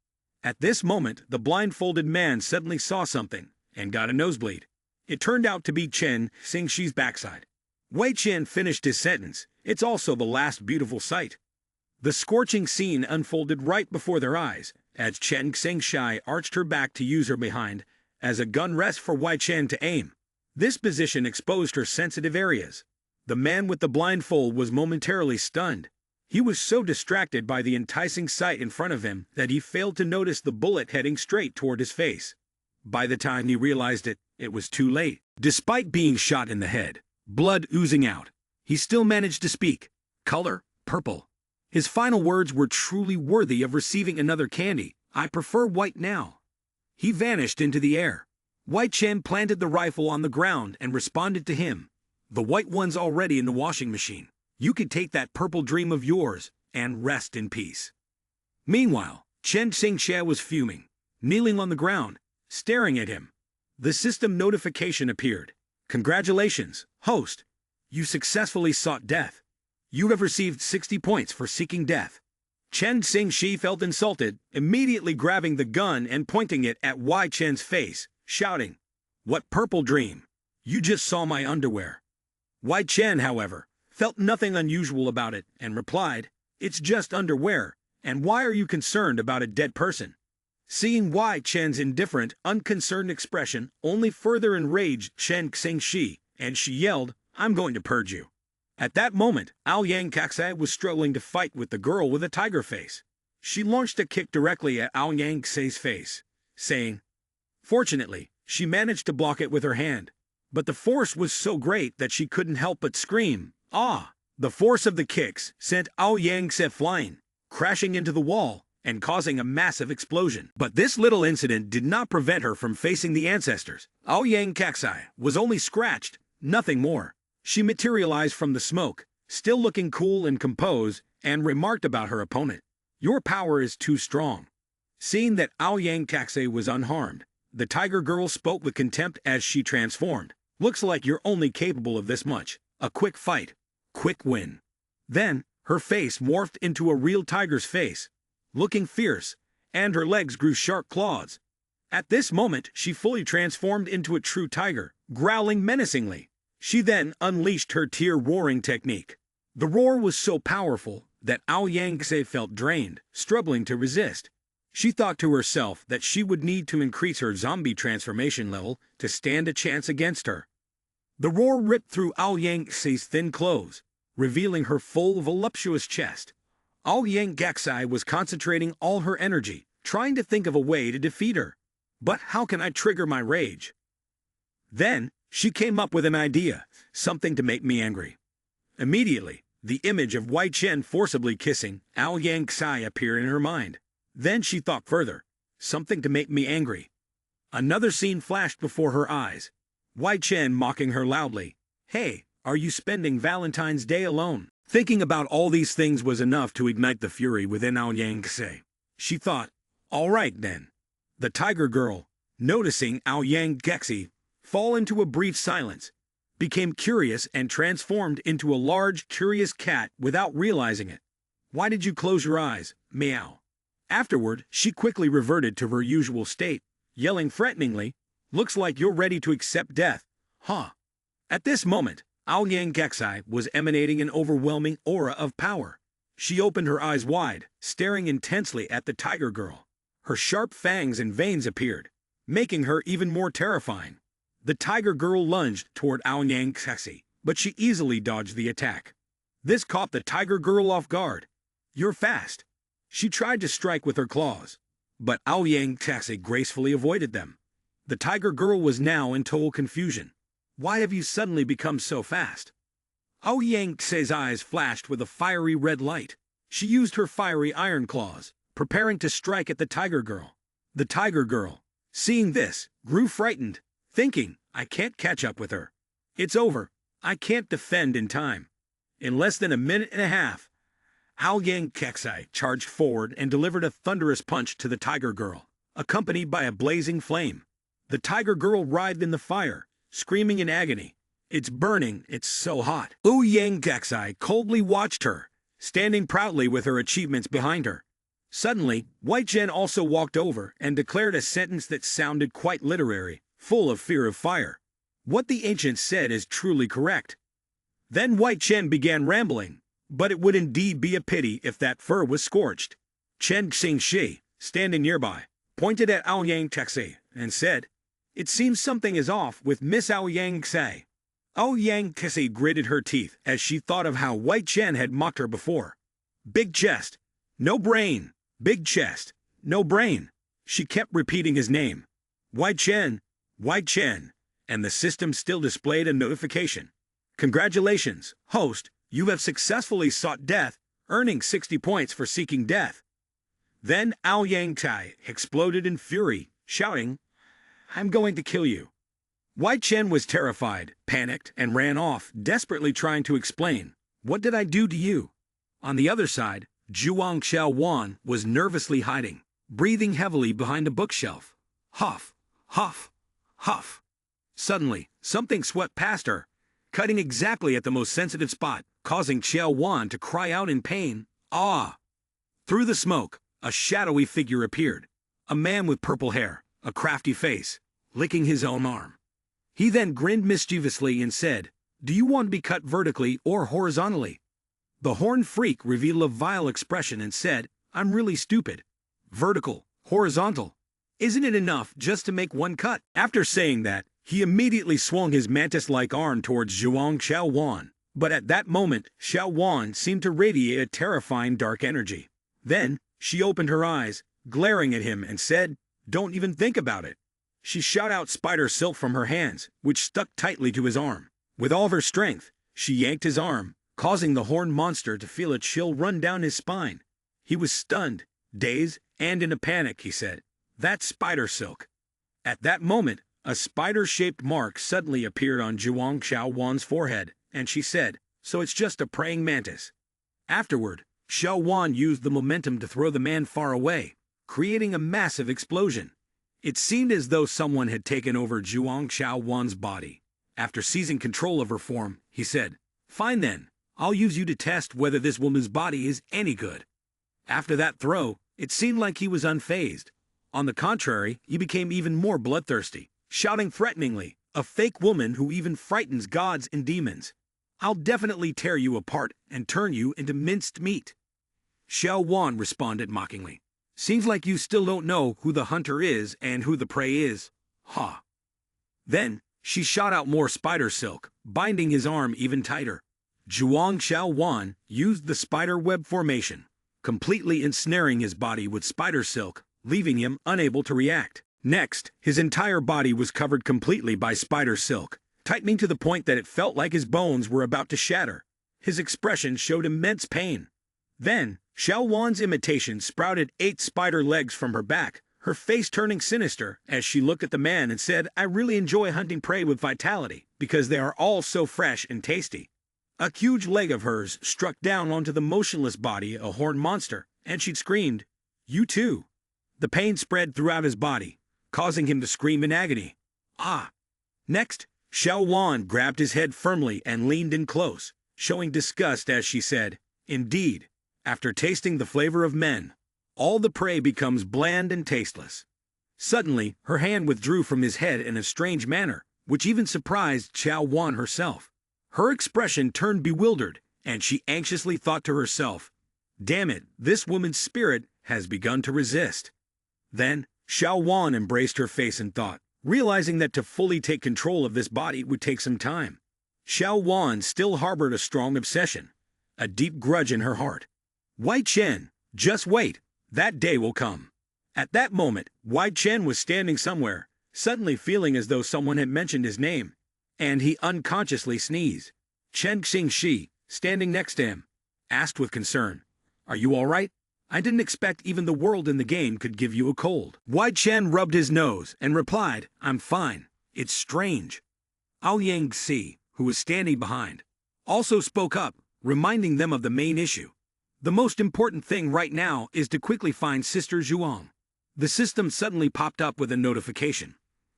At this moment, the blindfolded man suddenly saw something and got a nosebleed. It turned out to be Chen Xingxi's backside. Wei Chen finished his sentence, "It's also the last beautiful sight." The scorching scene unfolded right before their eyes, as Chen Xingxi arched her back to use her behind as a gun rest for Wei Chen to aim. This position exposed her sensitive areas. The man with the blindfold was momentarily stunned. He was so distracted by the enticing sight in front of him that he failed to notice the bullet heading straight toward his face. By the time he realized it, it was too late. Despite being shot in the head, blood oozing out, he still managed to speak. Color, purple. His final words were truly worthy of receiving another candy. "I prefer white now." He vanished into the air. Wei Chen planted the rifle on the ground and responded to him. "The white one's already in the washing machine. You could take that purple dream of yours and rest in peace." Meanwhile, Chen Xingxia was fuming, kneeling on the ground, staring at him. The system notification appeared. "Congratulations, host. You successfully sought death. You have received 60 points for seeking death." Chen Xingxi felt insulted, immediately grabbing the gun and pointing it at Wei Chen's face, shouting, "What purple dream? You just saw my underwear." Wei Chen, however, felt nothing unusual about it and replied, "It's just underwear, and why are you concerned about a dead person?" Seeing Wei Chen's indifferent, unconcerned expression only further enraged Chen Xingxi, and she yelled, "I'm going to purge you." At that moment, Aoyang Kaxai was struggling to fight with the girl with a tiger face. She launched a kick directly at Aoyang Kaxai's face, saying, Fortunately, she managed to block it with her hand, but the force was so great that she couldn't help but scream, "Ah!" The force of the kicks sent Aoyang Kaxai flying, crashing into the wall, and causing a massive explosion. But this little incident did not prevent her from facing the ancestors. Aoyang Kaxai was only scratched, nothing more. She materialized from the smoke, still looking cool and composed, and remarked about her opponent, "Your power is too strong." Seeing that Aoyang Kaxai was unharmed, the tiger girl spoke with contempt as she transformed. "Looks like you're only capable of this much. A quick fight. Quick win." Then, her face morphed into a real tiger's face, looking fierce, and her legs grew sharp claws. At this moment, she fully transformed into a true tiger, growling menacingly. She then unleashed her tear-roaring technique. The roar was so powerful that Aoyang Kaxai felt drained, struggling to resist. She thought to herself that she would need to increase her zombie transformation level to stand a chance against her. The roar ripped through Aoyang Kaxai's thin clothes, revealing her full, voluptuous chest. Aoyang Kaxai was concentrating all her energy, trying to think of a way to defeat her. But how can I trigger my rage? Then, she came up with an idea, something to make me angry. Immediately, the image of Wei Chen forcibly kissing Aoyang Kaxai appeared in her mind. Then she thought further, something to make me angry. Another scene flashed before her eyes. Wei Chen mocking her loudly. "Hey, are you spending Valentine's Day alone?" Thinking about all these things was enough to ignite the fury within Aoyang Kaxai. She thought, all right then. The tiger girl, noticing Aoyang Kaxai, fall into a brief silence. became curious and transformed into a large, curious cat without realizing it. Why did you close your eyes? Meow. Afterward, she quickly reverted to her usual state, yelling threateningly, "Looks like you're ready to accept death, huh?" At this moment, Aoyang Geksai was emanating an overwhelming aura of power. She opened her eyes wide, staring intensely at the tiger girl. Her sharp fangs and veins appeared, making her even more terrifying. The tiger girl lunged toward Aoyang Geksai, but she easily dodged the attack. This caught the tiger girl off guard. "You're fast." She tried to strike with her claws, but Aoyang Geksai gracefully avoided them. The tiger girl was now in total confusion. "Why have you suddenly become so fast?" Aoyang Geksai's eyes flashed with a fiery red light. She used her fiery iron claws, preparing to strike at the tiger girl. The tiger girl, seeing this, grew frightened, thinking, "I can't catch up with her. It's over. I can't defend in time." In less than a minute and a half, Aoyang Geksai charged forward and delivered a thunderous punch to the tiger girl, accompanied by a blazing flame. The tiger girl writhed in the fire, screaming in agony. "It's burning, it's so hot." Aoyang Geksai coldly watched her, standing proudly with her achievements behind her. Suddenly, White Chen also walked over and declared a sentence that sounded quite literary, full of fear of fire. What the ancients said is truly correct. Then White Chen began rambling, but it would indeed be a pity if that fur was scorched. Chen Xingshi, standing nearby, pointed at Aoyang Geksai and said, "It seems something is off with Miss Aoyang Geksai." Aoyang Geksai gritted her teeth as she thought of how White Chen had mocked her before. "Big chest, no brain. Big chest, no brain." She kept repeating his name. "White Chen, White Chen," and the system still displayed a notification. "Congratulations, host, you have successfully sought death, earning 60 points for seeking death." Then Aoyang Geksai exploded in fury, shouting, "I'm going to kill you." White Chen was terrified, panicked, and ran off, desperately trying to explain, "What did I do to you?" On the other side, Zhuang Xiaowan was nervously hiding, breathing heavily behind a bookshelf. Huff, huff, huff. Suddenly, something swept past her, cutting exactly at the most sensitive spot, causing Xiaowan to cry out in pain, "Ah!" Through the smoke, a shadowy figure appeared, a man with purple hair, a crafty face, licking his own arm. He then grinned mischievously and said, "Do you want to be cut vertically or horizontally?" The horned freak revealed a vile expression and said, "I'm really stupid. Vertical, horizontal. Isn't it enough just to make one cut?" After saying that, he immediately swung his mantis-like arm towards Zhuang Xiaowan. But at that moment, Xiaowan seemed to radiate a terrifying dark energy. Then, she opened her eyes, glaring at him and said, "Don't even think about it." She shot out spider silk from her hands, which stuck tightly to his arm. With all her strength, she yanked his arm, causing the horned monster to feel a chill run down his spine. He was stunned, dazed, and in a panic, he said, "That's spider silk." At that moment, a spider-shaped mark suddenly appeared on Zhuang Xiaowan's forehead, and she said, "So it's just a praying mantis." Afterward, Xiaowan used the momentum to throw the man far away, creating a massive explosion. It seemed as though someone had taken over Zhuang Xiaowan's body. After seizing control of her form, he said, "Fine then, I'll use you to test whether this woman's body is any good." After that throw, it seemed like he was unfazed. On the contrary, he became even more bloodthirsty, shouting threateningly, "A fake woman who even frightens gods and demons. I'll definitely tear you apart and turn you into minced meat." Xiao Wan responded mockingly, "Seems like you still don't know who the hunter is and who the prey is. Ha." Then, she shot out more spider silk, binding his arm even tighter. Zhuang Xiaowan used the spider web formation, completely ensnaring his body with spider silk, leaving him unable to react. Next, his entire body was covered completely by spider silk, tightening to the point that it felt like his bones were about to shatter. His expression showed immense pain. Then, Xiaowan's imitation sprouted 8 spider legs from her back, her face turning sinister as she looked at the man and said, "I really enjoy hunting prey with vitality, because they are all so fresh and tasty." A huge leg of hers struck down onto the motionless body of a horned monster, and she screamed, "You too." The pain spread throughout his body, causing him to scream in agony. "Ah!" Next, Xiao Wan grabbed his head firmly and leaned in close, showing disgust as she said, "Indeed, after tasting the flavor of men, all the prey becomes bland and tasteless." Suddenly, her hand withdrew from his head in a strange manner, which even surprised Xiao Wan herself. Her expression turned bewildered, and she anxiously thought to herself, "Damn it, this woman's spirit has begun to resist." Then, Xiao Wan embraced her face and thought, realizing that to fully take control of this body would take some time. Xiao Wan still harbored a strong obsession, a deep grudge in her heart. Wai Chen, just wait, that day will come. At that moment, Wai Chen was standing somewhere, suddenly feeling as though someone had mentioned his name, and he unconsciously sneezed. Chen Xingxi, standing next to him, asked with concern, "Are you all right? I didn't expect even the world in the game could give you a cold." Wai Chen rubbed his nose and replied, "I'm fine. It's strange." Aoyang Si, who was standing behind, also spoke up, reminding them of the main issue. "The most important thing right now is to quickly find Sister Zhuang." The system suddenly popped up with a notification.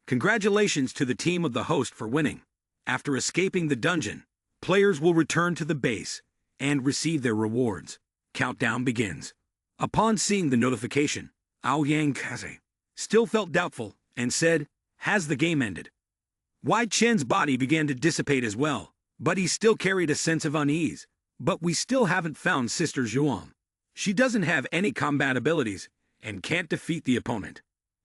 "Congratulations to the team of the host for winning. After escaping the dungeon, players will return to the base and receive their rewards. Countdown begins." Upon seeing the notification, Aoyang Kaze still felt doubtful and said, "Has the game ended?" Wai Chen's body began to dissipate as well, but he still carried a sense of unease. "But we still haven't found Sister Zhuang. She doesn't have any combat abilities and can't defeat the opponent."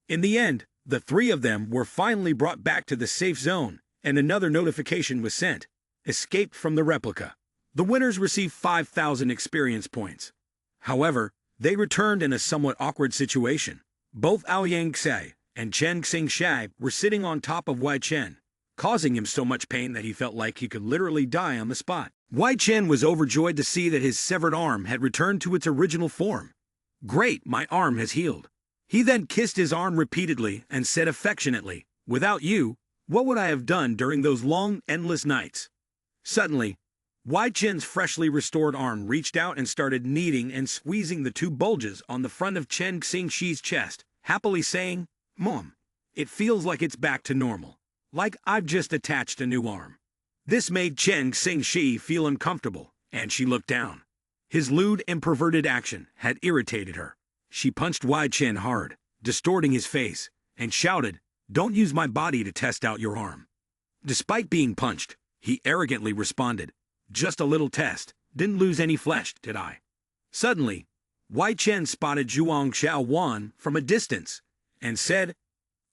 In the end, the three of them were finally brought back to the safe zone, and another notification was sent. "Escaped from the replica. The winners received 5,000 experience points." However, they returned in a somewhat awkward situation. Both Aoyang Xie and Chen Xingxi were sitting on top of Wai Chen, causing him so much pain that he felt like he could literally die on the spot. Wai Chen was overjoyed to see that his severed arm had returned to its original form. "Great, my arm has healed." He then kissed his arm repeatedly and said affectionately, "Without you, what would I have done during those long, endless nights?" Suddenly, Wai Chen's freshly restored arm reached out and started kneading and squeezing the two bulges on the front of Chen Xingxi's chest, happily saying, "Mom, it feels like it's back to normal. Like I've just attached a new arm." This made Chen Xingxi feel uncomfortable, and she looked down. His lewd and perverted action had irritated her. She punched Wai Chen hard, distorting his face, and shouted, "Don't use my body to test out your arm." Despite being punched, he arrogantly responded, "Just a little test, didn't lose any flesh, did I?" Suddenly, Wai Chen spotted Zhuang Xiao Wan from a distance, and said,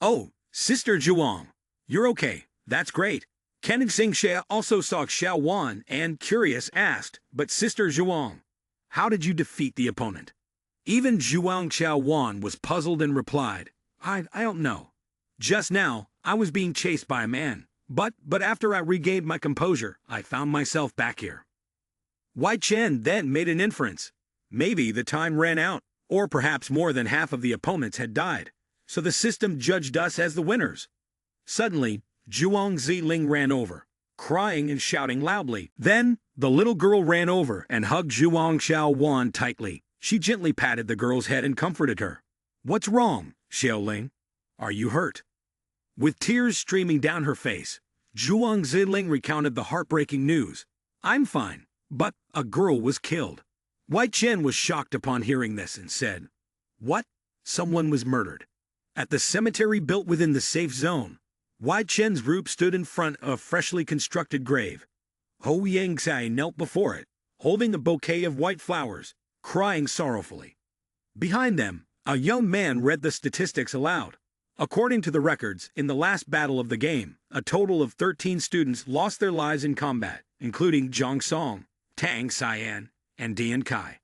"Oh, Sister Zhuang, you're okay, that's great." Ken Xingxia also saw Xiao Wan and, curious, asked, "But Sister Zhuang, how did you defeat the opponent?" Even Zhuang Xiao Wan was puzzled and replied, I don't know. Just now, I was being chased by a man, but after I regained my composure, I found myself back here." Wai Chen then made an inference. Maybe the time ran out, or perhaps more than half of the opponents had died, so the system judged us as the winners. Suddenly, Zhuang Ziling ran over, crying and shouting loudly. Then, the little girl ran over and hugged Zhuang Xiao Wan tightly. She gently patted the girl's head and comforted her. "What's wrong, Xiaoling? Are you hurt?" With tears streaming down her face, Zhuang Ziling recounted the heartbreaking news. "I'm fine, but a girl was killed." Wai Chen was shocked upon hearing this and said, "What? Someone was murdered?" At the cemetery built within the safe zone, Wai Chen's group stood in front of a freshly constructed grave. Ho Yangxai knelt before it, holding a bouquet of white flowers, crying sorrowfully. Behind them, a young man read the statistics aloud. According to the records, in the last battle of the game, a total of 13 students lost their lives in combat, including Zhang Song, Tang Xian, and Dian Kai.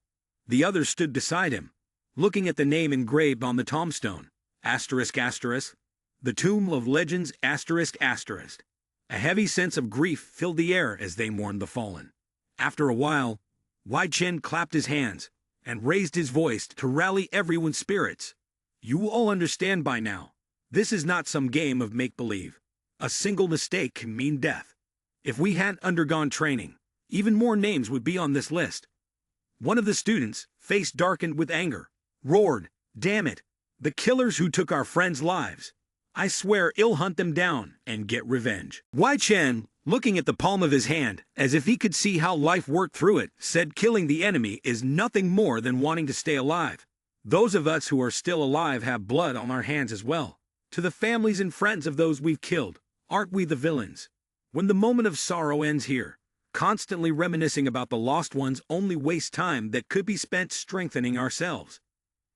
The others stood beside him, looking at the name engraved on the tombstone, asterisk asterisk, the Tomb of Legends asterisk asterisk. A heavy sense of grief filled the air as they mourned the fallen. After a while, Wai Chen clapped his hands and raised his voice to rally everyone's spirits. "You all understand by now. This is not some game of make-believe. A single mistake can mean death. If we hadn't undergone training, even more names would be on this list." One of the students, face darkened with anger, roared, "Damn it! The killers who took our friends' lives! I swear I'll hunt them down and get revenge. Wai Chen, looking at the palm of his hand, as if he could see how life worked through it, said killing the enemy is nothing more than wanting to stay alive. Those of us who are still alive have blood on our hands as well. To the families and friends of those we've killed, aren't we the villains? When the moment of sorrow ends here, constantly reminiscing about the lost ones only wastes time that could be spent strengthening ourselves.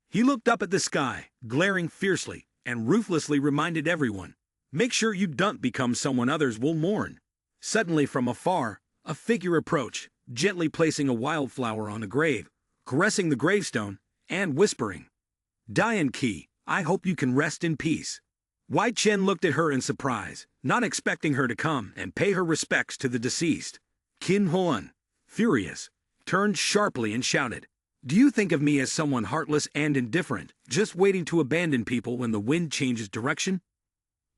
He looked up at the sky, glaring fiercely, and ruthlessly reminded everyone, make sure you don't become someone others will mourn. Suddenly from afar, a figure approached, gently placing a wildflower on a grave, caressing the gravestone, and whispering, Dian Qi, I hope you can rest in peace. Wai Chen looked at her in surprise, not expecting her to come and pay her respects to the deceased. Qin Huan, furious, turned sharply and shouted, do you think of me as someone heartless and indifferent, just waiting to abandon people when the wind changes direction?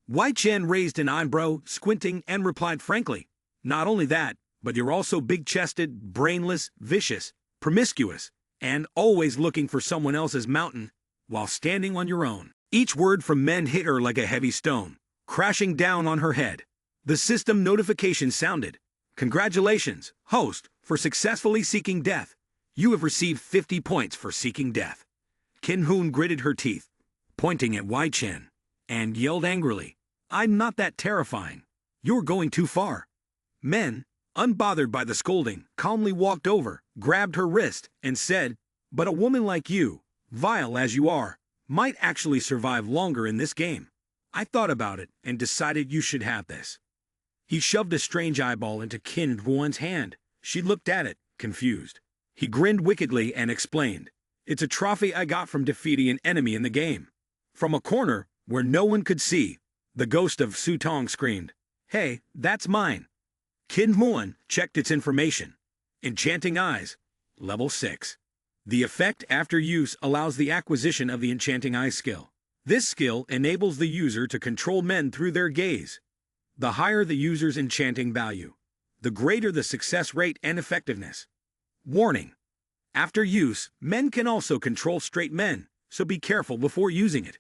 Wai Chen raised an eyebrow, squinting, and replied frankly, not only that, but you're also big-chested, brainless, vicious, promiscuous, and always looking for someone else's mountain while standing on your own. Each word from men hit her like a heavy stone, crashing down on her head. The system notification sounded. Congratulations, host, for successfully seeking death. You have received 50 points for seeking death. Qin Hun gritted her teeth, pointing at Wai Chen, and yelled angrily, I'm not that terrifying. You're going too far. Men, unbothered by the scolding, calmly walked over, grabbed her wrist, and said, but a woman like you, vile as you are, might actually survive longer in this game. I thought about it and decided you should have this. He shoved a strange eyeball into Qin Huan's hand. She looked at it, confused. He grinned wickedly and explained, it's a trophy I got from defeating an enemy in the game. From a corner, where no one could see, the ghost of Su Tong screamed, hey, that's mine. Qin Huan checked its information. Enchanting Eyes, level 6. The effect after use allows the acquisition of the Enchanting Eyes skill. This skill enables the user to control men through their gaze. The higher the user's enchanting value, the greater the success rate and effectiveness. Warning: after use, men can also control straight men, so be careful before using it.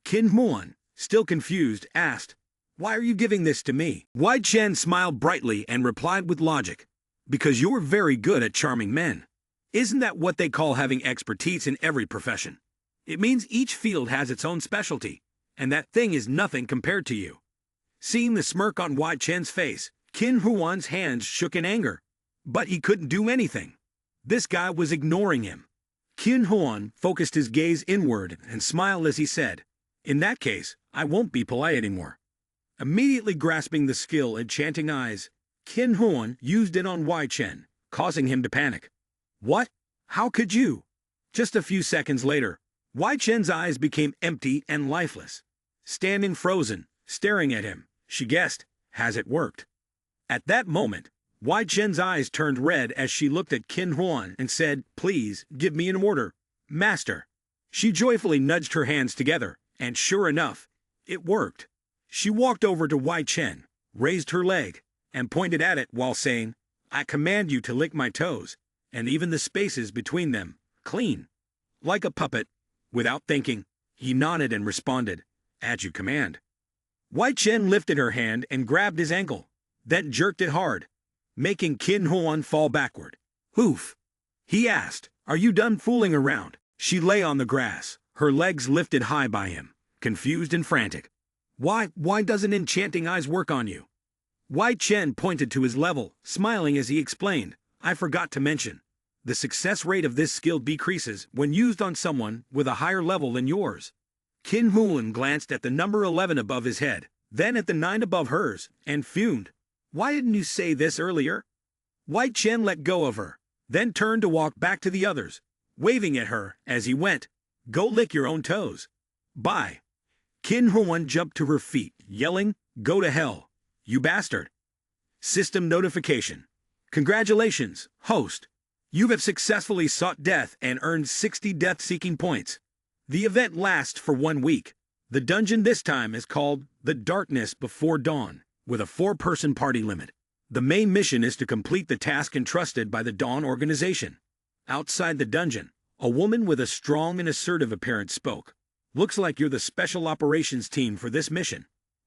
Qin Huan, still confused, asked, why are you giving this to me? Wai Chen smiled brightly and replied with logic, because you're very good at charming men. Isn't that what they call having expertise in every profession? It means each field has its own specialty, and that thing is nothing compared to you. Seeing the smirk on Wai Chen's face, Qin Huan's hands shook in anger, but he couldn't do anything. This guy was ignoring him. Qin Huan focused his gaze inward and smiled as he said, in that case, I won't be polite anymore. Immediately grasping the skill Enchanting Eyes, Qin Huan used it on Wai Chen, causing him to panic. What? How could you? Just a few seconds later, Wai Chen's eyes became empty and lifeless. Standing frozen, staring at him, she guessed, has it worked? At that moment, Wai Chen's eyes turned red as she looked at Qin Huan and said, please, give me an order, master. She joyfully nudged her hands together, and sure enough, it worked. She walked over to Wai Chen, raised her leg, and pointed at it while saying, I command you to lick my toes, and even the spaces between them, clean. Like a puppet, without thinking, he nodded and responded, as you command. Wai Chen lifted her hand and grabbed his ankle, then jerked it hard, making Qin Huan fall backward. Oof! He asked, are you done fooling around? She lay on the grass, her legs lifted high by him, confused and frantic. Why doesn't Enchanting Eyes work on you? Wai Chen pointed to his level, smiling as he explained, I forgot to mention. The success rate of this skill decreases when used on someone with a higher level than yours. Qin Huan glanced at the number 11 above his head, then at the 9 above hers, and fumed. Why didn't you say this earlier? Wai Chen let go of her, then turned to walk back to the others, waving at her as he went. Go lick your own toes. Bye. Qin Huan jumped to her feet, yelling, go to hell, you bastard. System notification. Congratulations, host. You have successfully sought death and earned 60 death-seeking points. The event lasts for 1 week. The dungeon this time is called The Darkness Before Dawn, with a 4-person party limit. The main mission is to complete the task entrusted by the Dawn organization. Outside the dungeon, a woman with a strong and assertive appearance spoke. Looks like you're the special operations team for this mission.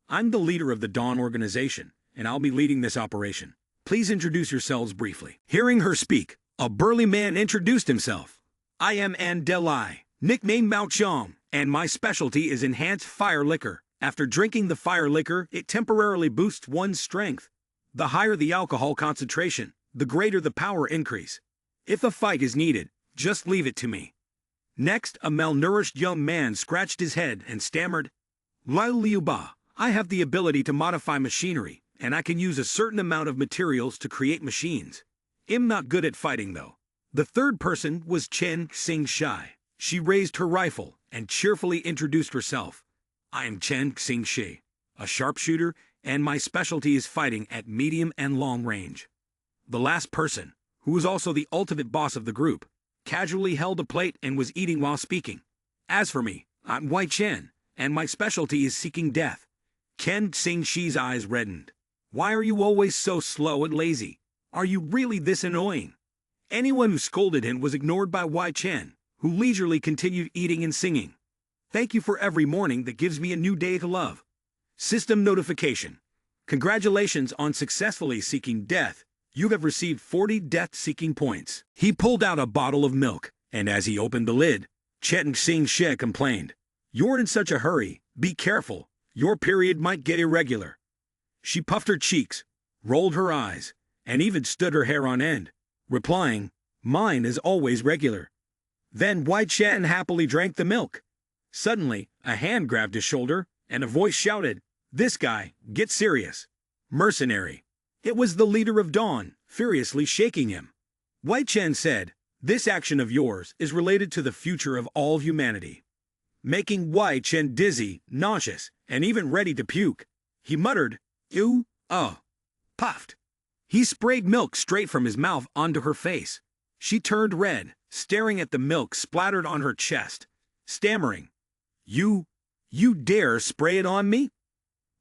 I'm the leader of the Dawn organization, and I'll be leading this operation. Please introduce yourselves briefly. Hearing her speak, a burly man introduced himself. I am Andeli, nicknamed Mao Chong, and my specialty is enhanced fire liquor. After drinking the fire liquor, it temporarily boosts one's strength. The higher the alcohol concentration, the greater the power increase. If a fight is needed, just leave it to me. Next, a malnourished young man scratched his head and stammered, Liu Ba, I have the ability to modify machinery, and I can use a certain amount of materials to create machines. I'm not good at fighting, though. The third person was Chen Xing Shai. She raised her rifle and cheerfully introduced herself. I am Chen Xing Shi, a sharpshooter, and my specialty is fighting at medium and long range. The last person, who was also the ultimate boss of the group, casually held a plate and was eating while speaking. As for me, I'm Wai Chen, and my specialty is seeking death. Chen Xing Shi's eyes reddened. Why are you always so slow and lazy? Are you really this annoying? Anyone who scolded him was ignored by Wai Chen, who leisurely continued eating and singing. Thank you for every morning that gives me a new day to love. System notification. Congratulations on successfully seeking death. You have received 40 death-seeking points. He pulled out a bottle of milk, and as he opened the lid, Chen Xing Shi complained. You're in such a hurry. Be careful. Your period might get irregular. She puffed her cheeks, rolled her eyes, and even stood her hair on end, replying, Mine is always regular. Then Wai Chen happily drank the milk. Suddenly, a hand grabbed his shoulder, and a voice shouted, This guy, get serious. Mercenary. It was the leader of Dawn, furiously shaking him. Wai Chen said, This action of yours is related to the future of all humanity. Making Wai Chen dizzy, nauseous, and even ready to puke. He muttered, Ew, puffed. He sprayed milk straight from his mouth onto her face. She turned red, staring at the milk splattered on her chest, stammering, You dare spray it on me?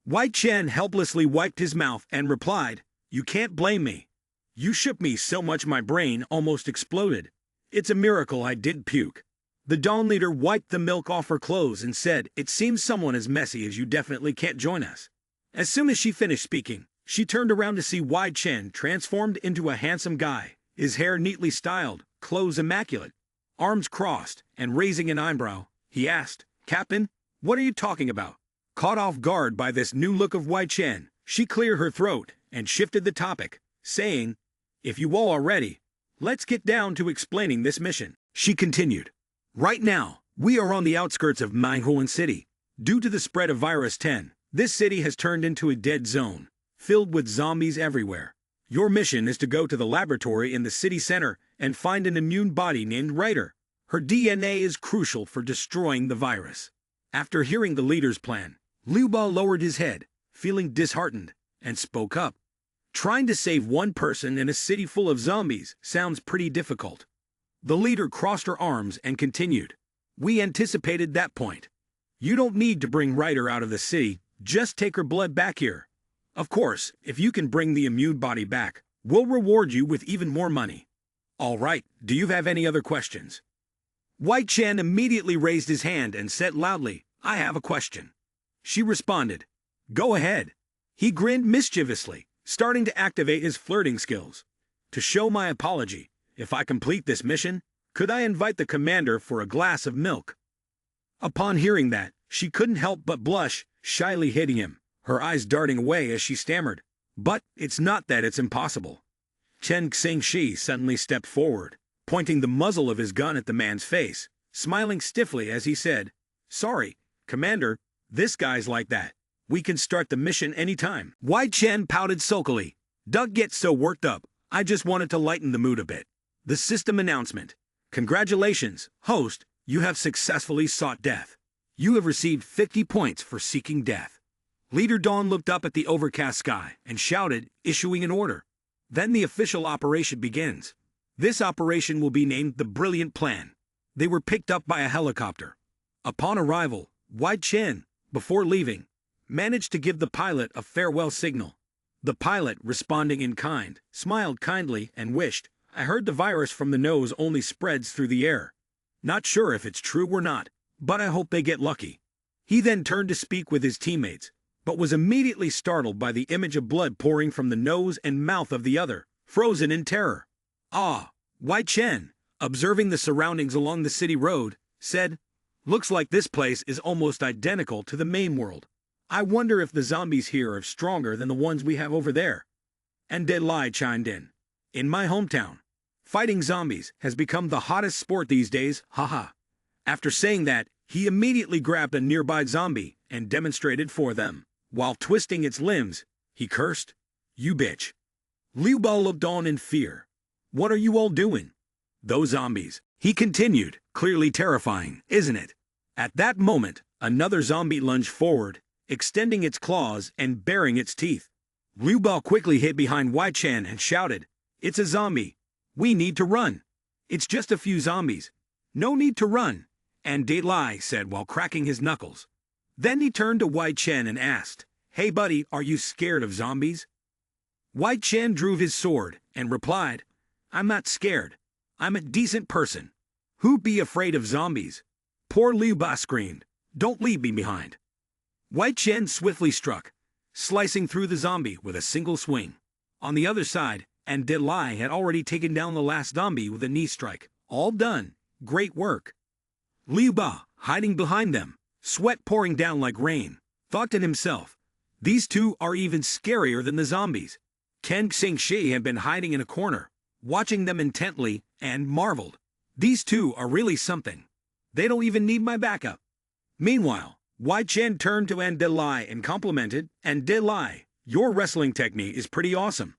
Wai Chen helplessly wiped his mouth and replied, You can't blame me. You shook me so much my brain almost exploded. It's a miracle I did puke. The Dawn leader wiped the milk off her clothes and said, It seems someone as messy as you definitely can't join us. As soon as she finished speaking, she turned around to see Wai Chen transformed into a handsome guy, his hair neatly styled, clothes immaculate, arms crossed, and raising an eyebrow. He asked, Captain, what are you talking about? Caught off guard by this new look of Wai Chen, she cleared her throat and shifted the topic, saying, If you all are ready, let's get down to explaining this mission. She continued, Right now, we are on the outskirts of Manhua City. Due to the spread of Virus 10, this city has turned into a dead zone, filled with zombies everywhere. Your mission is to go to the laboratory in the city center and find an immune body named Ryder. Her DNA is crucial for destroying the virus. After hearing the leader's plan, Liu Ba lowered his head, feeling disheartened, and spoke up. Trying to save one person in a city full of zombies sounds pretty difficult. The leader crossed her arms and continued. We anticipated that point. You don't need to bring Ryder out of the city, just take her blood back here. Of course, if you can bring the immune body back, we'll reward you with even more money. All right, do you have any other questions? Wai Chen immediately raised his hand and said loudly, I have a question. She responded, Go ahead. He grinned mischievously, starting to activate his flirting skills. To show my apology, if I complete this mission, could I invite the commander for a glass of milk? Upon hearing that, she couldn't help but blush, shyly hitting him, her eyes darting away as she stammered. But it's not that it's impossible. Chen Xing Shi suddenly stepped forward, pointing the muzzle of his gun at the man's face, smiling stiffly as he said, Sorry, Commander, this guy's like that. We can start the mission anytime. Wai Chen pouted sulkily. Don't get so worked up. I just wanted to lighten the mood a bit. The system announcement. Congratulations, host, you have successfully sought death. You have received 50 points for seeking death. Leader Dawn looked up at the overcast sky and shouted, issuing an order. Then the official operation begins. This operation will be named the Brilliant Plan. They were picked up by a helicopter. Upon arrival, Wai Chen, before leaving, managed to give the pilot a farewell signal. The pilot, responding in kind, smiled kindly and wished, I heard the virus from the nose only spreads through the air. Not sure if it's true or not, but I hope they get lucky. He then turned to speak with his teammates, but was immediately startled by the image of blood pouring from the nose and mouth of the other, frozen in terror. Ah, Wai Chen, observing the surroundings along the city road, said, "Looks like this place is almost identical to the main world. I wonder if the zombies here are stronger than the ones we have over there." And De Lai chimed in, "In my hometown, fighting zombies has become the hottest sport these days, haha." After saying that, he immediately grabbed a nearby zombie and demonstrated for them. While twisting its limbs, he cursed, "You bitch." Liu Bao looked on in fear. "What are you all doing?" "Those zombies," he continued, clearly terrifying, isn't it? At that moment, another zombie lunged forward, extending its claws and baring its teeth. Liu Bao quickly hid behind Wai Chen and shouted, "It's a zombie. We need to run. It's just a few zombies. No need to run," and De Lai said while cracking his knuckles. Then he turned to Wai Chen and asked, "Hey buddy, are you scared of zombies?" Wai Chen drew his sword and replied, "I'm not scared. I'm a decent person. Who'd be afraid of zombies?" Poor Liu Ba screamed, "Don't leave me behind." Wai Chen swiftly struck, slicing through the zombie with a single swing. On the other side, and De Lai had already taken down the last zombie with a knee strike. All done. Great work. Liu Ba, hiding behind them, sweat pouring down like rain, thought to himself, "These two are even scarier than the zombies." Ken Xingshi had been hiding in a corner, watching them intently, and marveled, "These two are really something. They don't even need my backup." Meanwhile, Wai Chen turned to De Lai and complimented, "And De Lai, your wrestling technique is pretty awesome."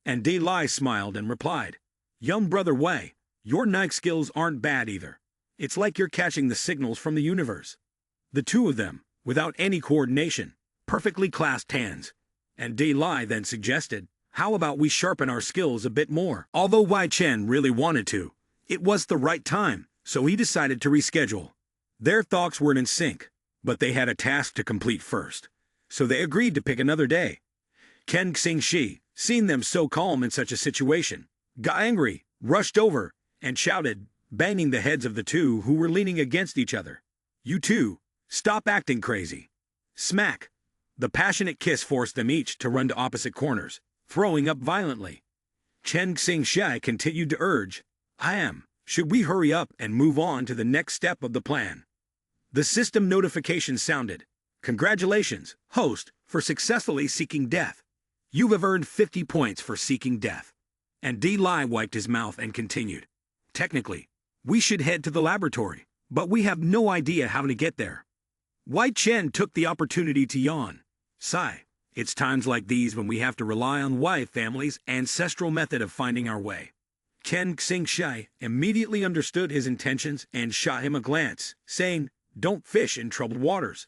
And De Lai smiled and replied, "Young brother Wei, your knife skills aren't bad either. It's like you're catching the signals from the universe." The two of them, without any coordination, perfectly clasped hands. And De Lai then suggested, "How about we sharpen our skills a bit more?" Although Wai Chen really wanted to, it was the right time, so he decided to reschedule. Their thoughts weren't in sync, but they had a task to complete first, so they agreed to pick another day. Ken Xingshi, seeing them so calm in such a situation, got angry, rushed over, and shouted, banging the heads of the two who were leaning against each other, "You two, stop acting crazy." Smack! The passionate kiss forced them each to run to opposite corners, throwing up violently. Chen Xingshi continued to urge, should we hurry up and move on to the next step of the plan?" The system notification sounded, "Congratulations, host, for successfully seeking death. You have earned 50 points for seeking death." And De Lai wiped his mouth and continued, "Technically, we should head to the laboratory, but we have no idea how to get there." Wai Chen took the opportunity to yawn. "Sigh, it's times like these when we have to rely on Wei family's ancestral method of finding our way." Ken Xingshi immediately understood his intentions and shot him a glance, saying, "Don't fish in troubled waters."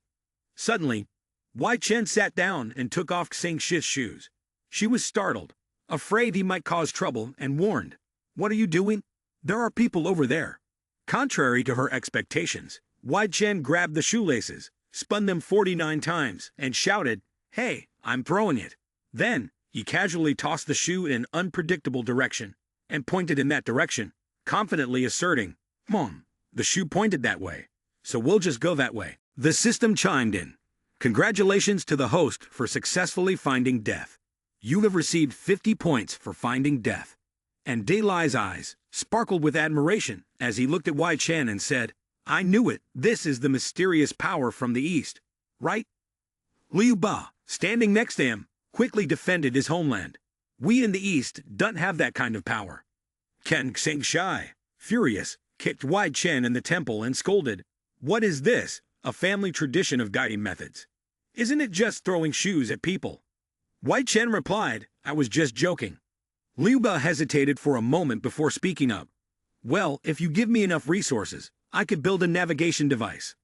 Suddenly, Wai Chen sat down and took off Xingshi's shoes. She was startled, afraid he might cause trouble, and warned, "What are you doing? There are people over there." Contrary to her expectations, Wai Chen grabbed the shoelaces, spun them 49 times, and shouted, "Hey, I'm throwing it." Then, he casually tossed the shoe in an unpredictable direction, and pointed in that direction, confidently asserting, "Mom, the shoe pointed that way, so we'll just go that way." The system chimed in, "Congratulations to the host for successfully finding death. You have received 50 points for finding death." And De Lai's eyes sparkled with admiration as he looked at Wai Chen and said, "I knew it, this is the mysterious power from the east, right?" Liu Ba, standing next to him, quickly defended his homeland. "We in the east don't have that kind of power." Ken Xingshi, furious, kicked Wai Chen in the temple and scolded, "What is this, a family tradition of guiding methods? Isn't it just throwing shoes at people?" Wai Chen replied, "I was just joking." Liu Ba hesitated for a moment before speaking up. "Well, if you give me enough resources, I could build a navigation device."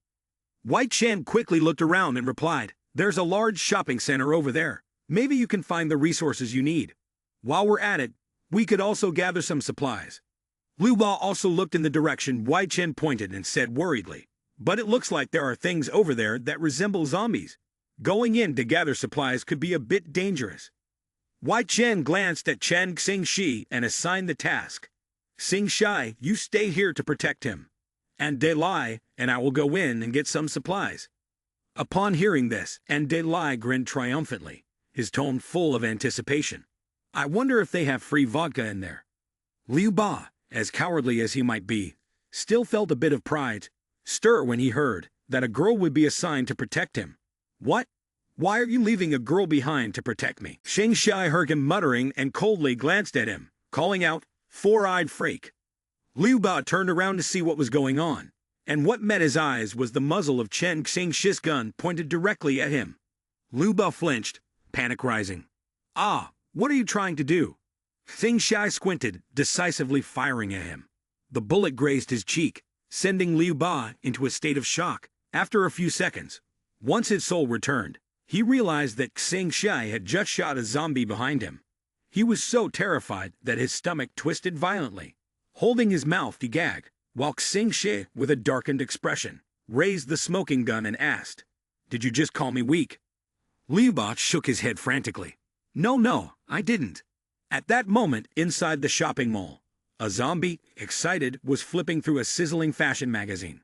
Wai Chen quickly looked around and replied, "There's a large shopping center over there. Maybe you can find the resources you need. While we're at it, we could also gather some supplies." Liu Ba also looked in the direction Wai Chen pointed and said worriedly, "But it looks like there are things over there that resemble zombies. Going in to gather supplies could be a bit dangerous." Wai Chen glanced at Chen Xingshi and assigned the task. "Xingshi, you stay here to protect him." and Delai and I will go in and get some supplies." Upon hearing this, and Delai grinned triumphantly, his tone full of anticipation. "I wonder if they have free vodka in there." Liu Ba, as cowardly as he might be, still felt a bit of pride stir when he heard that a girl would be assigned to protect him. "What? Why are you leaving a girl behind to protect me?" Xing Shai heard him muttering and coldly glanced at him, calling out, "Four-eyed freak." Liu Ba turned around to see what was going on, and what met his eyes was the muzzle of Chen Xing's gun pointed directly at him. Liu Ba flinched, panic rising. "Ah, what are you trying to do?" Xing Shai squinted, decisively firing at him. The bullet grazed his cheek, sending Liu Ba into a state of shock. After a few seconds, once his soul returned, he realized that Xing Shai had just shot a zombie behind him. He was so terrified that his stomach twisted violently. Holding his mouth, he gagged, while Xing Shai, with a darkened expression, raised the smoking gun and asked, "Did you just call me weak?" Liu Ba shook his head frantically. No, I didn't." At that moment, inside the shopping mall, a zombie, excited, was flipping through a sizzling fashion magazine.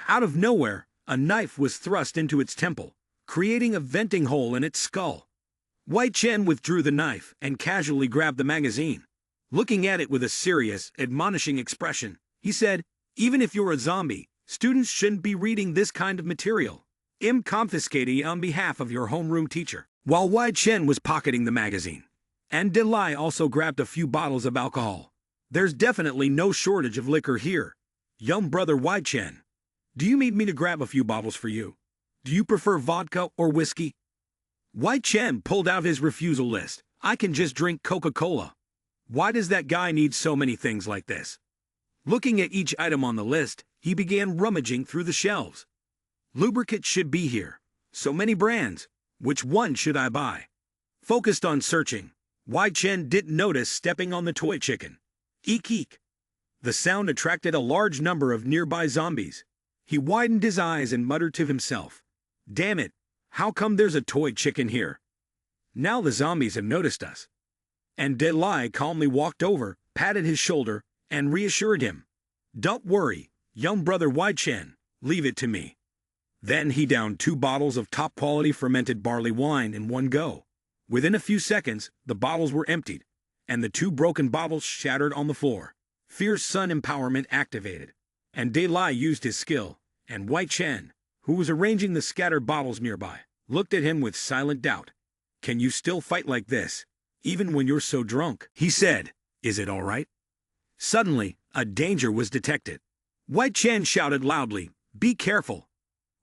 Out of nowhere, a knife was thrust into its temple, creating a venting hole in its skull. Wai Chen withdrew the knife and casually grabbed the magazine. Looking at it with a serious, admonishing expression, he said, "Even if you're a zombie, students shouldn't be reading this kind of material. I'm confiscating on behalf of your homeroom teacher." While Wai Chen was pocketing the magazine, and Delai also grabbed a few bottles of alcohol. "There's definitely no shortage of liquor here. Young brother Wai Chen, do you need me to grab a few bottles for you? Do you prefer vodka or whiskey?" Wai Chen pulled out his refusal list. "I can just drink Coca-Cola." Why does that guy need so many things like this? Looking at each item on the list, he began rummaging through the shelves. Lubricant should be here. So many brands. Which one should I buy? Focused on searching, Wai Chen didn't notice stepping on the toy chicken. Eek eek. The sound attracted a large number of nearby zombies. He widened his eyes and muttered to himself, "Damn it, how come there's a toy chicken here? Now the zombies have noticed us." And Delai calmly walked over, patted his shoulder, and reassured him. "Don't worry, young brother Wai Chen, leave it to me." Then he downed 2 bottles of top-quality fermented barley wine in one go. Within a few seconds, the bottles were emptied, and the 2 broken bottles shattered on the floor. Fierce sun empowerment activated, and Delai used his skill, and Wai Chen, who was arranging the scattered bottles nearby, looked at him with silent doubt. "Can you still fight like this, even when you're so drunk?" he said. "Is it all right?" Suddenly, a danger was detected. Wai Chen shouted loudly, "Be careful!"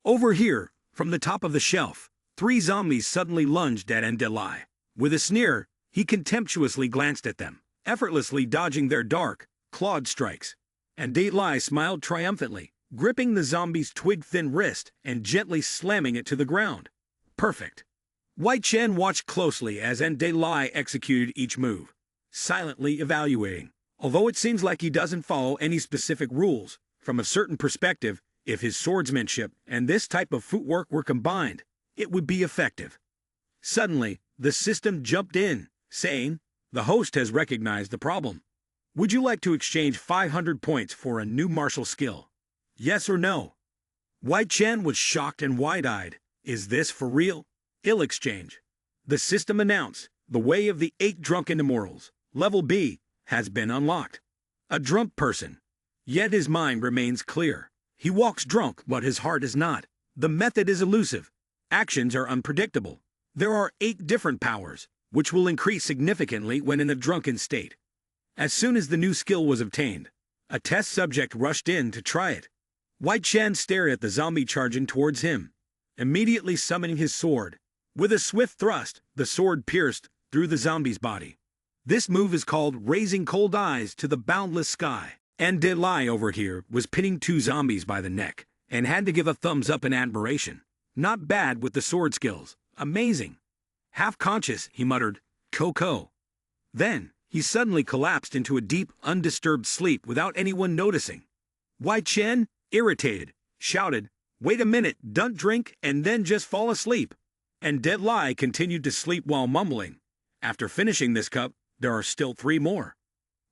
Over here, from the top of the shelf, 3 zombies suddenly lunged at Delai. With a sneer, he contemptuously glanced at them, effortlessly dodging their dark, clawed strikes. And Delai smiled triumphantly, gripping the zombie's twig-thin wrist and gently slamming it to the ground. Perfect. Wai Chen watched closely as Delai executed each move, silently evaluating. Although it seems like he doesn't follow any specific rules, from a certain perspective, if his swordsmanship and this type of footwork were combined, it would be effective. Suddenly, the system jumped in, saying, "The host has recognized the problem. Would you like to exchange 500 points for a new martial skill? Yes or no?" Wai Chen was shocked and wide-eyed. "Is this for real?" "Ill exchange." The system announced, "The way of the 8 drunken immortals, level B, has been unlocked." A drunk person. Yet his mind remains clear. He walks drunk, but his heart is not. The method is elusive. Actions are unpredictable. There are 8 different powers, which will increase significantly when in a drunken state. As soon as the new skill was obtained, a test subject rushed in to try it. Wai Chen stared at the zombie charging towards him, immediately summoning his sword. With a swift thrust, the sword pierced through the zombie's body. This move is called raising cold eyes to the boundless sky. And Delai over here was pinning 2 zombies by the neck, and had to give a thumbs up in admiration. Not bad with the sword skills. Amazing. Half conscious, he muttered, "Coco." Then, he suddenly collapsed into a deep, undisturbed sleep without anyone noticing. Wai Chen, irritated, shouted, "Wait a minute, don't drink and then just fall asleep." And Delai continued to sleep while mumbling, "After finishing this cup, there are still 3 more."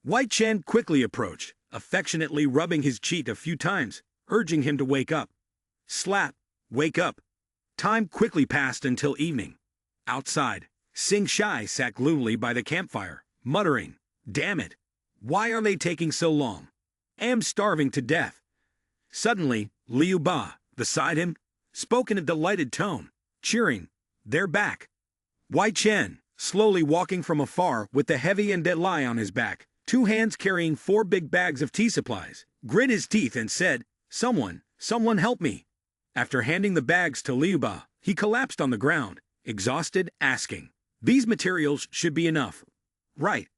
Wai Chen quickly approached, affectionately rubbing his cheek a few times. urging him to wake up. Slap, wake up. Time quickly passed until evening. Outside, Sing Shai sat gloomily by the campfire, muttering, "Damn it! Why are they taking so long? I am starving to death." Suddenly, Liu Ba, beside him, spoke in a delighted tone, cheering, "They're back." Wai Chen, slowly walking from afar with the heavy and dead lie on his back, 2 hands carrying 4 big bags of tea supplies, grit his teeth and said, someone help me." After handing the bags to Liu Ba, he collapsed on the ground, exhausted, asking, "These materials should be enough, right?"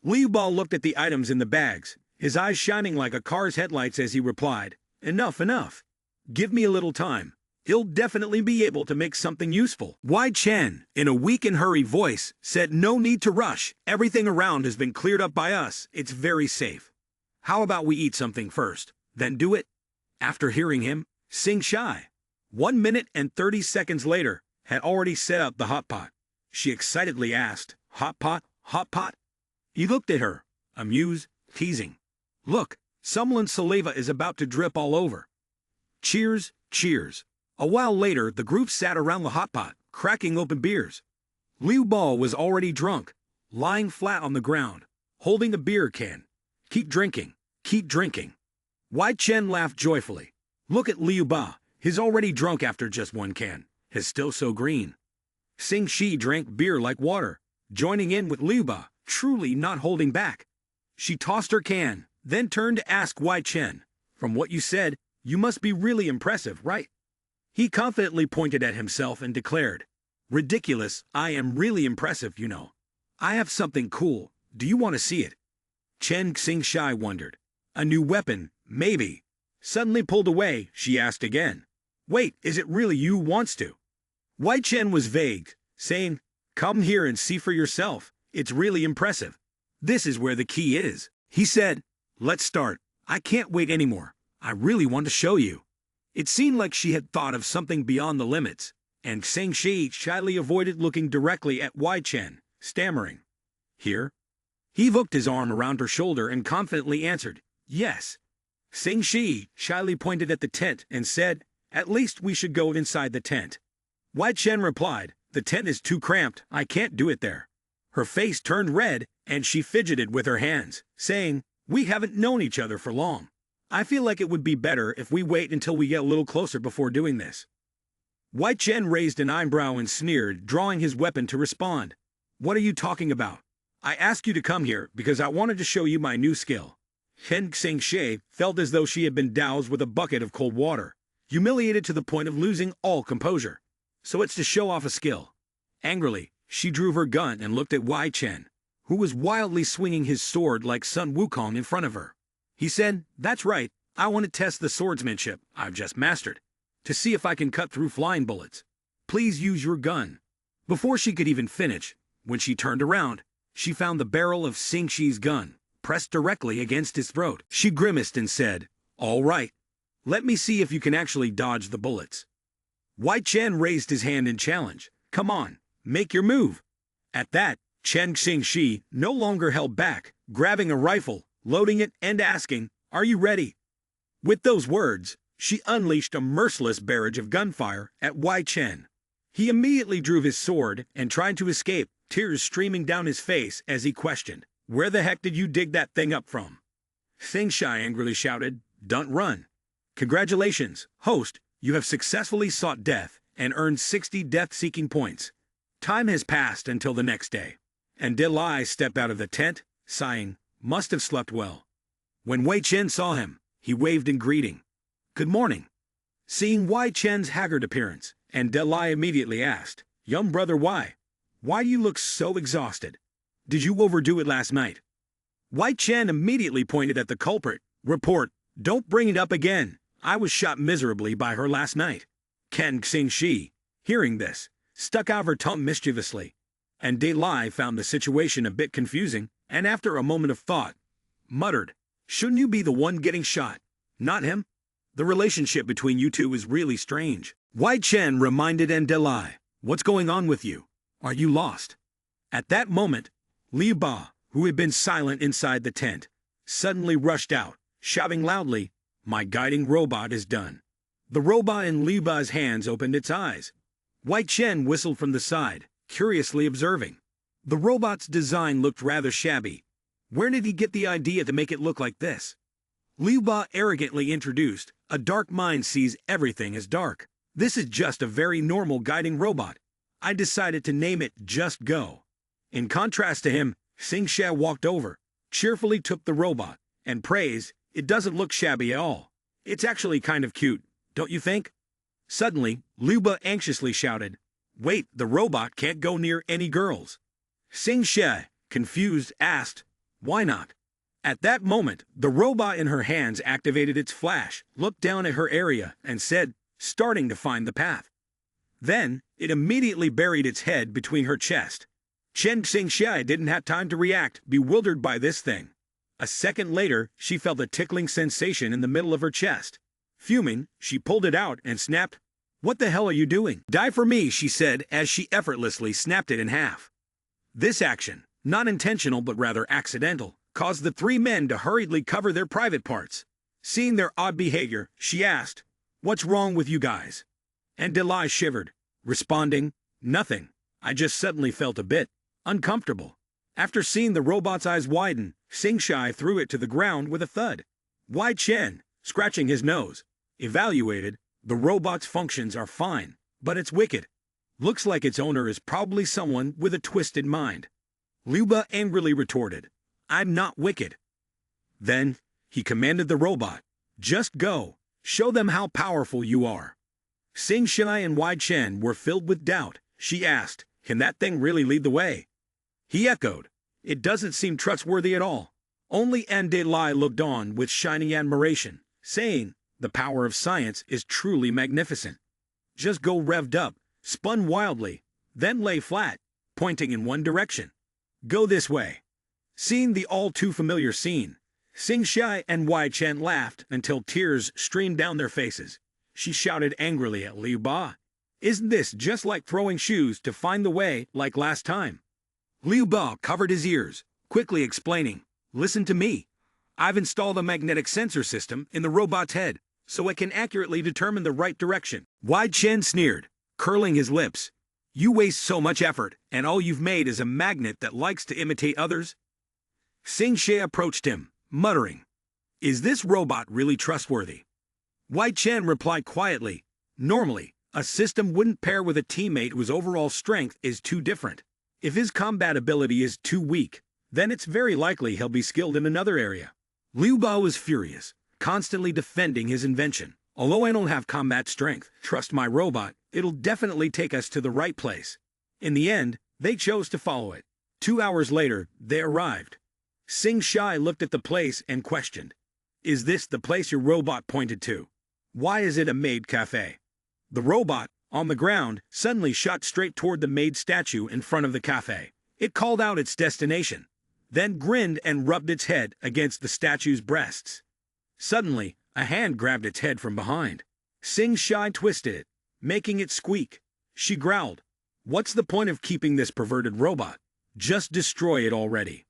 Liu Ba looked at the items in the bags, his eyes shining like a car's headlights as he replied, Enough. Give me a little time. He'll definitely be able to make something useful." Wai Chen, in a weak and hurried voice, said, "No need to rush. Everything around has been cleared up by us. It's very safe. How about we eat something first, then do it?" After hearing him, Sing Shai, 1 minute and 30 seconds later, had already set up the hot pot. She excitedly asked, "Hot pot? Hot pot?" He looked at her, amused, teasing. "Look, someone's saliva is about to drip all over." Cheers, cheers. A while later, the group sat around the hot pot, cracking open beers. Liu Ba was already drunk, lying flat on the ground, holding a beer can. Keep drinking. Wai Chen laughed joyfully. Look at Liu Ba, he's already drunk after just 1 can. He's still so green. Sing Shi drank beer like water, joining in with Liu Ba, truly not holding back. She tossed her can, then turned to ask Wai Chen, "From what you said, you must be really impressive, right?" He confidently pointed at himself and declared, "Ridiculous, I am really impressive, you know. I have something cool, do you want to see it?" Chen Xing Shai wondered. "A new weapon, maybe." Suddenly pulled away, she asked again, "Wait, is it really you who wants to?" Wai Chen was vague, saying, "Come here and see for yourself, it's really impressive. This is where the key is." He said, "Let's start, I can't wait anymore, I really want to show you." It seemed like she had thought of something beyond the limits, and Sing Shi shyly avoided looking directly at Wai Chen, stammering, "Here?" He hooked his arm around her shoulder and confidently answered, "Yes." Sing Shi shyly pointed at the tent and said, "At least we should go inside the tent." Wai Chen replied, "The tent is too cramped, I can't do it there." Her face turned red, and she fidgeted with her hands, saying, "We haven't known each other for long. I feel like it would be better if we wait until we get a little closer before doing this." Wai Chen raised an eyebrow and sneered, drawing his weapon to respond. "What are you talking about? I asked you to come here because I wanted to show you my new skill." Chen Xing Shi felt as though she had been doused with a bucket of cold water, humiliated to the point of losing all composure. So it's to show off a skill. Angrily, she drew her gun and looked at Wai Chen, who was wildly swinging his sword like Sun Wukong in front of her. He said, "That's right, I want to test the swordsmanship I've just mastered, to see if I can cut through flying bullets. Please use your gun." Before she could even finish, when she turned around, she found the barrel of Sing Shi's gun pressed directly against his throat. She grimaced and said, "All right, let me see if you can actually dodge the bullets." Wai Chen raised his hand in challenge. "Come on, make your move." At that, Chen Xing Shi no longer held back, grabbing a rifle, loading it, and asking, "Are you ready?" With those words, she unleashed a merciless barrage of gunfire at Wai Chen. He immediately drew his sword and tried to escape, tears streaming down his face as he questioned, "Where the heck did you dig that thing up from?" Sing Shai angrily shouted, "Don't run. Congratulations, host, you have successfully sought death and earned 60 death-seeking points. Time has passed until the next day." And Delai stepped out of the tent, sighing, "Must have slept well." When Wai Chen saw him, he waved in greeting. "Good morning." Seeing Wai Chen's haggard appearance, and Delai immediately asked, "Young brother Wai, why do you look so exhausted? Did you overdo it last night?" Wai Chen immediately pointed at the culprit. "Report, don't bring it up again. I was shot miserably by her last night." Ken Xing Shi, hearing this, stuck out her tongue mischievously, and Delai found the situation a bit confusing, and after a moment of thought, muttered, "Shouldn't you be the one getting shot, not him? The relationship between you two is really strange." Wai Chen reminded Delai, "What's going on with you? Are you lost?" At that moment, Liu Ba, who had been silent inside the tent, suddenly rushed out, shouting loudly, My guiding robot is done. The robot in Liu Ba's hands opened its eyes. Wai Chen whistled from the side, curiously observing. The robot's design looked rather shabby. Where did he get the idea to make it look like this? Liu Ba arrogantly introduced, a dark mind sees everything as dark. This is just a very normal guiding robot. I decided to name it Just Go. In contrast to him, Xing Xia walked over, cheerfully took the robot, and praised, it doesn't look shabby at all. It's actually kind of cute, don't you think? Suddenly, Liu Ba anxiously shouted, wait, the robot can't go near any girls. Xing Xia, confused, asked, why not? At that moment, the robot in her hands activated its flash, looked down at her area, and said, starting to find the path. Then, it immediately buried its head between her chest. Chen Xingxia didn't have time to react, bewildered by this thing. A second later, she felt a tickling sensation in the middle of her chest. Fuming, she pulled it out and snapped, what the hell are you doing? Die for me, she said as she effortlessly snapped it in half. This action, not intentional but rather accidental, caused the three men to hurriedly cover their private parts. Seeing their odd behavior, she asked, what's wrong with you guys? And Delai shivered, responding, nothing. I just suddenly felt a bit uncomfortable. After seeing the robot's eyes widen, Xingshai threw it to the ground with a thud. Wai Chen, scratching his nose, evaluated, the robot's functions are fine, but it's wicked. Looks like its owner is probably someone with a twisted mind. Liu Ba angrily retorted, I'm not wicked. Then, he commanded the robot, just go, show them how powerful you are. Xing Shai and Wai Chen were filled with doubt. She asked, can that thing really lead the way? He echoed, it doesn't seem trustworthy at all. Only Ande Lai looked on with shining admiration, saying, the power of science is truly magnificent. Just go revved up, spun wildly, then lay flat, pointing in one direction. Go this way. Seeing the all-too-familiar scene, Xing Shai and Wai Chen laughed until tears streamed down their faces. She shouted angrily at Liu Ba, isn't this just like throwing shoes to find the way like last time? Liu Ba covered his ears, quickly explaining, listen to me. I've installed a magnetic sensor system in the robot's head, so it can accurately determine the right direction. Wai Chen sneered, curling his lips. You waste so much effort, and all you've made is a magnet that likes to imitate others? Xing Xie approached him, muttering, is this robot really trustworthy? Wai Chen replied quietly, normally, a system wouldn't pair with a teammate whose overall strength is too different. If his combat ability is too weak, then it's very likely he'll be skilled in another area. Liu Ba was furious, constantly defending his invention. Although I don't have combat strength, trust my robot, it'll definitely take us to the right place. In the end, they chose to follow it. 2 hours later, they arrived. Xing Shai looked at the place and questioned, is this the place your robot pointed to? Why is it a maid cafe? The robot, on the ground, suddenly shot straight toward the maid statue in front of the cafe. It called out its destination, then grinned and rubbed its head against the statue's breasts. Suddenly, a hand grabbed its head from behind. Xing Shai twisted it, making it squeak. She growled, what's the point of keeping this perverted robot? Just destroy it already.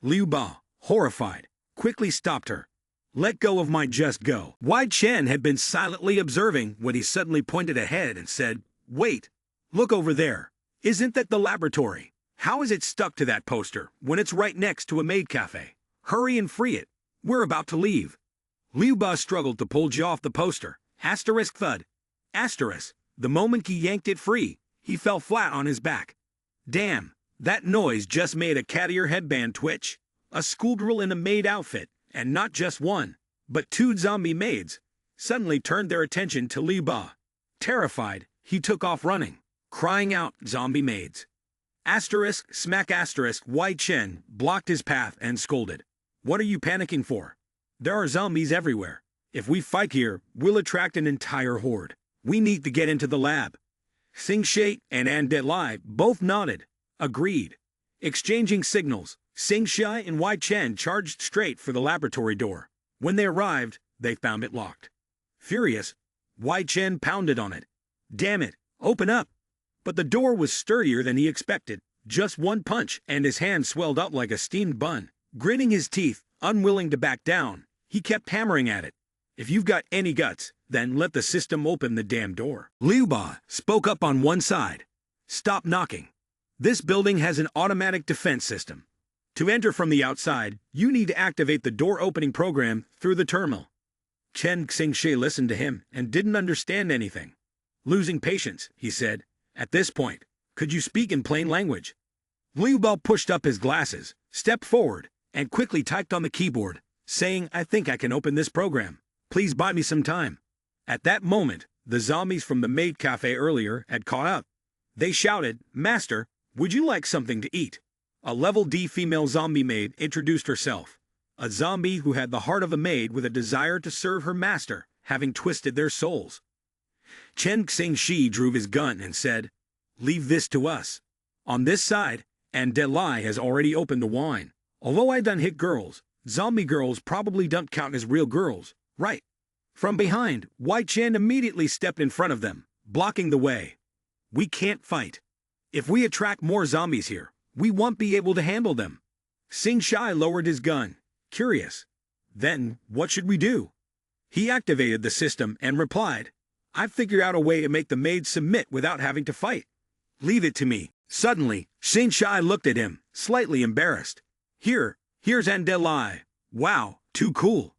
Liu Ba, horrified, quickly stopped her. Let go of my just go. Wai Chen had been silently observing when he suddenly pointed ahead and said, wait, look over there. Isn't that the laboratory? How is it stuck to that poster when it's right next to a maid cafe? Hurry and free it. We're about to leave. Liu Ba struggled to pull jaw off the poster. Asterisk thud. Asterisk. The moment he yanked it free, he fell flat on his back. Damn, that noise just made a cat ear headband twitch. A schoolgirl in a maid outfit, and not just one, but 2 zombie maids, suddenly turned their attention to Liu Ba. Terrified, he took off running, crying out, zombie maids. Asterisk, smack asterisk, Wai Chen blocked his path and scolded. What are you panicking for? There are zombies everywhere. If we fight here, we'll attract an entire horde. We need to get into the lab. Xing Shi and Ande Lai both nodded, agreed. Exchanging signals, Xing Shai and Wai Chen charged straight for the laboratory door. When they arrived, they found it locked. Furious, Wai Chen pounded on it. Damn it, open up! But the door was sturdier than he expected. Just one punch, and his hand swelled up like a steamed bun. Gritting his teeth, unwilling to back down, he kept hammering at it. If you've got any guts, then let the system open the damn door. Liu Ba spoke up on one side. Stop knocking. This building has an automatic defense system. To enter from the outside, you need to activate the door opening program through the terminal. Chen Xingshi listened to him and didn't understand anything. Losing patience, he said. At this point, could you speak in plain language? Liu Ba pushed up his glasses, stepped forward, and quickly typed on the keyboard, saying, I think I can open this program. Please buy me some time. At that moment, the zombies from the maid cafe earlier had caught up. They shouted, Master, would you like something to eat? A level D female zombie maid introduced herself. A zombie who had the heart of a maid with a desire to serve her master, having twisted their souls. Chen Xingshi drew his gun and said, Leave this to us. On this side, and Delai has already opened the wine. Although I done hit girls, zombie girls probably don't count as real girls, right? From behind, White Chen immediately stepped in front of them, blocking the way. We can't fight. If we attract more zombies here, we won't be able to handle them. Xing Shai lowered his gun, curious. Then, what should we do? He activated the system and replied, I've figured out a way to make the maids submit without having to fight. Leave it to me. Suddenly, Xing Shai looked at him, slightly embarrassed. Here's Andelai. Wow, too cool.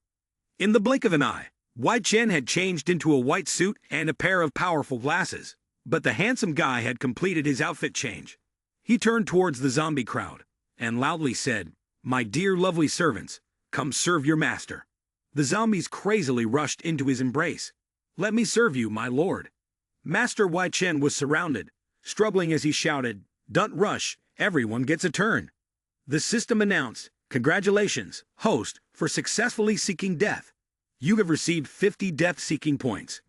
In the blink of an eye, White Chen had changed into a white suit and a pair of powerful glasses, but the handsome guy had completed his outfit change. He turned towards the zombie crowd and loudly said, My dear lovely servants, come serve your master. The zombies crazily rushed into his embrace. Let me serve you, my lord. Master White Chen was surrounded, struggling as he shouted, Don't rush, everyone gets a turn. The system announced, Congratulations, host, for successfully seeking death. You have received 50 death-seeking points.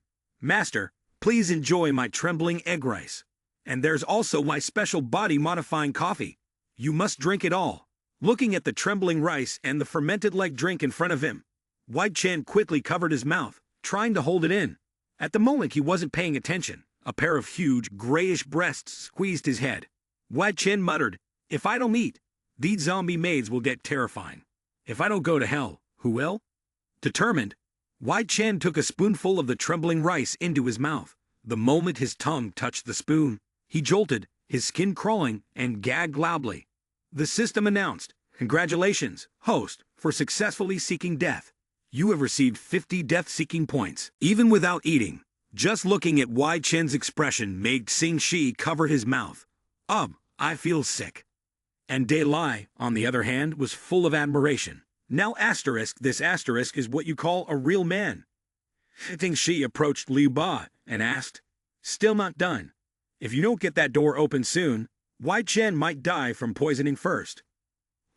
Master, please enjoy my trembling egg rice. And there's also my special body-modifying coffee. You must drink it all. Looking at the trembling rice and the fermented-like drink in front of him, White Chen quickly covered his mouth, trying to hold it in. At the moment he wasn't paying attention. A pair of huge, grayish breasts squeezed his head. White Chen muttered, If I don't eat, these zombie maids will get terrifying. If I don't go to hell, who will? Determined, White Chen took a spoonful of the trembling rice into his mouth. The moment his tongue touched the spoon, he jolted, his skin crawling, and gagged loudly. The system announced, Congratulations, host, for successfully seeking death. You have received 50 death-seeking points. Even without eating, just looking at White Chen's expression made Xing Shi cover his mouth. I feel sick. And De Lai, on the other hand, was full of admiration. Now this asterisk is what you call a real man. Xing Shi approached Liu Ba and asked, Still not done. If you don't get that door open soon, White Chen might die from poisoning first.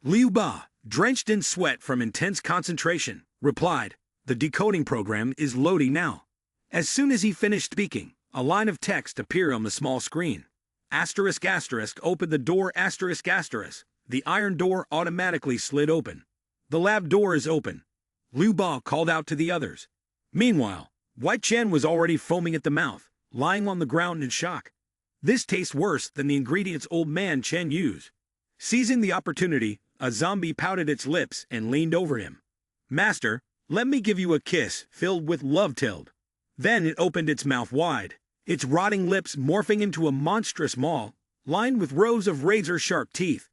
Liu Ba, drenched in sweat from intense concentration, replied, The decoding program is loading now. As soon as he finished speaking, a line of text appeared on the small screen. Asterisk asterisk open the door asterisk asterisk. The iron door automatically slid open. The lab door is open. Liu Ba called out to the others. Meanwhile, White Chen was already foaming at the mouth, lying on the ground in shock. This tastes worse than the ingredients old man Chen used. Seizing the opportunity, a zombie pouted its lips and leaned over him. Master, let me give you a kiss filled with love-tilled. Then it opened its mouth wide, its rotting lips morphing into a monstrous maw, lined with rows of razor-sharp teeth.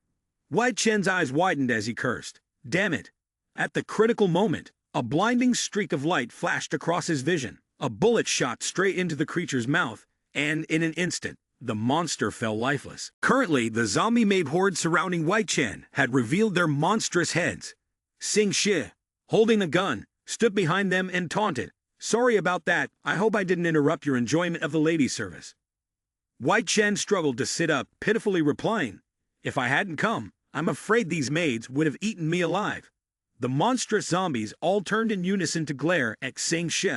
White Chen's eyes widened as he cursed. Damn it! At the critical moment, a blinding streak of light flashed across his vision. A bullet shot straight into the creature's mouth, and in an instant, the monster fell lifeless. Currently, the zombie-made horde surrounding White Chen had revealed their monstrous heads. Xing Shi, holding a gun, stood behind them and taunted. Sorry about that, I hope I didn't interrupt your enjoyment of the ladies' service. White Chen struggled to sit up, pitifully replying, If I hadn't come, I'm afraid these maids would have eaten me alive. The monstrous zombies all turned in unison to glare at Xing Shi,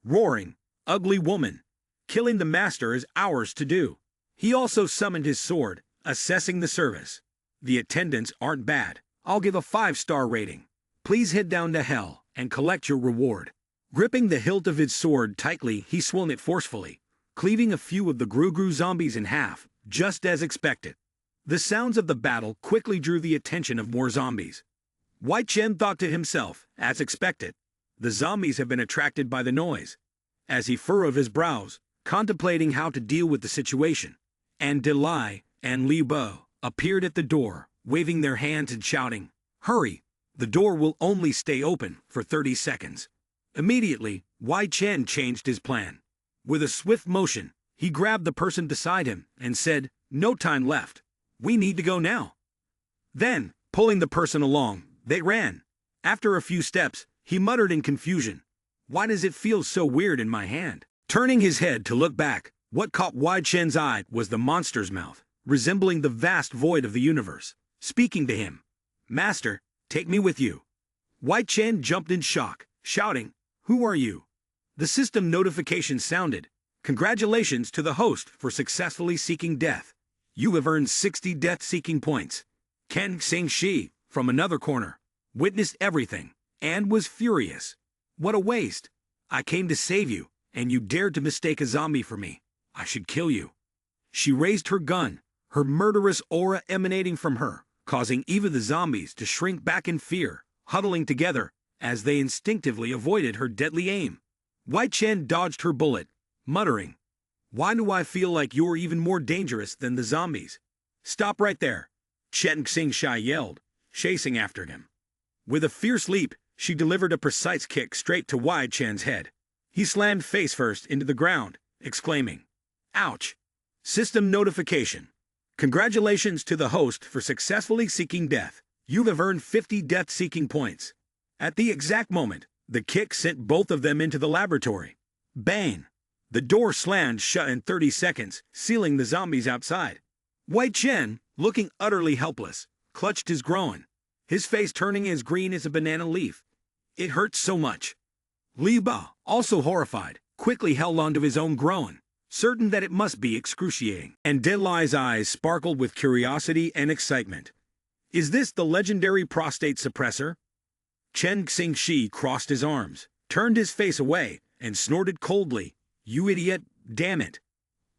roaring, Ugly woman! Killing the master is ours to do. He also summoned his sword, assessing the service. The attendants aren't bad. I'll give a 5-star rating. Please head down to hell and collect your reward. Gripping the hilt of his sword tightly, he swung it forcefully, cleaving a few of the Gru-Gru zombies in half, just as expected. The sounds of the battle quickly drew the attention of more zombies. White Chen thought to himself, as expected, The zombies have been attracted by the noise. As he furrowed his brows, contemplating how to deal with the situation, and Delai and Liu Bo appeared at the door, waving their hands and shouting, "Hurry! The door will only stay open for 30 seconds." Immediately, Wai Chen changed his plan. With a swift motion, he grabbed the person beside him and said, "No time left. We need to go now." Then, pulling the person along, they ran. After a few steps, he muttered in confusion, "Why does it feel so weird in my hand?" Turning his head to look back, what caught Wai Chen's eye was the monster's mouth, resembling the vast void of the universe, speaking to him. "Master, take me with you." Wai Chen jumped in shock, shouting, "Who are you?" The system notification sounded. "Congratulations to the host for successfully seeking death. You have earned 60 death-seeking points." Ken Xingshi, from another corner, witnessed everything, and was furious. "What a waste! I came to save you, and you dared to mistake a zombie for me. I should kill you." She raised her gun, her murderous aura emanating from her, causing even the zombies to shrink back in fear, huddling together, as they instinctively avoided her deadly aim. Wai Chen dodged her bullet, muttering, "Why do I feel like you're even more dangerous than the zombies?" "Stop right there!" Chen Xingshi yelled, chasing after him. With a fierce leap, she delivered a precise kick straight to Wai Chen's head. He slammed face first into the ground, exclaiming, "Ouch!" System notification. Congratulations to the host for successfully seeking death. You have earned 50 death-seeking points. At the exact moment, the kick sent both of them into the laboratory. Bang! The door slammed shut in 30 seconds, sealing the zombies outside. Wai Chen, looking utterly helpless, clutched his groin, his face turning as green as a banana leaf. It hurt so much. Liu Ba, also horrified, quickly held onto his own groin, certain that it must be excruciating. And Delai's eyes sparkled with curiosity and excitement. "Is this the legendary prostate suppressor?" Chen Xingshi crossed his arms, turned his face away, and snorted coldly, "You idiot, damn it."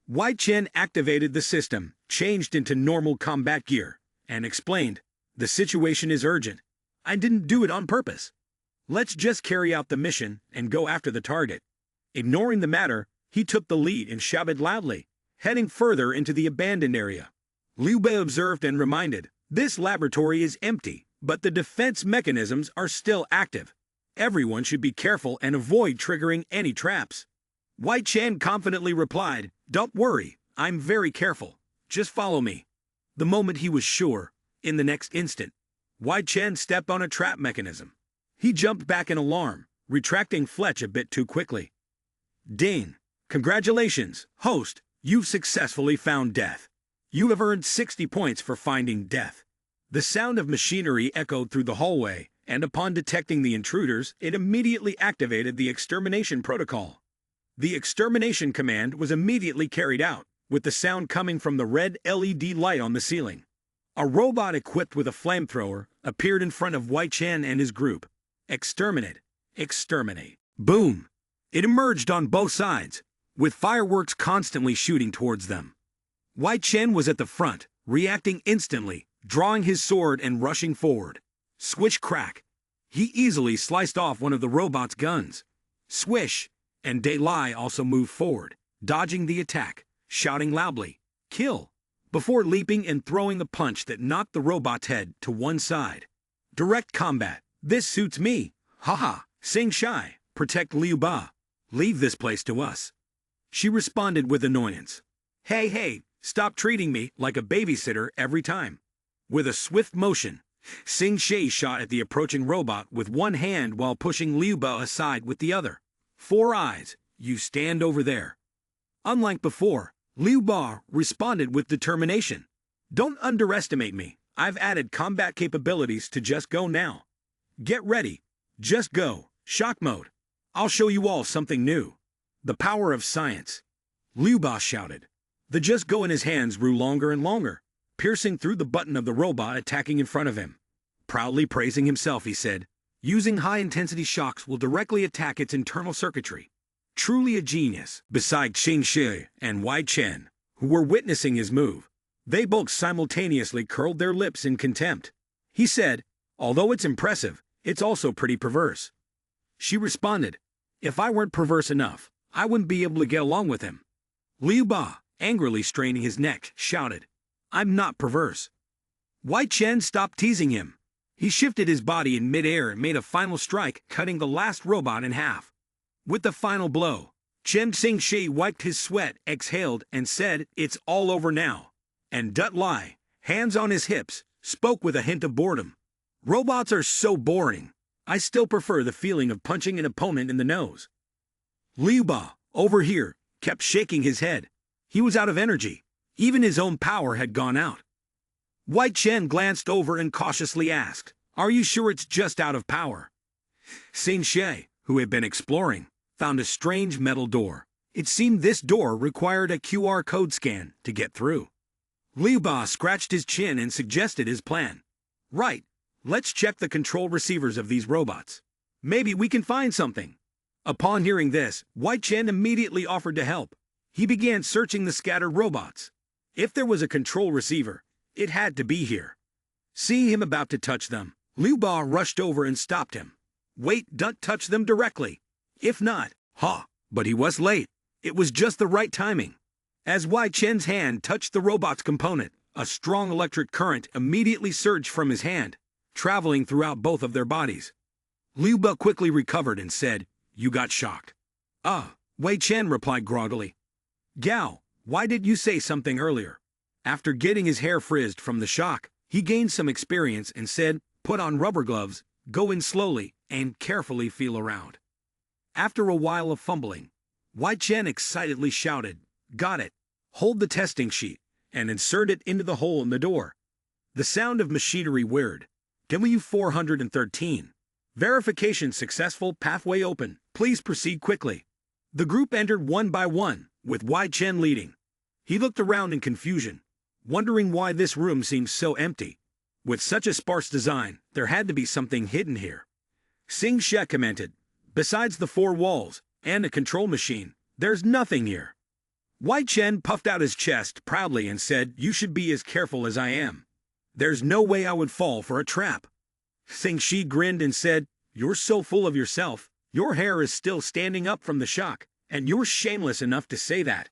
Wai Chen activated the system, changed into normal combat gear, and explained, "The situation is urgent. I didn't do it on purpose. Let's just carry out the mission and go after the target." Ignoring the matter, he took the lead and shouted loudly, heading further into the abandoned area. Liu Bei observed and reminded, "This laboratory is empty, but the defense mechanisms are still active. Everyone should be careful and avoid triggering any traps." Wai Chen confidently replied, "Don't worry, I'm very careful. Just follow me." The moment he was sure, in the next instant, Wai Chen stepped on a trap mechanism. He jumped back in alarm, retracting Fletch a bit too quickly. "Ding! Congratulations, host, you've successfully found death. You have earned 60 points for finding death." The sound of machinery echoed through the hallway, and upon detecting the intruders, it immediately activated the extermination protocol. The extermination command was immediately carried out, with the sound coming from the red LED light on the ceiling. A robot equipped with a flamethrower appeared in front of Wai Chen and his group. "Exterminate! Exterminate!" Boom! It emerged on both sides, with fireworks constantly shooting towards them. Wai Chen was at the front, reacting instantly, drawing his sword and rushing forward. Swish crack! He easily sliced off one of the robot's guns. Swish! And Delai also moved forward, dodging the attack, shouting loudly, "Kill!" before leaping and throwing a punch that knocked the robot's head to one side. Direct combat. This suits me. Haha. Sing Shai, protect Liu Ba. Leave this place to us. She responded with annoyance. Hey, stop treating me like a babysitter every time." With a swift motion, Sing Shai shot at the approaching robot with one hand while pushing Liu Ba aside with the other. "Four eyes, you stand over there." Unlike before, Liu Ba responded with determination. "Don't underestimate me. I've added combat capabilities to Just Go now. Get ready. Just Go. Shock mode. I'll show you all something new. The power of science." Liu Ba shouted. The Just Go in his hands grew longer and longer, piercing through the button of the robot attacking in front of him. Proudly praising himself, he said, "Using high-intensity shocks will directly attack its internal circuitry." Truly a genius. Beside Xing Shi and Wai Chen, who were witnessing his move, they both simultaneously curled their lips in contempt. He said, "Although it's impressive, it's also pretty perverse." She responded, "If I weren't perverse enough, I wouldn't be able to get along with him." Liu Ba, angrily straining his neck, shouted, "I'm not perverse." Wai Chen stopped teasing him. He shifted his body in midair and made a final strike, cutting the last robot in half. With the final blow, Chen Xingshi wiped his sweat, exhaled, and said, "It's all over now." And Dut Lai, hands on his hips, spoke with a hint of boredom. "Robots are so boring. I still prefer the feeling of punching an opponent in the nose." Liu Ba, over here, kept shaking his head. He was out of energy. Even his own power had gone out. Wai Chen glanced over and cautiously asked, "Are you sure it's just out of power?" Xing Shi, who had been exploring, found a strange metal door. It seemed this door required a QR code scan to get through. Liu Ba scratched his chin and suggested his plan. "Right, let's check the control receivers of these robots. Maybe we can find something." Upon hearing this, Wai Chen immediately offered to help. He began searching the scattered robots. If there was a control receiver, it had to be here. Seeing him about to touch them, Liu Ba rushed over and stopped him. "Wait, don't touch them directly. If not, ha!" But he was late. It was just the right timing. As Wai Chen's hand touched the robot's component, a strong electric current immediately surged from his hand, traveling throughout both of their bodies. Liu Ba quickly recovered and said, "You got shocked." "Ah," Wei Chen replied groggily. "Gao, why did you say something earlier?" After getting his hair frizzed from the shock, he gained some experience and said, "Put on rubber gloves, go in slowly, and carefully feel around." After a while of fumbling, Wai Chen excitedly shouted, "Got it! Hold the testing sheet, and insert it into the hole in the door." The sound of machinery whirred. W413. Verification successful, pathway open. Please proceed quickly. The group entered one by one, with Wai Chen leading. He looked around in confusion, wondering why this room seemed so empty. With such a sparse design, there had to be something hidden here. Xing She commented, "Besides the four walls and a control machine, there's nothing here." Wai Chen puffed out his chest proudly and said, "You should be as careful as I am. There's no way I would fall for a trap." Xing Shi grinned and said, "You're so full of yourself. Your hair is still standing up from the shock, and you're shameless enough to say that."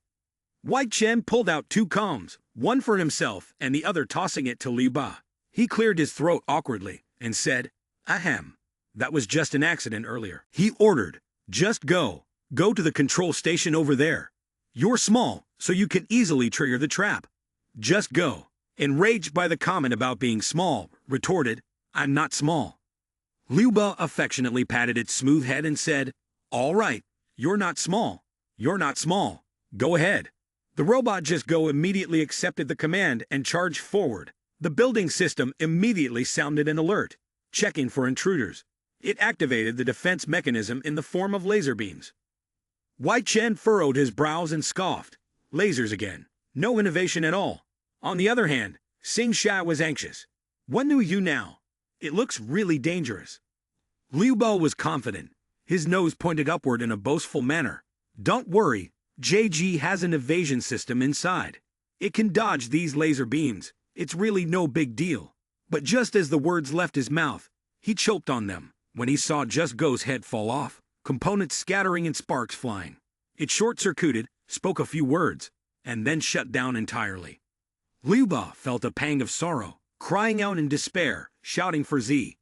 Wai Chen pulled out two combs, one for himself and the other tossing it to Liu Ba. He cleared his throat awkwardly and said, "Ahem. That was just an accident earlier." He ordered, "Just go. Go to the control station over there. You're small, so you can easily trigger the trap. Just go." Enraged by the comment about being small, retorted, "I'm not small." Liu Ba affectionately patted its smooth head and said, "All right, you're not small. You're not small. Go ahead." The robot Just Go immediately accepted the command and charged forward. The building system immediately sounded an alert, checking for intruders. It activated the defense mechanism in the form of laser beams. Wai Chen furrowed his brows and scoffed. Lasers again. No innovation at all. On the other hand, Xing Shi was anxious. "What knew you now? It looks really dangerous." Liu Ba was confident. His nose pointed upward in a boastful manner. "Don't worry, JG has an evasion system inside. It can dodge these laser beams. It's really no big deal." But just as the words left his mouth, he choked on them when he saw Just Go's head fall off, components scattering and sparks flying. It short-circuited, spoke a few words, and then shut down entirely. Liu Ba felt a pang of sorrow, crying out in despair, shouting for Z.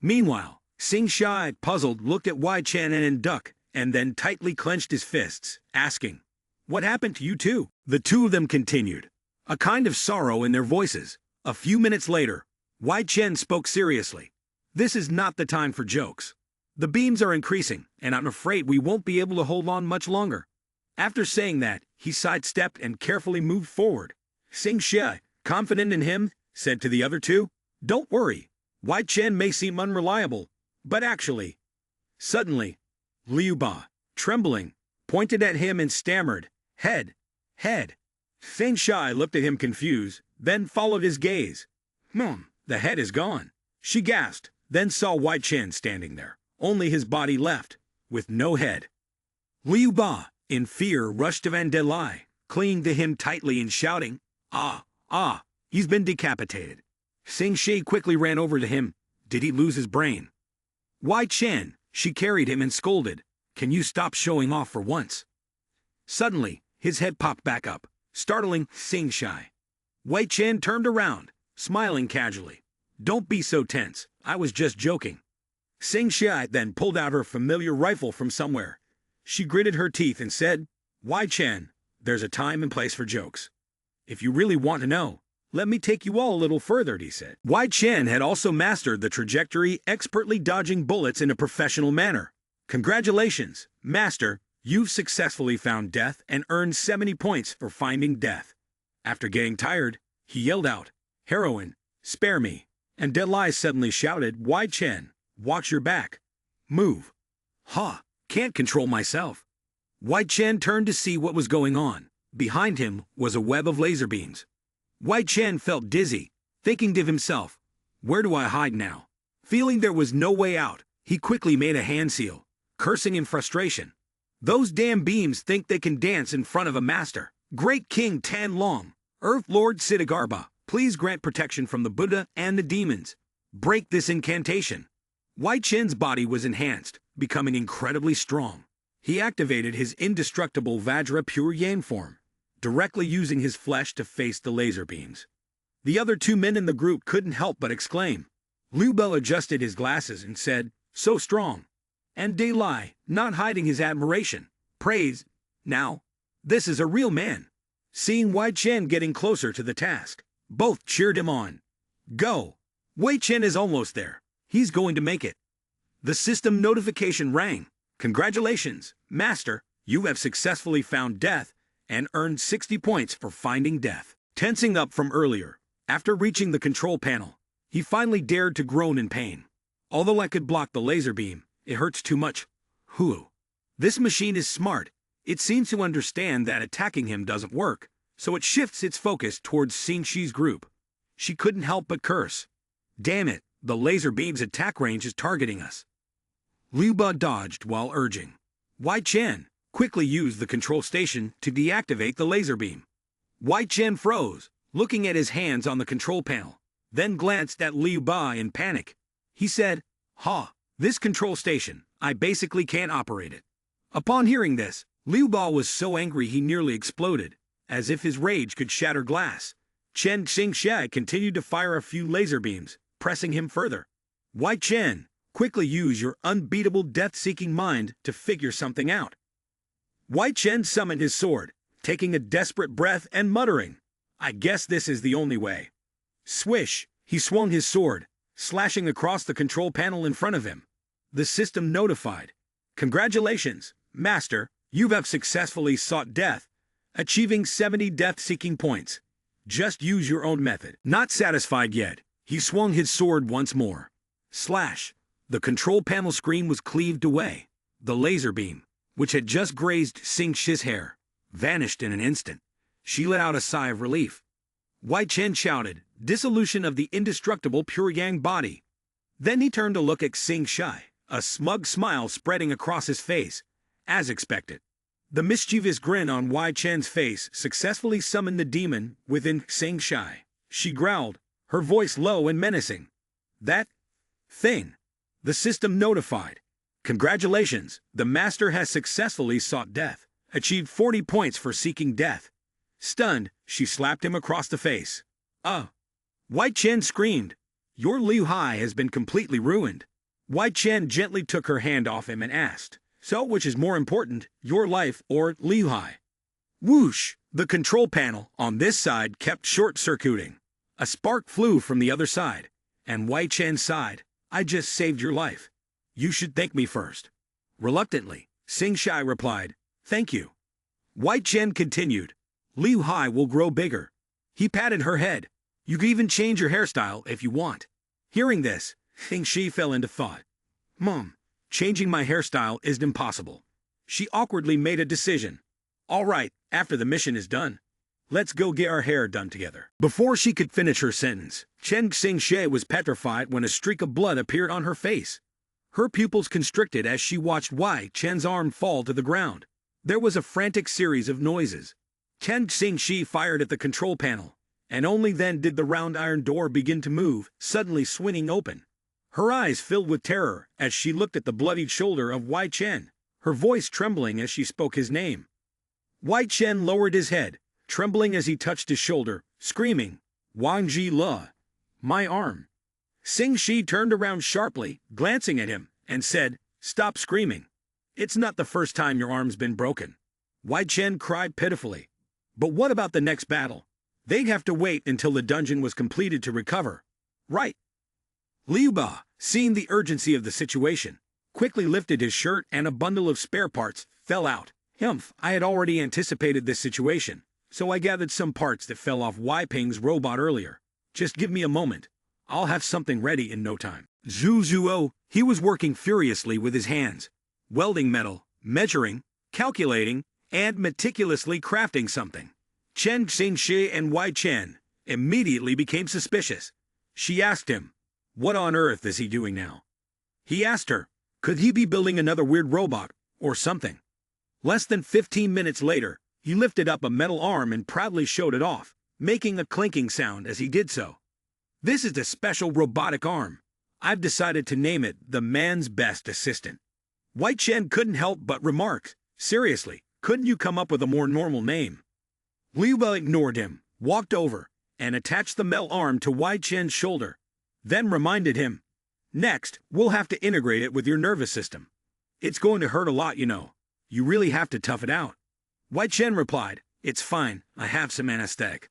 Meanwhile, Xing Shi, puzzled, looked at Wai Chen and Duck, and then tightly clenched his fists, asking, "What happened to you two?" The two of them continued, a kind of sorrow in their voices. A few minutes later, Wai Chen spoke seriously. "This is not the time for jokes. The beams are increasing, and I'm afraid we won't be able to hold on much longer." After saying that, he sidestepped and carefully moved forward. Xing Shi, confident in him, said to the other two, "Don't worry. Wai Chen may seem unreliable, but actually..." Suddenly, Liu Ba, trembling, pointed at him and stammered, "Head, head." Xing Shi looked at him confused, then followed his gaze. The head is gone." She gasped, then saw Wai Chen standing there, only his body left, with no head. Liu Ba, in fear, rushed to Van De Lai, clinging to him tightly and shouting, Ah, he's been decapitated." Xing Shi quickly ran over to him. Did he lose his brain? Wai Chen, She carried him and scolded, "Can you stop showing off for once?" Suddenly, his head popped back up, startling Sing Shai. Wei Chen turned around, smiling casually. "Don't be so tense, I was just joking." Sing Shai then pulled out her familiar rifle from somewhere. She gritted her teeth and said, "Wei Chen, there's a time and place for jokes. If you really want to know, let me take you all a little further," he said. Wei Chen had also mastered the trajectory, expertly dodging bullets in a professional manner. "Congratulations, Master, you've successfully found death and earned 70 points for finding death." After getting tired, he yelled out, "Heroine, spare me," and Delai suddenly shouted, "Wei Chen, watch your back. Move." "Ha, can't control myself." Wei Chen turned to see what was going on. Behind him was a web of laser beams. Wei Chen felt dizzy, thinking to himself, "Where do I hide now?" Feeling there was no way out, he quickly made a hand seal, cursing in frustration. "Those damn beams think they can dance in front of a master. Great King Tan Long, Earth Lord Siddhagarba, please grant protection from the Buddha and the demons. Break this incantation." Wei Chen's body was enhanced, becoming incredibly strong. He activated his indestructible Vajra Pure Yang form, directly using his flesh to face the laser beams. The other two men in the group couldn't help but exclaim. Liu Bei adjusted his glasses and said, "So strong." And De Lai, not hiding his admiration, praised, "Now, this is a real man." Seeing Wei Chen getting closer to the task, both cheered him on. "Go! Wei Chen is almost there. He's going to make it." The system notification rang. "Congratulations, Master, you have successfully found death and earned 60 points for finding death." Tensing up from earlier, after reaching the control panel, he finally dared to groan in pain. "Although I could block the laser beam, it hurts too much. Whew. This machine is smart. It seems to understand that attacking him doesn't work, so it shifts its focus towards Xing Shi's group." She couldn't help but curse. "Damn it, the laser beam's attack range is targeting us." Liu Bei dodged while urging. Wei Chen quickly used the control station to deactivate the laser beam. Wei Chen froze, looking at his hands on the control panel, then glanced at Liu Bei in panic. He said, "Ha, this control station, I basically can't operate it." Upon hearing this, Liu Bei was so angry he nearly exploded, as if his rage could shatter glass. Chen Xingxia continued to fire a few laser beams, pressing him further. "Wei Chen, quickly use your unbeatable death-seeking mind to figure something out." Wei Chen summoned his sword, taking a desperate breath and muttering, "I guess this is the only way." Swish, he swung his sword, slashing across the control panel in front of him. The system notified, "Congratulations, Master, you have successfully sought death, achieving 70 death-seeking points. Just use your own method." Not satisfied yet, he swung his sword once more. Slash! The control panel screen was cleaved away. The laser beam, which had just grazed Xing Shi's hair, vanished in an instant. She let out a sigh of relief. Wei Chen shouted, "Dissolution of the indestructible Pure Yang body." Then he turned to look at Xing Shi, a smug smile spreading across his face, as expected. The mischievous grin on Wei Chen's face successfully summoned the demon within Xing Shi. She growled, her voice low and menacing. "That thing." The system notified, "Congratulations, the Master has successfully sought death, achieved 40 points for seeking death." Stunned, she slapped him across the face. Wei Chen screamed, "Your Liu Hai has been completely ruined." Wei Chen gently took her hand off him and asked, "So which is more important, your life or Liu Hai?" Whoosh! The control panel on this side kept short-circuiting. A spark flew from the other side, and Wei Chen sighed, "I just saved your life. You should thank me first." Reluctantly, Xing Shi replied, "Thank you." Wei Chen continued, "Liu Hai will grow bigger." He patted her head. "You can even change your hairstyle if you want." Hearing this, Xing Shi fell into thought. "Mom, changing my hairstyle isn't impossible." She awkwardly made a decision. "All right, after the mission is done, let's go get our hair done together." Before she could finish her sentence, Chen Xingxie was petrified when a streak of blood appeared on her face. Her pupils constricted as she watched Wei Chen's arm fall to the ground. There was a frantic series of noises. Chen Xingxi fired at the control panel, and only then did the round iron door begin to move, suddenly swinging open. Her eyes filled with terror as she looked at the bloodied shoulder of Wai Chen, her voice trembling as she spoke his name. Wai Chen lowered his head, trembling as he touched his shoulder, screaming, "Wang Ji Le, my arm." Sing Shi turned around sharply, glancing at him, and said, "Stop screaming. It's not the first time your arm's been broken." Wai Chen cried pitifully. But what about the next battle? They'd have to wait until the dungeon was completed to recover. Right. Liu Ba, seeing the urgency of the situation, quickly lifted his shirt and a bundle of spare parts fell out. Humph, I had already anticipated this situation, so I gathered some parts that fell off Wei Ping's robot earlier. Just give me a moment. I'll have something ready in no time. Zhu Zuo, he was working furiously with his hands, welding metal, measuring, calculating, and meticulously crafting something. Chen Xingshi and Wai Chen immediately became suspicious. She asked him, "What on earth is he doing now?" He asked her, could he be building another weird robot or something? Less than 15 minutes later, he lifted up a metal arm and proudly showed it off, making a clinking sound as he did so. "This is a special robotic arm. I've decided to name it the man's best assistant." Wai Chen couldn't help but remark, "Seriously, couldn't you come up with a more normal name?" Liu Ba ignored him, walked over, and attached the metal arm to Wai Chen's shoulder, then reminded him, "Next, we'll have to integrate it with your nervous system. It's going to hurt a lot, you know. You really have to tough it out." Wai Chen replied, "It's fine, I have some anesthetic."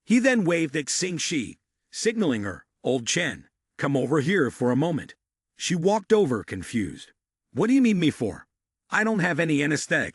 He then waved at Xing Shi, signaling her, "Old Chen, come over here for a moment." She walked over, confused. "What do you need me for? I don't have any anesthetic.